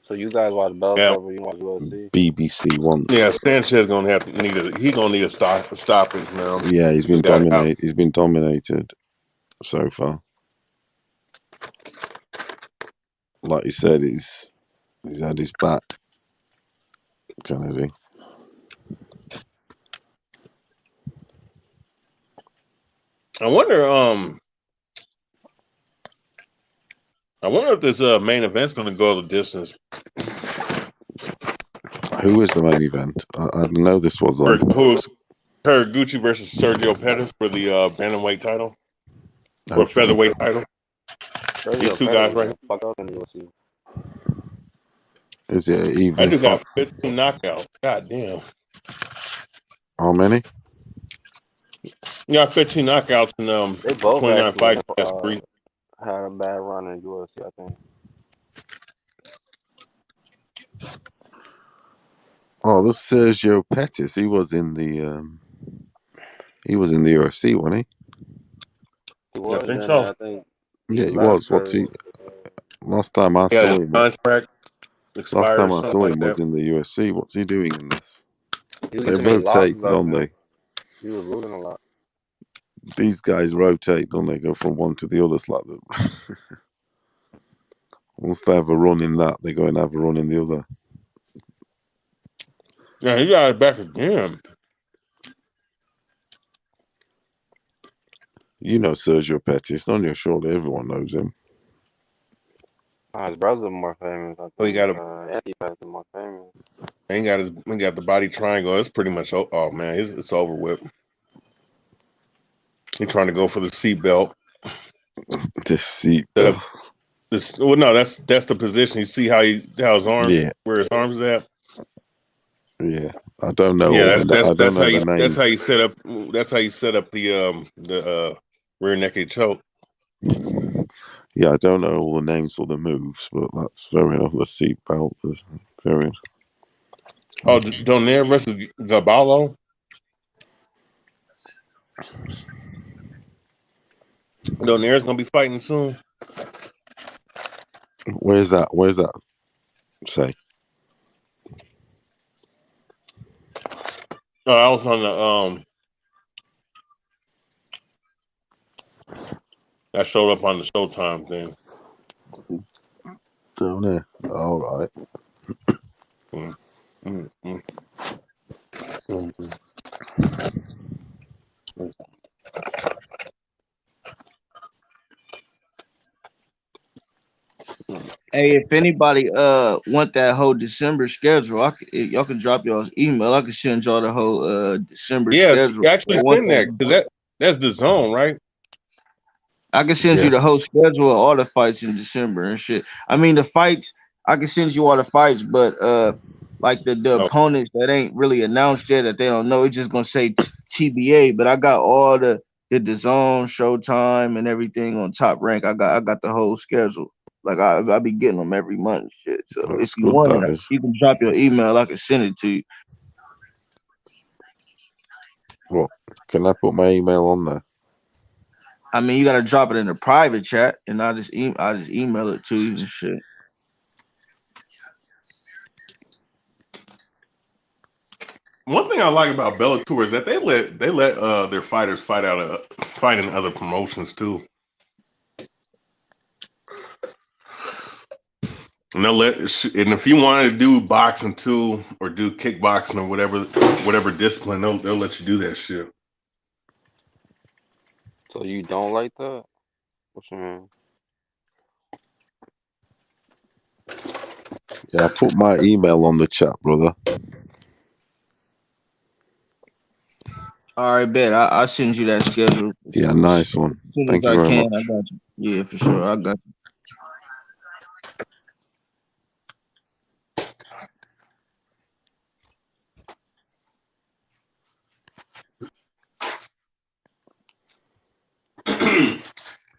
So you guys watch Yeah. Bellator, but you watch UFC. BBC One. Yeah, Sanchez gonna have to he's gonna need a stoppage now. Yeah, he's been dominated. He's been dominated so far. Like you said, he's had his back. Kennedy. I wonder if this main event's gonna go the distance. Who is the main event? I know this was on. Haraguchi versus Sergio Pettis for the bantamweight title or featherweight title. These two guys right here. Fuck up in the UFC. Is it even? I just got 15 knockouts. God damn. How many? You got 15 knockouts in They both 29 actually fights. That's three. had a bad run in UFC, I think. Oh, this Sergio Pettis. He was in the UFC, wasn't he? He was. I think so. I think Yeah, he was. What's he? Last time I saw him. Contract Last time I something saw like him was in the UFC. What's he doing in this? They rotate, don't they? He was losing a lot. These guys rotate, don't they? Go from one to the other. It's like that. Once they have a run in that, they go and have a run in the other. Yeah, he got it back again. You know Sergio Pettis, don't you? Surely everyone knows him. His brother's more famous. I think. Oh, he got Anthony Pettis is more famous. He got the body triangle. It's pretty much oh man, it's over with. He's trying to go for the seat belt. The seat belt. Well, no, that's the position. You see how his arms, yeah, where his arms at. Yeah, I don't know. Yeah, that's how you set up. That's how you set up the rear naked choke. Yeah, I don't know all the names or the moves, but that's fair enough. The seat belt is fair enough. Oh, Donaire versus Gaballo. Donaire's gonna be fighting soon. Where's that? Say. Oh, I was on the that showed up on the Showtime thing. Down there. All right. Hey, if anybody want that whole December schedule, y'all can drop y'all's email. I can send y'all the whole December Yes, schedule. actually send that because that's the zone, right? I can send you the whole schedule of all the fights in December and shit. I mean the fights, I can send you all the fights, but like the opponents that ain't really announced yet that they don't know, it's just gonna say TBA. But I got all the zone, Showtime, and everything on Top Rank. I got the whole schedule. Like I be getting them every month and shit. So That's if you good, want that it, is. you can drop your email. I can send it to you. What? Can I put my email on there? I mean, you gotta drop it in the private chat, and I just email it to you and shit. One thing I like about Bellator is that they let their fighters fight in other promotions too. And and if you wanted to do boxing too, or do kickboxing or whatever discipline, they'll let you do that shit. So you don't like that? What you mean? Yeah, I put my email on the chat, brother. All right, bet. I'll send you that schedule. Yeah, nice one. As soon as Thank you I very can, much. I got you. Yeah, for sure. I got you.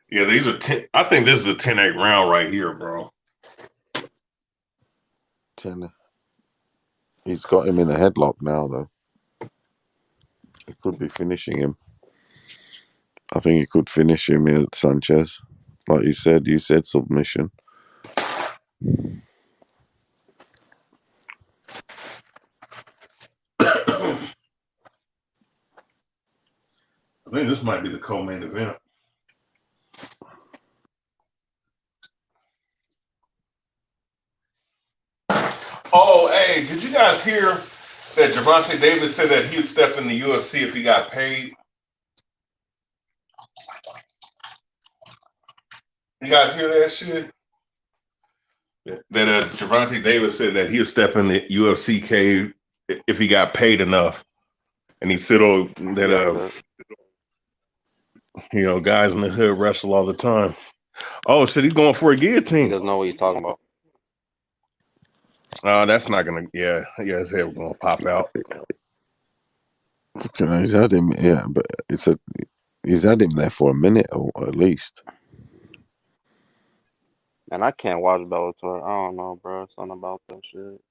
Yeah, these are 10. I think this is a 10-8 round right here, bro. 10. He's got him in the headlock now, though. He could be finishing him. I think he could finish him here, Sanchez. Like you said submission. I think this might be the co-main event. Oh, hey, did you guys hear that Gervonta Davis said that he would step in the UFC if he got paid? You guys hear that shit? That Gervonta Davis said that he'll step in the UFC cave if he got paid enough, and he said, "Oh, that guys in the hood wrestle all the time." Oh shit, he's going for a guillotine. He doesn't know what he's talking about. That's not gonna. Yeah, his head gonna pop out. Okay, he's had him. Yeah, but he's had him there for a minute or at least. And I can't watch Bellator. I don't know, bro. Something about that shit.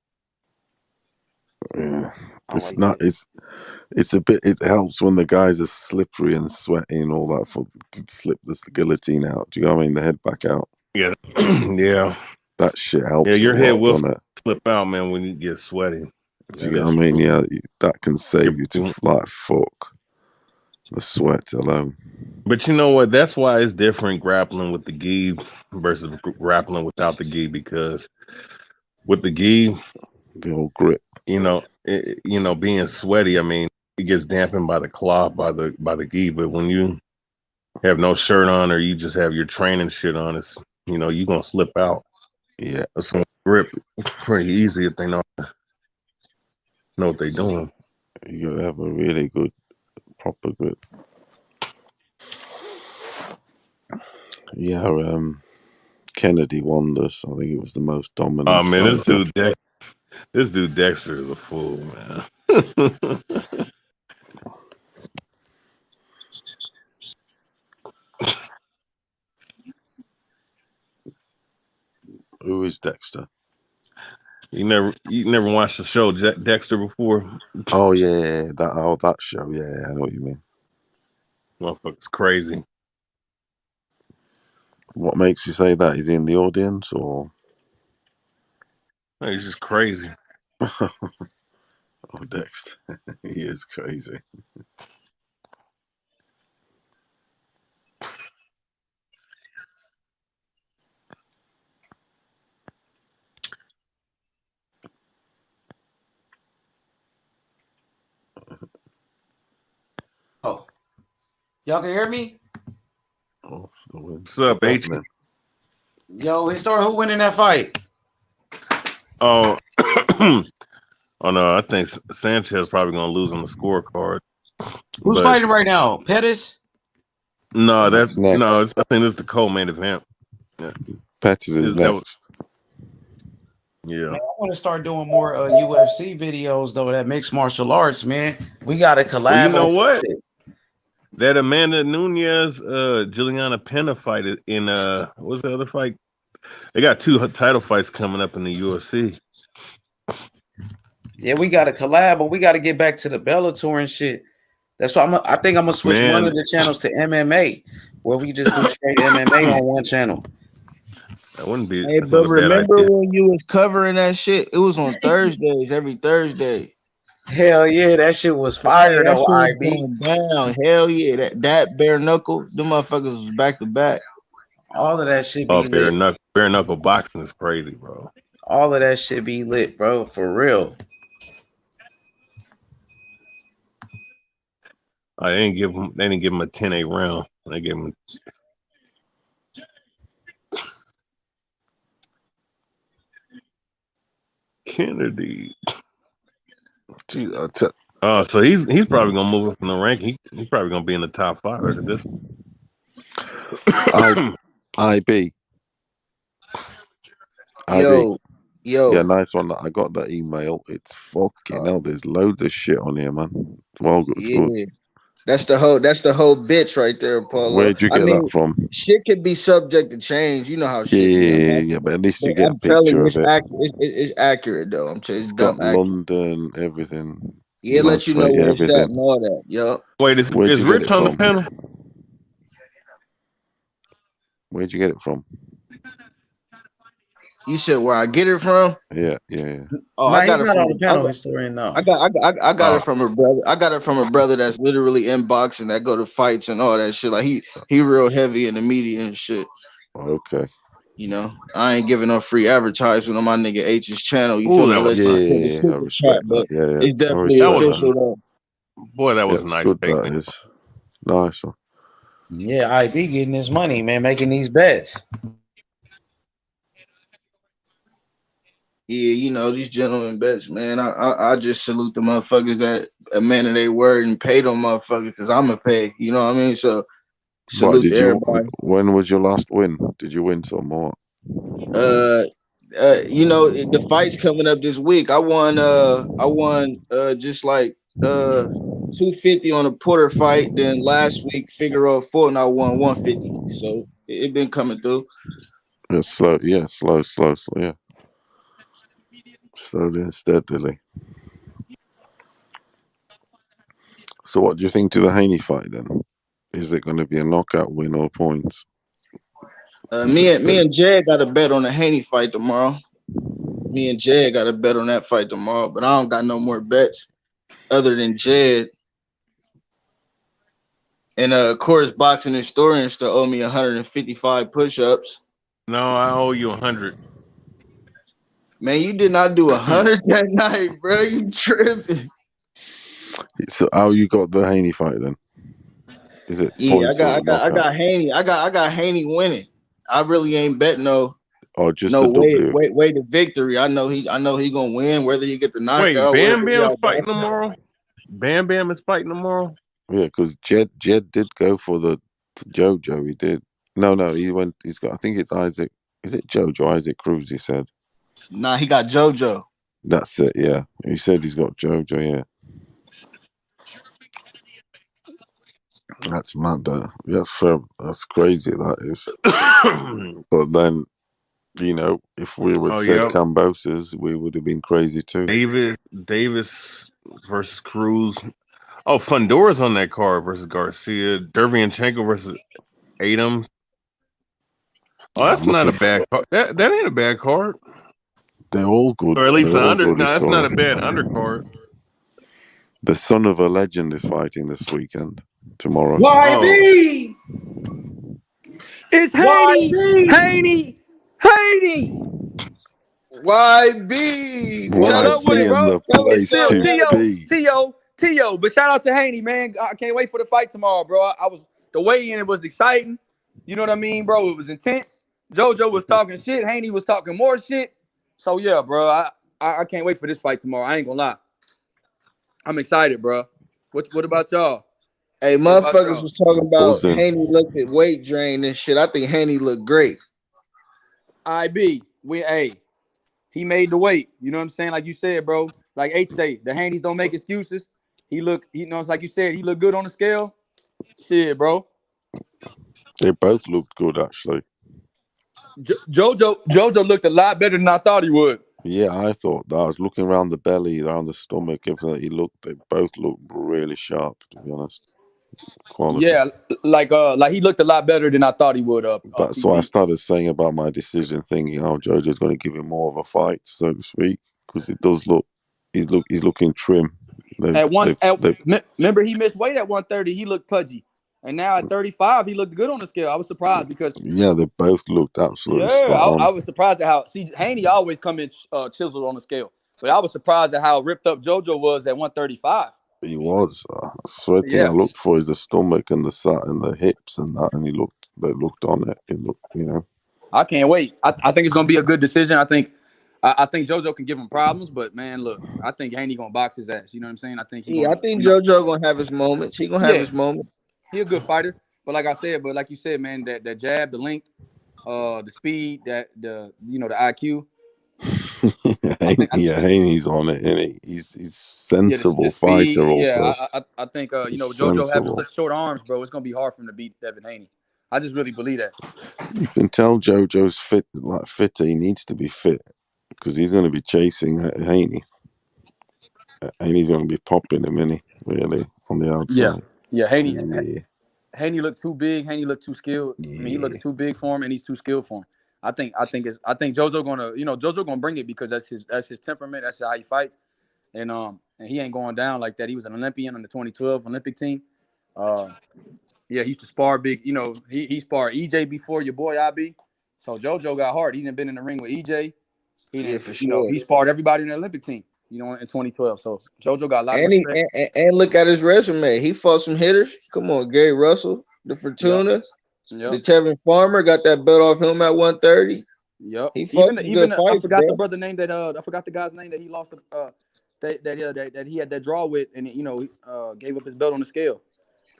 Yeah, it's not. It's a bit. It helps when the guys are slippery and sweaty and all that to slip the guillotine out. Do you know what I mean? The head back out. Yeah, yeah. That shit helps. Yeah, your a head lot, will doesn't it? slip out, man, when you get sweaty. Do you know what I mean? Yeah, that can save you to fuck the sweat alone. But you know what? That's why it's different grappling with the gi versus grappling without the gi, because with the gi, the old grip, being sweaty, I mean, it gets dampened by the cloth, by the gi. But when you have no shirt on or you just have your training shit on, it's you're gonna slip out. Yeah, that's gonna grip pretty easy if they know what they're doing. You gotta have a really good, proper grip. Yeah, Kennedy won this. I think it was the most dominant. Oh man, fighter. this dude Dexter is a fool, man. Who is Dexter? You never watched the show Dexter before? Oh yeah, that show. Yeah, I know what you mean. Motherfucker's crazy. What makes you say that? Is he in the audience or? He's just crazy. Oh, Dexter. He is crazy. Oh, y'all can hear me? Oh, what's up, H? Yo, Historia, who winning that fight? Oh, oh no, I think Sanchez probably gonna lose on the scorecard. Who's fighting right now? Pettis? No, that's next. No. I think this is the co-main event. Yeah. Pettis is next. Yeah. Man, I want to start doing more UFC videos though. That mixed martial arts, man. We got to collab. Well, you know on what? That Amanda Nunes, Juliana Pena fight in what's the other fight? They got 2 title fights coming up in the UFC. Yeah, we got to collab, but we got to get back to the Bellator and shit. That's why I think I'm gonna switch one of the channels to MMA, where we just do straight MMA on one channel. That wouldn't be. Hey, but remember when you was covering that shit? It was on Thursdays, every Thursday. Hell yeah, that shit was fire though. IB down. Hell yeah, that bare knuckle, them motherfuckers was back to back. All of that shit be lit. Bare knuckle boxing is crazy, bro. All of that shit be lit, bro, for real. They didn't give him a 10-8 round. They gave him. Kennedy. Gee, so he's probably gonna move up from the ranking. He's probably gonna be in the top 5 after this. IB. Yo. Yeah, nice one. I got that email. It's fucking hell. There's loads of shit on here, man. Well, it's good. That's the whole bitch right there, Paulo. Where'd you get that from? Shit can be subject to change. You know how shit Yeah, but at least you get a picture of it. It's accurate though. I'm telling you, it's got London, everything. Yeah, let you know where it's at and all that. Yup. Wait, is Rich on the panel? Where'd you get it from? You said where I get it from? Yeah. Oh, I got it from the panel historian now. I got it from her brother. I got it from a brother that's literally in boxing that go to fights and all that shit. Like he real heavy in the media and shit. Okay. You know, I ain't giving no free advertisement on my nigga H's channel. You feel me? I respect that. Yeah. It's definitely official though. Boy, that was nice. Good, that is nice. Yeah, IB getting his money, man, making these bets. Yeah, you know, these gentlemen bets, man. I just salute the motherfuckers that a man of their word and pay them motherfuckers because I'm a pay. You know what I mean? So salute to everybody. When was your last win? Did you win some more? You know, the fight's coming up this week. I won just like 250 on a Porter fight. Then last week Figueroa fought and I won 150. So it been coming through. It's slow. Yeah, slow. Yeah. Slowly and steadily. So what do you think to the Haney fight then? Is it going to be a knockout win or points? Me and Jed got a bet on the Haney fight tomorrow. Me and Jed got a bet on that fight tomorrow, but I don't got no more bets other than Jed. And of course, boxing historians still owe me 155 push-ups. No, I owe you 100. Man, you did not do 100 that night, bro. You tripping? So how you got the Haney fight then? Is it? Yeah, I got Haney. I got Haney winning. I really ain't bet no. Oh, just no the way to victory. I know he gonna win whether you get the knockout. Wait, Bam Bam's fighting tomorrow. Bam Bam is fighting tomorrow. Yeah, because Jed did go for the JoJo. He did. No, he went. He's got. I think it's Isaac. Is it JoJo? Isaac Cruz? He said. Nah, he got JoJo. That's it. Yeah, he said he's got JoJo. Yeah. That's mad. That's crazy. That is. But then, you know, if we would said Cambosis, we would have been crazy too. Davis versus Cruz. Oh, Fundora's on that card versus Garcia. Derevyanchenko versus Adams. Oh, that's not a bad card. That ain't a bad card. They're all good. Or at least They're all good no, that's not a historically. bad undercard. The son of a legend is fighting this weekend, tomorrow. YB! It's Haney! YB. What's Tell him, up with it, YB in bro? the tell It's place still him, to man. T.O. But shout out to Haney, man. I can't wait for the fight tomorrow, bro. The weigh-in, it was exciting. You know what I mean, bro? It was intense. JoJo was talking shit. Haney was talking more shit. So yeah, bro. I can't wait for this fight tomorrow. I ain't gonna lie. I'm excited, bro. What about y'all? Hey, What about motherfuckers y'all? was talking about buzzing. Haney looked at weight drain and shit. I think Haney looked great. He made the weight. You know what I'm saying? Like you said, bro. Like H say, the Haneys don't make excuses. It's like you said, he looked good on the scale. Shit, bro. They both looked good, actually. JoJo looked a lot better than I thought he would. Yeah, I thought that. I was looking around the belly, around the stomach, everything. They both looked really sharp, to be honest. Quality. Yeah, like he looked a lot better than I thought he would. That's why I started saying about my decision, thinking, JoJo's going to give him more of a fight, so to speak, because it does look, he's looking trim. Remember he missed weight at 130. He looked pudgy, and now at 35, he looked good on the scale. I was surprised because they both looked absolutely spot on. I was surprised at how Haney always come in chiseled on the scale, but I was surprised at how ripped up JoJo was at 135. He was. The thing I looked for is the stomach and the hips and that, and they looked on it. It looked, I can't wait. I think it's gonna be a good decision. I think JoJo can give him problems, but man, look, I think Haney gonna box his ass. You know what I'm saying? I think JoJo gonna have his moments. He gonna have his moments. He a good fighter, but like you said, man, that jab, the length, the speed, the IQ. Haney's on it, and he's sensible fighter also. I think JoJo having such short arms, bro, it's gonna be hard for him to beat Devin Haney. I just really believe that. You can tell JoJo's fitter. He needs to be fit because he's going to be chasing Haney. Haney's going to be popping him, really, on the outside. Yeah. Haney looked too big. Haney looked too skilled. Yeah. I mean, he looks too big for him, and he's too skilled for him. I think JoJo gonna bring it because that's his temperament. That's how he fights, and he ain't going down like that. He was an Olympian on the 2012 Olympic team. He used to spar big. He sparred EJ before your boy IB. So JoJo got hard. He didn't been in the ring with EJ. For sure. He sparred everybody in the Olympic team. In 2012. So JoJo got a lot of respect. And look at his resume. He fought some hitters. Come on, Gary Russell, the Fortuna. Yep. The Tevin Farmer got that belt off him at 130. Yep. He fought even fights, I forgot bro. the brother name that I forgot the guy's name that he lost that he had that draw with, and gave up his belt on the scale.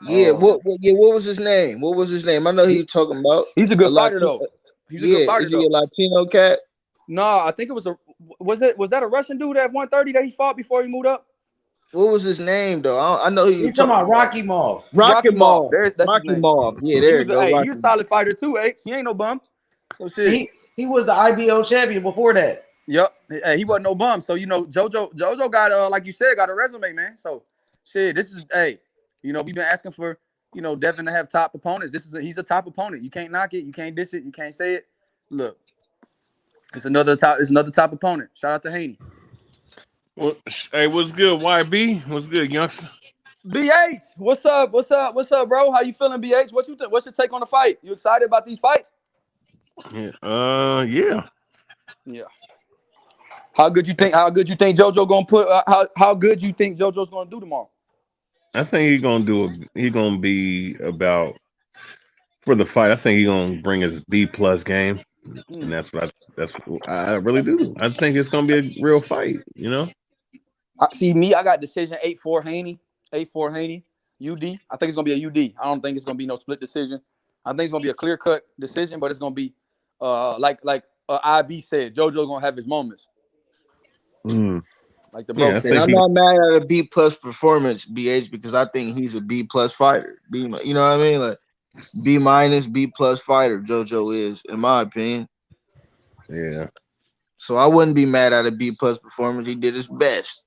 Yeah, what was his name? What was his name? I know who you're talking about. He's a good fighter though. He's a good fighter. Is he a Latino cat? No, I think it was that a Russian dude at 130 that he fought before he moved up? What was his name though? I know who you're talking about. Rocky Mauv. Rocky Mauv. That's Rocky Mauv. Yeah, there you go. He's a solid fighter too, H. He ain't no bum. So shit. He was the IBO champion before that. Yep. He wasn't no bum. So JoJo got like you said, got a resume, man. So shit, this is we've been asking for Devin to have top opponents. He's a top opponent. You can't knock it, you can't diss it, you can't say it. Look. It's another top opponent. Shout out to Haney. Well, hey, what's good, YB? What's good, youngster? BH, what's up, bro? How you feeling, BH? What you think? What's your take on the fight? You excited about these fights? Yeah. Yeah. How good you think JoJo gonna put? How good you think JoJo's gonna do tomorrow? I think he's gonna be about for the fight. I think he's gonna bring his B+ game. And that's what I really do. I think it's gonna be a real fight, I got decision 8-4 Haney. 8-4 Haney. UD. I think it's gonna be a UD. I don't think it's gonna be no split decision. I think it's gonna be a clear-cut decision, but it's gonna be like IB said, JoJo gonna have his moments. Like the bro said. And I'm not mad at a B+ performance, BH, because I think he's a B+ fighter. You know what I mean? Like B-, B+ fighter, JoJo is, in my opinion. Yeah. So I wouldn't be mad at a B+ performance. He did his best.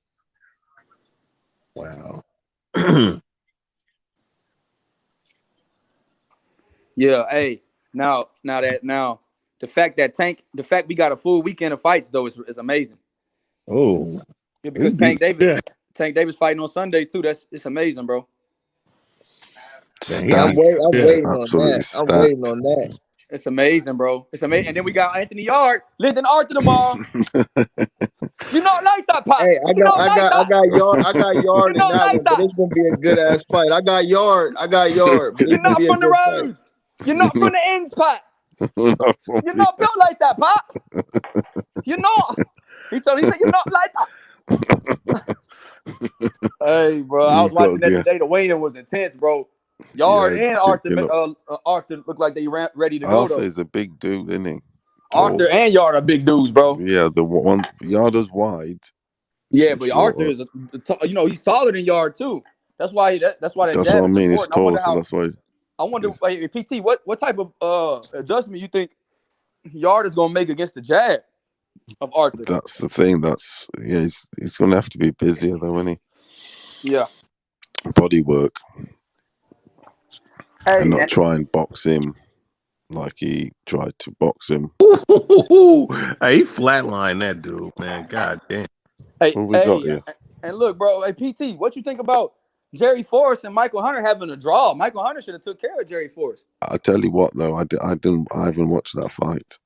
Wow. Yeah. Hey. Now the fact we got a full weekend of fights though is amazing. Oh, yeah, because Tank Davis fighting on Sunday too. It's amazing, bro. Yeah, I'm waiting on that. I'm waiting on that. It's amazing, bro. It's amazing. And then we got Anthony Yard, Lyndon Arthur tomorrow. You not like that, Pop? Hey, I got Yard in that one, but it's gonna be a good ass fight. I got Yard. You're not from the roads. You're not from the ends, Pat. You're not built like that, Pat. You're not. He said you're not like that. Hey, bro, I was watching that today. The weigh-in was intense, bro. Yard and Arthur look like they ready to go. Arthur's a big dude, isn't he? Arthur and Yard are big dudes, bro. Yeah, the one Yard is wide. Yeah, but Arthur is he's taller than Yard too. That's why that's what I mean. He's tall, so that's why. I wonder, PT, what type of adjustment you think Yard is gonna make against the jab of Arthur? That's the thing. He's gonna have to be busier though, isn't he? Yeah. Body work. And not try and box him like he tried to box him. He flatlined that dude, man. God damn. Hey, and look, bro. Hey, PT, what you think about Jerry Forrest and Michael Hunter having a draw? Michael Hunter should have took care of Jerry Forrest. I tell you what, though, I haven't watched that fight.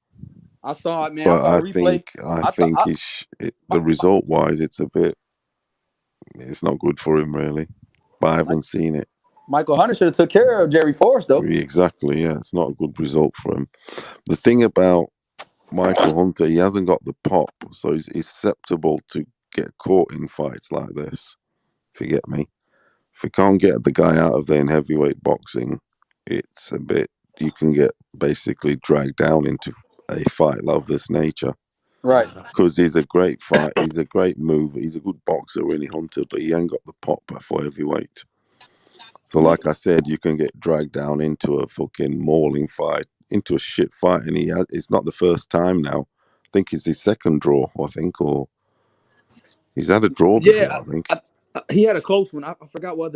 I saw it, man. But I think the result wise, it's not good for him really. But I haven't seen it. Michael Hunter should have took care of Jerry Forrest, though. Exactly, yeah. It's not a good result for him. The thing about Michael Hunter, he hasn't got the pop, so he's susceptible to get caught in fights like this. If you get me. If you can't get the guy out of there in heavyweight boxing, it's a bit, you can get basically dragged down into a fight of this nature. Right. Because he's a great fight, he's a great mover, he's a good boxer, really, Hunter, but he ain't got the pop for heavyweight. So like I said, you can get dragged down into a fucking mauling fight, into a shit fight, and it's not the first time now. I think it's his second draw, or he's had a draw before, I think. He had a close one. I forgot what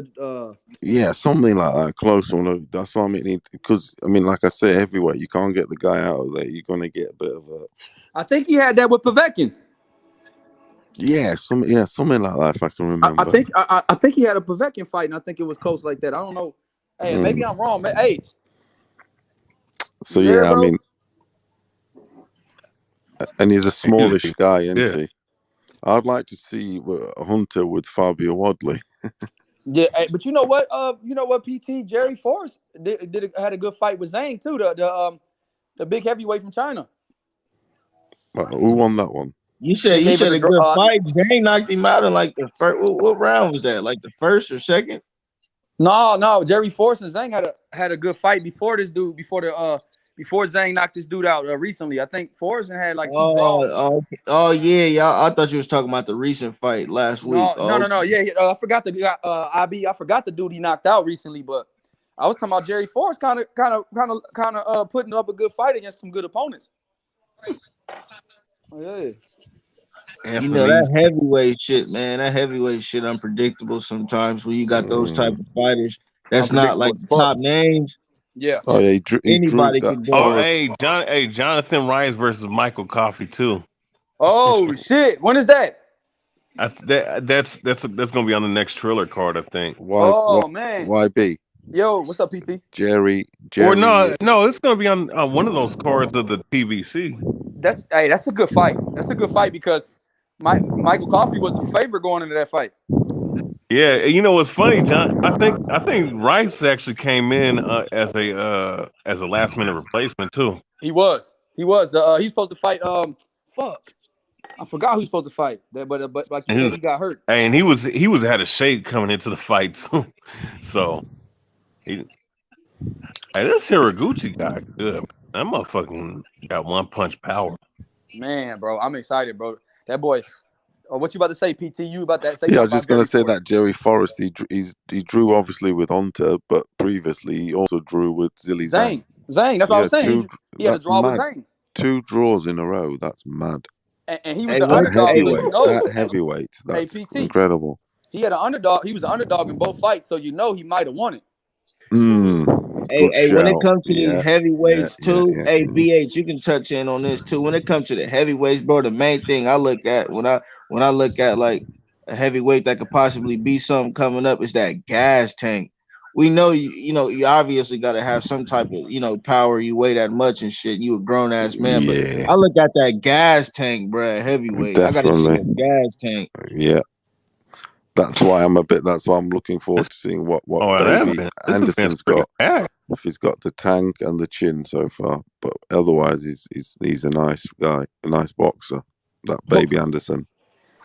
yeah, something like that, close one. That's what I mean. Because like I said, heavyweight, you can't get the guy out of there. You're gonna get a bit of a. I think he had that with Povetkin. Yeah, something like that. If I can remember. I think he had a Povetkin fight, and I think it was close like that. I don't know. Hey, maybe I'm wrong. Hey. So yeah, and he's a smallish guy, isn't he? I'd like to see Hunter with Fabio Wadley. Yeah, but you know what? PT Jerry Forrest had a good fight with Zhang too. The big heavyweight from China. Who won that one? You said a good fight. Zhang knocked him out in like the first. What round was that? Like the first or second? No. Jerry Forrest and Zhang had a good fight before this dude. Before Zhang knocked this dude out recently. I think Forrest had like 2 draws. Oh yeah, y'all. I thought you was talking about the recent fight last week. No. Yeah, I forgot the guy. I forgot the dude he knocked out recently, but I was talking about Jerry Forrest kind of putting up a good fight against some good opponents. Yeah. You know that heavyweight shit, man. That heavyweight shit unpredictable sometimes when you got those type of fighters. That's not like the top names. Yeah. Oh yeah. Anybody can do it. Jonathan Rice versus Michael Coffey too. Oh shit! When is that? That's gonna be on the next Triller card, I think. Man. YB. Yo, what's up, PT? Jerry. Or no, it's gonna be on one of those cards of the PBC. That's a good fight. That's a good fight because Michael Coffey was the favorite going into that fight. Yeah, you know what's funny, John? I think Rice actually came in as a last minute replacement too. He was. He's supposed to fight. Fuck, I forgot who he's supposed to fight. But like you said, he got hurt. And he was had a shake coming into the fight too. So, this Hiraguchi guy good. That motherfucking got one punch power. Man, bro, I'm excited, bro. That boy. What you about to say, PT? You about that? I was just going to say that Jerry Forrest, he drew obviously with Hunter, but previously he also drew with Zhang. Zhang, that's what I was saying. He had a draw with Zhang. 2 draws in a row. That's mad. And he was the underdog. That heavyweight. That's incredible. He had an underdog. He was an underdog in both fights, so he might have won it. Hey, when it comes to these heavyweights too, hey, BH, you can touch in on this too. When it comes to the heavyweights, bro, the main thing I look at when I look at like a heavyweight that could possibly be something coming up is that gas tank. We know you obviously got to have some type of power. You weigh that much and shit. You a grown ass man, but I look at that gas tank, bro. Heavyweight. I got to see a gas tank. Yeah. That's why I'm looking forward to seeing what baby Anderson's got. If he's got the tank and the chin so far, but otherwise he's a nice guy, a nice boxer. That baby Anderson.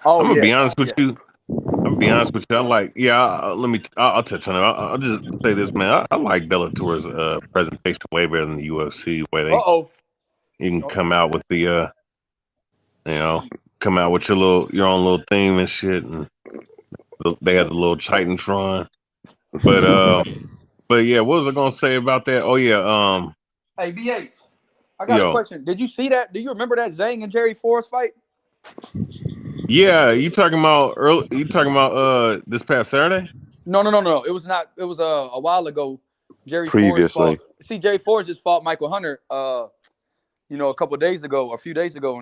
I'm gonna be honest with you. I'm gonna be honest with you. I'll touch on it. I'll just say this, man. I like Bellator's presentation way better than the UFC, where you can come out with the come out with your own little theme and shit, and they had the little Titantron. But yeah, what was I gonna say about that? Oh yeah, hey BH, I got a question. Did you see that? Do you remember that Zhang and Jerry Forrest fight? Yeah, you talking about this past Saturday? No. It was not. It was a while ago. Jerry Previously. Jerry Forrest just fought Michael Hunter. A couple of days ago, a few days ago,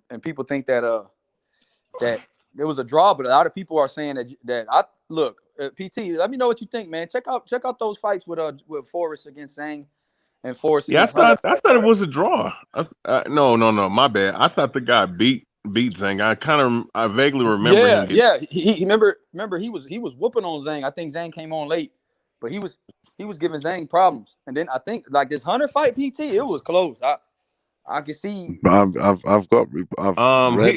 and people think that that it was a draw, but a lot of people are saying that I look. PT, let me know what you think, man. Check out those fights with Forrest against Zhang and Forrest. Yeah, I thought it was a draw. No, my bad. I thought the guy beat Zhang. I vaguely remember him. Yeah. He remember he was whooping on Zhang. I think Zhang came on late, but he was giving Zhang problems. And then I think like this Hunter fight, PT, it was close. I can see. I've read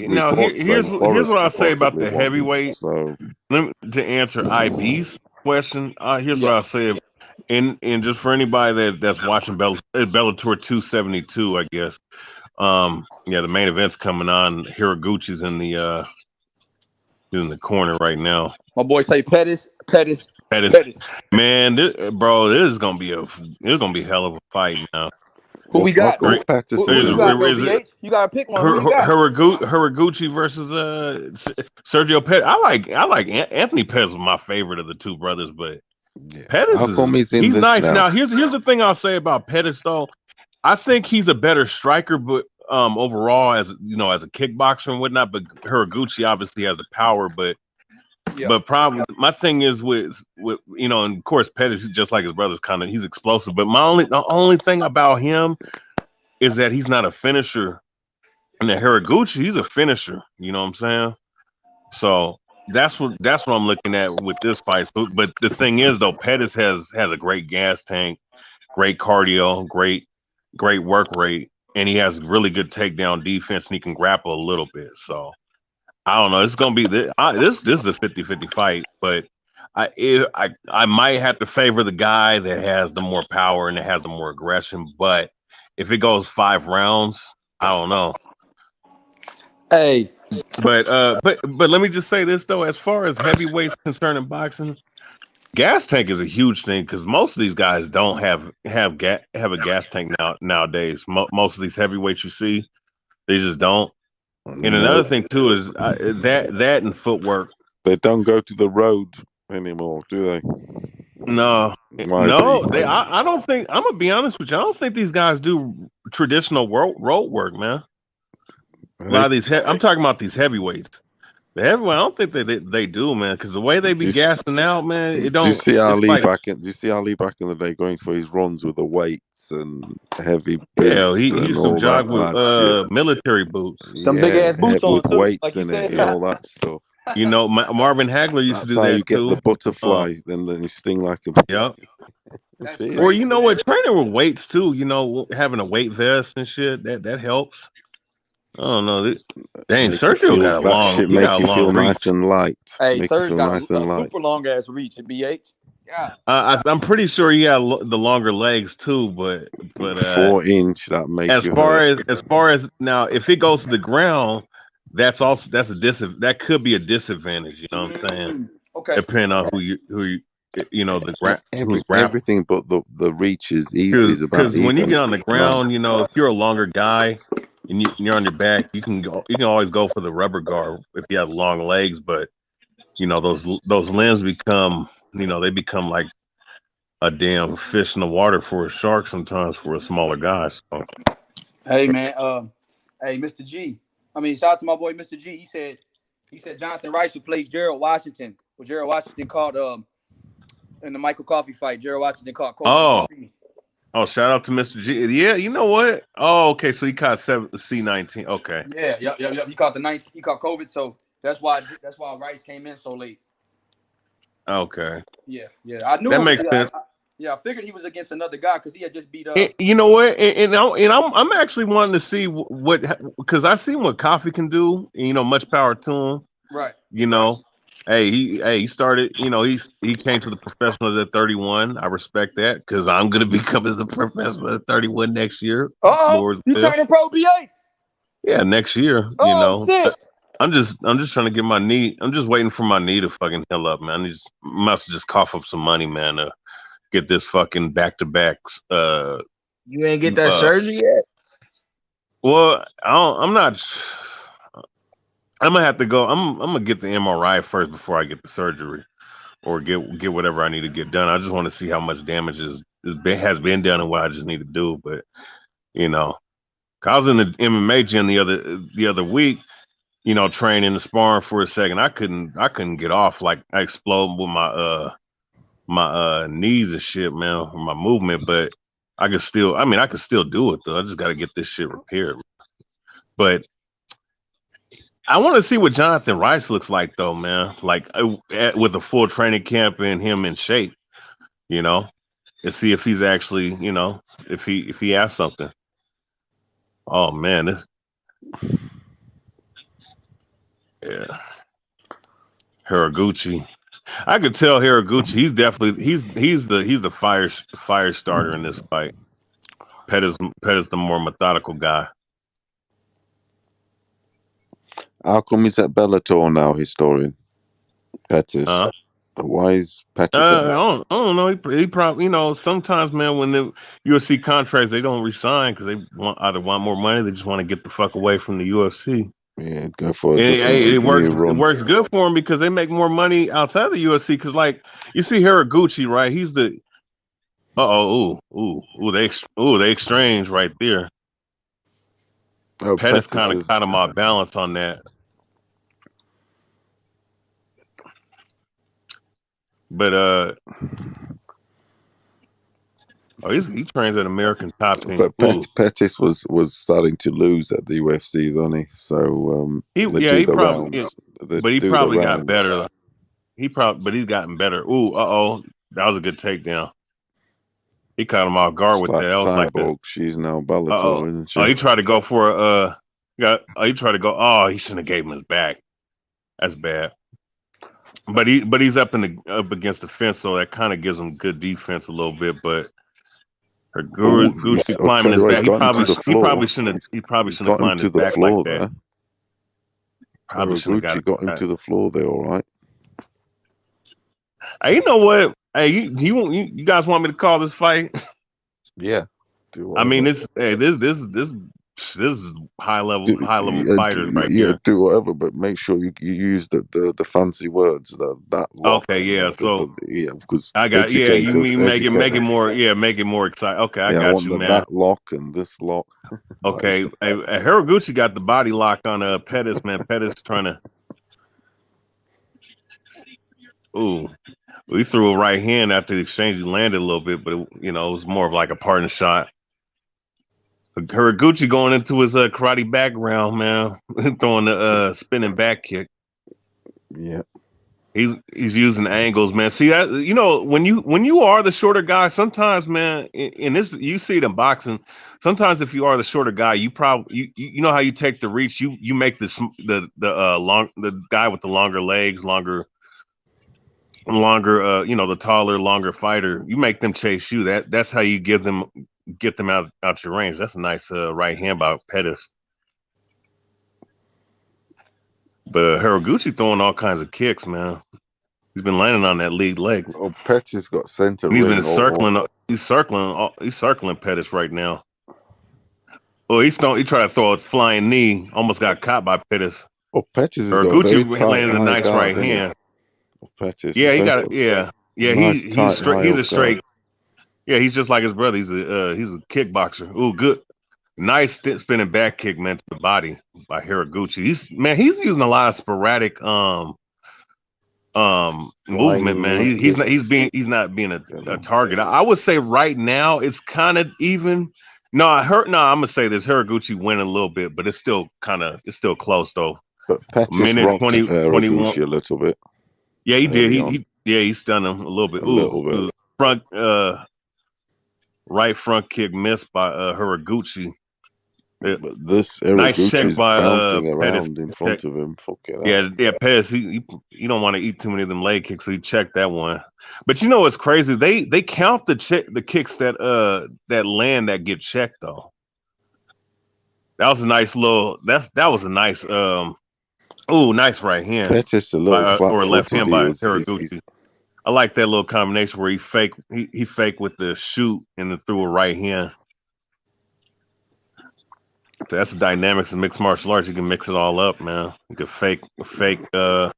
reports. Here's what I say about the heavyweight. So to answer IB's question, here's what I say. And just for anybody that's watching Bellator 272, I guess. The main event's coming on. Hiraguchi's in the corner right now. My boy say Pettis. Man, this is gonna be a hell of a fight now. Who we got? Who you got, BH? You gotta pick one. Who you got? Hiraguchi versus Sergio Pettis. I like Anthony Pettis was my favorite of the two brothers, but Pettis he's nice. Now here's the thing I'll say about Pettis though. I think he's a better striker, but overall as a kickboxer and whatnot. But Hiraguchi obviously has the power, but probably my thing is with and of course Pettis, just like his brothers, he's explosive. But the only thing about him is that he's not a finisher. And the Hiraguchi, he's a finisher. You know what I'm saying? So that's what I'm looking at with this fight. So, but the thing is though, Pettis has a great gas tank, great cardio, great work rate, and he has really good takedown defense, and he can grapple a little bit. So I don't know. It's gonna be this is a 50-50 fight, but I might have to favor the guy that has the more power and that has the more aggression. But if it goes 5 rounds, I don't know. Hey, but let me just say this though: as far as heavyweights concerned in boxing, gas tank is a huge thing because most of these guys don't have a gas tank nowadays. Most of these heavyweights you see, they just don't. And another thing too is that and footwork. They don't go to the road anymore, do they? No. I don't think. I'm gonna be honest with you. I don't think these guys do traditional road work, man. A lot of these. I'm talking about these heavyweights. The heavyweight, I don't think they do, man, because the way they be gassing out, man, it don't. Do you see Ali back in the day going for his runs with the weights and heavy boots? Yeah, he used to jog with military boots. Some big ass boots on with too, weights like in it and all that stuff. Marvin Hagler used to do that too. That's how you get the butterfly, then you sting like a. Yep. Or you know what, training with weights too. Having a weight vest and shit that helps. I don't know. Dang, Sergio got a long. Shit make you feel nice and light. Hey, Sergio got a super long ass reach at BH. Yeah. I'm pretty sure he had the longer legs too, but 4-inch that makes as far as now, if it goes to the ground, that could be a disadvantage. You know what I'm saying? Okay. Depending on who you everything, but the reach is even. Because when you get on the ground, if you're a longer guy and you're on your back, you can always go for the rubber guard if you have long legs. But those limbs become they become like a damn fish in the water for a shark sometimes for a smaller guy. So. Hey man, hey Mr. G. I mean, shout out to my boy Mr. G. He said Jonathan Rice replaced Gerald Washington. Well, Gerald Washington called in the Michael Coffey fight. Gerald Washington caught Coffey. Oh, shout out to Mr. G. Yeah, you know what? Oh, okay. So he caught C19. Okay. Yeah, yep. He caught He caught COVID, so that's why Rice came in so late. Okay. Yeah. I knew that makes sense. I figured he was against another guy because he had just beat up. You know what? And I'm actually wanting to see what because I've seen what Coffey can do. You know, much power to him. Right. You know, he started. You know, he came to the professionals at 31. I respect that because I'm gonna be coming to the professional at 31 next year. You turning pro B8? Yeah, next year. Oh, you know. Shit. I'm just trying to get my knee. I'm just waiting for my knee to fucking heal up, man. I must just cough up some money, man, to get this fucking back-to-backs. You ain't get that surgery yet? Well, I'm not. I'm gonna have to go. I'm gonna get the MRI first before I get the surgery, or get whatever I need to get done. I just want to see how much damage has been done and what I just need to do. But you know, I was in the MMA gym the other week. You know, training and sparring for a second. I couldn't get off. Like I exploded with my knees and shit, man, my movement. But I could still do it though. I just got to get this shit repaired. But I want to see what Jonathan Rice looks like though, man. Like with a full training camp and him in shape, you know, and see if he's actually, you know, if he has something. Oh man, this. Yeah, Haraguchi. I could tell Haraguchi. He's definitely he's the fire starter in this fight. Pettis the more methodical guy. How come he's at Bellator now, historian? Pettis. Why is Pettis? I don't know. He probably, you know, sometimes, man, when the UFC contracts, they don't resign because they either want more money, they just want to get the fuck away from the UFC. Yeah, go for it works good for them because they make more money outside the UFC. Because like you see Haraguchi, right? He's the they exchange right there. Pettis kind of caught him off balance on that. But he trains at American Top Team. But Pettis was starting to lose at the UFC, wasn't he? So he probably got better. But he's gotten better. That was a good takedown. He caught him off guard with that. Cyborg. She's now Bellator, isn't she? He tried to go for he tried to go. Oh, he shouldn't have gave him his back. That's bad. But he's up against the fence, so that kind of gives him good defense a little bit. But Gucci climbing his back. He probably shouldn't have climbed his back like that. Probably shouldn't have got him to the floor there. All right. Hey, you know what? Hey, you guys want me to call this fight? Yeah. I mean, this is high level fighters right here. Do whatever, but make sure you use the fancy words that lock. Okay, yeah. Because I got you mean make it more exciting. Okay, I got you, man. That lock and this lock. Okay, Haraguchi got the body lock on Pettis, man. Pettis trying to. Ooh, we threw a right hand after the exchange. He landed a little bit, but it was more of like a partner shot. Haraguchi going into his karate background, man, throwing the spinning back kick. Yeah, he's using angles, man. See that when you are the shorter guy, sometimes, man, in this you see it in boxing. Sometimes if you are the shorter guy, you probably you know how you take the reach. You make the guy with the longer legs, longer. The taller, longer fighter. You make them chase you. That's how you get them out your range. That's a nice right hand by Pettis. But Haraguchi throwing all kinds of kicks, man. He's been landing on that lead leg. Oh, Pettis got center. He's been circling. He's circling Pettis right now. Oh, he tried to throw a flying knee. Almost got caught by Pettis. Oh, Pettis has Haraguchi landed a nice right hand. Pettis. Yeah, he got it. Yeah. Nice he's a straight. Yeah, he's just like his brother. He's a kickboxer. Ooh, good. Nice spinning back kick, man, to the body by Hiraguchi. He's using a lot of sporadic movement, man. He's not being a target. I would say right now it's kind of even. No, I'm gonna say this. Hiraguchi winning a little bit, but it's still close though. But Pettis rocked Hiraguchi a little bit. Yeah, he did. He stunned him a little bit. A little bit. Front right front kick missed by Hiraguchi. But this nice check by bouncing around Pettis. in front of him. Yeah, Pettis. You don't want to eat too many of them leg kicks, so he checked that one. But you know what's crazy? They count the kicks that land that get checked though. That was a nice little. That was a nice nice right hand. Pettis a little flat or left hand by Hiraguchi. I like that little combination where he faked with the shoot and then threw a right hand. So that's the dynamics of mixed martial arts. You can mix it all up, man. You can fake with a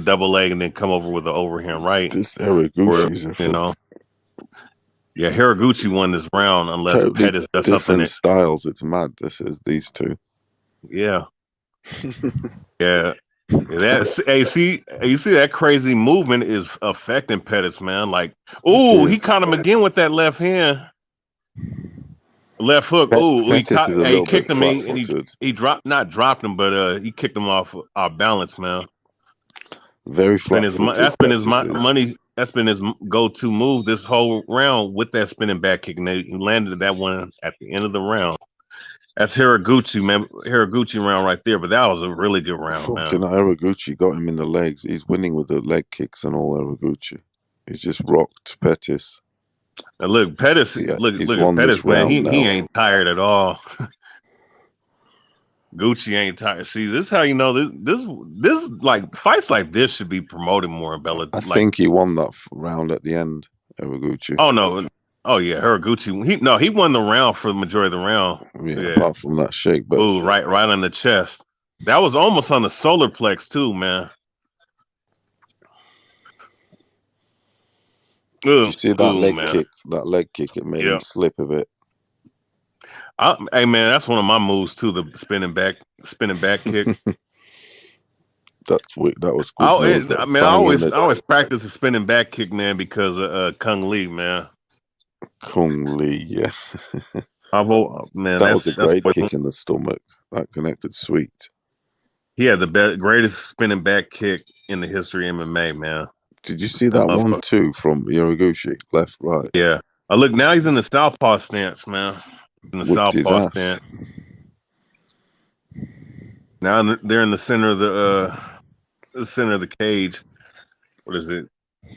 double leg and then come over with an overhand right. This Hiraguchi's yeah, Hiraguchi won this round unless totally Pettis does something. Different styles. It's mad. This is these two. Yeah. Yeah. You see that crazy movement is affecting Pettis, man. Like, he caught him again with that left hand. Left hook. He kicked him and he dropped him, but he kicked him off our balance, man. Very flat. That's been his money. That's been his go-to move this whole round with that spinning back kick, and he landed that one at the end of the round. That's Hiraguchi, man. Hiraguchi round right there, but that was a really good round, man. Hiraguchi got him in the legs. He's winning with the leg kicks and all. Hiraguchi, he's just rocked Pettis. Now look, Pettis. Look at Pettis, man. He ain't tired at all. Gucci ain't tired. See, this is how you know this like fights like this should be promoted more in Bellator. I think he won that round at the end. Hiraguchi. Oh no. Oh yeah, Hiraguchi. He won the round for the majority of the round. Yeah. Apart from that shake, but right on the chest. That was almost on the solar plex too, man. Did you see that leg kick? That leg kick, it made him slip a bit. Hey man, that's one of my moves too. The spinning back kick. That was good. I always practice the spinning back kick, man, because of Kung Lee, man. Kung Lee, yeah. Man, that was a great kick in the stomach. That connected sweet. He had the greatest spinning back kick in the history of MMA, man. Did you see that 1-2 from Hiraguchi? Left, right. Yeah. Look, now he's in the southpaw stance, man. In the southpaw stance. Now they're in the center of the cage. What is it?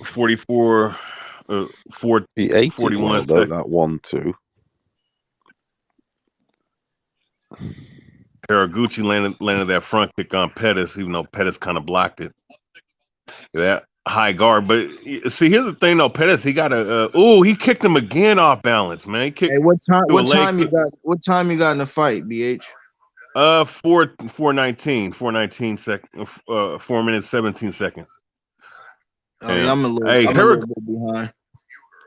44 he ate 41 it well, that 1-2. Hiraguchi landed that front kick on Pettis, even though Pettis kind of blocked it. That high guard, but see, here's the thing though. Pettis, he got he kicked him again off balance, man. He kicked. Hey, what time you got in the fight, BH? 4:19 seconds, 4 minutes 17 seconds. Oh, yeah, I'm a little bit behind.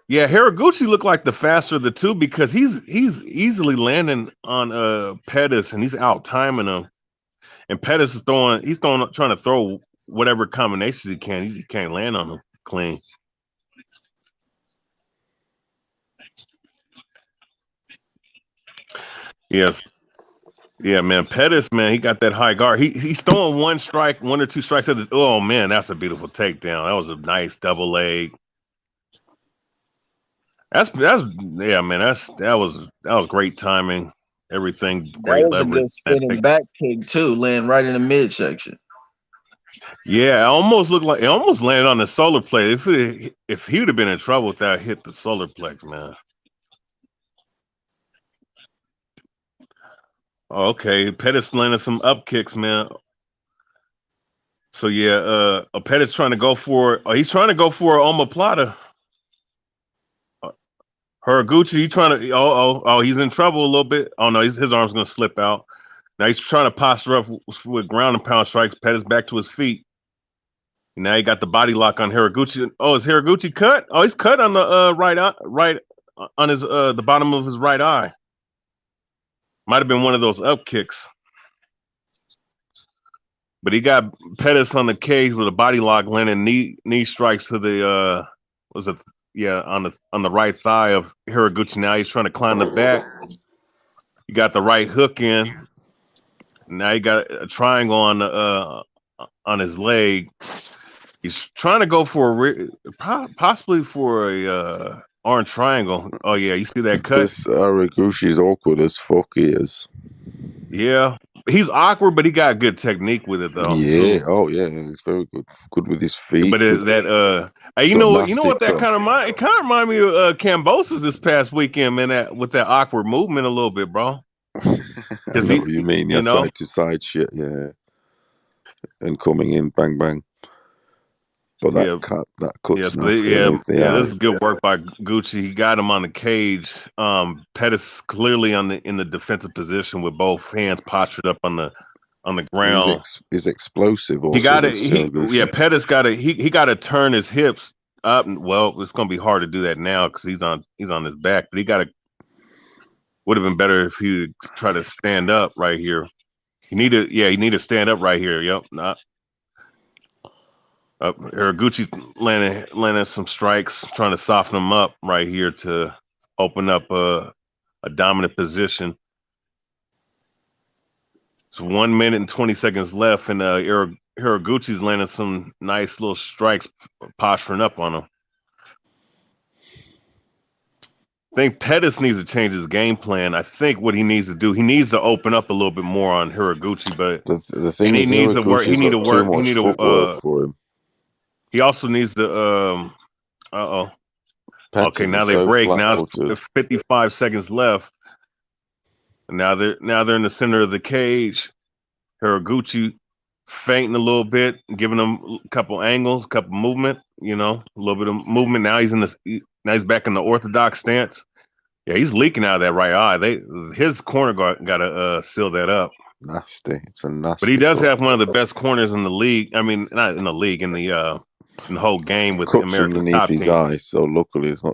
Yeah, Hiraguchi looked like the faster of the two because he's easily landing on Pettis and he's out timing him. And Pettis is trying to throw whatever combinations he can. He can't land on him clean. Yes. Yeah, man. Pettis, man, he got that high guard. He's throwing one or two strikes at the. Oh man, that's a beautiful takedown. That was a nice double leg. That was great timing. Everything great leverage. That was a good spinning back kick too, laying right in the midsection. Yeah, it almost landed on the solar plex. If he would have been in trouble with that, hit the solar plex, man. Okay, Pettis landed some up kicks, man. So yeah, Pettis trying to go for. He's trying to go for omoplata. Hiraguchi, he's trying to. He's in trouble a little bit. Oh no, his arm's gonna slip out. Now he's trying to posture up with ground and pound strikes. Pettis back to his feet. Now he got the body lock on Hiraguchi. Oh, is Hiraguchi cut? Oh, he's cut on the right his the bottom of his right eye. Might have been one of those up kicks. But he got Pettis on the cage with a body lock, landing knee strikes to the on the right thigh of Hiraguchi. Now he's trying to climb the back. He got the right hook in. Now he got a triangle on his leg. He's trying to go for possibly for a orange triangle. Oh yeah, you see that cut? This Hiraguchi's awkward as fuck. He is. Yeah, he's awkward, but he got good technique with it though. Yeah. Too. Oh yeah, he's very good. Good with his feet. But you know what that kind of it kind of remind me of Kambosos this past weekend, man. With that awkward movement a little bit, bro. I know what you mean. Yeah, side to side shit. Yeah, and coming in, bang bang. But that cut's nasty. This is good work by Gucci. He got him on the cage. Pettis clearly in the defensive position with both hands postured up on the ground. He's explosive. Also, he got it. Pettis got to he got to turn his hips up. Well, it's gonna be hard to do that now because he's on his back. But he got to. Would have been better if he try to stand up right here. You need to stand up right here. Yep. Hiraguchi landing some strikes, trying to soften him up right here to open up a dominant position. It's 1 minute and 20 seconds left, and Hiraguchi's landing some nice little strikes, posturing up on him. I think Pettis needs to change his game plan. I think what he needs to do, he needs to open up a little bit more on Hiraguchi, but the thing he is, needs to work. He need to work. He need to work for him. He also needs to. Okay, now they break. Now it's 55 seconds left. And now they're in the center of the cage. Hiraguchi feinting a little bit, giving him a couple angles, couple movement. You know, a little bit of movement. Now he's back in the orthodox stance. Yeah, he's leaking out of that right eye. His corner got to seal that up. Nasty. It's a nasty. But he does have one of the best corners in the league. I mean, not in the league, in the whole game with Cups the American underneath top his team. eyes, so luckily it's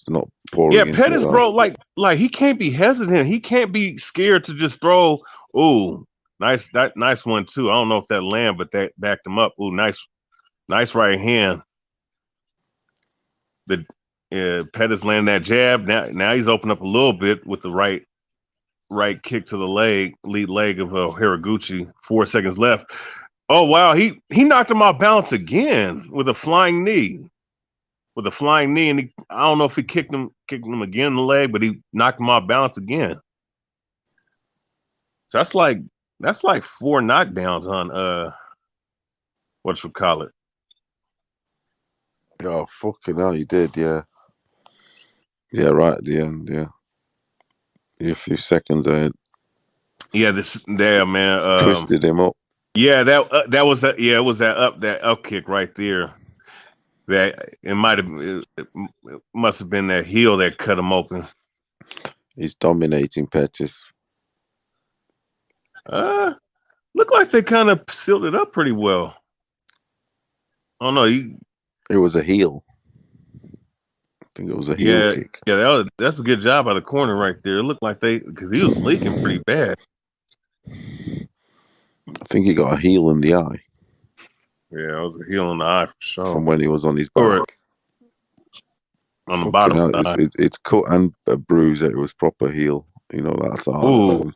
not pouring. Yeah, Pettis, bro, like he can't be hesitant. He can't be scared to just throw. Ooh, nice one too. I don't know if that landed, but that backed him up. Ooh, nice right hand. Pettis landed that jab. Now he's opened up a little bit with the right kick to the lead leg of Hiraguchi. 4 seconds left. Oh wow, he knocked him off balance again with a flying knee. And I don't know if he kicked him again in the leg, but he knocked him off balance again. So that's like 4 knockdowns on whatchamacallit. Oh fucking hell, he did, yeah. Yeah, right at the end, yeah. A few seconds ahead. Yeah, man. Twisted him up. Yeah, that was that. Yeah, it was that up kick right there. That it must have been that heel that cut him open. He's dominating Pettis. Looked like they kind of sealed it up pretty well. Oh no, it was a heel. I think it was a heel kick. Yeah, that's a good job by the corner right there. It looked like because he was leaking pretty bad. I think he got a heel in the eye. Yeah, it was a heel in the eye for sure. From when he was on his back. On the bottom of the eye. It's cut and a bruise. It was proper heel. You know, that's a hard burn.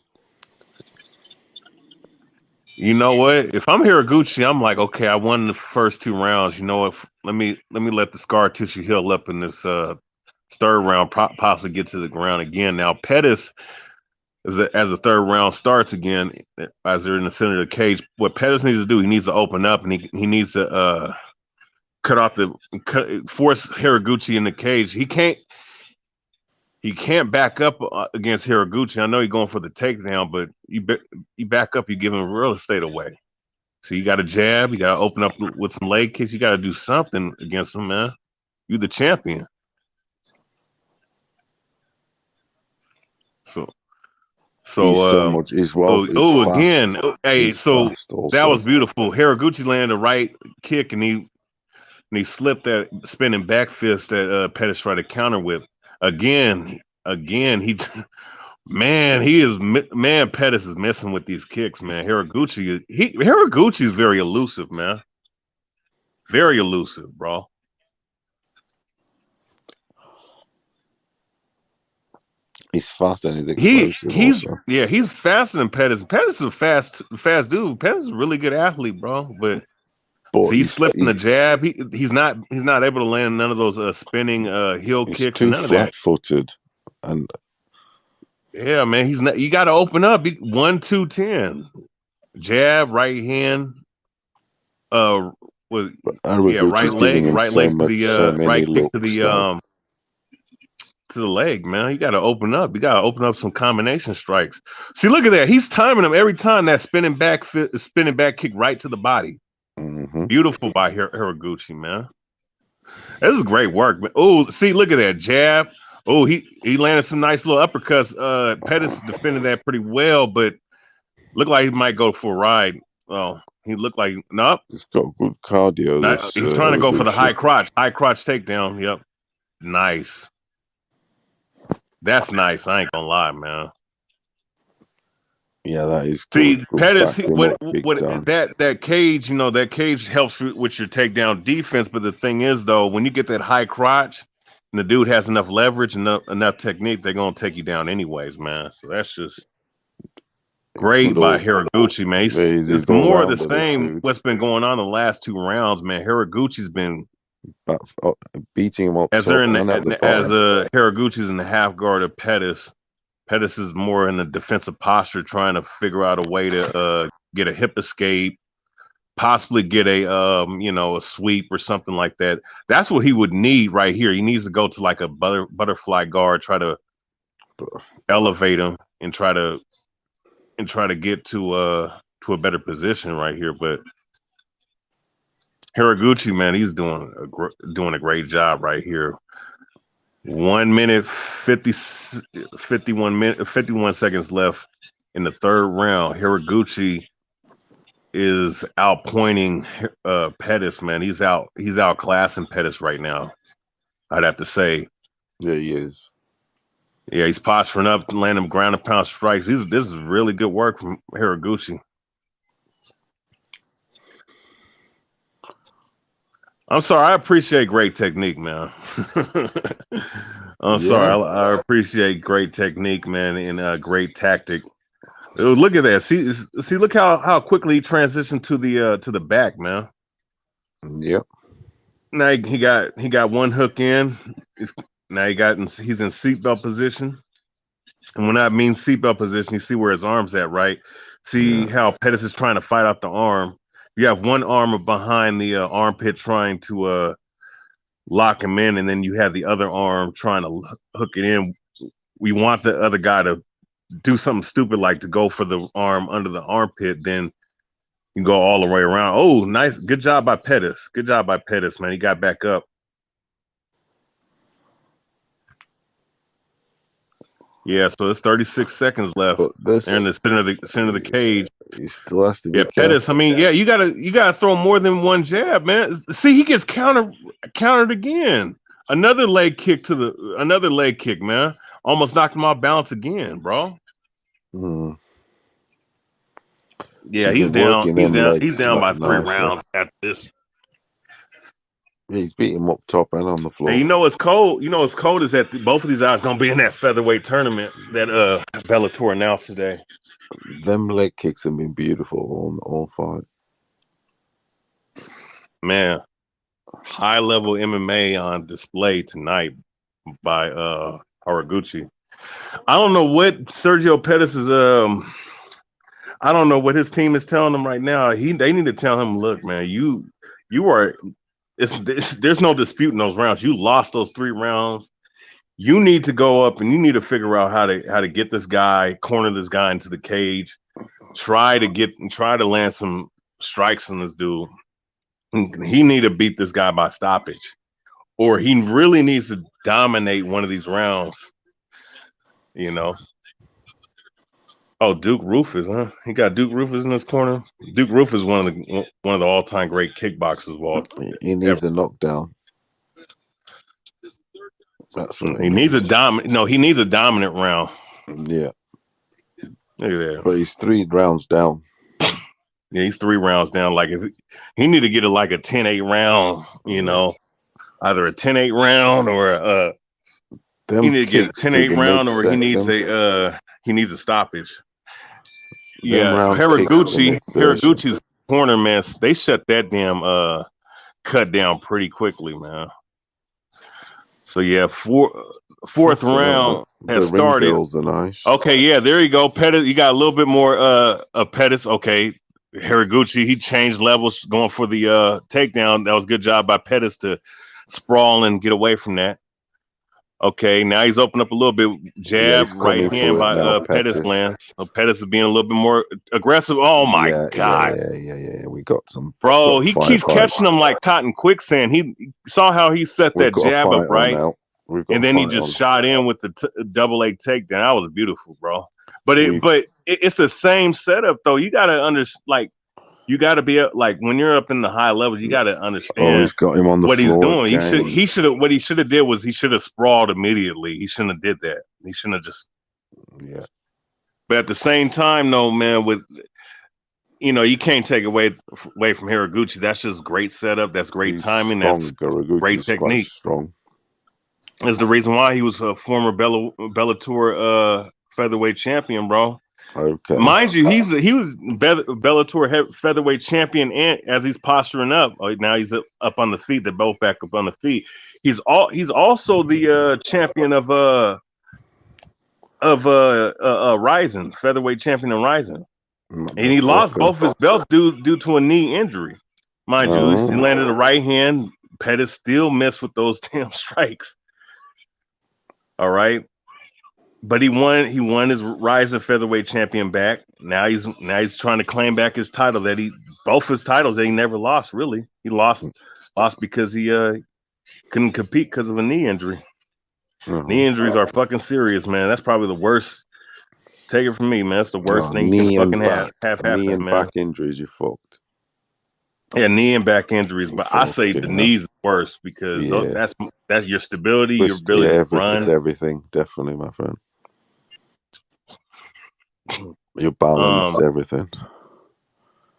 You know what? If I'm Hiraguchi, I'm like, okay, I won the first 2 rounds. You know what? Let me let the scar tissue heal up in this third round, possibly get to the ground again. Now Pettis, as the third round starts again, as they're in the center of the cage, what Pettis needs to do, he needs to open up and he needs to force Hiraguchi in the cage. He can't back up against Hiraguchi. I know he's going for the takedown, but you back up, you give him real estate away. So you got to jab, you got to open up with some leg kicks. You got to do something against him, man. You're the champion. So again. Hey, so that was beautiful. Hiraguchi landed a right kick and he slipped that spinning back fist that Pettis tried to counter with. again, he he is Pettis is messing with these kicks, man. Hiraguchi is very elusive, man. Very elusive, bro. He's fast and he's explosive. He's faster than Pettis. Pettis is a fast dude. Pettis is a really good athlete, bro. But he's slipping the jab. He's not able to land none of those spinning heel kicks and none of that. He's too flat-footed, and yeah, man, he's not. You got to open up. 1, 2, 10, jab, right hand. Right leg, right leg to the right kick to the to the leg, man. You got to open up. You got to open up some combination strikes. See, look at that. He's timing them every time. That spinning back kick right to the body. Mm-hmm. Beautiful by Hiraguchi, man. This is great work, man. Oh, see, look at that jab. Oh, he landed some nice little uppercuts. Pettis defended that pretty well, but looked like he might go for a ride. Oh, he looked like nope. He's got good cardio. He's trying to go for the high crotch takedown. Yep, nice. That's nice. I ain't gonna lie, man. Yeah, that is good. See, Pettis, that cage, that cage helps with your takedown defense. But the thing is, though, when you get that high crotch and the dude has enough leverage, enough technique, they're gonna take you down anyways, man. So that's just great by Hiraguchi, man. It's more of the same. What's been going on the last 2 rounds, man? Hiraguchi's been beating him up. As Hiraguchi's in the half guard of Pettis. Pettis is more in the defensive posture, trying to figure out a way to get a hip escape, possibly get a sweep or something like that. That's what he would need right here. He needs to go to like a butterfly guard, try to elevate him and try to get to a better position right here. But Hiraguchi, man, he's doing a great job right here. 1 minute 51 seconds left in the third round. Hiraguchi is outpointing Pettis, man. He's outclassing Pettis right now. I'd have to say. Yeah, he is. Yeah, he's posturing up, landing ground and pound strikes. This is really good work from Hiraguchi. I'm sorry. I appreciate great technique, man. Sorry. I appreciate great technique, man, and great tactic. Look at that. See, look how quickly he transitioned to the back, man. Yep. Now he got one hook in. He's in seatbelt position. And when I mean seatbelt position, you see where his arm's at, right? See how Pettis is trying to fight out the arm. You have one arm behind the armpit trying to lock him in, and then you have the other arm trying to hook it in. We want the other guy to do something stupid like to go for the arm under the armpit, then you go all the way around. Oh, nice. Good job by Pettis. Good job by Pettis, man. He got back up. Yeah, so it's 36 seconds left. They're in the center of the cage. He still has to be Pettis. I mean, you gotta throw more than one jab, man. See, he gets countered again. Another leg kick, man. Almost knocked him off balance again, bro. Yeah, he's down. He's down by 3 rounds after this. Yeah, he's beating him up top and on the floor. And what's cold? What's cold is that both of these guys gonna be in that featherweight tournament that Bellator announced today. Them leg kicks have been beautiful on all fight. Man, high level MMA on display tonight by Hiraguchi. I don't know what Sergio Pettis is. I don't know what his team is telling him right now. They need to tell him, look, man, you are. There's no dispute in those rounds. You lost those 3 rounds. You need to go up and you need to figure out how to get this guy, corner this guy into the cage, try to land some strikes on this dude. He need to beat this guy by stoppage, or he really needs to dominate one of these rounds. Oh, Duke Rufus, huh? He got Duke Rufus in his corner. Duke Rufus is one of the all-time great kickboxers. He needs a knockdown. That's what he needs a dominant. No, he needs a dominant round. Yeah. Look at that. But he's 3 rounds down. Yeah, he's 3 rounds down. Like if he need to get like a 10-8 round, you know, either a 10-8 round or he need to get a 10-8 round or he needs a stoppage. Yeah, Haraguchi's corner, man, they shut that damn cut down pretty quickly, man. So yeah, fourth round has started. Girls are nice. Okay, yeah, there you go. Pettis, you got a little bit more of Pettis. Okay, Haraguchi, he changed levels going for the takedown. That was a good job by Pettis to sprawl and get away from that. Okay, now he's opened up a little bit. Jab, right hand by Pettis lands. So Pettis is being a little bit more aggressive. Oh my God. Yeah. We got some. Bro, he keeps catching them like cotton quicksand. He saw how he set that jab up, right? And then he just shot in with the double leg takedown. That was beautiful, bro. But it's the same setup though. You gotta you got to be like when you're up in the high level, you got to understand. He's got him on the what floor. He's doing. He should have. What he should have did was he should have sprawled immediately. He shouldn't have did that. He shouldn't have just. Yeah. But at the same time, though, man, you can't take away from Haraguchi. That's just great setup. That's great timing. That's great technique. Strong. That's the reason why he was a former Bellator featherweight champion, bro. Okay. Mind you, he was Bellator featherweight champion, and as he's posturing up, now he's up on the feet. They're both back up on the feet. He's also the champion of Rising, featherweight champion in Rising, and he lost both his belts due to a knee injury. Mind you, he landed a right hand. Pettis still missed with those damn strikes. All right. But he won his Rising featherweight champion back. Now he's trying to claim back his title both his titles that he never lost, really. He lost because he couldn't compete because of a knee injury. Knee injuries are fucking serious, man. That's probably the worst. Take it from me, man. That's the worst thing you can fucking have happen, knee and man. Back injuries, you're fucked. Yeah, knee and back injuries, but I say the knees worse because that's your stability, your ability to run. It's everything, definitely, my friend. Your balance, everything.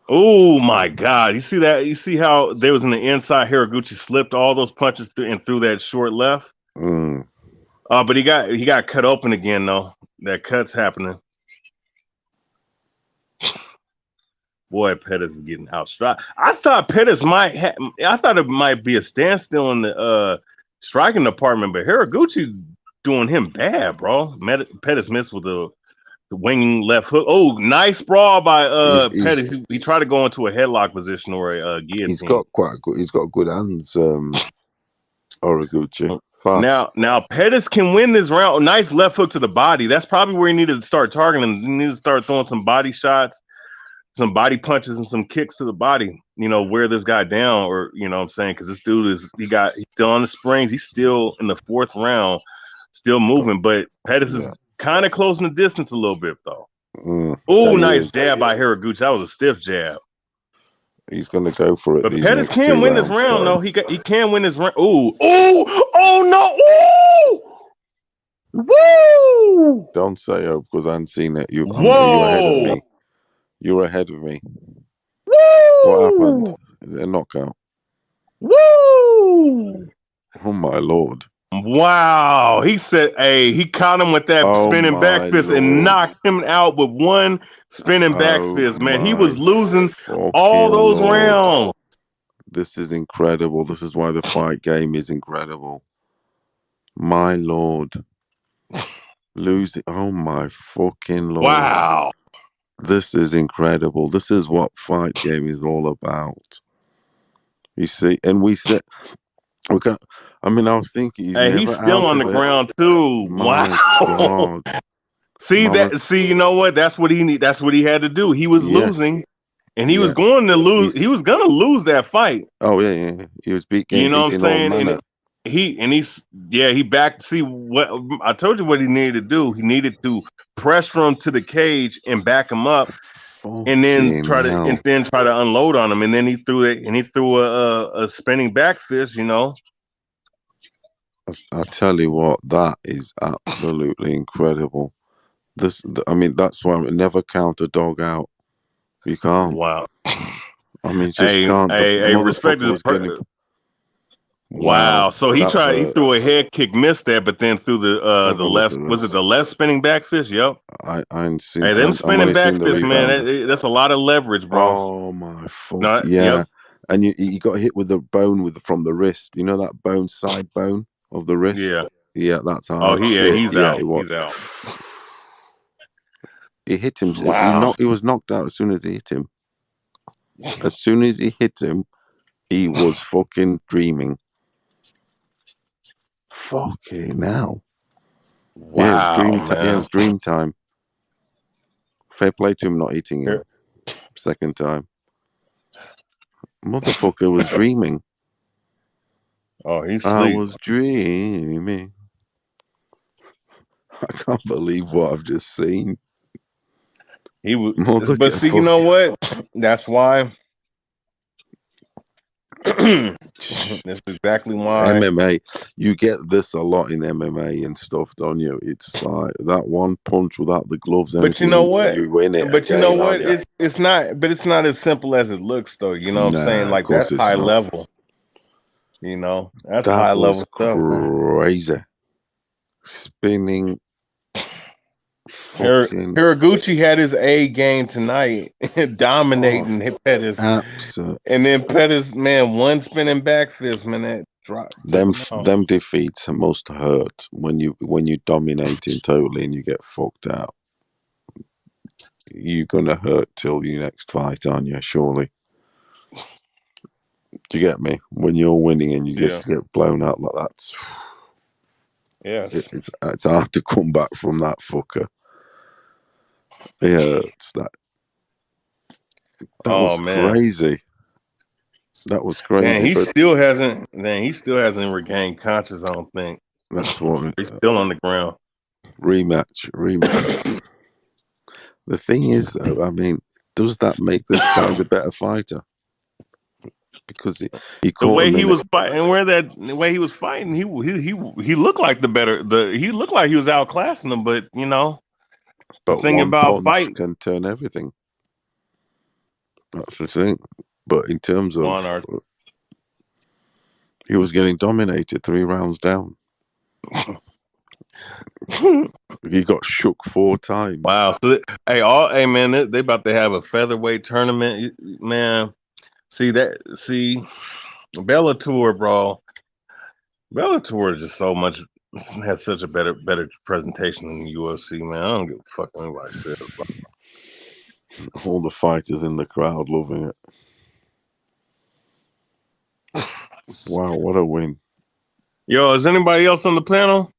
Oh my God! You see that? You see how there was in the inside? Haraguchi slipped all those punches and threw that short left. But he got cut open again though. That cut's happening. Boy, Pettis is getting outstruck. I thought Pettis I thought it might be a standstill in the striking department, but Haraguchi doing him bad, bro. Pettis missed with the winging left hook. Oh, nice sprawl by Pettis. He tried to go into a headlock position or a guillotine. He's got good hands, Haraguchi. Now Pettis can win this round. Nice left hook to the body. That's probably where he needed to start targeting. He needed to start throwing some body shots, some body punches, and some kicks to the body. Wear this guy down, or what I'm saying, because this dude he's still on the springs. He's still in the 4th round, still moving, but Pettis is kind of closing the distance a little bit, though. Oh, nice jab by Haraguchi. That was a stiff jab. He's going to go for it. But Pettis can win this round, though. He can win this round. Oh no! Woo! Don't say because I haven't seen it. You're ahead of me. You're ahead of me. Woo! What happened? Is it a knockout? Woo! Oh my Lord! Wow, he said, he caught him with that spinning back fist and knocked him out with one spinning back fist, man. He was losing all those rounds. This is incredible. This is why the fight game is incredible. My Lord. Losing. Oh my fucking Lord. Wow. This is incredible. This is what fight game is all about. You see, and we said... I was thinking he's still on the ground too. My God. See, you know what? That's what he need. That's what he had to do. He was losing, and he was going to lose. He was gonna lose that fight. Oh yeah. He was beating. You know what I'm saying? He backed. See what I told you. What he needed to do. He needed to pressure him to the cage and back him up. And then try to unload on him, and then he threw a spinning back fist, I tell you what, that is absolutely incredible. I mean, that's why I never count a dog out. You can't. Wow. I mean, just can't. The Respect motherfucker is was getting. Wow. So he threw a head kick, missed that, but then threw the left. Was it the left spinning back fist? Yep. I ain't seen. Hey, them I'm spinning only back seen the fists, man. rebound. That's a lot of leverage, bro. Oh my fuck! No, yeah, yep. And you got hit with the bone from the wrist. You know that bone, side bone of the wrist. Yeah, that's hard. Oh, he's out. It was. He's out. He hit him. Wow. He was knocked out as soon as he hit him. As soon as he hit him, he was fucking dreaming. Fucking hell. Wow, yeah, it was dream man. Yeah, it was dream time. Fair play to him not hitting him. Second time. Motherfucker was dreaming. Oh, he's I asleep. was dreaming. I can't believe what I've just seen. He was, but see, you know what? That's why. That's exactly why. MMA, you get this a lot in MMA and stuff, don't you? It's like that one punch without the gloves. But you know what? You win it. But you know what? It's not. But it's not as simple as it looks, though. You know what I'm saying? Like that's high level. You know, that's high level stuff. Crazy. Spinning. Hiraguchi had his A game tonight, dominating Pettis. Absolutely. And then Pettis, man, one spinning back fist, man, that dropped. Them defeats must hurt when you dominating totally and you get fucked out. You're gonna hurt till your next fight, aren't you? Surely. Do you get me? When you're winning and you just get blown out like that. Yes. It's hard to come back from that fucker. Yeah, it's that. That was crazy. That was crazy. Man, he still hasn't regained conscious. I don't think. That's what. He's still on the ground. Rematch. The thing is, though, I mean, does that make this guy the better fighter? Because he caught the way him he was fighting, the way he was fighting, he looked like he looked like he was outclassing him, but you know. But thing one about punch can turn everything. That's the thing. But in terms of he was getting dominated 3 rounds down. He got shook 4 times. Wow. So hey man, they about to have a featherweight tournament, man. See Bellator, bro. Bellator is just has such a better presentation than the UFC, man. I don't give a fuck what anybody says, bro. All the fighters in the crowd loving it. Wow, what a win. Yo, is anybody else on the panel?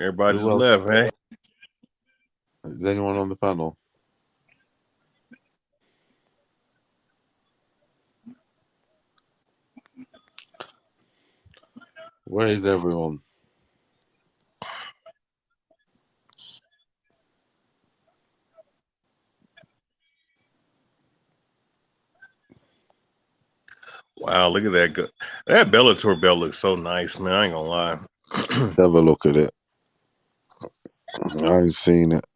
Everybody just left, hey? Is anyone on the panel? Where is everyone? Wow, look at that. That Bellator belt looks so nice, man. I ain't gonna lie. Have a look at it. I ain't seen it.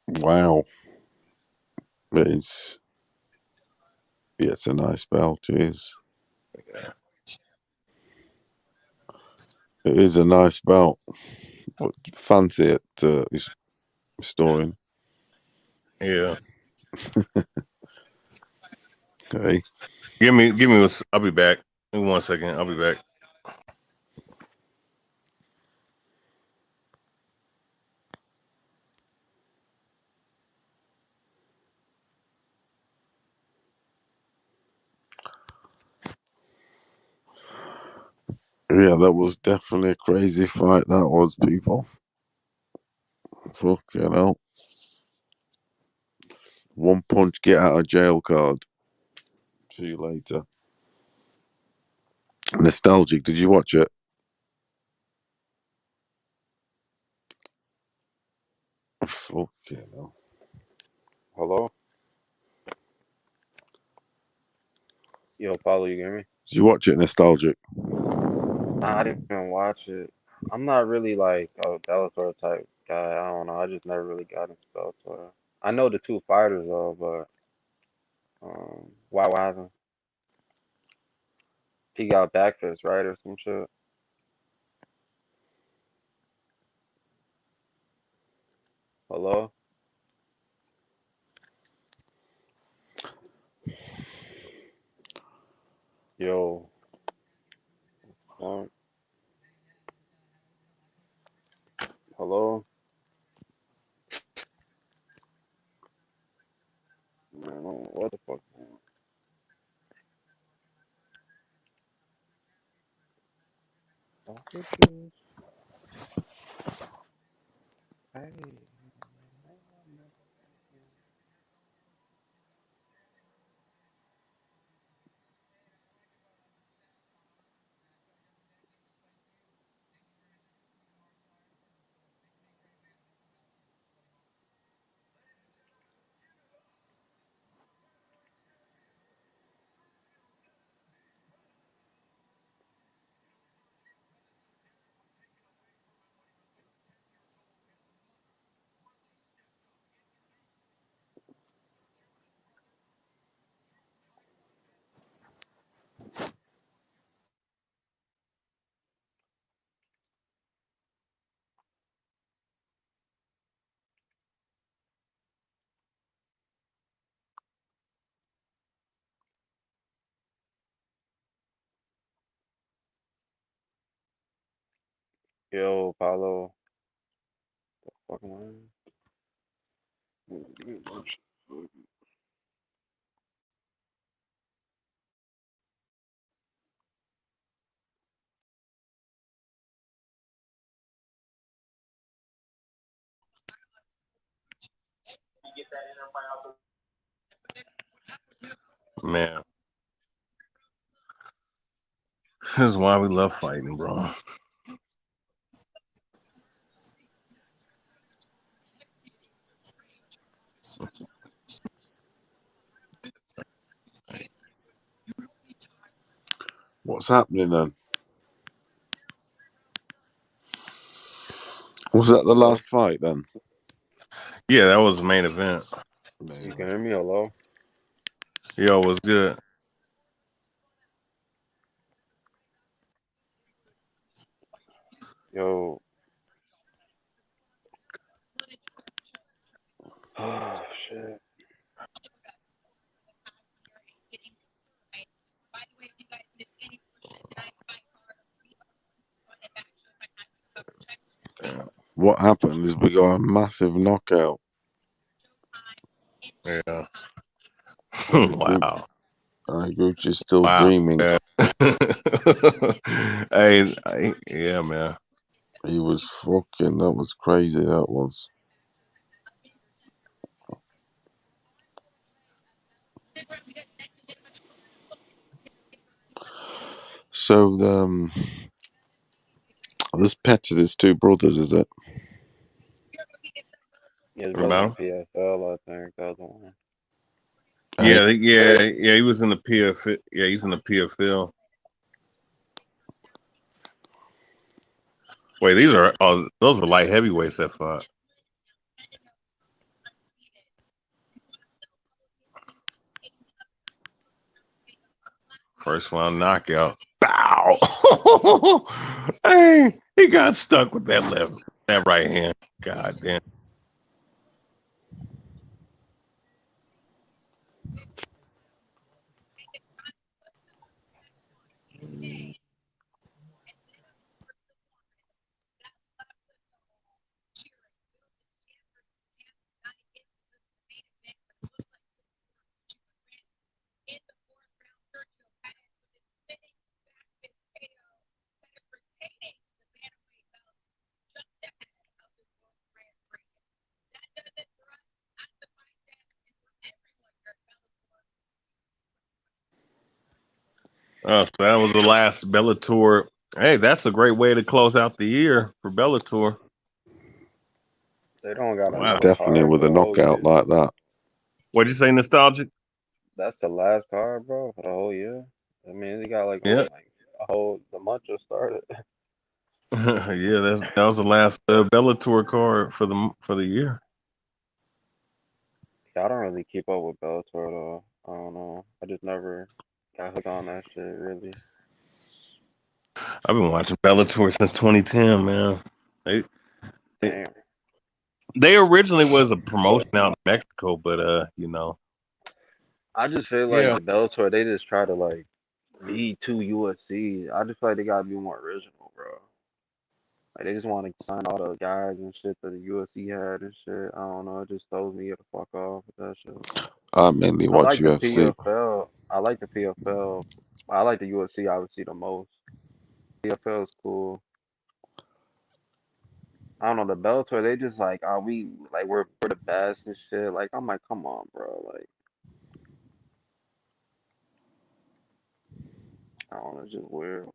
Wow. It's a nice belt. It is. It is a nice belt. Fancy it, storing. Yeah. Okay. Give me. I'll be back. Give me 1 second. I'll be back. Yeah, that was definitely a crazy fight. That was, people. Fucking hell. 1 punch, get out of jail card. See you later. Nostalgic. Did you watch it? Okay, no. Hello? Yo, Paulo, you hear me? Did you watch it, Nostalgic? Nah, I didn't even watch it. I'm not really like a Bellator type guy. I don't know. I just never really got into Bellator. I know the two fighters though, but why hasn't he got backfist, right, or some shit? Hello? Yo. Hello? Man, what the fuck? Hey. Yo, Paulo. The fuck am I? Man, this is why we love fighting, bro. What's happening then? Was that the last fight then? Yeah, that was the main event. You can hear me? Hello? Yo, what's good? Yo. Oh, shit. What happened is we got a massive knockout. Yeah. Wow. Gooch is still Wow. dreaming. Yeah. Yeah, man. He was fucking. That was crazy. That was. So this Pettis is two brothers, is it? His What brother's about in him? PFL, I think. That was one. Yeah. He was in the PF. Yeah, he's in the PFL. Wait, those were light heavyweights that fought. First round knockout. Bow. Hey, he got stuck with that right hand. God damn. So that was the last Bellator. Hey, that's a great way to close out the year for Bellator. They don't got Wow. another Definitely card with for a the whole knockout year. like that. What'd you say, nostalgic? That's the last card, bro, for the whole year. I mean, they got like Yeah. what, like the month just started. Yeah, that was the last Bellator card for the year. I don't really keep up with Bellator though. I don't know. I just never got hooked on that shit really. I've been watching Bellator since 2010, man. They, Damn. they originally was a promotion out in Mexico, but you know. I just feel like Yeah. Bellator, they just try to like be too UFC. I just feel like they gotta be more original, bro. Like they just want to sign all the guys and shit that the UFC had and shit. I don't know. It just throws me the fuck off with that shit. I mainly I watch like the UFC. PFL. I like the PFL. I like the UFC obviously the most. PFL is cool. I don't know the Bellator. They just like, are we like we're the best and shit. Like I'm like, come on, bro. Like I don't know, it's just weird.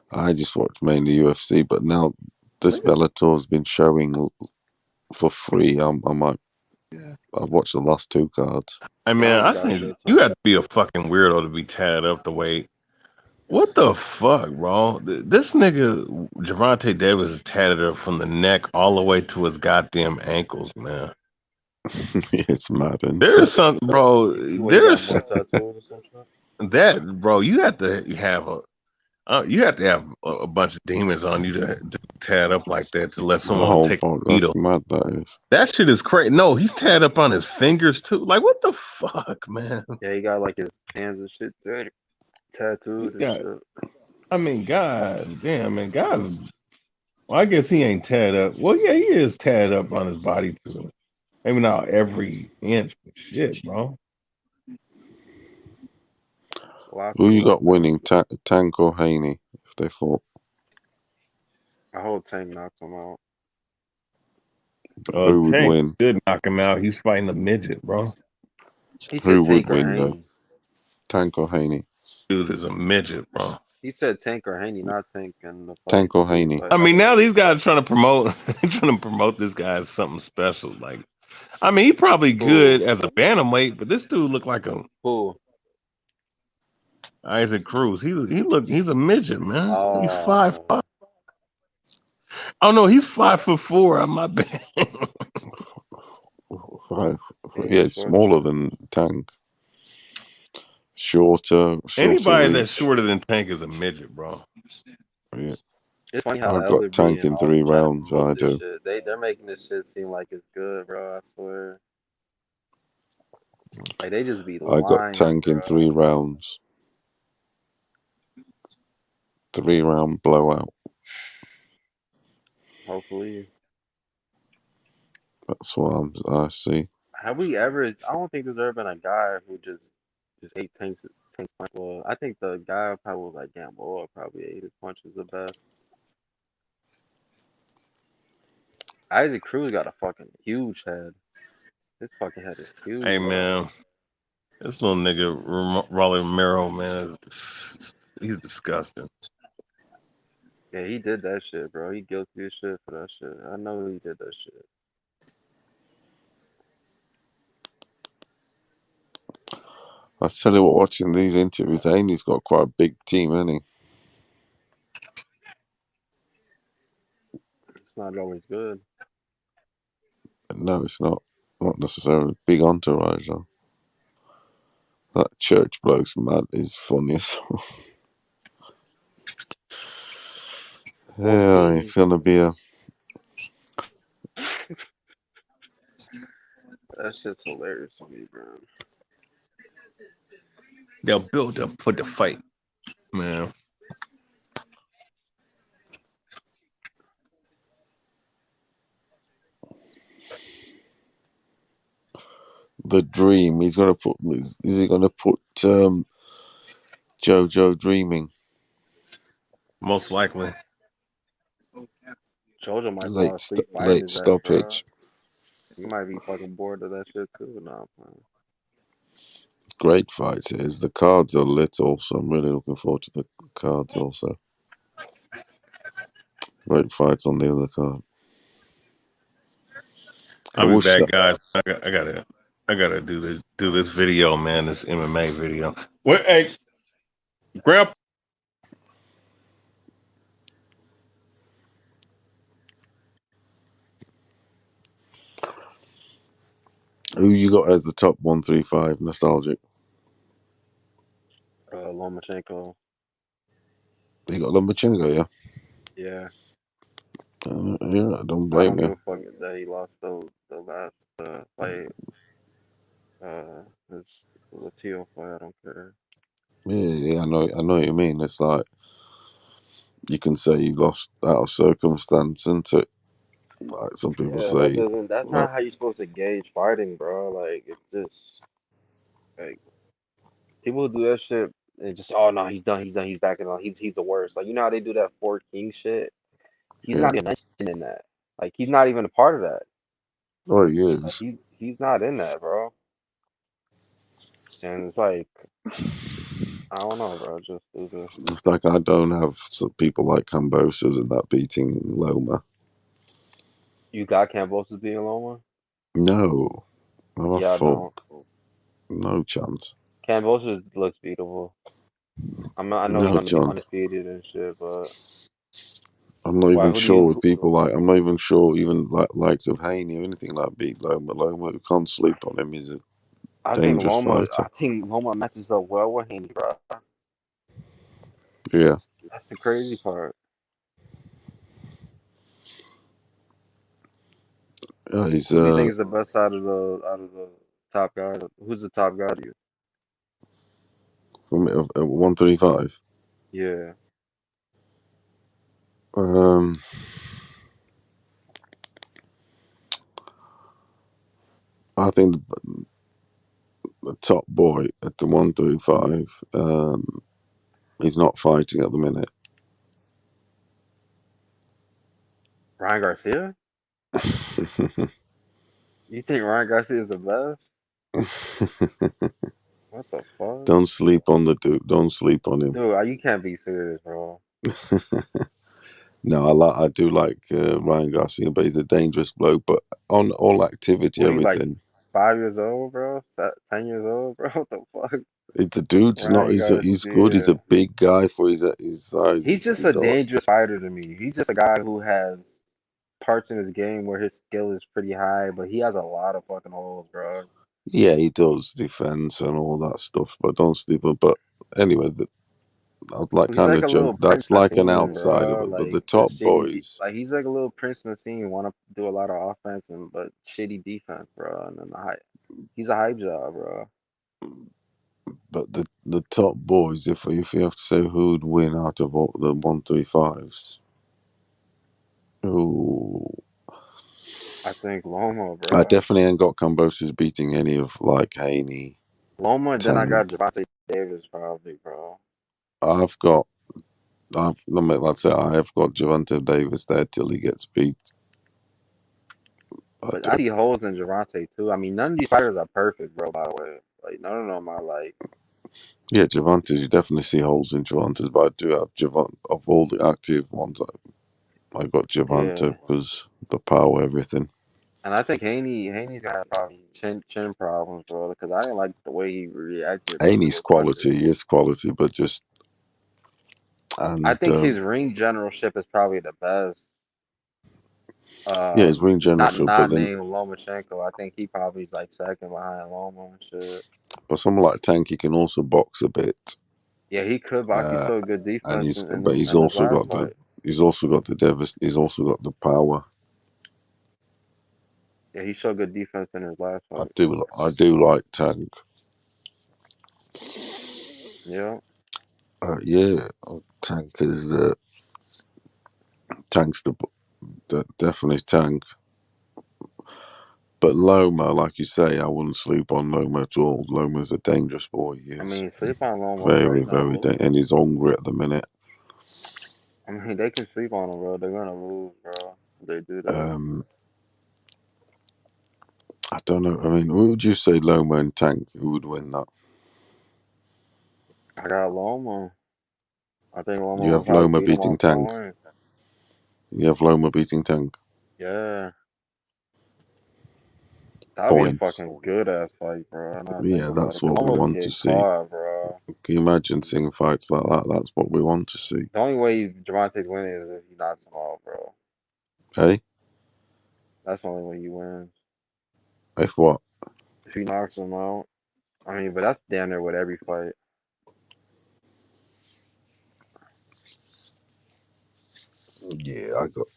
I just watch mainly UFC, but now this Bellator's been showing for free. I might. I've watched the last two cards. Hey man, I think you have to be a fucking weirdo to be tatted up the way. What the fuck, bro? This nigga Gervonta Davis is tatted up from the neck all the way to his goddamn ankles, man. It's mad. There's something, bro. There's that, bro. You have to have a bunch of demons on you to tat up like that to let someone take a needle. Mad that is. That shit is crazy. No, he's tatted up on his fingers too. Like what the fuck, man? Yeah, he got like his hands and shit tattoos and shit. I mean, God damn, man, God. Well, I guess he ain't tatted up. Well, yeah, he is tatted up on his body too. Maybe not every inch, but shit, bro. Who you got winning, Tank or Haney, if they fought? I hope Tank knocks him out. Who would Tank win? did knock him out. He's fighting a midget, bro. Who would win though? Tank or Haney? Dude is a midget, bro. He said Tank or Haney, not Tank and the fight. Tank or Haney? I mean, now these guys trying to promote this guy as something special. Like, I mean, he probably good as a bantamweight, but this dude look like a Isaac Cruz. He's a midget, man. He's 5'5". Oh no, he's 5'4". I'm my bad. Yeah, it's smaller than Tank. Shorter Anybody reach. that's shorter than Tank is a midget, bro. Yeah. It's funny how I've got Tank in 3 rounds. I do. They're making this shit seem like it's good, bro. I swear. Like they just be lying. I got Tank in 3 rounds. 3-round blowout. Hopefully. That's what I see. Have we ever? I don't think there's ever been a guy who just ate Tank's punch. Well, I think the guy probably was like Gamboa probably ate his punches the best. Isaac Cruz got a fucking huge head. His fucking head is huge. Hey man, this little nigga Raleigh Romero, man, he's disgusting. Yeah, he did that shit, bro. He guilty as shit for that shit. I know he did that shit. I tell you what, watching these interviews, Haney's got quite a big team, hasn't he? It's not always good. No, it's not. Not necessarily big entourage, though. That church bloke's mad is funny as well. Yeah, it's gonna be a. That shit's hilarious to me, bro. They'll build up for the fight, man. The Dream. He's gonna put. Is he gonna put JoJo Dreaming? Most likely. JoJo might fall asleep fighting late his ass, bro. stoppage. He might be fucking bored of that shit too. Nah, man. Great fights here. The cards are lit also. I'm really looking forward to the cards also. Great fights on the other card. I'll be back, guys. I gotta do this video, man. This MMA video. What? Hey, Grandpa. Who you got as the top 135 nostalgic? Lomachenko. You got Lomachenko, yeah? Yeah. Yeah, I don't I blame don't give you. a fuck that he lost the last fight. His Latino fight. I don't care. Yeah, I know what you mean. It's like you can say you lost out of circumstance, isn't it? Like some people Yeah, say. that's Well, not how you're supposed to gauge fighting, bro. Like it's just like people who do that shit and just oh no, he's done, he's backing on, he's the worst. Like you know how they do that four king shit? He's yeah. not even mentioned in that. Like he's not even a part of that. Oh, he Like is. he's not in that, bro. And it's like I don't know, bro. Just It's like I don't have some people like Cambosos and that beating Loma. you got Kambosos being Loma? No, I'm a Yeah, I fuck. don't. No chance. Kambosos looks beatable. I know he's No chance. undefeated and shit, but I'm not why? even Who do sure you? with people like. I'm not even sure even like likes of Haney or anything like beat Loma. Loma, you can't sleep on him. He's a dangerous fighter. I think Loma matches up well with Haney, bro. Yeah. That's the crazy part. He's Who do you think is the best out of the top guy? Who's the top guy to you? from 135. Yeah, I think the top boy at the 135. He's not fighting at the minute. Ryan Garcia. You think Ryan Garcia is the best? What the fuck? Don't sleep on the dude. Don't sleep on him. Dude, you can't be serious, bro. No, I do like Ryan Garcia, but he's a dangerous bloke. But on all activity, What are you like everything. 5 years old, bro? 10 years old, bro? What the fuck? The dude's not. Ryan He's good. He's a Garcia. big guy for his size. He's just a He's all right. dangerous fighter to me. He's just a guy who has parts in his game where his skill is pretty high, but he has a lot of fucking holes, bro. Yeah, he does defense and all that stuff, but don't sleep on. But anyway, I'd like He's kind like of a little joke. prince That's on the like an scene, outsider, bro. but the Like top boys. like he's like a little prince on the scene. Want to do a lot of offense and but shitty defense, bro. And then he's a hype job, bro. But the top boys, if you have to say who'd win out of all the 135s, who I think Loma, I bro. definitely ain't got Cambosis beating any of like Haney, Loma. Then I got Tank. Javante Davis, probably, bro. I've got let's say I have got Javante Davis there till he gets beat. But I see holes in Javante too. I mean, none of these fighters are perfect, bro. By the way, like none of them are like. Yeah, Javante, you definitely see holes in Javante, but I do have Javante of all the active ones. I got Yeah. Javante because the power, everything. And I think Haney's gonna have probably chin problems, bro. Because I didn't like the way he reacted to Haney's those punches. quality, he is quality, but just I and think his ring generalship is probably the best. yeah, his ring generalship, but Not then named Lomachenko. I think he probably is like second behind Loma and shit. but someone like Tank, he can also box a bit. Yeah, he could box. He showed good And defense he's in his also last got fight. he's also got the power. Yeah, he showed good defense in his last I fight. do like Tank. Yeah. Yeah, Tank is Tank's definitely Tank. But Loma, like you say, I wouldn't sleep on Loma at all. Loma's a dangerous boy. He I is mean, sleep on Loma, bro. very, He's gonna very lose. and he's hungry at the minute. I mean, they can sleep on him, bro. They're gonna lose, bro. They do that. I don't know. I mean, who would you say, Loma and Tank? Who would win that? I got Loma. I think Loma You will have probably Loma beat him beating on Tank. points. You have Loma beating Tank. Yeah. That would be a Points. fucking good ass fight, bro. I'm not Yeah, thinking about that's it. Cause what we Loma want to get see. caught, bro. Can you imagine seeing fights like that? That's what we want to see. The only way Javante's winning is if he knocks him out, bro. Hey? That's the only way he wins. If what? If he knocks him out. I mean, but that's damn near with every fight. Yeah, I got.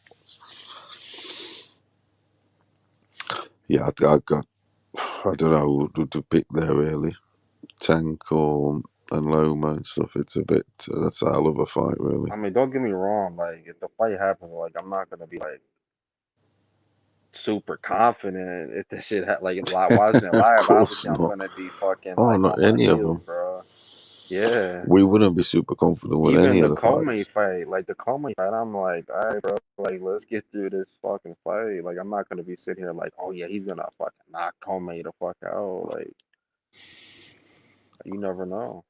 Yeah, I got. I don't know who to pick there really. Tank or and Loma and stuff. It's a bit. That's a hell of a fight, really. I mean, don't get me wrong. Like, if the fight happens, like, I'm not gonna be like super confident if this shit like watching it Of live. course Obviously, I'm not. gonna be fucking Oh, like not on my any of heels, them. bro. Yeah. We wouldn't be super confident with Even any of the the Comey fights. fight, like the Comey fight, I'm like, all right, bro, like let's get through this fucking fight. Like, I'm not gonna be sitting here like, oh yeah, he's gonna fucking knock Comey the fuck out. Like, you never know.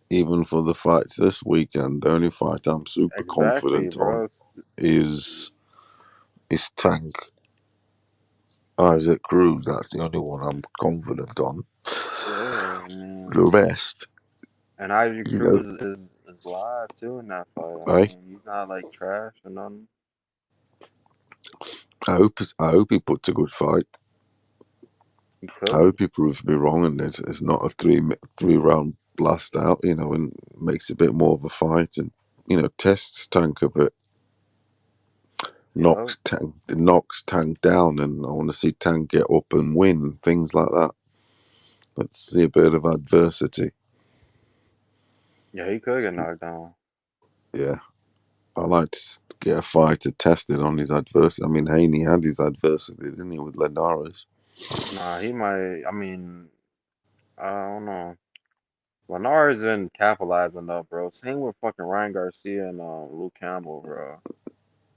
Even for the fights this weekend, the only fight I'm super Exactly, confident on bro. is Tank Isaac Cruz. That's the only one I'm confident on. Yeah, The rest, and Ivy you know, Cruz is live too in that fight. I I mean, he's not like trash or nothing. I hope he puts a good fight. He I could. hope he proves me wrong and it's not a three round blast out, you know, and makes it a bit more of a fight and, you know, tests Tank a bit. Yep. Knocks Tank down, and I want to see Tank get up and win, things like that. Let's see a bit of adversity. Yeah, he could get knocked down. Yeah, I like to get a fighter tested on his adversity. I mean, Haney had his adversity, didn't he, with Linares? Nah, he might. I mean, I don't know. Linares didn't capitalize enough, bro. Same with fucking Ryan Garcia and Luke Campbell, bro.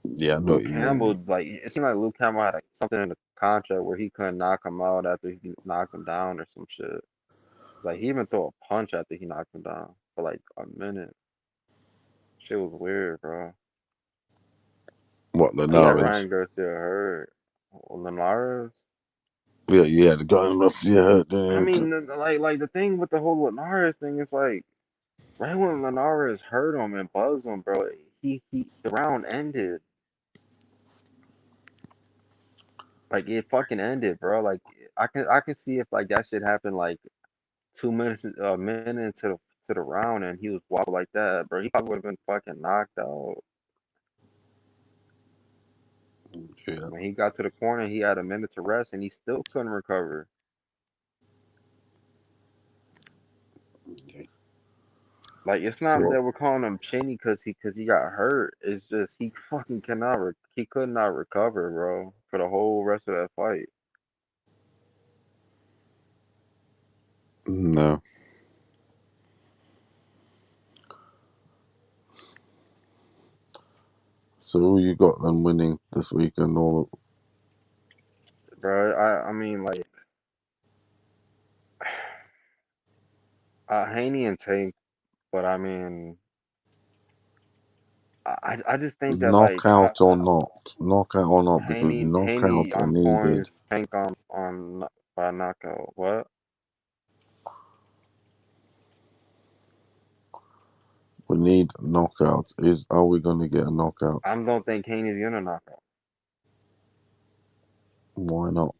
Yeah, I know what Luke you mean. Campbell, like, it seemed like Luke Campbell had like, something in the contract where he couldn't knock him out after he knocked him down or some shit. It's like he even threw a punch after he knocked him down for like a minute. Shit was weird, bro. What, He had Linares? Ryan Garcia hurt. Linares? Yeah, the guy in Russia hurt. I Yeah, mean, like the thing with the whole Linares thing is like, right when Linares hurt him and buzzed him, bro, the round ended. Like it fucking ended, bro. Like I can see if like that shit happened like 2 minutes a minute to the round and he was wobbled like that, bro. He probably would have been fucking knocked out. yeah. When he got to the corner, he had a minute to rest and he still couldn't recover. Like it's not So that we're calling him Cheney because he got hurt. It's just he fucking he could not recover, bro, for the whole rest of that fight. no. So who you got then winning this weekend? All Bro, I mean like Haney and Tank, but I mean I just think that like knockout or not, because Haney knockouts are on needed. points, Tank on by knockout. What? We need knockouts. Are we going to get a knockout? I don't think Haney's gonna knock out Why not?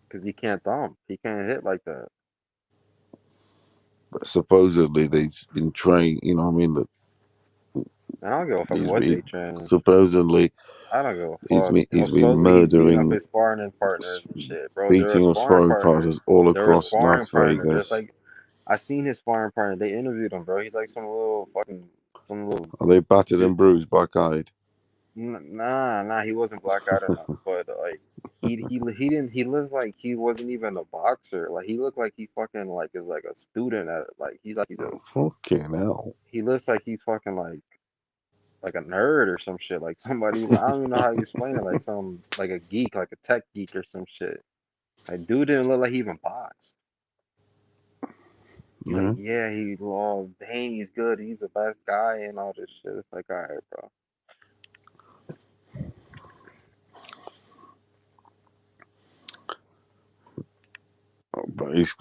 because he can't thump. He can't hit like that. But supposedly they've been trained. You know, what I mean that And I don't give a fuck he's what been they train. supposedly I don't give a fuck. he's been Supposedly he's beating up murdering, his sparring partners and shit, bro. They're a beating up sparring sparring partner. partners all They're a across sparring Las partner. Just Vegas. like I seen his sparring partner. They interviewed him, bro. He's like some little Are they battered dude. and bruised, black-eyed? Nah, he wasn't black-eyed or nothing. But like he didn't. He looked like he wasn't even a boxer. Like he looked like he fucking like is like a student at like he's a Fucking hell! he looks like he's fucking like like a nerd or some shit. Like somebody, I don't even know how you explain it. Like some, like a geek, like a tech geek or some shit. Like dude didn't look like he even boxed. He's like, yeah, Haney's good. He's the best guy and all this shit. It's like, all right, bro. But he's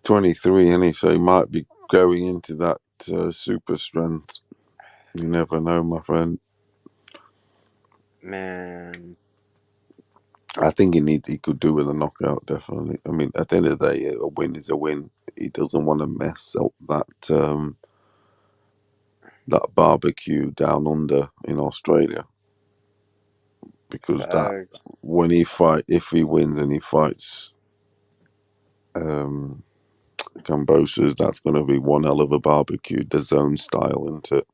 23, and so he might be going into that super strength. You never know, my friend. Man, I think he could do with a knockout, definitely. I mean, at the end of the day, a win is a win. He doesn't want to mess up that barbecue down under in Australia, because that when if he wins and he fights Kambosos, that's going to be one hell of a barbecue, the zone style, isn't it?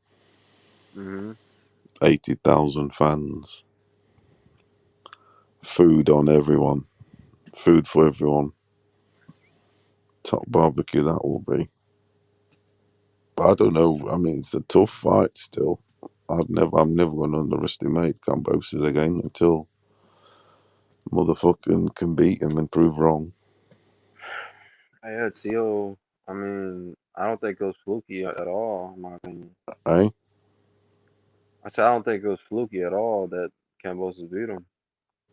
80,000 fans, food for everyone. Top barbecue that will be. But I don't know. I mean, it's a tough fight still. I'm never going to underestimate Kambosos again until motherfucking can beat him and prove wrong. yeah, Teal. I mean, I don't think it was fluky at all, in my opinion. Eh? I said I don't think it was fluky at all that Kambosos beat him.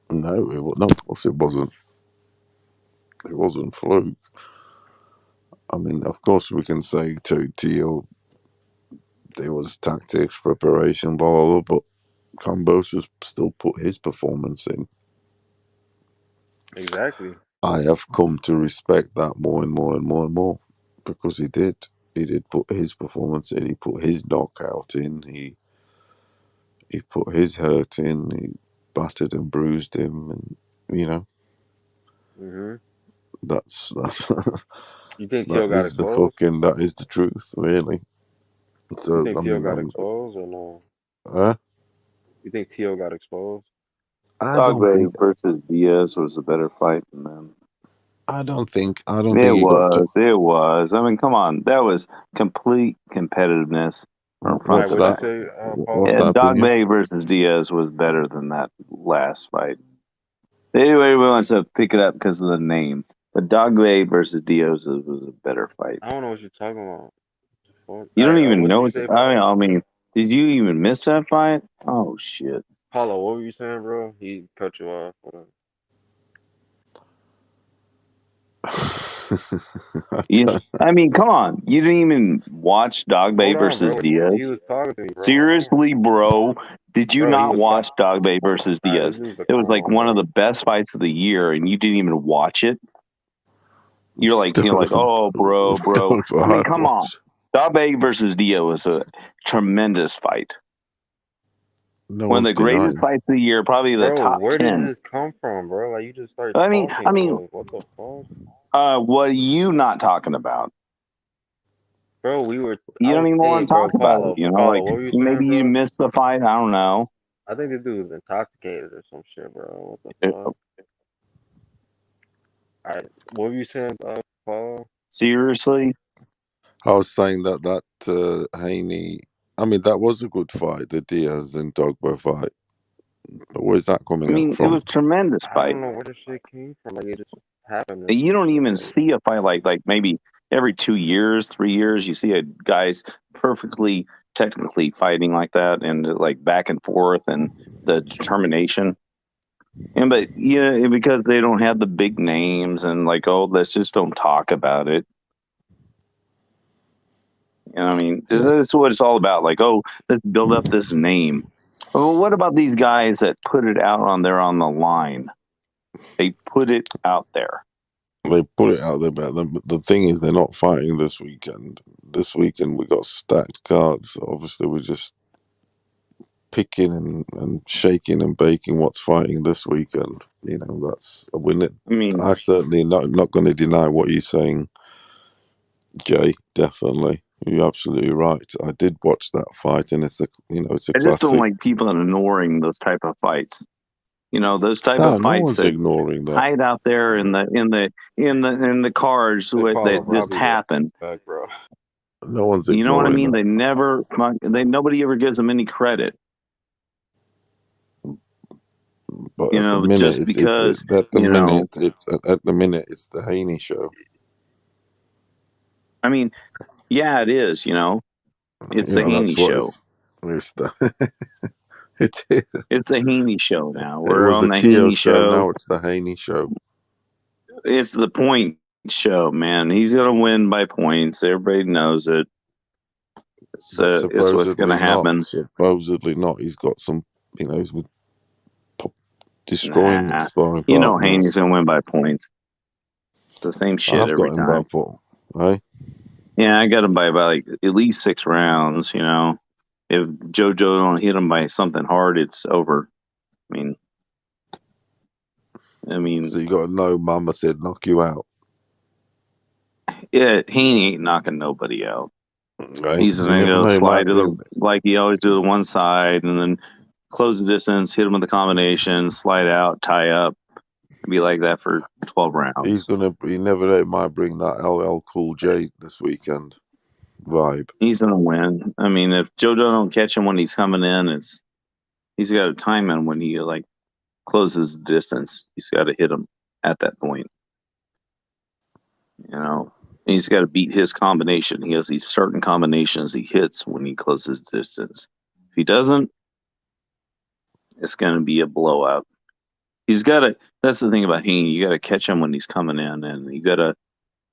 No, of course it wasn't. It wasn't fluke. I mean, of course we can say to Teal there was tactics, preparation, blah, blah, blah, but Kambosos still put his performance in. Exactly. I have come to respect that more and more and more and more, because he did. He did put his performance in. He put his knockout in. He put his hurt in. He battered and bruised him, and that's You think Teal got exposed? that is the truth, really. So, you think Teal got exposed or no? You think Teal got exposed? Dogway versus Diaz was a better fight than them. I don't think he was. It was. I mean, come on. That was complete competitiveness from front to back. Dogway versus Diaz was better than that last fight. Anyway, everyone wants to pick it up because of the name. But Dogway versus Diaz was a better fight. I don't know what you're talking about. You don't even know it. I mean, did you even miss that fight? Oh, shit. Paulo, what were you saying, bro? He cut you off. I mean, come on. You didn't even watch Dogway versus Diaz? He was talking to me, bro. Seriously, bro? Did you not watch Dogway versus Diaz? It was like one of the best fights of the year, and you didn't even watch it? You're like, oh, bro. I mean, come on. Dogway versus Diaz was a tremendous fight. One of the greatest fights of the year, probably the top 10. Where did this come from, bro? Like, you just started talking. I mean, what the fuck? What are you not talking about? Bro, we were. You don't even want to talk about it. You know, Paulo, like maybe you missed the fight. I don't know. I think the dude was intoxicated or some shit, bro. What the fuck? All right, what were you saying, Paulo? Seriously? I was saying that Haney. I mean, that was a good fight, the Diaz and Dogbo fight. But where's that coming out from? It was a tremendous fight. I don't know where the shit came from. Like, it just happened. You don't even see a fight like maybe every 2 years, 3 years, you see a guy's perfectly technically fighting like that, and like back and forth, and the determination. But because they don't have the big names, and like, oh, let's just don't talk about it. You know what I mean? That's what it's all about. Like, oh, let's build up this name. Well, what about these guys that put it out on the line? They put it out there. They put it out there, but the thing is, they're not fighting this weekend. This weekend we got stacked cards. So obviously, we're just picking and shaking and baking what's fighting this weekend. That's a win. I certainly not going to deny what you're saying, Jay. Definitely, you're absolutely right. I did watch that fight, and it's a classic. I just don't like people ignoring those type of fights. Those type of fights that ignoring that. hide out there in the cars that just happen. Bro. No one's You know what I ignoring mean? that. Nobody ever gives them any credit. But You at the know, minute, just because, at the you know, minute it's the Haney show. I mean, yeah, it is. You know, it's the Haney That's what show. it's the it is. It's the Haney show now. It We're was on the the Tio Haney show. show. Now it's the Haney show. It's the point show, man. He's gonna win by points. Everybody knows it. But It's what's gonna happen. supposedly not. He's got some, he's with destroying Nah, sparring you know Haney's partners. gonna win by points. It's the same shit I've every got him by time. point. Hey, Yeah, I got him by about like at least 6 rounds. You know, if JoJo don't hit him by something hard, it's over. I mean, so you got to know, Mama said knock you out. yeah, Haney ain't knocking nobody out. Right? He's You gonna never go know. He slide might to bring. the like he always do to one side, and then close the distance, hit him with the combination, slide out, tie up, be like that for 12 rounds. You never know. He might bring that LL Cool J this weekend vibe. He's gonna win. I mean, if JoJo don't catch him when he's coming in, he's got to time him when he like closes the distance. He's got to hit him at that point. You know, and he's got to beat his combination. He has these certain combinations he hits when he closes distance. If he doesn't, it's going to be a blowout. He's got to. That's the thing about Haney. You got to catch him when he's coming in, and you got to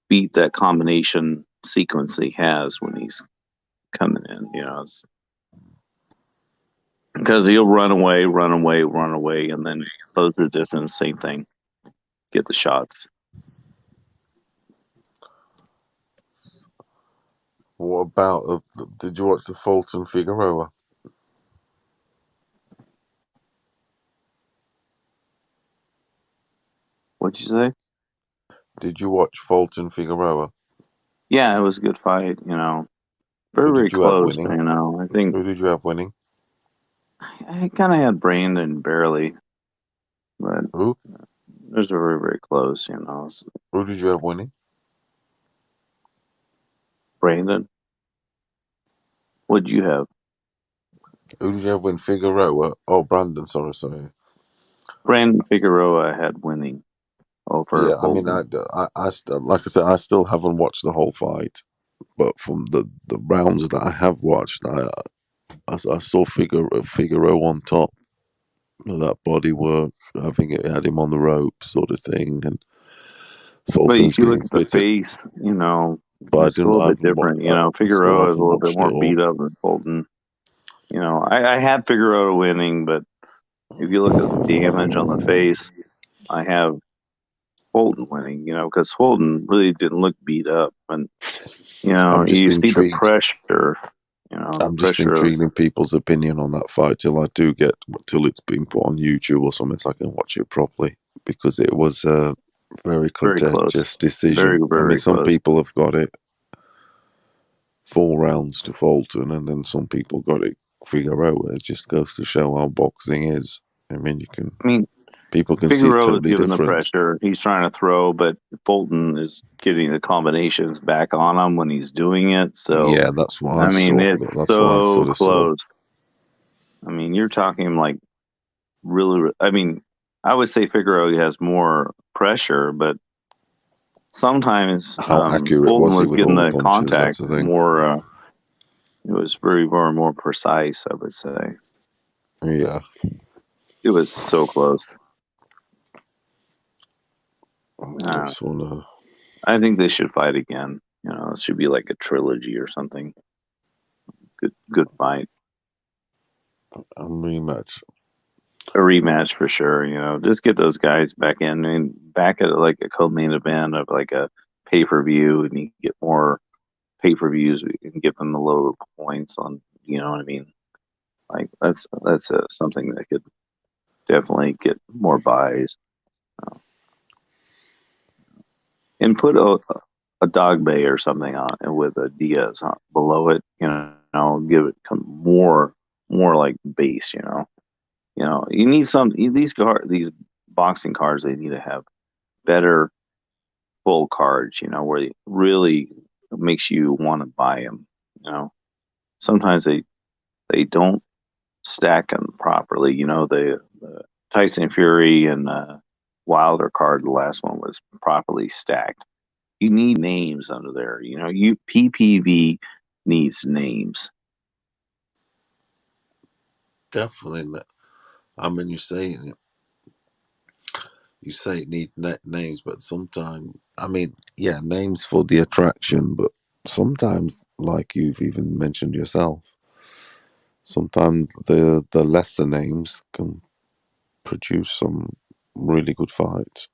beat that combination sequence he has when he's coming in. You know, because he'll run away, and then close the distance. Same thing. Get the shots. What about? Did you watch the Fulton Figueroa? What'd you say? Did you watch Fulton Figueroa? Yeah, it was a good fight. You know, very, Who very did you have close. winning? You know, I think Who did you have winning? I kind of had Brandon barely, but Who? it was very, very close. You know, Who did you have winning? Brandon. What'd you have? Who did you have win? Figueroa? Oh, Brandon. Sorry. Brandon Figueroa had winning over Yeah, I mean, Fulton. I still, like I said, I still haven't watched the whole fight, but from the rounds that I have watched, I saw Figueroa on top. That body work, I think it had him on the rope, sort of thing, and But Fulton if was you look getting at the bitten. face, you know, But it's a little I bit haven't. different. You know, I still Figueroa is a haven't little bit watched it more all. beat up than Fulton. You know, I had Figueroa winning, but if you look at the damage on the face, I have Fulton winning. You know, because Fulton really didn't look beat up, and you know, I'm just you see the intrigued. pressure. You know, the I'm just pressure of intrigued in people's opinion on that fight till it's been put on YouTube or something, so I can watch it properly, because it was a very very close, contentious decision. very, I mean, very some close. people have got it 4 rounds to Fulton, and then some people got it Figueroa. It just goes to show how boxing is. I mean, people can see it Figueroa is totally given the different. pressure. He's trying to throw, but Fulton is getting the combinations back on him when he's doing it. So, Yeah, that's what I I mean, saw. it's That's what I so sort of saw. close. I mean, you're talking like really, I mean, I would say Figueroa has more pressure, but sometimes How accurate Fulton was he was with getting all the the punches? contact That's the thing. more, it was very more precise, I would say. Yeah. It was so close. I just wanna. I think they should fight again. You know, it should be like a trilogy or something. Good fight. A rematch. A rematch for sure. You know, just get those guys back in. I mean, back at like a co-main event of like a pay-per-view, and you get more pay-per-views. We can give them the lower points on. You know what I mean? Like that's something that could definitely get more buys. And put a dog bay or something on it with a Diaz below it. You know, give it more like base. You know, you need these boxing cards. They need to have better full cards. You know, where they really makes you want to buy them. You know, sometimes they don't stack them properly. You know, the Tyson Fury and Wilder card, the last one was properly stacked. You need names under there. You know, PPV needs names. Definitely. I mean, you say it needs names, but sometimes, I mean, yeah, names for the attraction, but sometimes, like you've even mentioned yourself, sometimes the lesser names can produce some really good fights.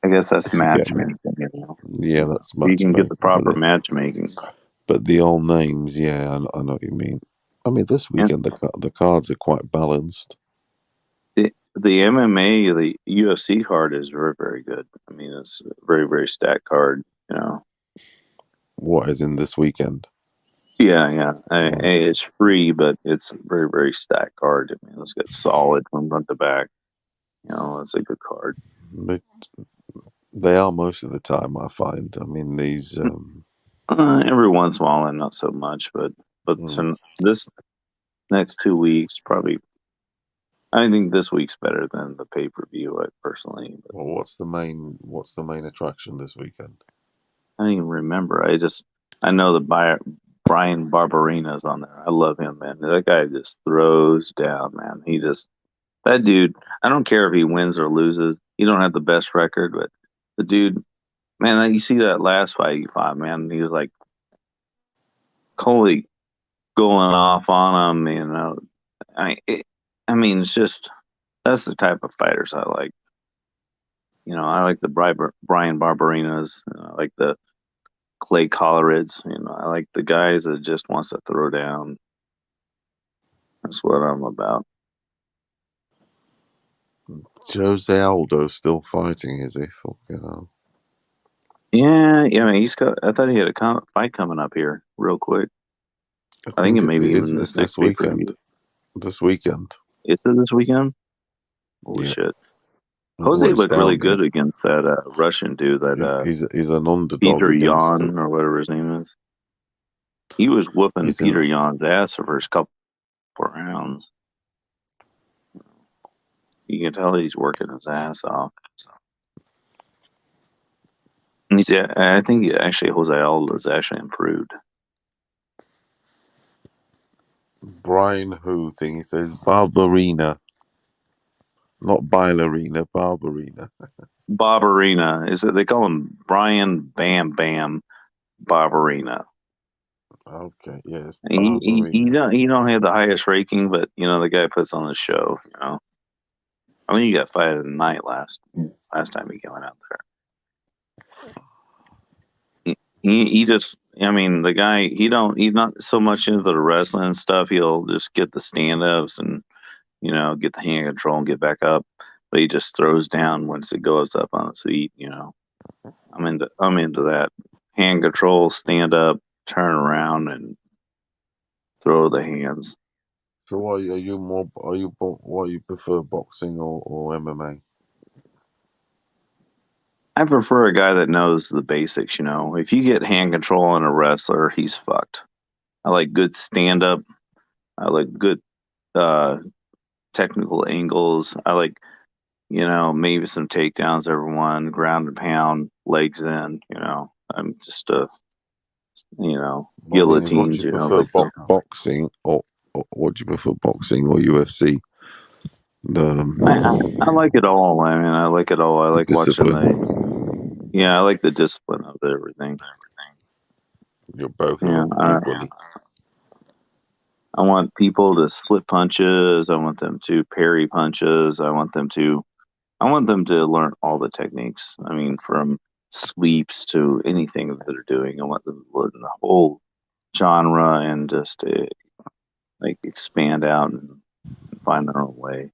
I guess that's matchmaking. You know? Yeah, that's you can get the matchmaking. proper matchmaking. But the old names, yeah, I know what you mean. I mean, this weekend the cards are quite balanced. The MMA, the UFC card is very, very good. I mean, it's a very, very stacked card. You know. What is in this weekend? Yeah. It's free, but it's a very, very stacked card. I mean, it's got solid from front to back. You know, it's a good card. They are most of the time, I find. I mean, these. Every once in a while, and not so much, but this next 2 weeks, probably. I think this week's better than the pay-per-view, personally. Well, what's the main attraction this weekend? I don't even remember. I know that Brian Barberina's on there. I love him, man. That guy just throws down, man. That dude. I don't care if he wins or loses. He don't have the best record, but the dude, man. You see that last fight he fought, man. He was like, holy, going off on him. You know, I mean, it's just that's the type of fighters I like. You know, I like the Brian Barbarinas. I like the Clay Collarids. You know, I like the guys that just wants to throw down. That's what I'm about. Jose Aldo still fighting, is he? Fucking hell. Yeah. I mean, I thought he had a fight coming up here, real quick. I think it may be even this next weekend. This weekend. Is it this weekend? Holy shit! Jose looked really good against that Russian dude. He's an underdog. Peter Yan or whatever his name is. He was whooping Peter Yan's ass the first couple rounds. You can tell he's working his ass off. And I think actually Jose Aldo is actually improved. Brian who thing he says Barbarina. Not Bailarina, Barbarina. Barbarina. Is it they call him Brian Bam Bam Barbarina. Okay, yes. He don't have the highest ranking, but you know the guy puts on the show. You know, I mean, he got fight of the night last time he came out there. He just, I mean, the guy he's not so much into the wrestling stuff. He'll just get the stand ups and you know get the hand control and get back up, but he just throws down once it goes up on its feet. You know, I'm into that hand control, stand up, turn around, and throw the hands. So what you prefer, boxing or MMA? I prefer a guy that knows the basics, you know. If you get hand control on a wrestler, he's fucked. I like good stand up. I like good technical angles. I like, you know, maybe some takedowns every one, ground and pound, legs in, you know. I'm just guillotines, you know. Boxing or what do you prefer, boxing or UFC? I like it all. I mean, I like it all. I like watching I like the discipline of everything. You're both of them equally. I want people to slip punches. I want them to parry punches. I want them to learn all the techniques. I mean, from sweeps to anything that they're doing. I want them to learn the whole genre and just like expand out and find their own way.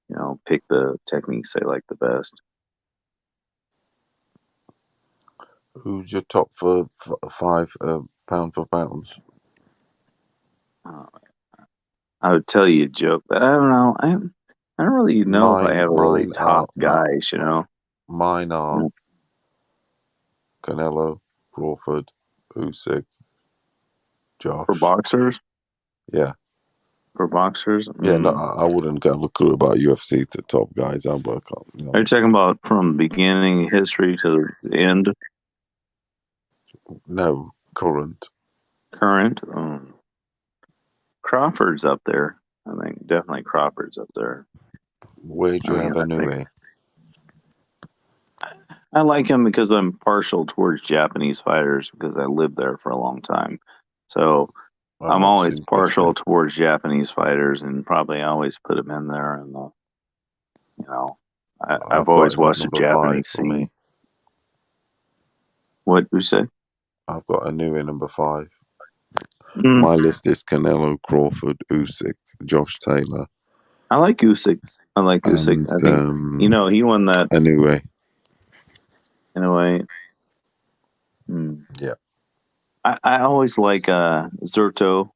You know, pick the techniques they like the best. Who's your top for 5 pound for pounds? I would tell you a joke, but I don't know. I don't really know if I have a really top guys. You know, mine are Canelo, Crawford, Usyk, Josh. For boxers? Yeah. For boxers? Yeah, no, I wouldn't have a clue about UFC to top guys. I work on. You know. Are you talking about from beginning history to the end? No, current. Current? Crawford's up there. I think definitely Crawford's up there. Where'd you have Inoue? I like him because I'm partial towards Japanese fighters because I lived there for a long time. So I'm always partial towards Japanese fighters and probably always put them in there. And I've always watched the Japanese scene. What you say? I've got Inoue number 5. My list is Canelo, Crawford, Usyk, Josh Taylor. I like Usyk. I think he won that. Anyway. Yeah. I always like Gilberto.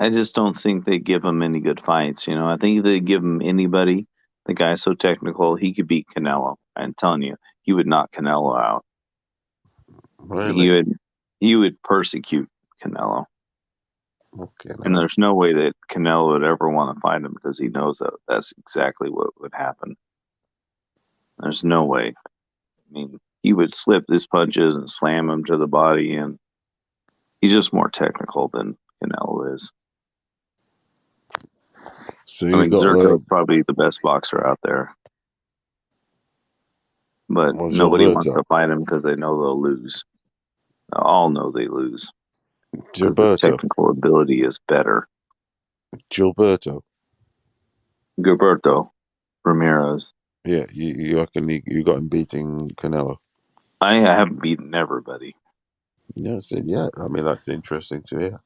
I just don't think they give him any good fights. I think if they give him anybody, the guy's so technical, he could beat Canelo. I'm telling you, he would knock Canelo out. Really? He would persecute Canelo. Okay. And there's no way that Canelo would ever want to fight him because he knows that that's exactly what would happen. There's no way. I mean, he would slip his punches and slam him to the body, and he's just more technical than Canelo is. So I think Zerko's probably the best boxer out there. But nobody wants to fight him because they know they'll lose. They all know they lose. Because the technical ability is better. Gilberto Ramirez. Yeah, you reckon you got him beating Canelo? I haven't beaten everybody. Yeah, I mean, that's interesting to hear.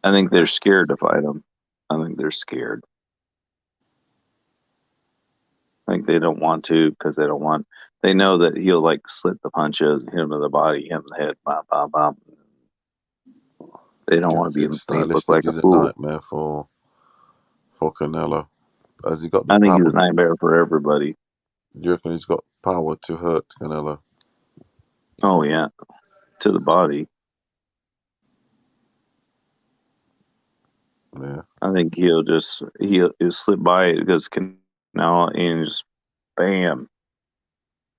I think they're scared to fight him. I think they're scared. I think they don't want to because they know that he'll like slit the punches, hit him in the body, hit him in the head, bop, bop, bop. They don't want to be in the same look like a fool. Nightmare for Canelo. Has he got the I think power he's a nightmare for everybody. Do you reckon he's got power to hurt Canelo? Oh yeah, to the body. Yeah. I think he'll slip by it because Canelo and just bam.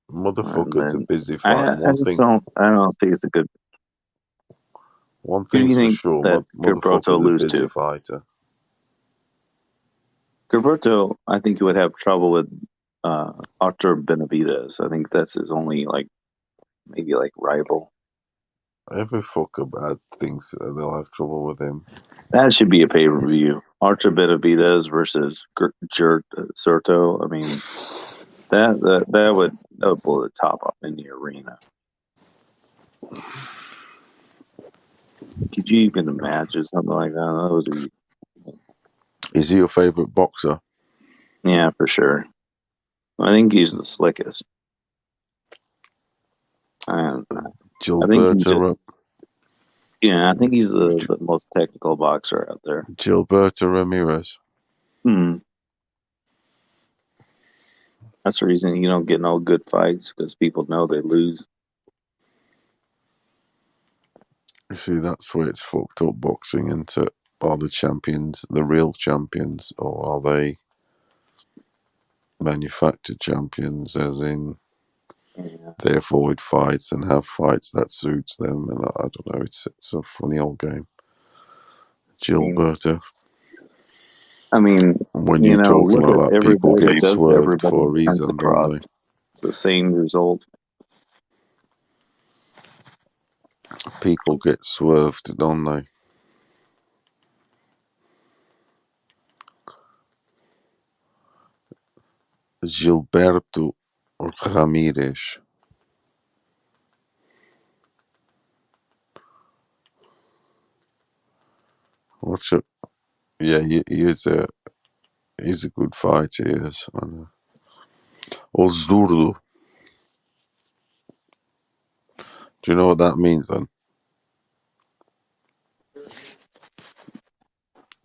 Motherfucker's a busy fight. I don't think it's a good. One thing's for sure, motherfucker's a busy to? fighter. Gilberto, I think he would have trouble with Artur Benavidez. I think that's his only maybe rival. Every fucker bad thinks they'll have trouble with him. That should be a pay-per-view. Artur Benavidez versus Soto. I mean, that would blow the top off in the arena. Could you even imagine something like that? That would be. Is he your favorite boxer? Yeah, for sure. I think he's the slickest. Gilberto. I think he's the most technical boxer out there. Gilberto Ramirez. That's the reason you don't get no good fights because people know they lose. You see, that's where it's fucked up boxing into. Are the champions the real champions, or are they manufactured champions, as in they avoid fights and have fights that suits them? And I don't know, it's a funny old game. Gilberto. I mean, when you talk like that, people get swerved for a reason, don't they? It's the same result. People get swerved, don't they? Gilberto Ramirez. What's it? Yeah, he's a good fighter. He is. I know. Or Zurdo. Do you know what that means then?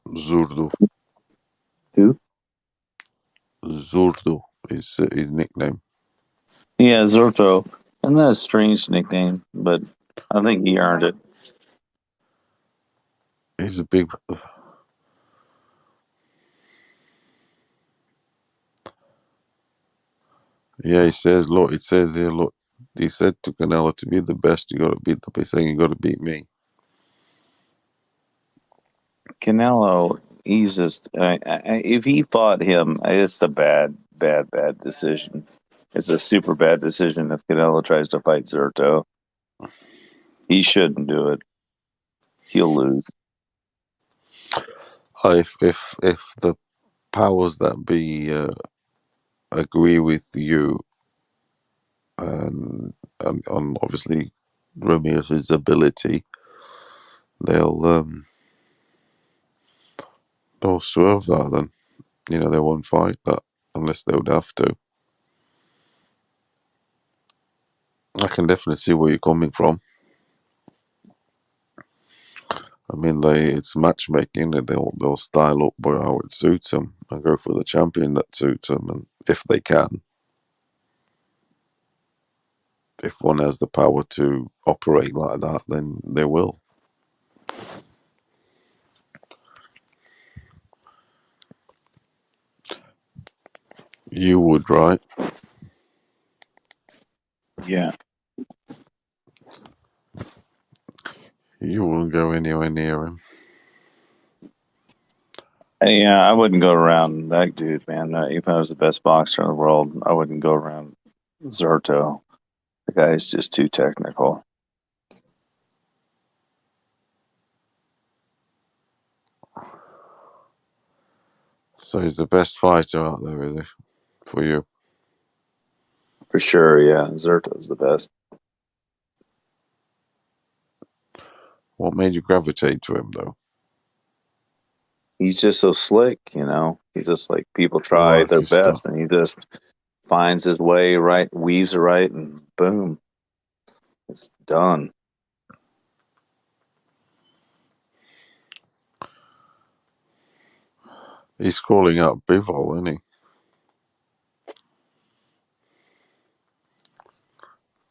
Zurdo. Who? Zurdo is his nickname. Yeah, Zerto. And that's a strange nickname, but I think he earned it. He's a big. Yeah, he says, look, it says here, look, he said to Canelo, to be the best, you got to beat the best. Saying you got to beat me. Canelo, he's just, if he fought him, it's a bad decision. It's a super bad decision if Canelo tries to fight Zerto. He shouldn't do it. He'll lose. If the powers that be agree with you and on obviously Ramirez's ability, they'll swerve that then. They won't fight that unless they would have to. I can definitely see where you're coming from. I mean, it's matchmaking, and they'll style up how it suits them and go for the champion that suits them, and if they can. If one has the power to operate like that, then they will. You would, right? Yeah. You wouldn't go anywhere near him. Yeah, I wouldn't go around that dude, man. If I was the best boxer in the world, I wouldn't go around Zerto. The guy's just too technical. So he's the best fighter out there, is he? For you? For sure, yeah. Zerto's the best. What made you gravitate to him, though? He's just so slick, He's just like, people try their best, and he just finds his way right, weaves it right, and boom, it's done. He's calling out Bivol, isn't he?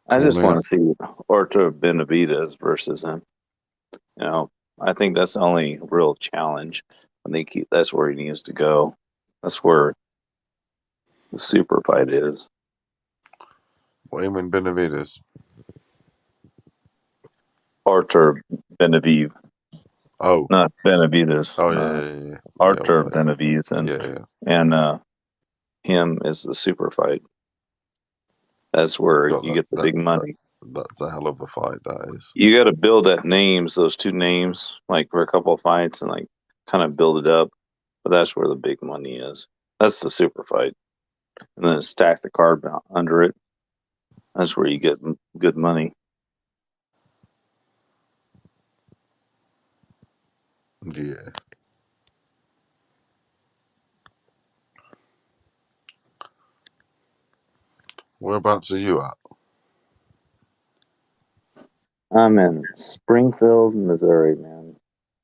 I just want to see Artur Benavidez versus him. I think that's the only real challenge. I think that's where he needs to go. That's where the super fight is. Wayman Benavidez. Artur Benavidez. Oh, not Benavidez. Oh yeah. Artur Benavidez, and him is the super fight. That's where you get the big money. That's a hell of a fight, that is. You got to build those two names, like for a couple of fights, and like kind of build it up. But that's where the big money is. That's the super fight, and then stack the card under it. That's where you get good money. Yeah. Whereabouts are you at? I'm in Springfield, Missouri, man.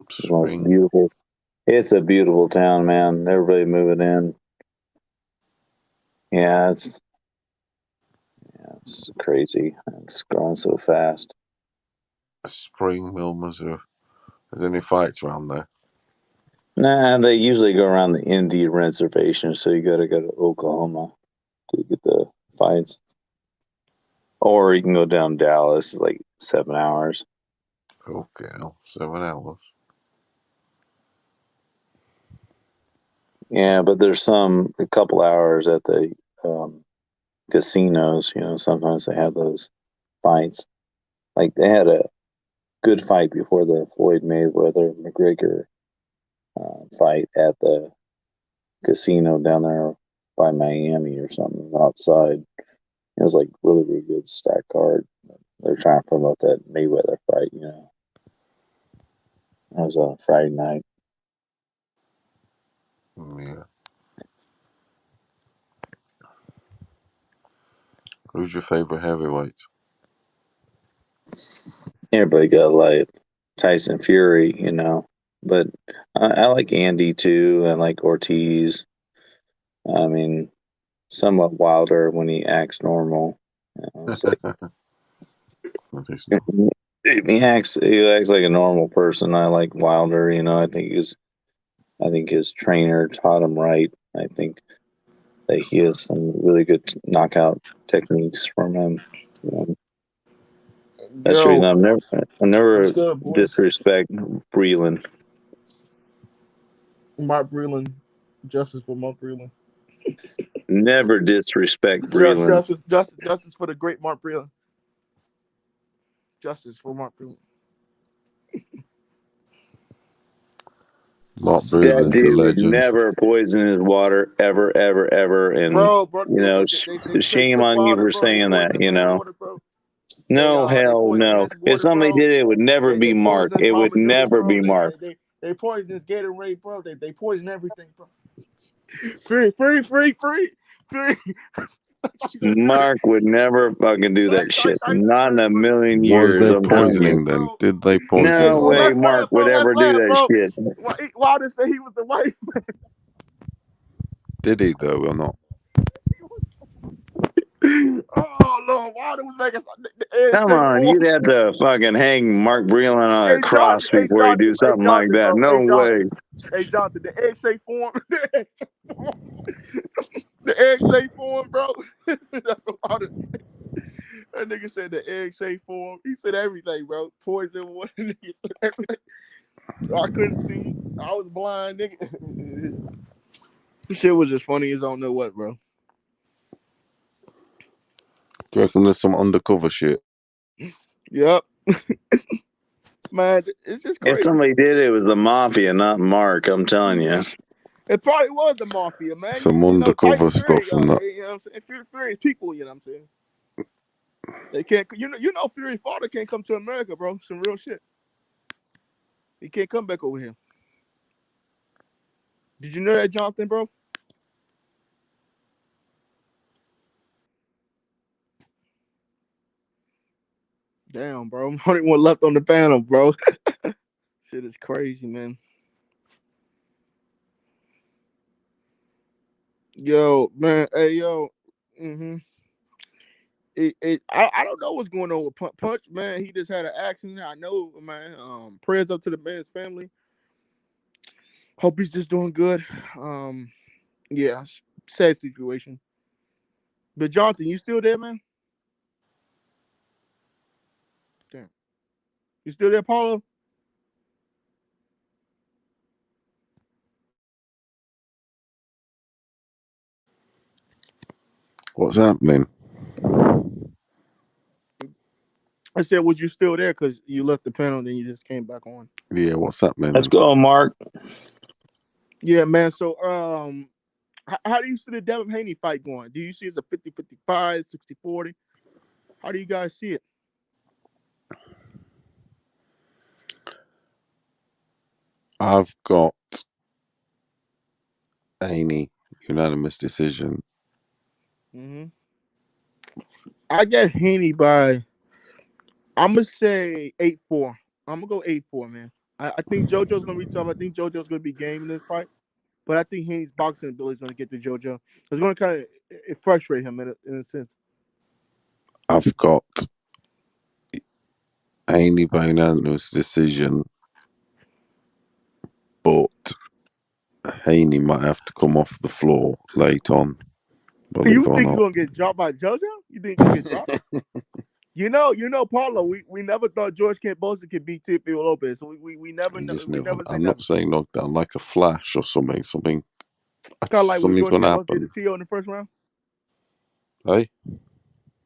It's most beautiful. It's a beautiful town, man. Everybody moving in. Yeah, it's crazy. It's growing so fast. Springfield, Missouri. Is there any fights around there? Nah, they usually go around the Indian reservation, so you got to go to Oklahoma to get the fights. Or you can go down Dallas, it's like 7 hours. Okay, 7 hours. Yeah, but there's a couple hours at the casinos. Sometimes they have those fights. Like they had a good fight before the Floyd Mayweather McGregor fight at the casino down there by Miami or something outside. It was like really good stack card. They're trying to promote that Mayweather fight. It was on a Friday night. Yeah. Who's your favorite heavyweight? Everybody got like Tyson Fury, but I like Andy too. I like Ortiz. I mean, somewhat Wilder when he acts normal. He acts like a normal person. I like Wilder. I think his trainer taught him right. I think that he has some really good knockout techniques from him. That's the reason I never disrespect Breland. Mark Breland, justice for Mark Breland. Never disrespect Breland. Justice for the great Mark Breland. Justice for Mark Breland. Mark Breland's a legend. Never poison his water, ever, ever, ever. And shame on you for saying that. No, hell no. If somebody did it, it would never be Mark. It would never be Mark. They poison this Gatorade, bro. They poison everything, bro. Free. Mark would never fucking do that shit. Not in a million years. Was there poisoning then? Did they poison? No way Mark would ever do that shit. Wilder said he was the white man. Did he though or not? Oh Lord, Wilder was making. Come on, you'd have to fucking hang Mark Breland on a cross before you do something like that. No way. Hey Jonathan, the egg shape form. The egg shape form, bro. That's what Wilder said. That nigga said the egg shape form. He said everything, bro. Poison, what? Everything. I couldn't see. I was blind, nigga. This shit was just funny as I don't know what, bro. Do you reckon there's some undercover shit? Yep. Man, it's just crazy. If somebody did it, it was the mafia, not Mark. I'm telling you. It probably was the mafia, man. Some undercover stuff and that. You know what I'm saying? Fury people, you know what I'm saying? They can't. You know, Fury father can't come to America, bro. Some real shit. He can't come back over here. Did you know that, Jonathan, bro? Damn, bro. I'm the only one left on the panel, bro. Shit is crazy, man. Yo, man. Hey, yo. I don't know what's going on with Punch, man. He just had an accident. I know, man. Prayers up to the man's family. Hope he's just doing good. Yeah, sad situation. But Jonathan, you still there, man? Damn. You still there, Paulo? What's happening? I said, was you still there? Because you left the panel, then you just came back on. Yeah, what's happening? Let's go, Mark. Yeah, man. So, how do you see the Devin Haney fight going? Do you see it as a 50-55, 60-40? How do you guys see it? I've got Haney unanimous decision. I get Haney by, I'm gonna say 8-4. I'm gonna go 8-4, man. I think JoJo's gonna be tough. I think JoJo's gonna be game in this fight, but I think Haney's boxing ability is gonna get to JoJo. It's gonna kind of frustrate him in a sense. I've got Haney by unanimous decision, but Haney might have to come off the floor late on. You think you're gonna get dropped by JoJo? You think you're gonna get dropped? You know, Paulo. We never thought George Cambosa could beat Teofimo Lopez. So we never know. I'm not saying knockdown, like a flash or something. Something. It's kind of like what something's George gonna Cambosa happen. did to Tio in the first round. Hey.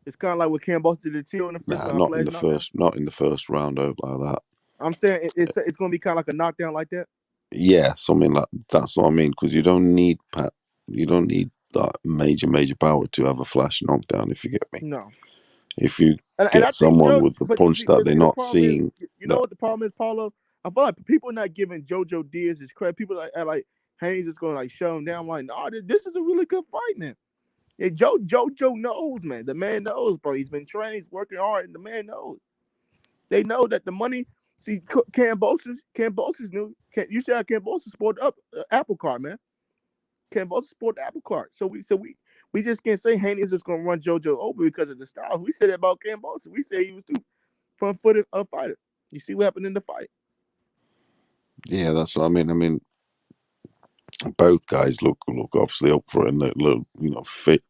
It's kind of like what Cambosa did to Tio in the first round. Not in the first round like that. I'm saying it's going to be kind of like a knockdown like that. Yeah, something like that's what I mean. Because you don't need that major power to have a flash knockdown. If you get me. No. If you get someone with the punch that they're not seeing. You know what the problem is, Paulo? I feel like people are not giving JoJo Diaz his credit. People are like Haynes is going to like shut him down. I'm like, no, this is a really good fight, man. Yeah, JoJo knows, man. The man knows, bro. He's been trained. He's working hard, and the man knows. They know that the money. See, Cambosa's new. You see how Cambosa sported up Apple Card, man. Cambosa sported Apple Card. So We just can't say Haney is just gonna run JoJo over because of the style. We said that about Kambosos. We said he was too front-footed a fighter. You see what happened in the fight. Yeah, that's what I mean. I mean, both guys look obviously up for it, and they look, fit.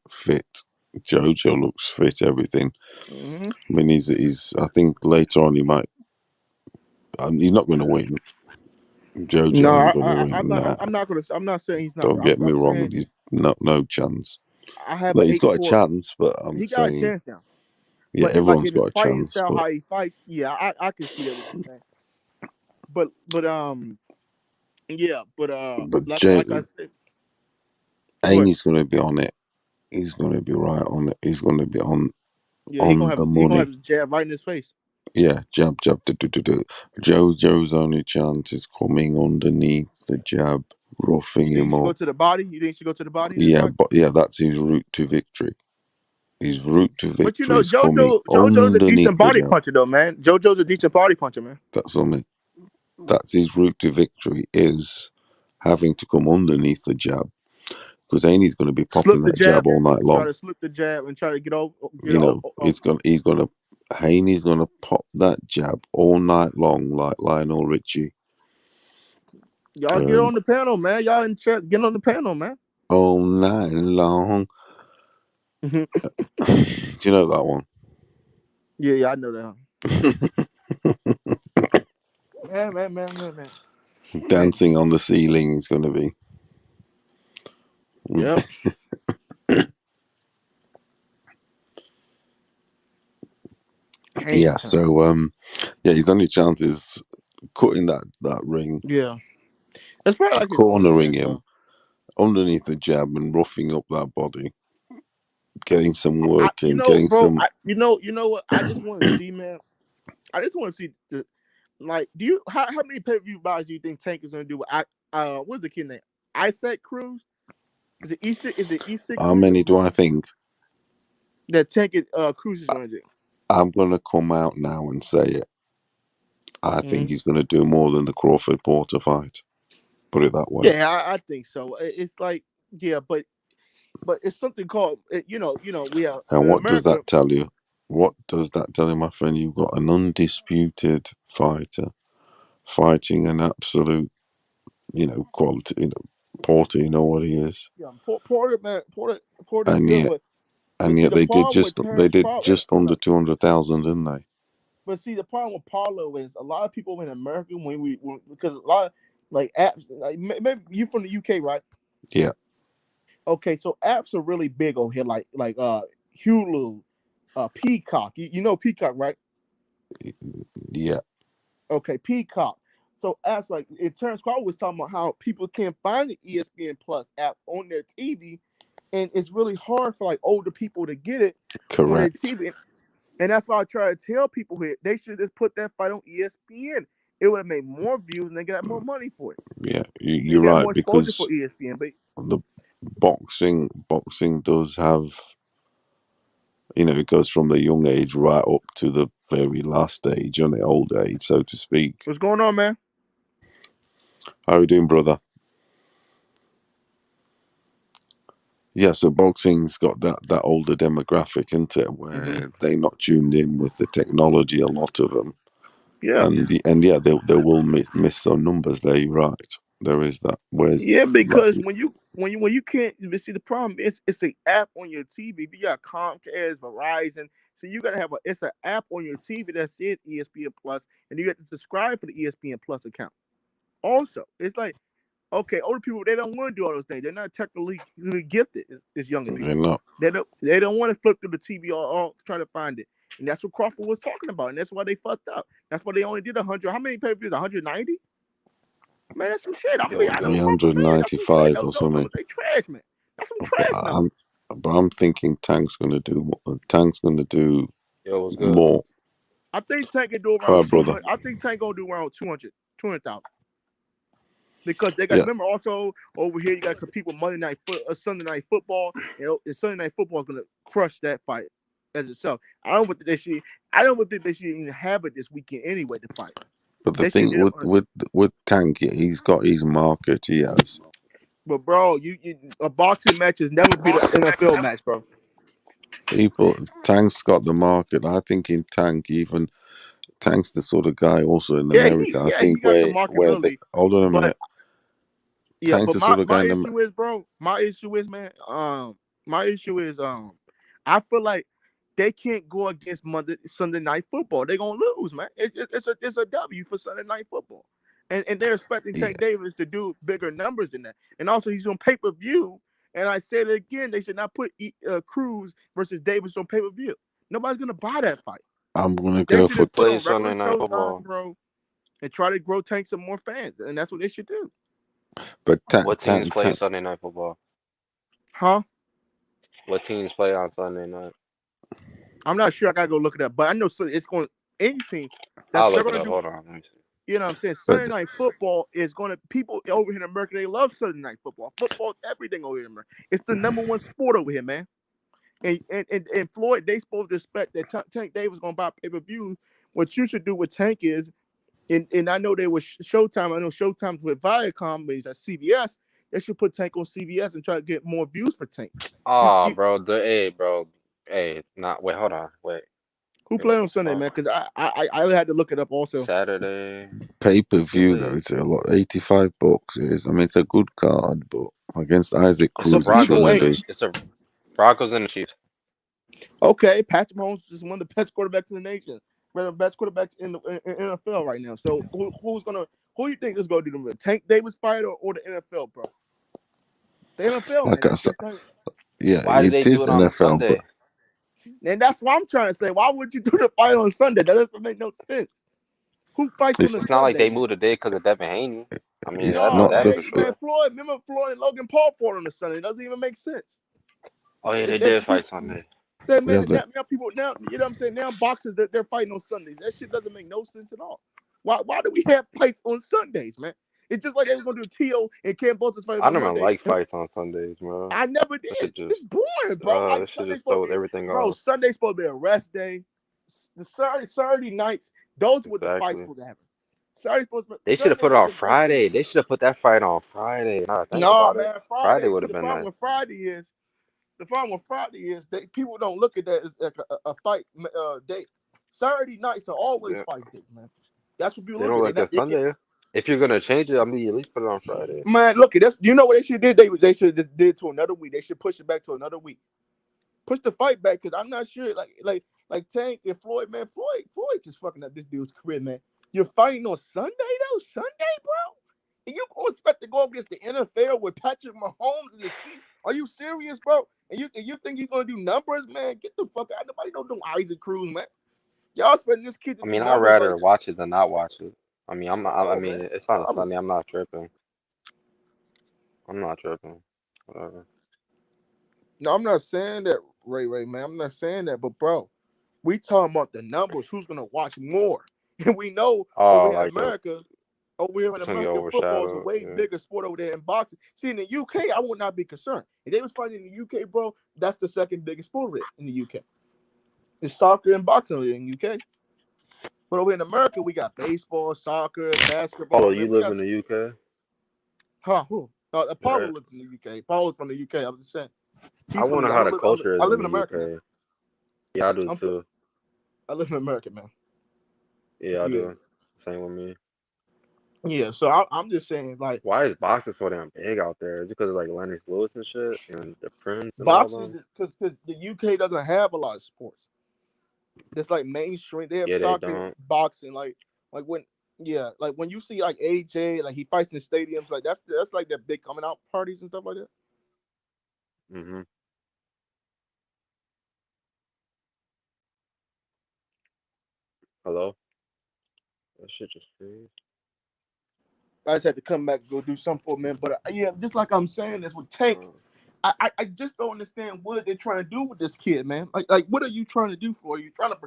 JoJo looks fit. Everything. Mm-hmm. I mean, he's. I think later on he might. He's not going to win. No, JoJo ain't going to win. I'm not. Nah, I'm not saying he's not. don't get me I'm wrong. saying He's no chance. I have Like, an he's got a 84. chance, but I'm He got a saying, chance now. yeah, But like everyone's in his got a fighting chance. style, But how he fights, yeah, I can see that what you're saying. But yeah, but like I said, go ahead. Amy's going to be on it. He's going to be right on it. He's going to be on Yeah, he the gonna have money. the jab right in his face. Yeah, jab, do. JoJo's only chance is coming underneath the jab, roughing You think he him should go up. to the body? You think he should go to the body in this Yeah, fight? but yeah, that's his route to victory. His route to But victory is coming JoJo's a underneath decent the body jab. puncher though, man. JoJo's a decent body puncher, man. That's on it. That's his route to victory, is having to come underneath the jab, because Haney's going to be popping Slip the that jab jab, all night try long. to slip the jab and try to get over. Haney's gonna pop that jab all night long, like Lionel Richie. Y'all get on the panel, man. Y'all in chat, get on the panel, man. All night long. Do you know that one? Yeah, I know that. Man. Dancing on the ceiling is going to be. Yep. Yeah. So yeah, his only chance is cutting that ring. Yeah. It's probably like his only cornering chance, him underneath the jab and roughing up that body, getting some work in, getting bro, some. you know what? I just want to see, man. I just want to see do you how many pay-per-view buys do you think Tank is gonna do with what's the kid name? Isaac Cruz? Is it E6? How many do I think? That Tank Cruz is gonna do? I'm gonna come out now and say it. I think he's gonna do more than the Crawford Porter fight. Put it that way. Yeah, I think so. It's like, yeah, but it's something called we have. And what does America, that tell you? What does that tell you, my friend? You've got an undisputed fighter fighting an absolute, quality. Porter, you know what he is. Yeah, Porter, man, Porter's And good, yet, but see the they did problem with Terrence Crawford, just under 200,000, didn't they? but see the problem with Paulo is a lot of people in America because a lot of like apps, like maybe you from the UK, right? Yeah. Okay, so apps are really big over here, like Hulu, Peacock. You know Peacock, right? Yeah. Okay, Peacock. So as like Terrence Crawford was talking about how people can't find the ESPN Plus app on their TV, and it's really hard for like older people to get it on their TV. And that's why I try to tell people here they should just put that fight on ESPN. It would have made more views and they got more money for it. Yeah, you're right, more exposure because for ESPN. But the boxing does have, it goes from the young age right up to the very last age, and the old age, so to speak. What's going on, man? How you doing, brother? Yeah, so boxing's got that older demographic, isn't it, where they're not tuned in with the technology, a lot of them. Yeah. And yeah, they will miss some numbers there. You're right. There is that. Because when you can't see the problem is it's an app on your TV. If you got Comcast, Verizon, so you gotta have it's an app on your TV that says ESPN Plus, and you have to subscribe for the ESPN Plus account. Also, it's like, okay, older people, they don't want to do all those things. They're not technically gifted as younger people. They're not. They don't want to flip through the TV all try to find it. And that's what Crawford was talking about. And that's why they fucked up. That's why they only did 100. How many pay-per-views? 190? Man, that's some shit. I know 395 or something. They trash, man. That's some trash numbers. But I'm thinking Tank's going to do more. I think Tank can do around. All right, brother. I think Tank gonna do around 200,000. Because they got to remember also over here you got to compete with Sunday night football. And Sunday night football is gonna crush that fight as itself. I don't think they should even have it this weekend anyway to fight. But the thing with Tank, he's got his market. He has. But bro, a boxing match has never been an NFL match, bro. Tank's got the market. I think in Tank, even Tank's the sort of guy also in Yeah, America. I think he got the marketability. Hold on a minute. Yeah, Tank's but the sort of guy my issue is, bro. My issue is, man. My issue is, I feel like they can't go against Sunday Night Football. They're gonna lose, man. It's a W for Sunday Night Football, and they're expecting Tank Davis to do bigger numbers than that. And also, he's on pay-per-view. And I said it again, they should not put Cruz versus Davis on pay-per-view. Nobody's gonna buy that fight. I'm gonna They go should for just put on regular Showtime, bro, and try to grow Tank some more fans, and that's what they should do. But what teams play Sunday Night Football? Huh? What teams play on Sunday night? I'm not sure. I gotta go look it up, but I know it's going any team. I'll look it up. Hold on. Let me see. You know what I'm saying? Sunday Night Football is going to people over here in America. They love Sunday Night Football. Football's everything over here in America. It's the number one sport over here, man. And Floyd, they supposed to expect that Tank Davis going to buy pay-per-view. What you should do with Tank is, and I know they were Showtime. I know Showtime's with Viacom, but it's at CBS. They should put Tank on CBS and try to get more views for Tank. Oh, bro. Hey, not wait. Hold on. Wait. Who played on Sunday, man? Because I had to look it up also. Saturday. Pay-per-view though, it's a lot. $85 it is. I mean, it's a good card, but against Isaac Cruz, It's a Broncos and the Chiefs. Okay, Patrick Mahomes is one of the best quarterbacks in the nation. One of the best quarterbacks in the NFL right now. So who you think is going to do the Tank Davis fight or the NFL, bro? The NFL, like man. I said, yeah, why did they do it on NFL, Sunday? And that's what I'm trying to say. Why would you do the fight on Sunday? That doesn't make no sense. Who fights on the Sunday? It's not like they moved a day because of Devin Haney. I mean, man, Floyd. Remember Floyd and Logan Paul fought on the Sunday. It doesn't even make sense. Oh yeah, they did fight Sunday. Now people now, you know what I'm saying? Now boxers they're fighting on Sundays. That shit doesn't make no sense at all. Why do we have fights on Sundays, man? It's just like they was gonna do T.O. and Cambosa's fight. I never like fights on Sundays, bro. I never did. It's boring, bro. Like Sunday's supposed everything bro, Sunday's supposed to be a rest day. The Saturday nights, those were the fights supposed to happen. They should have put it on Friday. They should have put that fight on Friday. No, man, Friday would have been nice. The problem with Friday is that people don't look at that as like a fight day. Saturday nights are always fight days, man. That's what people look at. Sunday. If you're gonna change it, I mean, at least put it on Friday. Man, look at this. You know what they should have did? They should have just did to another week. They should push it back to another week. Push the fight back because I'm not sure. Like Tank and Floyd, man. Floyd just fucking up this dude's career, man. You're fighting on Sunday though, Sunday, bro. And you expect to go up against the NFL with Patrick Mahomes and the team? Are you serious, bro? And you think you're gonna do numbers, man? Get the fuck out! Nobody don't do Isaac Cruz, man. Y'all spending this kid. I mean, I'd rather watch it than not watch it. I mean, it's on a Sunday. I'm not tripping. Whatever. No, I'm not saying that, Ray, man. I'm not saying that, but bro, we talking about the numbers. Who's gonna watch more? And we know over here in America, football is a way bigger sport over there in boxing. See, in the UK, I would not be concerned. If they was fighting in the UK, bro, that's the second biggest sport in the UK. It's soccer and boxing over in the UK. But over in America, we got baseball, soccer, basketball. Oh, you live in the UK? Huh? Who? Apollo lives in the UK. Apollo's from the UK. I was just saying. I wonder how the culture is. I live in America. UK. Yeah, I do too. I live in America, man. Yeah, I do. Same with me. Yeah, so I'm just saying, like, why is boxing so damn big out there? Is it because of like Lennox Lewis and shit and the Prince? And boxing, because the UK doesn't have a lot of sports. That's like mainstream. They have soccer, boxing, like when you see like AJ, like he fights in stadiums, like that's like their big coming out parties and stuff like that. Mm-hmm. Hello? That shit just freeze. I just had to come back and go do something for a minute. But just like I'm saying this with Tank, I just don't understand what they're trying to do with this kid, man. Like what are you trying to do for? Are you trying to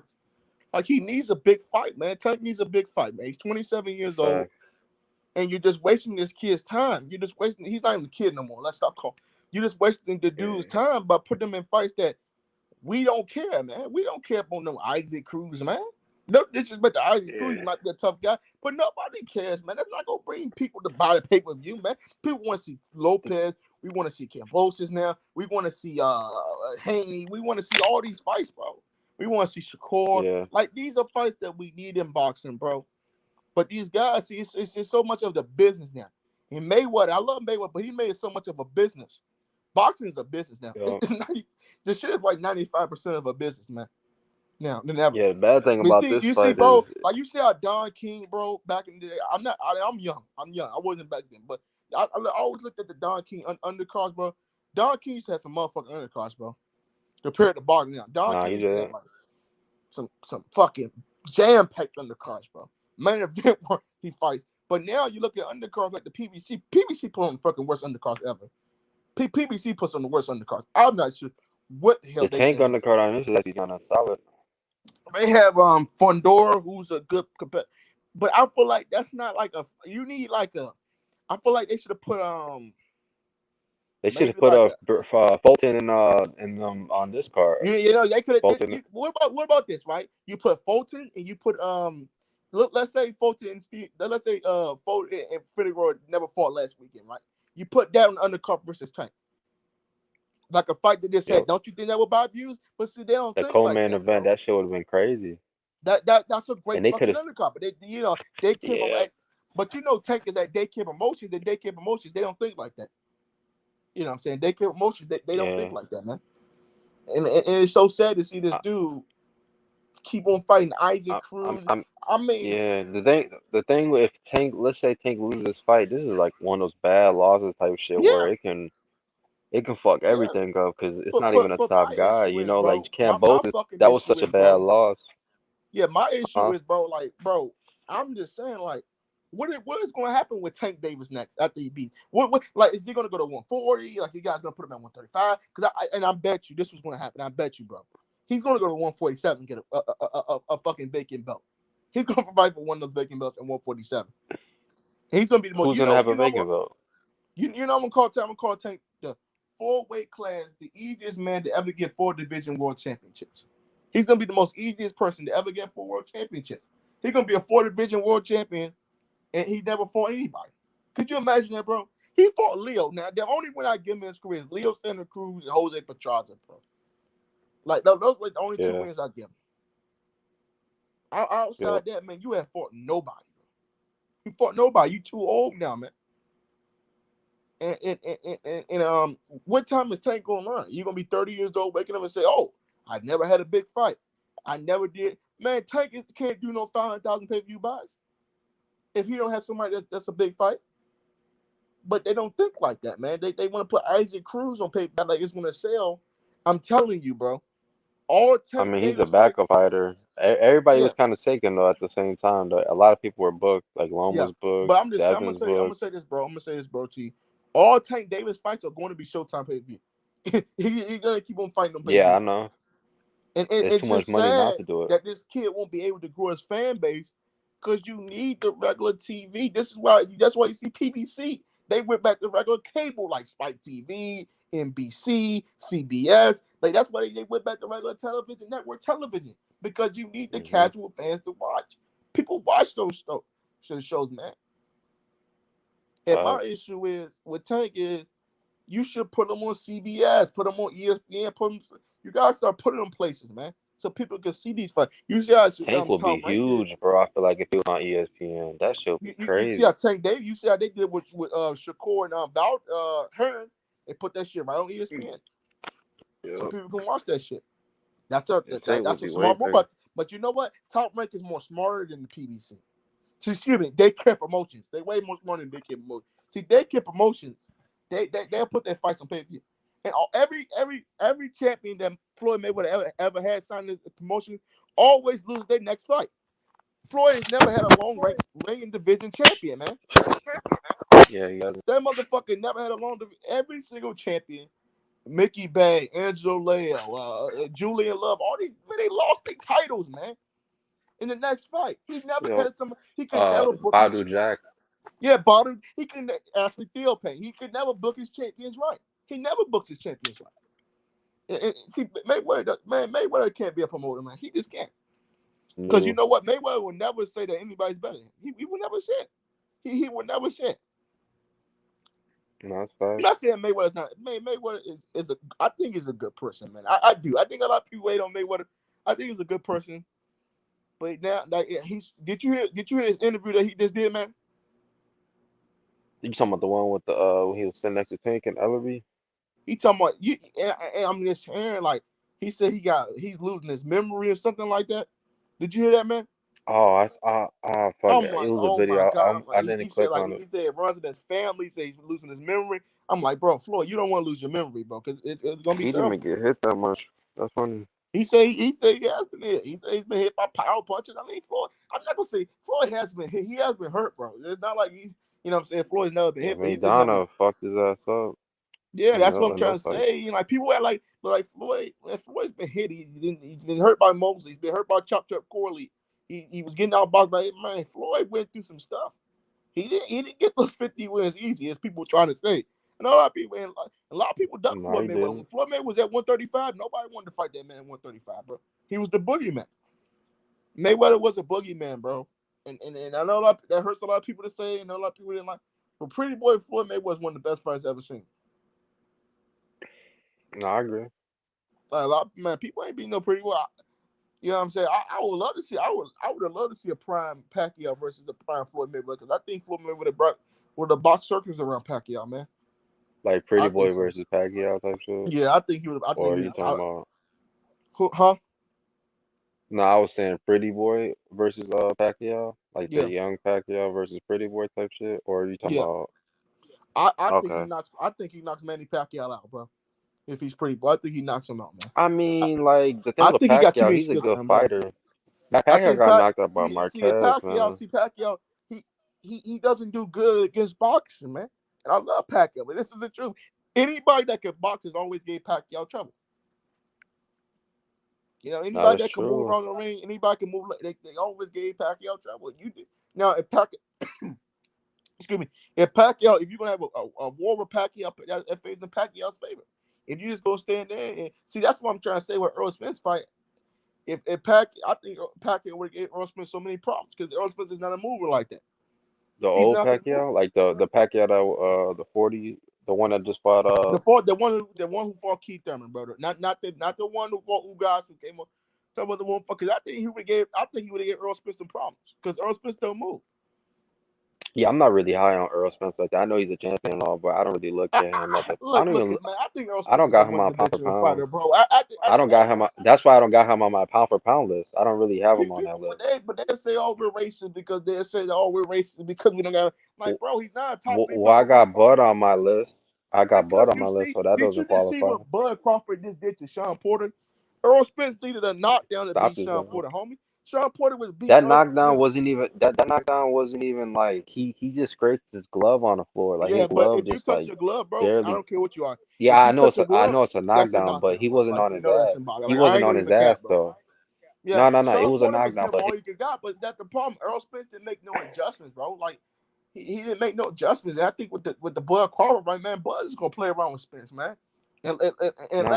he needs a big fight, man. Tank needs a big fight, man. He's 27 years old, and you're just wasting this kid's time. You're just wasting. He's not even a kid no more. Let's stop calling. You're just wasting the dude's time by putting him in fights that we don't care, man. We don't care about no Isaac Cruz, man. No disrespect to Isaac Cruz, he might be a tough guy, but nobody cares, man. That's not gonna bring people to buy the pay-per-view, man. People want to see Lopez. We want to see Kambosos now. We want to see Haney. We want to see all these fights, bro. We want to see Shakur. Yeah. Like, these are fights that we need in boxing, bro. But these guys, see, it's so much of the business now. And Mayweather, I love Mayweather, but he made it so much of a business. Boxing is a business now. Yeah. This shit is like 95% of a business, man. Now than ever. Yeah, the bad thing about this fight bro, is like you see how Don King, bro, back in the day. I'm young. I wasn't back then, but I always looked at the Don King undercards, bro. Don King used to have some motherfucking undercards, bro. Compared to boxing now, Don King used to have like some fucking jam-packed undercards, bro. Main event where he fights. But now you look at undercards like the PBC. PBC put on the fucking worst undercards ever. PBC puts on the worst undercards. I'm not sure what the hell the Tank undercard on this is actually kind of solid. They have Fondora, who's a good competitor, but I feel like that's not like a. You need like a. I feel like they should have put They should have put Fulton on this card. You know, they could have. What about this, right? You put Fulton and you put let's say Fulton and Steve. Let's say Fulton and Figueroa never fought last weekend, right? You put that on undercard versus Tank. Like a fight that they said, don't you think that would buy views? But see, they don't think like that. The co-main event, that shit would have been crazy. That's a great fucking undercard. But they keep them. But Tank is at Daycare Promotions. And Daycare Promotions, they don't think like that. You know what I'm saying? Daycare Promotions, they don't think like that, man. And it's so sad to see this dude keep on fighting Isaac Cruz. I mean, yeah, the thing with Tank, let's say Tank loses this fight, this is like one of those bad losses type shit where it can fuck everything up because it's not even a top guy, like Kambosos. That was such a bad loss. Yeah, my issue is, bro, I'm just saying, like, what is going to happen with Tank Davis next after he beats? What like, is he going to go to 140? Like, you guys going to put him at 135? Because I bet you this was going to happen. I bet you, bro. He's going to go to 147 and get a fucking vacant belt. He's going to provide for one of those vacant belts at 147. He's going to be the most. Who's going to have a vacant belt? I'm going to call Tank. I'm going to call Tank the 4-weight class, the easiest man to ever get 4 division world championships. He's going to be the most easiest person to ever get 4 world championships. He's going to be a 4 division world champion, and he never fought anybody. Could you imagine that, bro? He fought Leo. Now, the only one I give him in his career is Leo Santa Cruz and Jose Pedraza, bro. Like, those are like the only 2 wins I give him. Outside that, man, you have fought nobody. Bro. You fought nobody. You too old now, man. And what time is Tank gonna learn? You gonna be 30 years old, waking up and say, "Oh, I never had a big fight. I never did." Man, Tank can't do no 500,000 pay-per-view buys if he don't have somebody that's a big fight. But they don't think like that, man. They want to put Isaac Cruz on paper like it's gonna sell. I'm telling you, bro. I mean, he's a backup fighter. Everybody was kind of taken though at the same time. Though a lot of people were booked, like Loma's booked. But I'm gonna say this, bro. To you. All Tank Davis fights are going to be Showtime pay-per-view. He's gonna keep on fighting them. Yeah, I know. And it's too much money not to do it. That this kid won't be able to grow his fan base because you need the regular TV. That's why you see PBC. They went back to regular cable like Spike TV, NBC, CBS. Like that's why they went back to regular television, network television, because you need the casual fans to watch. People watch those shows, man. And my issue is with Tank is you should put them on CBS, put them on ESPN, you gotta start putting them places, man, so people can see these fights. You see how Tank will be huge, bro. I feel like if he was on ESPN, that shit would be crazy. You see how Tank Davis, you see how they did with Shakur and Hearn. They put that shit right on ESPN, so people can watch that shit. That's a smart move. But you know what? Top Rank is more smarter than the PBC. Excuse me, Daycare Promotions. They way more smarter than Daycare Promotions. See, Daycare Promotions, they'll put their fights on pay-per-view. And every champion that Floyd Mayweather ever had signed this promotion always lose their next fight. Floyd has never had a long reigning division champion, man. Yeah, that motherfucker never had a long division. Every single champion, Mickey Bay, Angelo Leo, Julian Love, all these, man, they lost their titles, man. In the next fight, he never had some. He could never book Badu Jack. Yeah, Badu. He can actually Theo Payne. He could never book his champions right. He never books his champions right. And see, Mayweather can't be a promoter, man. He just can't. Because you know what, Mayweather would never say that anybody's better. He would never say it. He would never say it. No, that's fine. I'm not saying Mayweather's not. Mayweather is a. I think he's a good person, man. I do. I think a lot of people wait on Mayweather. I think he's a good person. But now, like, did you hear his interview that he just did, man? You talking about the one with the when he was sitting next to Tank and Ellerby? He talking about you, and I'm just hearing like he said he's losing his memory or something like that. Did you hear that, man? Oh, fuck I'm it. like, It was a oh my video. god! I Like, didn't he said, click like on it. he said, it runs in his family. He said he's losing his memory. I'm like, bro, Floyd, you don't want to lose your memory, bro, because it's gonna be He didn't terrible. even get hit that much. That's funny. He said he has been hit. He said he's been hit by power punches. I mean, Floyd. I'm not gonna say Floyd has been hit. He has been hurt, bro. It's not like you know what I'm saying. Floyd's never been I hit, but mean, he's just never. Donna fucked his ass up. Yeah, that's what I'm In trying those to fights. say. You know, like people are like Floyd. Floyd's been hit. He's been hurt by Mosley. He's been hurt by Chop Corley. He was getting outboxed by man. Floyd went through some stuff. He didn't get those 50 wins easy as people trying to say. And a lot of people ducked No, Floyd he Mayweather. didn't. When Floyd Mayweather was at 135, nobody wanted to fight that man at 135, bro. He was the boogeyman. Mayweather was a boogeyman, bro. And I know that hurts a lot of people to say, and a lot of people didn't like. But Pretty Boy Floyd Mayweather was one of the best fighters I've ever seen. No, I agree. Like, a lot, man, people ain't beating no Pretty Boy. You know what I'm saying? I would love to see. I would have loved to see a prime Pacquiao versus a prime Floyd Mayweather, because I think Floyd Mayweather would have boxed circles around Pacquiao, man. Like Pretty Boy versus Pacquiao type shit. Yeah, I think he would. Or are you talking about? Huh? No, I was saying Pretty Boy versus Pacquiao, like Yeah. the young Pacquiao versus Pretty Boy type shit. Or are you talking about? I think he knocks Manny Pacquiao out, bro. If he's Pretty Boy, I think he knocks him out, man. I mean, like the thing I with think he got too Pacquiao, many he's a skills, good man, bro. fighter. Pacquiao got knocked out by Marquez, man. Pacquiao, he doesn't do good against boxing, man. And I love Pacquiao, but this is the truth. Anybody that can box has always gave Pacquiao trouble. You know, anybody that can move around the ring, anybody can move. They always gave Pacquiao trouble. You did. Now, if Pacquiao, excuse me, if you're gonna have a war with Pacquiao, that fades in Pacquiao's favor. If you just go stand there and see, that's what I'm trying to say with Earl Spence fight. I think Pacquiao would get Earl Spence so many problems because Earl Spence is not a mover like that. The old Pacquiao, like the Pacquiao that the 40, the one that just fought the one who fought Keith Thurman, brother. Not the one who fought Ugas who came up. Some of the one because I think he would have gave Earl Spence some problems because Earl Spence don't move. Yeah, I'm not really high on Earl Spence like that. I know he's a champion and all, but I don't really look at him as a. I think Earl Spence I don't got him on pound for pound. Fighter, bro. I don't got him. That's why I don't got him on my pound for pound list. I don't really have him on that list. But they say, "Oh, we're racist," because they say, "Oh, we're racist because we don't got." Like, bro, he's not a top. Well, I got Bud on my list. I got Bud on my list, so that doesn't qualify. Did you see what Bud Crawford just did to Sean Porter? Earl Spence needed a knockdown to beat Sean Porter, homie. Sean Porter was beat. That knockdown wasn't even like he just scraped his glove on the floor. Like his glove if you just touch your glove, bro, barely. I don't care what you are. Yeah, I know it's a knockdown, but he wasn't on his ass. He wasn't on his ass though. Yeah, no, Sean it was a Porter knockdown. But all he could got, but that's the problem. Earl Spence didn't make no adjustments, bro. Like he didn't make no adjustments. And I think with the Bud Crawford, right, man, Bud is gonna play around with Spence, man, and let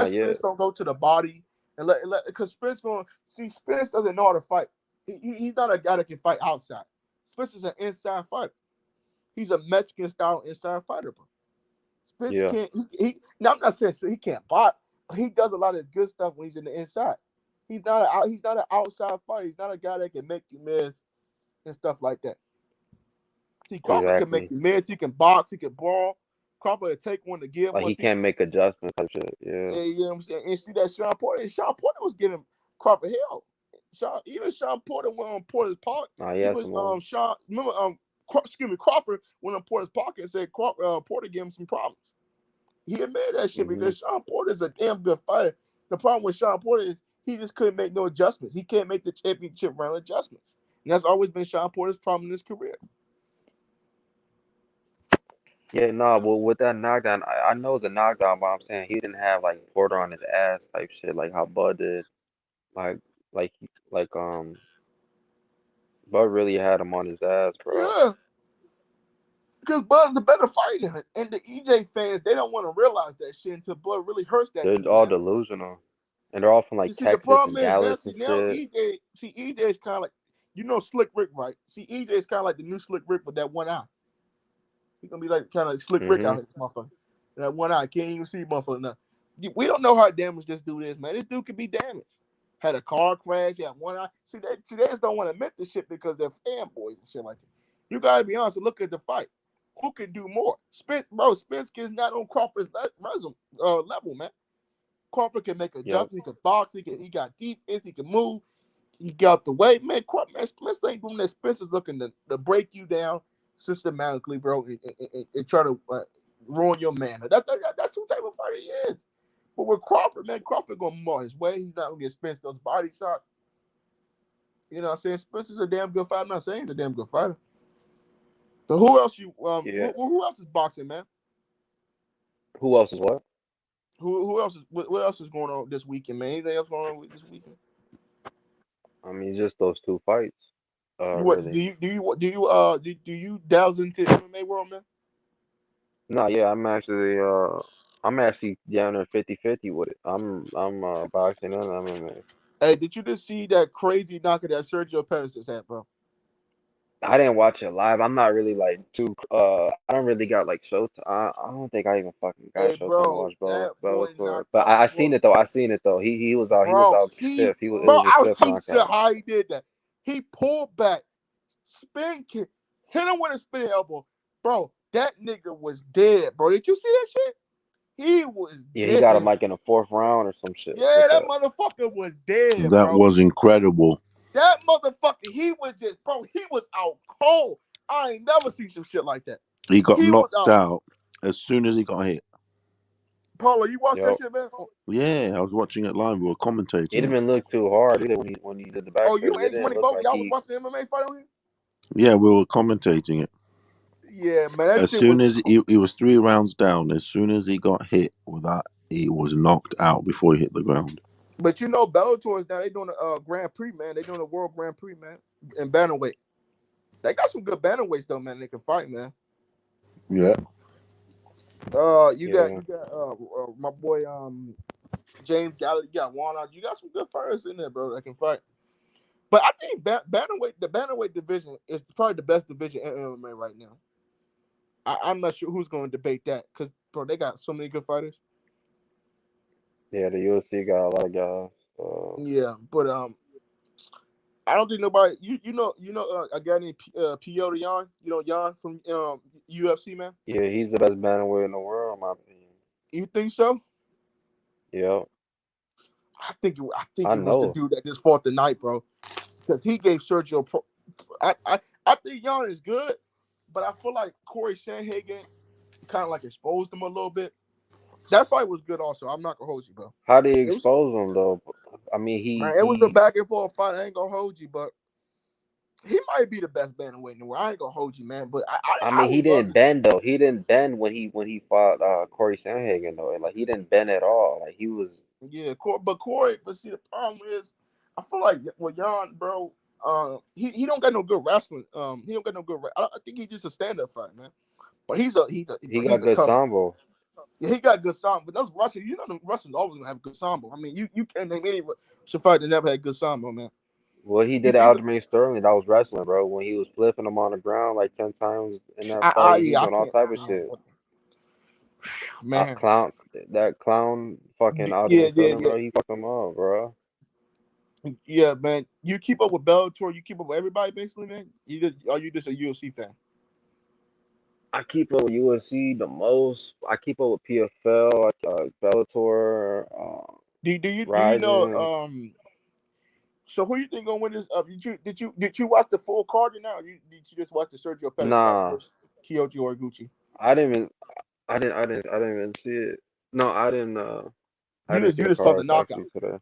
Spence don't go to the body. And because Spence Spence doesn't know how to fight. He's not a guy that can fight outside. Spence is an inside fighter. He's a Mexican style inside fighter, bro. Spence can't. Now I'm not saying he can't fight. He does a lot of good stuff when he's in the inside. He's not an outside fighter. He's not a guy that can make you miss and stuff like that. See, Crawford can make you miss. He can box. He can brawl. Crawford will take one to give. Like he can't make adjustments and shit. Yeah. Yeah, you know what I'm saying? And see that Sean Porter. And Sean Porter was giving Crawford hell. Sean Porter went on Porter's pocket. Crawford went on Porter's pocket and said Porter gave him some problems. He admitted that shit because Sean Porter is a damn good fighter. The problem with Sean Porter is he just couldn't make no adjustments. He can't make the championship round adjustments. And that's always been Sean Porter's problem in his career. Yeah, no, well, with that knockdown, I know the knockdown, but I'm saying he didn't have like Porter on his ass type shit like how Bud did. Like Bud really had him on his ass, bro. Yeah. Because Bud's a better fighter. And the EJ fans, they don't want to realize that shit until Bud really hurts that. They're all delusional. And they're all from like see, the Texas problem and is now, Dallas see and now shit. EJ is kind of like, Slick Rick, right? See, EJ is kind of like the new Slick Rick with that one eye. He's gonna be like kind of Slick Rick out here, this motherfucker. That one eye can't even see motherfucker now. We don't know how damaged this dude is, man. This dude could be damaged. Had a car crash, had one eye. See, they just don't want to admit this shit because they're fanboys and shit like that. You gotta be honest and look at the fight. Who can do more? Spence is not on Crawford's level, man. Crawford can make a jump, he can box, he got defense, he can move, he got the way. Man, Spence ain't doing that. Spence is looking to break you down systematically, bro, and try to ruin your man. That's what type of fighter he is. But with Crawford, man, Crawford gonna move his way. He's not gonna get Spence those body shots. You know what I'm saying? Spence is a damn good fighter. I'm not saying he's a damn good fighter. But who else who else is boxing, man? Who else is what? Who else is what else is going on this weekend, man? Anything else going on this weekend? I mean, just those two fights. What really. do you delve into MMA world, man? No, yeah, I'm actually down there 50-50 with it. I'm boxing and MMA. Hey, did you just see that crazy knocker that Sergio Pettis just had, bro? I didn't watch it live. I'm not really like too. I don't really got like Showtime. I don't think I even fucking got Hey, Showtime to bro, watch that boy Bellator. knocked But out. I seen it though. I seen it though. He was out. He was Bro, out stiff. It bro, was a stiff he said knockout. how he did that. He pulled back, spin kick, hit him with a spin elbow. Bro, that nigga was dead, bro. Did you see that shit? He was Yeah, dead. he got him like in the 4th round or some shit. Yeah, that motherfucker was dead, That bro. was incredible. That motherfucker, he was out cold. I ain't never seen some shit like that. He got knocked out as soon as he got hit. Paula, you watched that shit, man? Yeah, I was watching it live. We were commentating. It didn't look too hard either when he did the back. Oh, you ain't when both y'all was watching the MMA fight on here? Yeah, we were commentating it. Yeah, man. As soon as he was 3 rounds down, as soon as he got hit with that, he was knocked out before he hit the ground. But you know, Bellator is now they doing a Grand Prix, man. They doing a World Grand Prix, man, in bantamweight. They got some good bantamweights though, man. They can fight, man. Yeah. You got my boy James Gallagher. You got Warner. You got some good fighters in there, bro, that can fight. But I think the bantamweight division is probably the best division in MMA right now. I'm not sure who's going to debate that because, bro, they got so many good fighters. Yeah, the UFC got a lot of guys. Yeah, but I don't think nobody. You know a guy named Piotr Jan. You know Jan from UFC, man. Yeah, he's the best bantamweight in the world, in my opinion. You think so? Yeah. I think it was the dude that just fought tonight, bro, because he gave Sergio. I think Jan is good, but I feel like Corey Sandhagen kind of like exposed him a little bit. That fight was good, also. I'm not gonna hold you, bro. How did he expose him though? I mean, it was a back and forth fight. I ain't gonna hold you, but he might be the best bantamweight in the world. I ain't gonna hold you, man. But I mean, he didn't bend though. He didn't bend when he fought Corey Sandhagen though. Like he didn't bend at all. Like he was. Yeah, Corey. But see, the problem is, I feel like with Jan, bro, he don't got no good wrestling. He don't got no good. I think he's just a stand-up fight, man. But he got good sambo. Yeah, he got good sambo. But those Russians, the Russians always gonna have good sambo. I mean, you can't name any Russian fighter that never had good sambo, man. Well, he did Aljamain Sterling. That was wrestling, bro. When he was flipping him on the ground like 10 times in that fight, he doing all type of shit. Man, that clown fucking Aljamain Sterling, bro. He fucked him up, bro. Yeah, man. You keep up with Bellator. You keep up with everybody, basically, man. Are you just a UFC fan? I keep up with UFC the most. I keep up with PFL, Bellator. Do you know? So who you think gonna win this? Did you watch the full card now? Or did you just watch the Sergio Pettis fight versus Kyoji Horiguchi? I didn't even see it. No, I didn't. I didn't see You the just saw the cards knockout. actually today.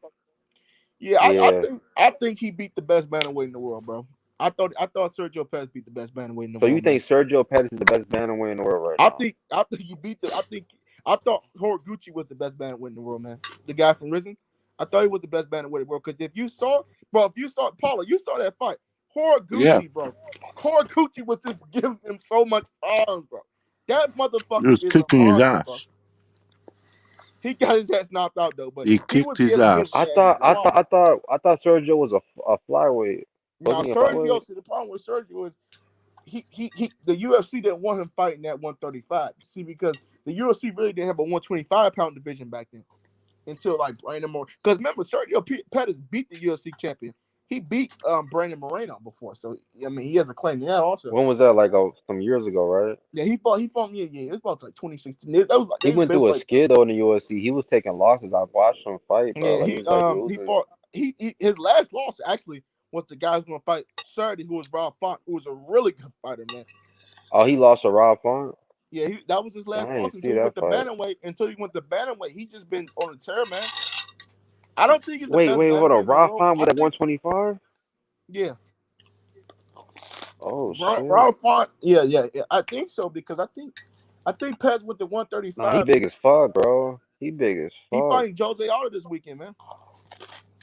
Yeah, I think he beat the best bantamweight in the world, bro. I thought Sergio Pettis beat the best bantamweight in the world. So you think Sergio Pettis is the best bantamweight in the world right now? I think he beat I thought Horiguchi was the best bantamweight in the world, man. The guy from Risen. I thought he was the best bantamweight in the world because if you saw Paula, you saw that fight. Horiguchi, bro. Horiguchi was just giving him so much problems, bro. That motherfucker was kicking his ass. Bro. He got his ass knocked out though, but He he kicked was his giving his ass. I ass thought I thought clocked. I thought I thought Sergio was a flyweight. Now Wasn't he a flyweight? Sergio, see the problem with Sergio is he the UFC didn't want him fighting at 135. See, because the UFC really didn't have a 125-pound division back then until like Brandon Moreno. Because remember, Sergio Pettis beat the UFC champion. He beat Brandon Moreno before, so I mean he has a claim to that also. When was that? Like some years ago, right? Yeah, he fought. Yeah. It was about like 2016. That was like He went through a skid though in the UFC. He was taking losses. I watched him fight, bro. Yeah, Like he was like he losing. fought. His last loss actually was the guy who's gonna fight Saturday, who was Rob Font, who was a really good fighter, man. Oh, he lost to Rob Font. Yeah, that was his last I loss didn't see until he went that to fight. bantamweight. Until he went to bantamweight, he just been on a tear, man. I don't think he's the Wait, best hold bantamweight on. in the Rob world. Font I was at think, 125. yeah, Oh shit. Rob Font. Yeah. I think so because I think Pez with the Nah, he 135. big as fuck, bro. He big as He fuck. fighting Jose Aldo this weekend, man.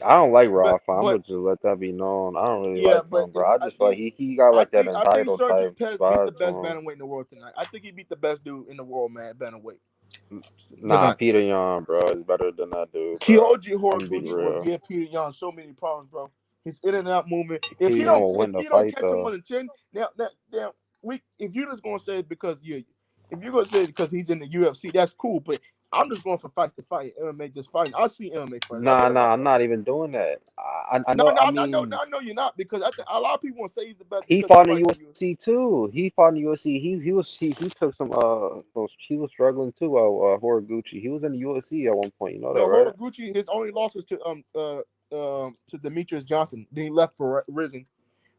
I don't like Rob Font. I'm But gonna just let that be known. I don't really yeah, like but him, bro. I I just feel like think he got like that I think entitled Sergio type Pettis beat the vibe to best him. bantamweight in the world tonight. I think he beat the best dude in the world, man, at bantamweight. Nah, Peter Yan, bro, is better than that dude, bro. Kyoji I'm gonna be Horiguchi will real. give Peter Yan so many problems, bro. His in and out movement. Peter Yan will win the fight Catch him though. on the chin, if you're just gonna say it's because if you're gonna say it's because he's in the UFC, that's cool. But I'm just going for fight to fight, MMA just fighting. I see MMA fights. Nah, I'm not even doing that. I No, know. I I know, mean, you're not because a lot of people want to say he's the best he because he fought in the fights in the UFC. UFC too. He fought in the UFC. He took some he was struggling too. Horiguchi. He was in the UFC at one point. You know that, No, right? Horiguchi, his only loss was to Demetrius Johnson. Then he left for Risen,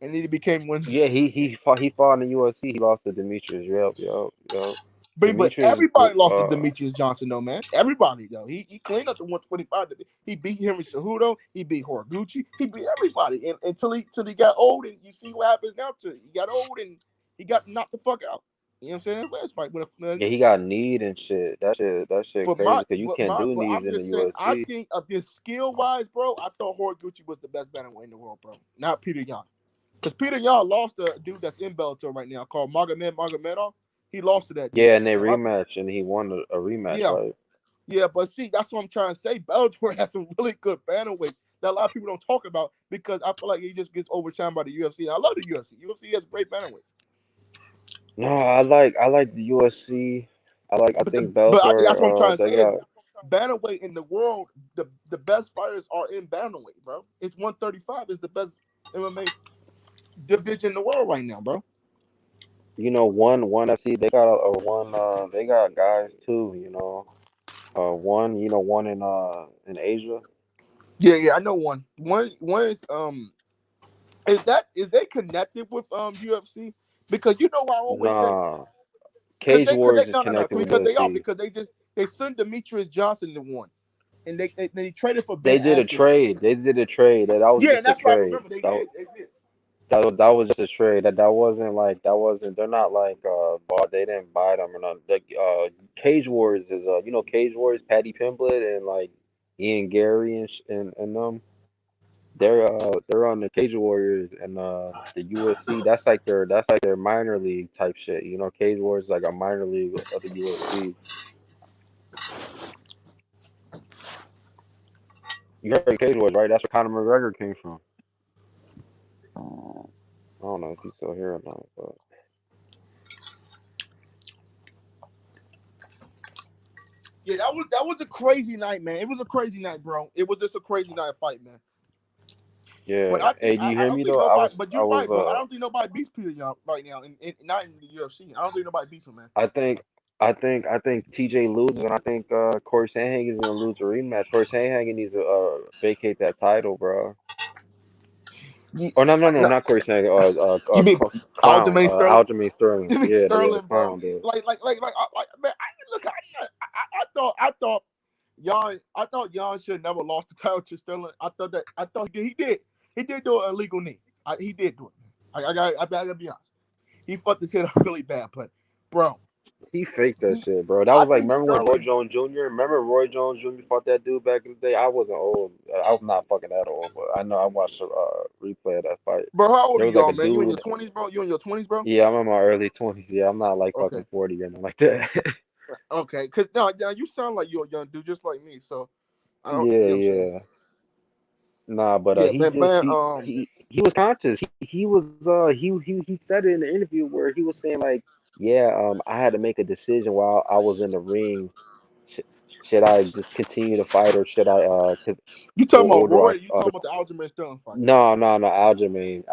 and then he became one. Yeah, he fought in the UFC. He lost to Demetrius. Yep. But Demetrius is everybody cool. lost to Demetrius Johnson, though, man. Everybody, though. He cleaned up the 125. He beat Henry Cejudo. He beat Horiguchi. He beat everybody. And until he got old, and you see what happens now to it. He got old and he got knocked the fuck out. You know what I'm saying? Last fight. Yeah, he got kneed and shit. That shit crazy because you can't do but knees I'm in the just saying, I UFC. think of this skill wise, bro, I thought Horiguchi was the best bantamweight in the world, bro. Not Peter Yan. Because Peter Yan lost to a dude that's in Bellator right now called Magomedov. He lost to that dude. Yeah, and they rematch, and he won a rematch fight. Yeah, but see, that's what I'm trying to say. Bellator has some really good bantamweights that a lot of people don't talk about because I feel like he just gets overshined by the UFC. I love the UFC. UFC has great bantamweights. No, I like the UFC. I think Bellator. That's what I'm trying to They say is got bantamweight in the world. The best fighters are in bantamweight, bro. It's 135 is the best MMA division in the world right now, bro. one FC. They got a one. They got guys too. One. One in Asia. Yeah, I know one. One is they connected with UFC? Because I always say Nah, Cage Warriors is connected with because UFC. they sent Demetrius Johnson to one. And they traded for Ben They did a Askren. trade. That was Yeah, just and a that's right. trade. Remember, they did. They did. That was just a trade. That wasn't like that wasn't. They're not like bought. They didn't buy them or not. Like Cage Wars is Cage Wars. Patty Pimblett and like Ian Gary and them. They're on the Cage Warriors and the UFC. That's like their minor league type shit. Cage Warriors is like a minor league of the UFC. You heard of Cage Warriors, right? That's where Conor McGregor came from. I don't know if he's still here or not, but. Yeah, that was a crazy night, man. It was a crazy night, bro. It was just a crazy night fight, man. Yeah. But I Hey, think do you I hear don't me think though? nobody. But you're right, bro. I don't think nobody beats Peter Young right now, not in the UFC. I don't think nobody beats him, man. I think TJ loses, and I think Corey Sandhagen is gonna lose a rematch. Corey Sandhagen needs to vacate that title, bro. Or no, not Corey Sandhagen. You mean Clown. Aljamain Sterling? Aljamain Sterling. Yeah, the Sterling, bro. clown dude. Like, man. I thought Jan should never lost the title to Sterling. I thought he did. He did do an illegal knee. He did do it. I gotta be honest. He fucked his head up really bad, but bro, He faked that shit, bro. That I was like, think remember when Roy Sterling. Jones Jr. Remember Roy Jones Jr. fought that dude back in the day? I wasn't old. I'm not fucking that old, but I know I watched a replay of that fight. Bro, how old There are was like a y'all, man? You in your dude. 20s, bro? You in your 20s, bro? Yeah, I'm in my early 20s. Yeah, I'm not like Okay. fucking 40 or nothing like that. Okay, because now you sound like you're a young dude, just like me. So I don't. Yeah, You know what I'm saying? yeah. Nah, but Yeah, he just man. he was conscious. He was he said it in the interview where he was saying like, yeah, I had to make a decision while I was in the ring. Sh should I just continue to fight or should I cause You talking about or do I Roy? You talking about the Aljamain Sterling fight? no Aljamain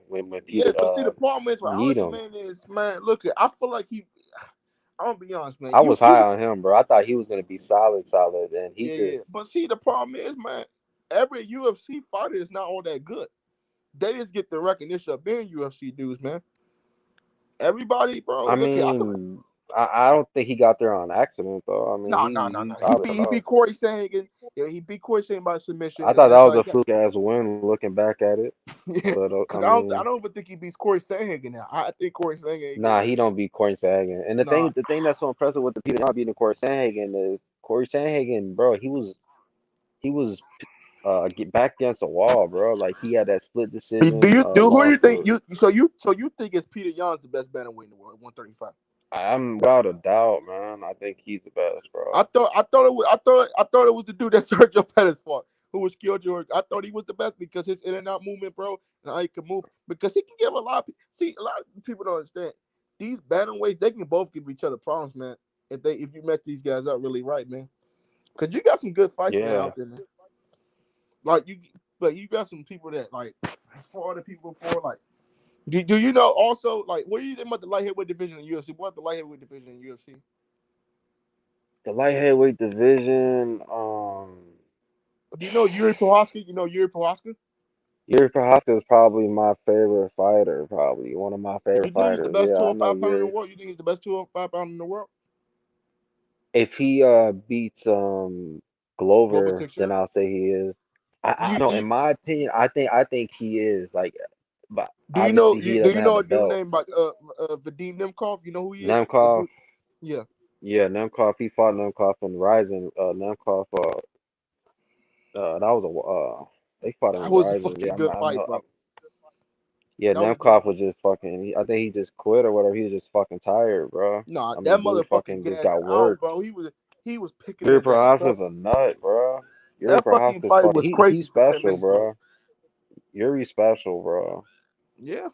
when Yeah, Peter but see, the problem is with kneed him. Aljamain is, man. Look, I feel like he. I'm gonna be honest, man. I You was high you on him, bro. I thought he was gonna be solid, and he yeah. just But see, the problem is, man. Every UFC fighter is not all that good. They just get the recognition of being UFC dudes, man. Everybody, bro. I Look, I could. mean I don't think he got there on accident though. I mean No. he's He solid beat enough. Corey Sandhagen. Yeah, he beat Corey Sandhagen by submission, I and thought that's that how was he a got. fluke ass win looking back at it. Yeah, But because I don't even think he beats Corey Sandhagen now. I think Corey Sandhagen. nah, he don't beat Corey Sandhagen. And Nah, the thing that's so impressive with the Peter Yan beating Corey Sandhagen is Corey Sandhagen, bro, he was get back against the wall, bro. Like he had that split do decision you do who you loss think to you think it's Peter Yan's the best bantamweight in the world, 135? I'm without a doubt, man. I think he's the best, bro. I thought it was the dude that Sergio Pettis fought, who was skilled George. I thought he was the best because his in and out movement, bro, and how he can move. Because he can give a lot of a lot of people don't understand. These bantamweights, they can both give each other problems, man. If you met these guys up really right, man. Because you got some good fights, man, Yeah. out there, man. Like you got some people that like as far other people before, like do you know also like what do you think about the light heavyweight division in UFC? What the light heavyweight division in UFC? The light heavyweight division, Do you know Yuri Prohaska? You know Yuri Prohaska? Yuri Prohaska is probably my favorite fighter, probably one of my favorite You think he's the fighters. best Yeah, I know 205 pounder in the Yuri. world? You think he's the best 205 pounder in the world? If he beats Global Glover, then Teixeira? I'll say he is. I Do know, you, in my opinion, I think he is like, but do you know obviously he do doesn't you have know the a dude belt. named Vadim Nemkov? You know who he is? The Nemkov, dude, yeah, yeah, Nemkov. He fought Nemkov in Rising. Nemkov, that was they fought in that was a Rising. fucking Yeah, good I fight, know. bro. Yeah, That was good. Nemkov was just fucking. I think he just quit or whatever. He was just fucking tired, bro. Nah, I that mean, dude, motherfucker fucking just gassed got out, worked. bro. He was picking Yuri his ass up. Prohaska's a nut, bro. Yuri That fucking Prohaska's fight fucking. was crazy He's for 10 special, minutes, bro. bro. Yuri's special, bro. Yeah,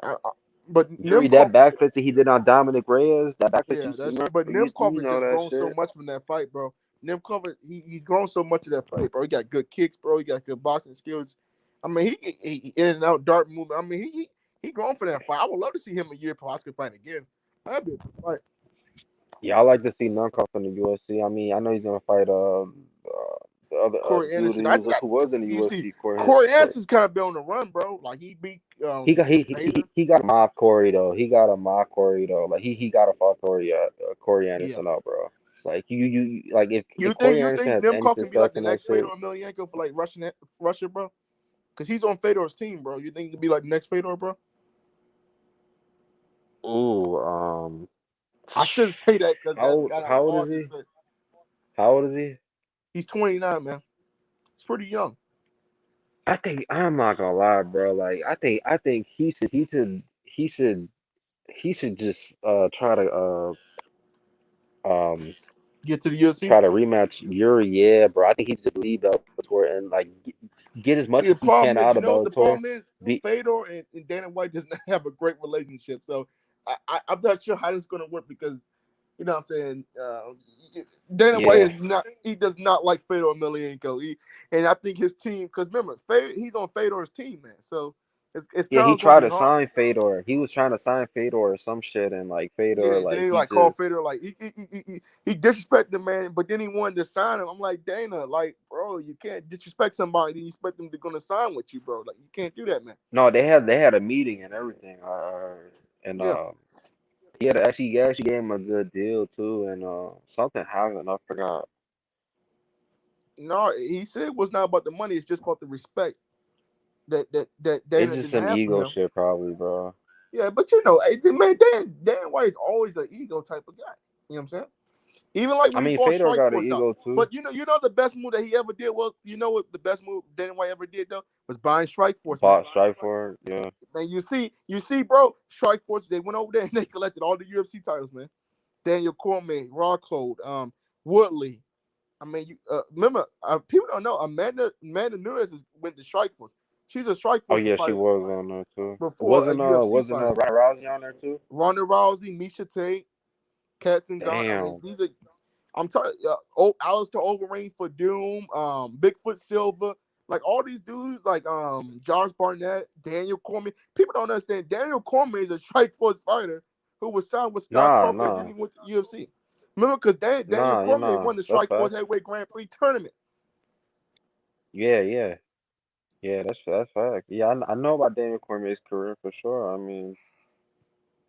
I, I, but Yuri, that Nemkov, back fist that he did on Dominic Reyes, that back fist, yeah, you that's know, but Nemkov you has know just that grown so shit. much from that fight, bro. Nemkov, he's grown so much of that fight, bro. He got good kicks, bro. He got good boxing skills. I mean, he in and out dart movement. I mean, he grown for that fight. I would love to see him a year Oscar fight again. That'd be a good fight. Yeah, I like to see Nemkov in the UFC. I mean, I know he's gonna fight the other Corey dude Anderson. I who was in the you see UFC, Corey Corey. Anderson's kind of been on the run, bro. Like he beat He got Baylor. he got a mock Corey though. He got a mock Corey though. Like he got to fought Corey Yeah. Anderson up, bro. Like you like if You Corey Anderson think has any Nemkov can be like success the in that next shit, Fedor Emelianenko for like Russia, bro? Because he's on Fedor's team, bro. You think he can be like the next Fedor, bro? ooh, I shouldn't say that because that's kind of how old is hard to he? say. How old is he? He's 29, man. He's pretty young. I think I'm not gonna lie, bro. Like I think he should just try to um Get to the UFC. try to rematch Yuri. Yeah, bro. I think he just leave Bellator and like get as much The as he problem can is, out of the Bellator. problem is Be Fedor and Dana White does not have a great relationship. So I'm not sure how this is going to work because, you know what I'm saying, Dana White yeah. is not, he does not like Fedor Emelianenko. And I think his team, because remember, he's on Fedor's team, man. So it's Yeah, kind he of going to tried be to hard. sign Fedor. He was trying to sign Fedor or some shit, and like Fedor, Yeah, then like he he like called just Fedor like he disrespected the man, but then he wanted to sign him. I'm like, Dana, like, bro, you can't disrespect somebody and you expect them to gonna sign with you, bro. Like you can't do that, man. no, they had a meeting and everything, and Yeah. he actually gave him a good deal too, and something happened, I forgot. No, he said it was not about the money, it's just about the respect that It's Dana just didn't some have for ego him. shit, probably, bro. Yeah, but man, Dan White is always an ego type of guy. You know what I'm saying? Even like I when he mean, bought Fedor got an Strikeforce out. ego too. But you know the best move that he ever did was, you know what the best move Dana White ever did though was buying Strikeforce, man. Bought Strikeforce, yeah. Man, you see, bro, Strikeforce, they went over there and they collected all the UFC titles, man. Daniel Cormier, Rockhold, Woodley. I mean, you remember? People don't know Amanda Nunes went to Strikeforce. She's a Strikeforce yeah, she fighter was on there too. before a Wasn't UFC wasn't fighter. Ronda Rousey on there too? Ronda Rousey, Misha Tate, Katson Gun. I mean, Damn. these are. I'm talking. Alistair Overeem for Doom. Bigfoot Silva. Like all these dudes, like Josh Barnett, Daniel Cormier. People don't understand. Daniel Cormier is a Strikeforce fighter who was signed with Scott Crawford. Then he went to UFC. Remember, because Daniel Cormier won the Strikeforce Heavyweight Grand Prix tournament. Yeah. That's fact. Yeah, I know about Daniel Cormier's career for sure. I mean,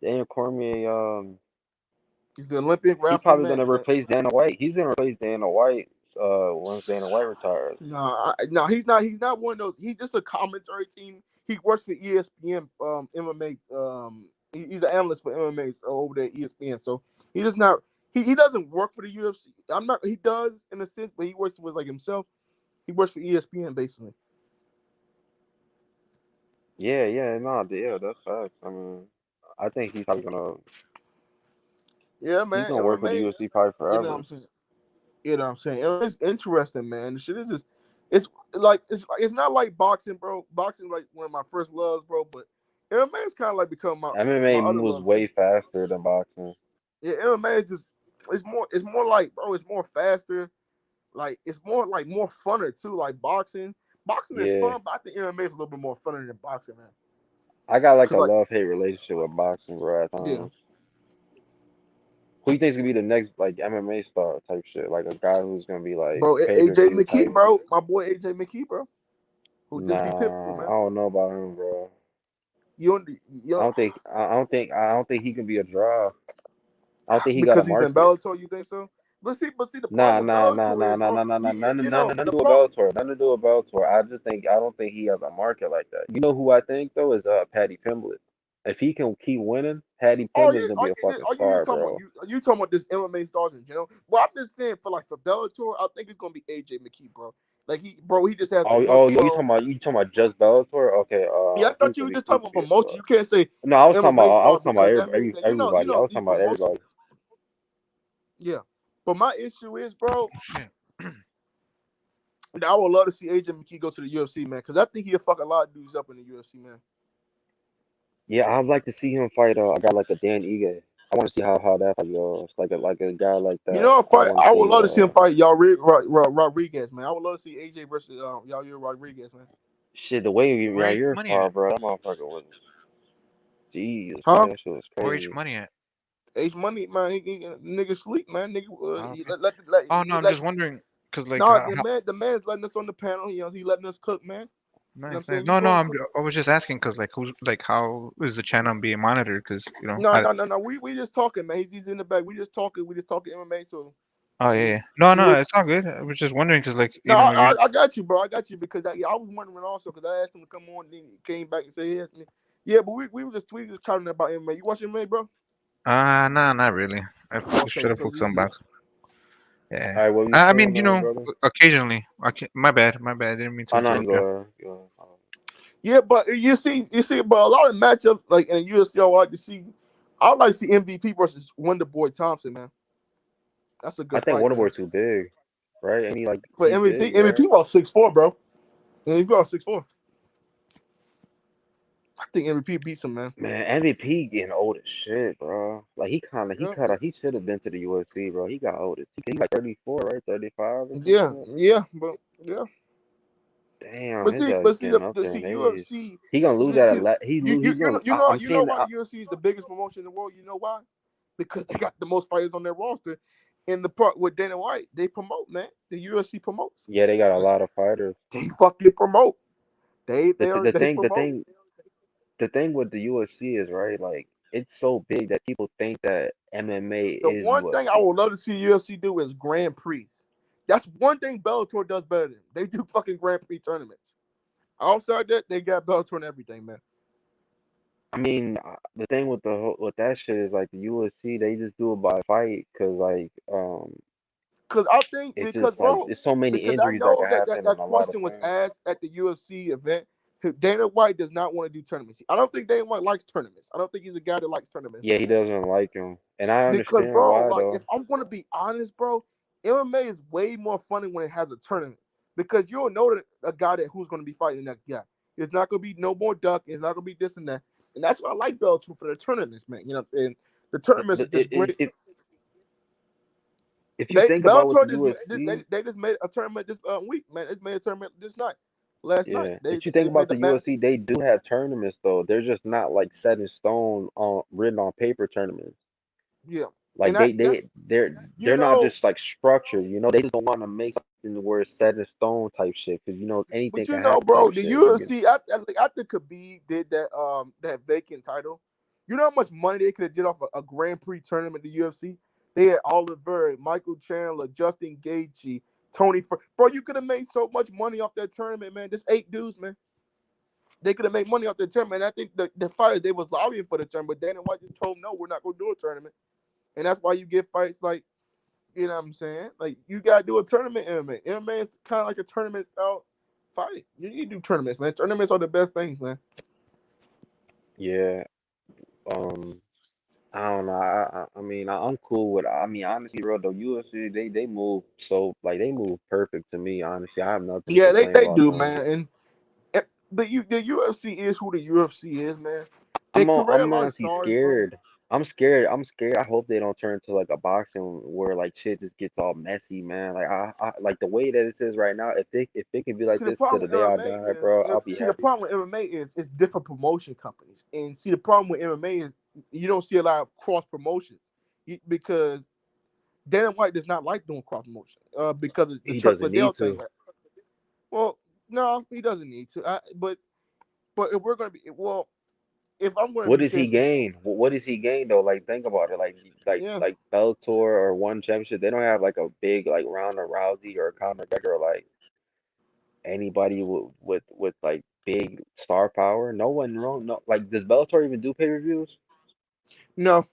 Daniel Cormier, he's the Olympic he's wrestling probably man. gonna replace Dana White. He's gonna replace Dana White once Dana White retires. No, he's not. He's not one of those. He's just a commentary team. He works for ESPN MMA. He's an analyst for MMA over there at ESPN. So he does not. He doesn't work for the UFC. I'm not. He does in a sense, but he works with like himself. He works for ESPN basically. Yeah, that's facts. I mean, I think he's probably gonna Yeah, he's man. gonna work for the MMA. UFC probably You know what forever. I'm saying? You know what I'm saying? It's interesting, man. The shit is just. It's not like boxing, bro. Boxing like one of my first loves, bro. But MMA is kind of like become my MMA other moves love too. way faster than boxing. Yeah, MMA is just it's more like, bro, it's more faster. Like it's more funner too. Like boxing is Yeah, fun, but I think MMA is a little bit more funner than boxing, man. I got like Cause a like love-hate relationship with boxing, bro, at yeah, times. Who you think's gonna be the next like MMA star type shit? Like a guy who's gonna be like bro, AJ pay-per-view McKee, type? bro, my boy AJ McKee, bro, who just beat Pitbull, Nah, I man. don't know about him, bro. You don't, you I don't, don't think I don't think he can be a draw. I don't think he got a because he's in market. Bellator. You think so? But see, the problem with Bellator is, bro, Nothing to the do with problem. Bellator. Nothing to do with Bellator. I don't think he has a market like that. You know who I think though is Paddy Pimblett. If he can keep winning, Paddy Oh, Pimblett's gonna be a fucking you just star, talking about bro. you talking about this MMA stars in general? Well, I'm just saying for Bellator, I think it's gonna be AJ McKee, bro. Like he just has the most world. You talking about just Bellator? Okay, Yeah, I thought you were just talking who about could be a promotion. star? You can't say No, MMA I star was talking about because that means that everybody. I was these talking about promotions. everybody. Yeah, but my issue is, bro, Shit. I would love to see AJ McKee go to the UFC, man, because I think he'll fuck a lot of dudes up in the UFC, man. Yeah, I'd like to see him fight a guy like a Dan Ige. I want to see how that fight goes. Like a guy like You that. know, I want to I would see. love to see him fight Rodriguez, man. I would love to see AJ versus Yair Rodriguez, man. Shit, the way Where's the you're money far, at? bro. That motherfucker was. Jesus, Huh? man, that shit was Where's crazy. money at? H Money, man, he nigga sleep, man. Nigga, Oh, okay. Oh no, he I'm just wondering because like nah, the man's letting us on the panel. You know, he letting us cook, man. You know what I'm nice. saying? You No, go and cook. I was just asking because like who's like how is the channel being monitored? Because No. We just talking, man. He's in the back. We just talking MMA. So Oh yeah, he, yeah. No, he was. it's all good. I was just wondering because like No, you. I got you, bro. I got you because I was wondering also because I asked him to come on. Then he came back and said he asked me. Yeah, but we was just talking about MMA. You watch MMA, bro? Nah, not really. I Okay, should have so put some yeah. box. Yeah. All right, what you I saying, mean, brother? occasionally. My bad. Didn't mean to Oh no, interrupt you. go. Yeah, but you see, but a lot of matchups like in the UFC, I would like to see. I would like to see MVP versus Wonderboy Thompson, man. That's a I good think fight, man. Wonderboy too big, right? And For he's MVP, big, right? MVP about 6'4", bro. MVP about 6'4". I think MVP beats him, man. Man, MVP getting old as shit, bro. Like Yeah, he should have been to the UFC, bro. He got old. He like 34, right? 35 or yeah, something. but yeah. Damn, But his see, ass but see getting up the there see in age. UFC. He gonna lose that. See, He's gonna. I'm you know seeing. why the UFC is the biggest promotion in the world. You know why? Because they got the most fighters on their roster. In the part with Dana White, they promote, man. The UFC promotes. Yeah, they got a lot of fighters. They fucking promote. They The promote. the thing with the UFC is right. Like it's so big that people think that MMA The is one thing I UFC. would love to see UFC do is Grand Prix. That's one thing Bellator does better than. They do fucking Grand Prix tournaments. Outside that, they got Bellator and everything, man. I mean, the thing with with that shit is like the UFC, they just do it by fight because Because I think it's because just like bro, there's so many because I injuries that know can that happen in that a lot of question was things. asked at the UFC event. Dana White does not want to do tournaments. I don't think Dana White likes tournaments. I don't think he's a guy that likes tournaments. Yeah, he doesn't like him, and I Because, understand bro, why like though. if I'm gonna be honest, bro, MMA is way more funny when it has a tournament because you'll know that a guy who's gonna be fighting that guy. It's not gonna be no more duck. It's not gonna be this and that. And that's what I like Bellator for the tournaments, man. You know, and the tournaments are just great. If you think about what the UFC, they just made a tournament this week, man. It made a tournament last night. If you think about the UFC, they do have tournaments though. They're just not like set in stone on written on paper tournaments. Yeah. Like they're not just like structured, you know. They just don't want to make something where it's set in stone type shit because you know anything can happen. Bro, the UFC after Khabib did that vacant title, you know how much money they could have did off a Grand Prix tournament in the UFC? They had Oliver, Michael Chandler, Justin Gaethje, Tony. Bro, you could have made so much money off that tournament, man. Just 8 dudes, man. They could have made money off that tournament. And I think the fighters they was lobbying for the tournament, but Dana White just told them, no, we're not going to do a tournament. And that's why you get fights like, you know what I'm saying? Like, you got to do a tournament MMA. MMA is kind of like a tournament style fight. You need to do tournaments, man. Tournaments are the best things, man. Yeah. I don't know. I mean, I'm cool with. I mean, honestly, bro, the UFC they move so like they move perfect to me. Honestly, I have nothing to complain They about do, them. man. And the UFC is who the UFC is, man. I'm honestly scared. Bro. I'm scared. I hope they don't turn to like a boxing where like shit just gets all messy, man. Like I like the way that it is right now. If it can be like this to the day I die, bro, I'll be happy. The problem with MMA is it's different promotion companies, and see the problem with MMA is you don't see a lot of cross promotions because Dana White does not like doing cross promotion because of the Chuck Liddell thing. Well, no, he doesn't need to. But if we're gonna be if I'm going to what does he gain? What does he gain though? Like think about it. Like Bellator or one championship, they don't have like a big like Ronda Rousey or Conor McGregor or like anybody with like big star power. No one, no. Like does Bellator even do pay-per-views? No.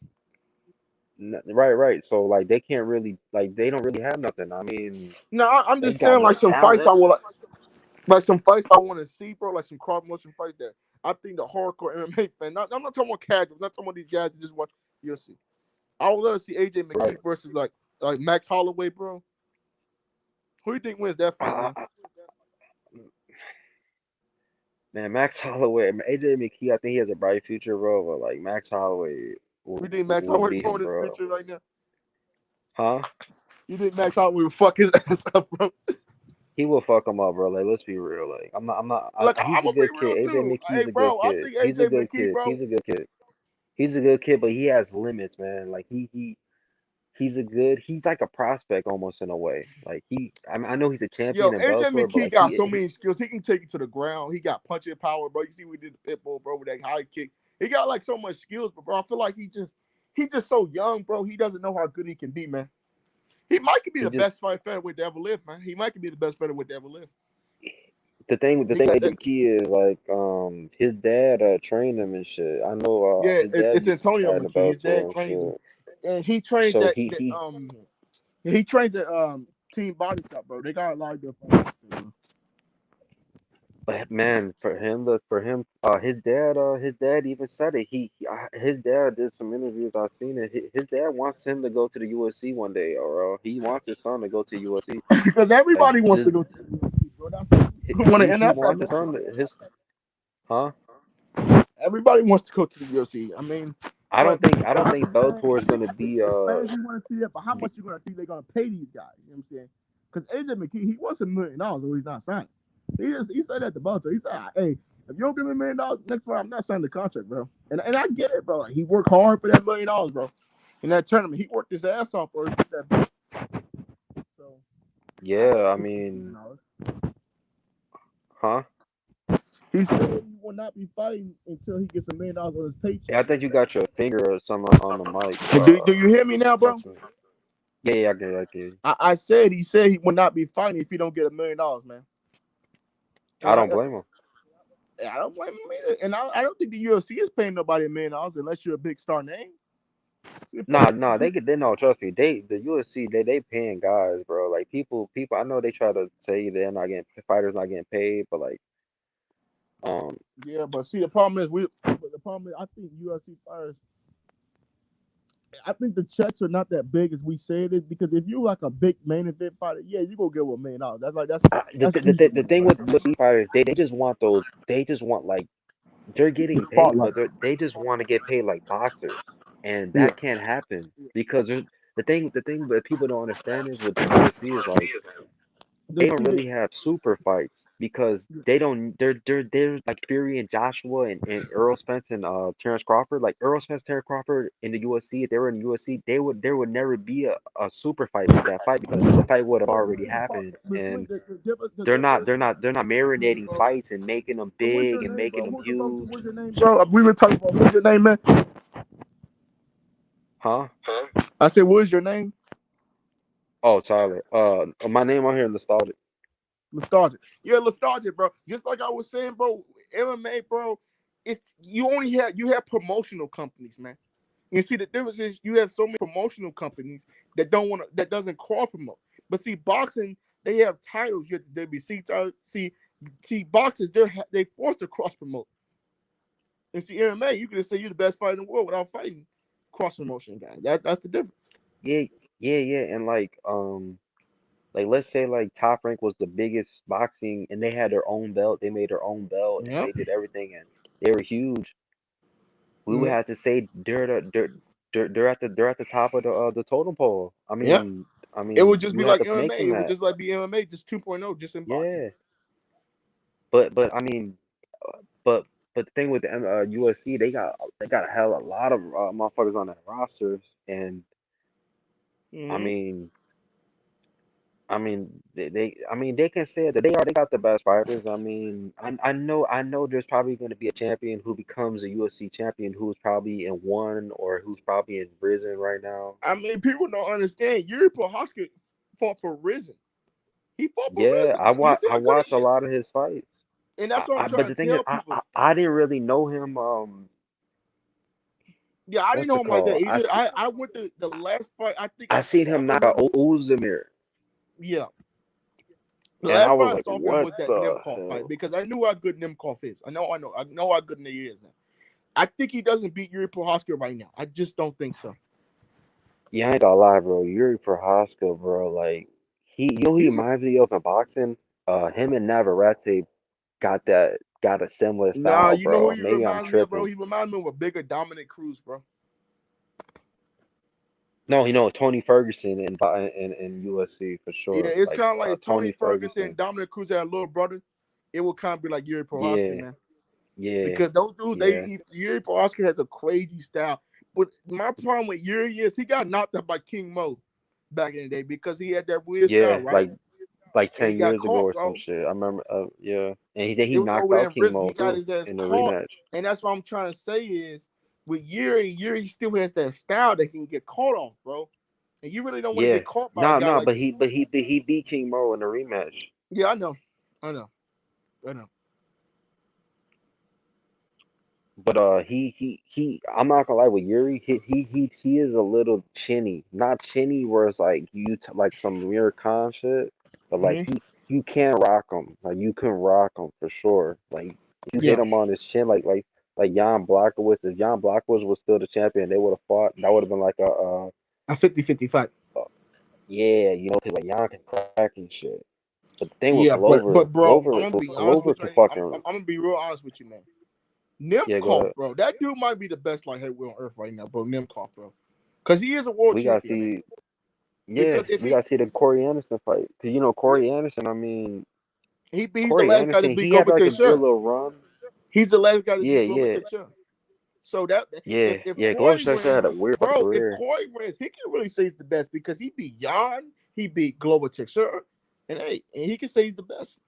Right. So like they can't really like they don't really have nothing. I mean, no, I'm just saying like some fights I will like some fights I want to see, bro. Like some cross promotion fights that I think the hardcore MMA fan. I'm not talking about casual. I'm not talking about these guys that just watch UFC. I would love to see AJ McKee versus like Max Holloway, bro. Who do you think wins that fight, man? Man, Max Holloway, AJ McKee, I think he has a bright future, bro. But like Max Holloway, you think Max Holloway ruin his future right now? Huh? You think Max Holloway will fuck his ass up, bro? He will fuck him up, bro. Like, let's be real. Like, I'm not. He's a good kid. AJ McKee's a good kid. He's a good kid. He's a good kid. He's a good kid, but he has limits, man. Like he's like a prospect almost in a way. Like I know he's a champion in Bellator, AJ McKee like, got so many skills. He can take you to the ground. He got punching power, bro. You see we did the pit bull, bro, with that high kick. He got like so much skills, but bro, I feel like he's just so young, bro. He doesn't know how good he can be, man. He might be the best featherweight to ever live, man. He might be the best featherweight to ever live. The thing with AJ McKee is like his dad trained him and shit. I know it's Antonio McKee. His dad trained him. And he trains so he trains at Team Body Shop, bro. They got a lot of good fighters. But man, his dad even said it. His dad did some interviews. I've seen it. His dad wants him to go to the UFC one day, or he wants his son to go to UFC. Because everybody wants to go to the UFC, bro. He wants his son. Huh? Everybody wants to go to the UFC. I mean, I don't think Bellator is going to be. You want to see that, but how much you going to think they're going to pay these guys? You know what I'm saying? Because AJ McKee, he wants $1 million, or he's not signing. He said that to Bellator. He said, "Hey, if you don't give me $1 million next time, I'm not signing the contract, bro." And I get it, bro. Like, he worked hard for that $1 million, bro. In that tournament, he worked his ass off for that. So, yeah, I mean, huh? He said he will not be fighting until he gets $1 million on his paycheck. Yeah, I think you got your finger or something on the mic. Do you hear me now, bro? Yeah, I get you. I said he will not be fighting if he don't get $1 million, man. And I don't blame him. I don't blame him either. And I don't think the UFC is paying nobody $1 million unless you're a big star name. Nah, they no, trust me. The UFC they paying guys, bro. Like people. I know they try to say they're not getting fighters not getting paid, but like Yeah, but see, the problem is I think UFC fighters. I think the checks are not that big as we say it is, because if you like a big main event fighter, yeah, you gonna get $1 million. The thing with UFC fighters, they just want those. They just want like they're getting paid, but they just want to get paid like boxers, and Yeah. that can't happen because the thing that people don't understand is with the UFC is like they don't really have super fights because they're like Fury and Joshua and Earl Spence and Terrence Crawford. Like Earl Spence, Terrence Crawford in the UFC, if they were in the UFC, there would never be a super fight with that fight because the fight would have already happened, and they're not marinating fights and making them So what's your big and name, making bro? them huge. What's your name, bro? We were talking about what's your name, man? Huh? I said, what's your name? Oh, Tyler. My name on here is Nostalgic. Nostalgic. Yeah, nostalgic, bro. Just like I was saying, bro, MMA, bro, you have promotional companies, man. You see, the difference is you have so many promotional companies that doesn't cross promote. But see, boxing, they have titles. You have the WBC title. See, boxers, they forced to cross promote. And see, MMA, you can just say you're the best fighter in the world without fighting cross promotion guy. That's the difference. Yeah, and like let's say like Top Rank was the biggest boxing and they had their own belt, they made their own belt and Yep. they did everything and they were huge. We would Mm-hmm. have to say they're at the top of the totem pole. Yep. I It would mean just you be would have like to make MMA. them It would that. just like be MMA, just 2.0, just in boxing. Yeah. But I mean but the thing with the UFC, they got a hell of a lot of motherfuckers on that roster and I Mm-hmm. mean they can say that they got the best fighters. I know there's probably going to be a champion who becomes a UFC champion who's probably in one or who's probably in prison right now. I mean, people don't understand. Yuri Prohaska fought for Risen. He fought for Yeah, Risen, man. You see I how good watch he a is, lot of his fights. and that's what I'm But trying the to thing is, tell people. I didn't really know him. Yeah, I didn't What's know it him like that called? either. I went to the last fight. I think I I seen saw him him knock out with. Uzumir, Yeah, the and I last was fight I like, saw him what was that the Nemkov fight hell? because I knew how good Nemkov is. I know how good he is now. I think he doesn't beat Yuri Prohaska right now. I just don't think so. Yeah, I ain't gonna lie, bro. Yuri Prohaska, bro. Like he He's reminds me of in boxing. Him and Navarrete got a similar Nah, style, you know who bro. he Maybe I'm reminds me of, bro? tripping. He reminds me of a bigger Dominic Cruz, bro. No, Tony Ferguson in UFC for Yeah, sure. it's Like kind of like Tony Tony Ferguson and Ferguson. Dominic Cruz had a little brother. It would kind of be like Yuri Prohaska, Yeah, man. yeah, Because those dudes, yeah, Yuri Prohaska has a crazy style. But my problem with Yuri is he got knocked out by King Mo back in the day because he had that weird style, yeah. right? Like And he 10 got years ago caught, or some bro. shit. I remember. Yeah, and he It was knocked over there out in King prison. Mo He got too his ass in the caught. rematch. And that's what I'm trying to say is with Yuri still has that style that can get caught off, bro. And you really don't want to Yeah, get caught by a no, guy no, like but he beat King Mo in the rematch. Yeah, I know. I know. I know. But I'm not gonna lie with Yuri, he is a little chinny, not chinny where it's like like some Mir Khan shit, but like Mm-hmm. you can rock him, like you can rock him for sure. Like you hit Yeah. him on his chin, like Jan Blachowicz. If Jan Blachowicz was still the champion, they would have fought. That would have been like A 50-50 fight. yeah, because like Jan can crack and shit. But the thing with Yeah, but bro, I'm gonna be honest Glover with you. can I'm fucking gonna be real honest with you, man. yeah. Go Nemkov, ahead. bro, that dude might be the best light heavyweight on earth right now, bro. Nemkov, bro, because he is a world We gotta champion, man. see. Yeah, Because if we he gotta see the Corey Anderson fight. Cause Corey Anderson. he's the Corey last guy to Anderson, beat he had Glover like a good Teixeira. little run. He's the last guy to Yeah, beat Glover yeah, Teixeira. So that if yeah. Glover Corey Sexton had wins, a weird fucking bro, if career. Corey wins, he can really say he's the best because he beat Jan, he beat Glover Teixeira, and he can say he's the best.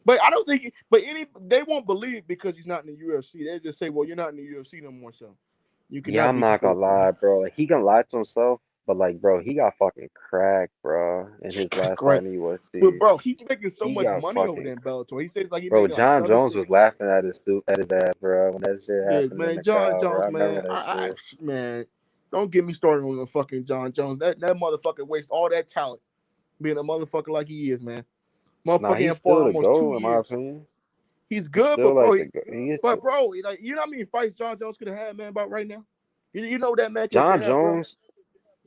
But I don't think. But they won't believe because he's not in the UFC. They just say, "Well, you're not in the UFC no more, so you Yeah, cannot I'm be not considered." gonna lie, bro. Like he can lie to himself, but like, bro, he got fucking cracked, bro. In his last fight Correct. in the But UFC, bro, he's making so he much got money over fucking. there in Bellator. He says like he Bro, making like John seven Jones was figures. laughing at his ass, bro, when that shit Yeah, happened in man, the John crowd, bro. Jones, I remember man. that shit. Man, don't get me started on the fucking John Jones. That motherfucker wastes all that talent being a motherfucker like he is, man. Nah, Motherfucker he's ain't fought still the almost goal in my 2 years. opinion. He's good, Still but bro, like the he is but bro, like you know how many fights John Jones could have had, man, about right now. You know what that man could have John been at, bro. Jones.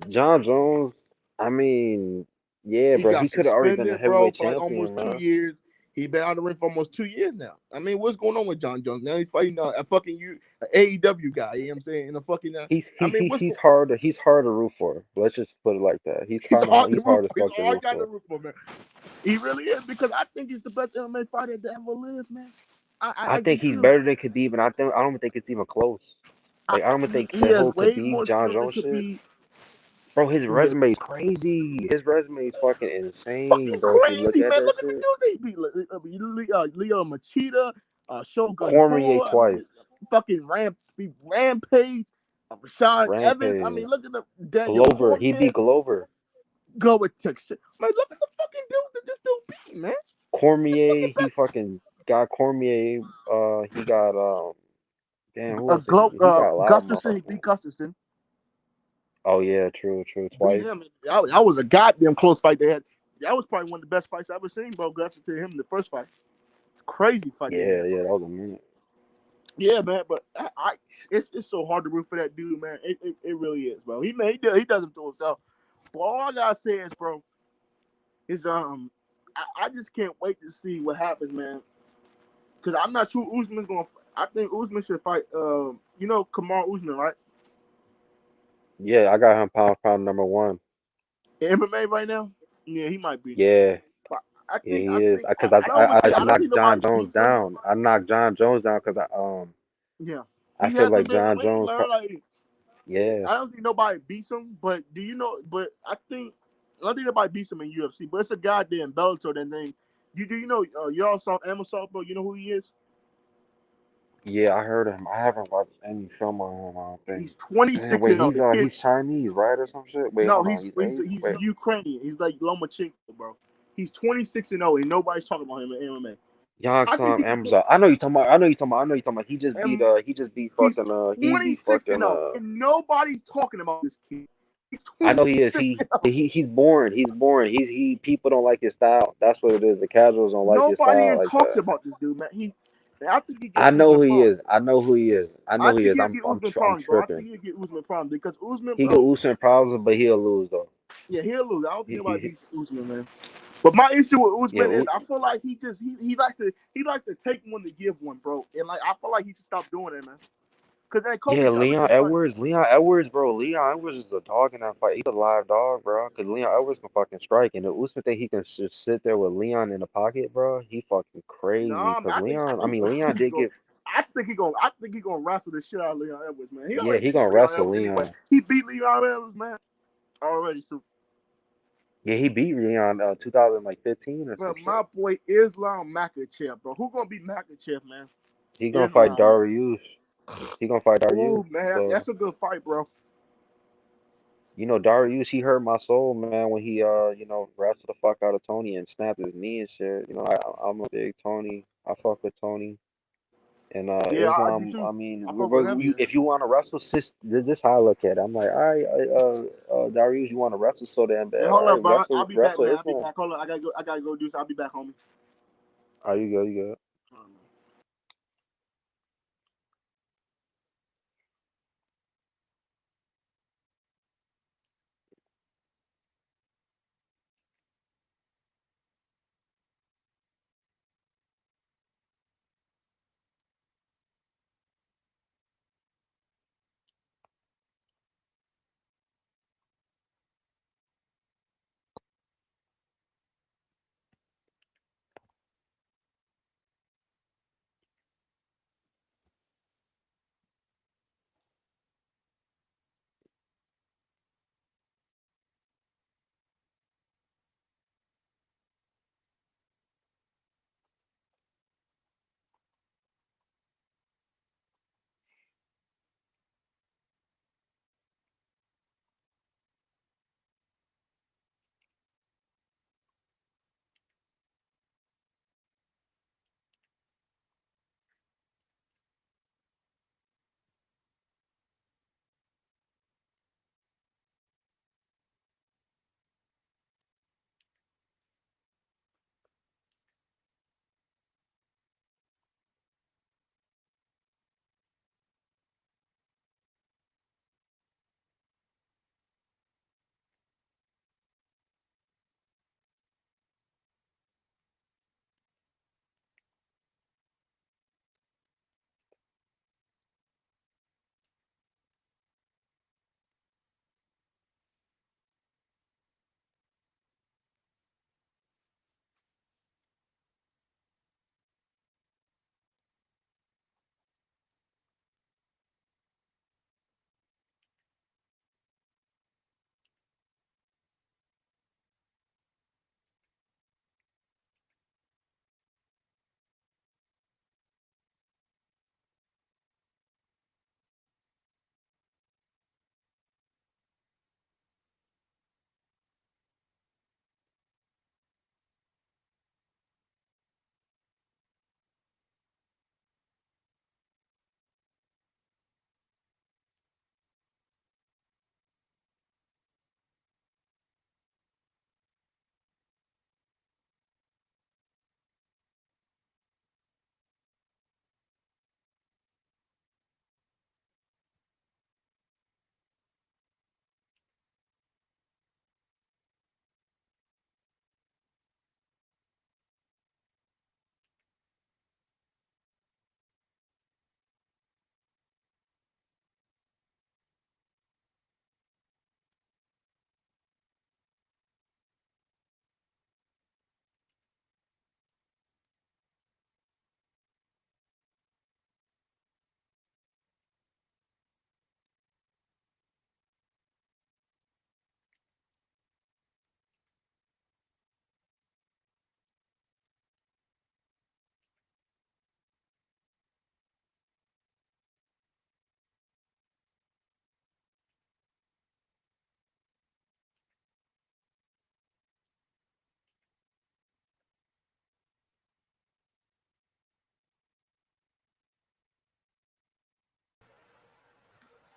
John Jones. I mean, yeah, He bro. got He could have already been a suspended, bro, heavyweight for like champion, almost 2 man. years. He been out of the ring for almost 2 years now. I mean, what's going on with John Jones? Now he's fighting a fucking AEW guy. You know what I'm saying? And a fucking. He's I he, mean, he what's he's hard. He's hard to root for. Let's just put it like that. He's he's kind of hard to he's root hard as for. He's fuck a to hard root guy to for. root for, man. He really is because I think he's the best MMA fighter that ever lived, man. I I think just he's do. better than Khabib, and I don't think it's even close. Like I don't even think He the has whole way Khabib more John skills than Jones shit. Khabib. Bro, his Yeah. resume is crazy. His resume is fucking insane, Fucking bro. If you look crazy, at man. that Look at the shit. dudes they beat. Leo Machida, Shogun Cormier Bull. I twice. mean, fucking Rampage, Rashawn Evans. I Rampage. mean, look at the Daniel Glover. He Cormier. beat Glover. Go with Texas. Man, look at the fucking dudes that this dude beat, man. Cormier. He fucking got Cormier. He got damn, who else did he beat? He got a lot of Gustafson, he motherfuckers. beat Gustafson. Oh yeah, true, Beat twice. him. That was a goddamn close fight they had. That was probably one of the best fights I ever seen, bro. Gustafson to him in the first fight. It's crazy fight they Yeah, had, yeah, bro. that was a minute. Yeah, man, but it's so hard to root for that dude, man. It really is, bro. He does it to himself. But all I gotta say is, bro, is I just can't wait to see what happens, man. Because I'm not sure Usman's gonna. I think Usman should fight. You know Kamar Usman, right? Yeah, I got him pound for pound number one. In MMA right now. Yeah, he might be. Yeah, But yeah, he is. Because I don't think I I don't think knocked John nobody Jones beats him. down. I knocked John Jones down because Yeah, I he feel like hasn't been John winning, Jones. man. Like Yeah, I don't think nobody beats him. But do you know? But I don't think nobody beats him in UFC. But it's a goddamn Bellator that name. Do you know? Y'all saw Amosov, bro. You know who he is? yeah, I heard him. I haven't watched any film on him. I don't think. He's Damn, 26 wait, and 0. The kid. he's Chinese, right, or some shit? Wait, No, hold on, he's Asian. he's Wait, Ukrainian. He's like Lomachenko, bro. He's 26 and 0, and nobody's talking about him in MMA. I think Youngson he can. Amazon. I know you talking about. I know you talking about. I know you talking about. And He just beat he's fucking. He beat 26 and fucking. 0, and nobody's talking about this kid. He's I know he is. 26 and 0. He's boring. He's boring. He people don't like his style. That's what it is. The casuals don't like his Nobody style even like talks that. about this dude, man. I think he get I know Usman who he problems. is. I know who he is. I know I who he think is. he'll get Usman I'm problems, bro. I think tripping. he'll get Usman problems because Usman, He bro. go Usman problems, but he'll lose though. Yeah, he'll lose. I don't think nobody He beats Usman, man. But my issue with yeah. Usman is I feel like he likes to take one to give one, bro. And like I feel like he should stop doing it, man. Because then Kobe Yeah, Covington fight. Leon Edwards, bro. Leon Edwards is a dog in that fight. He's a live dog, bro. Cause Leon Edwards can fucking strike, and the Usman think he can just sit there with Leon in the pocket, bro. He fucking crazy. No, man, Cause Leon, I mean, I Leon think he's did going. get, I think he gonna wrestle the shit out of Leon Edwards, man. He yeah, already he beat gonna Leon wrestle Edwards anyway. Leon. He beat Leon Edwards, man, already. So, Yeah, he beat Leon 2015 or some but shit. my boy Islam Makhachev, bro. Who gonna beat Makhachev, man? He gonna fight Islam, man. Dariush. He gonna fight Dariush. Ooh, man, So that's a good fight, bro. you know, Dariush, he hurt my soul, man, when he wrestled the fuck out of Tony and snapped his knee and shit. You know, I'm a big Tony. I fuck with Tony. And Yeah, I do Islam, too. I mean, I fuck with him, yeah. if you want to wrestle, this how I look at it. I'm like, all right, Darius, you want to wrestle so damn Hey, bad? hold All up, right, bro. I'll be back, wrestle man. I'll be Islam. back. Hold up, I gotta go do so. I'll be back, homie. Are you good? You good?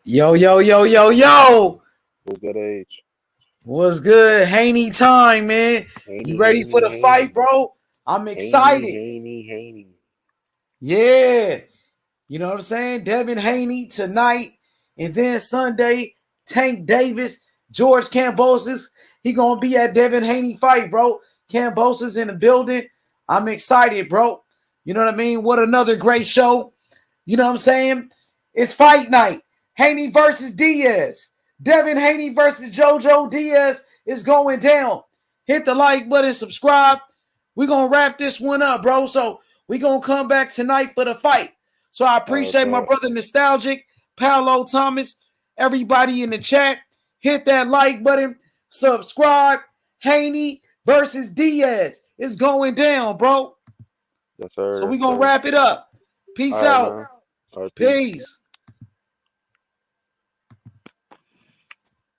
Yo, yo, yo, yo, yo. Who's that age? What's good? Haney time, man. You Haney, ready for Haney, the fight, Haney. bro? I'm Haney, excited. Haney, Haney. Yeah. You know what I'm saying? Devin Haney tonight. And then Sunday, Tank Davis, George Kambosos. He going to be at Devin Haney fight, bro. Kambosos in the building. I'm excited, bro. You know what I mean? What another great show. You know what I'm saying? It's fight night. Haney versus Diaz. Devin Haney versus JoJo Diaz is going down. Hit the like button, subscribe. We're going to wrap this one up, bro. So we're going to come back tonight for the fight. So I appreciate my brother Nostalgic, Paolo Thomas, everybody in the chat. Hit that like button, subscribe. Haney versus Diaz is going down, bro. Yes, sir. So we're going to wrap it up. Peace out. All right, Peace.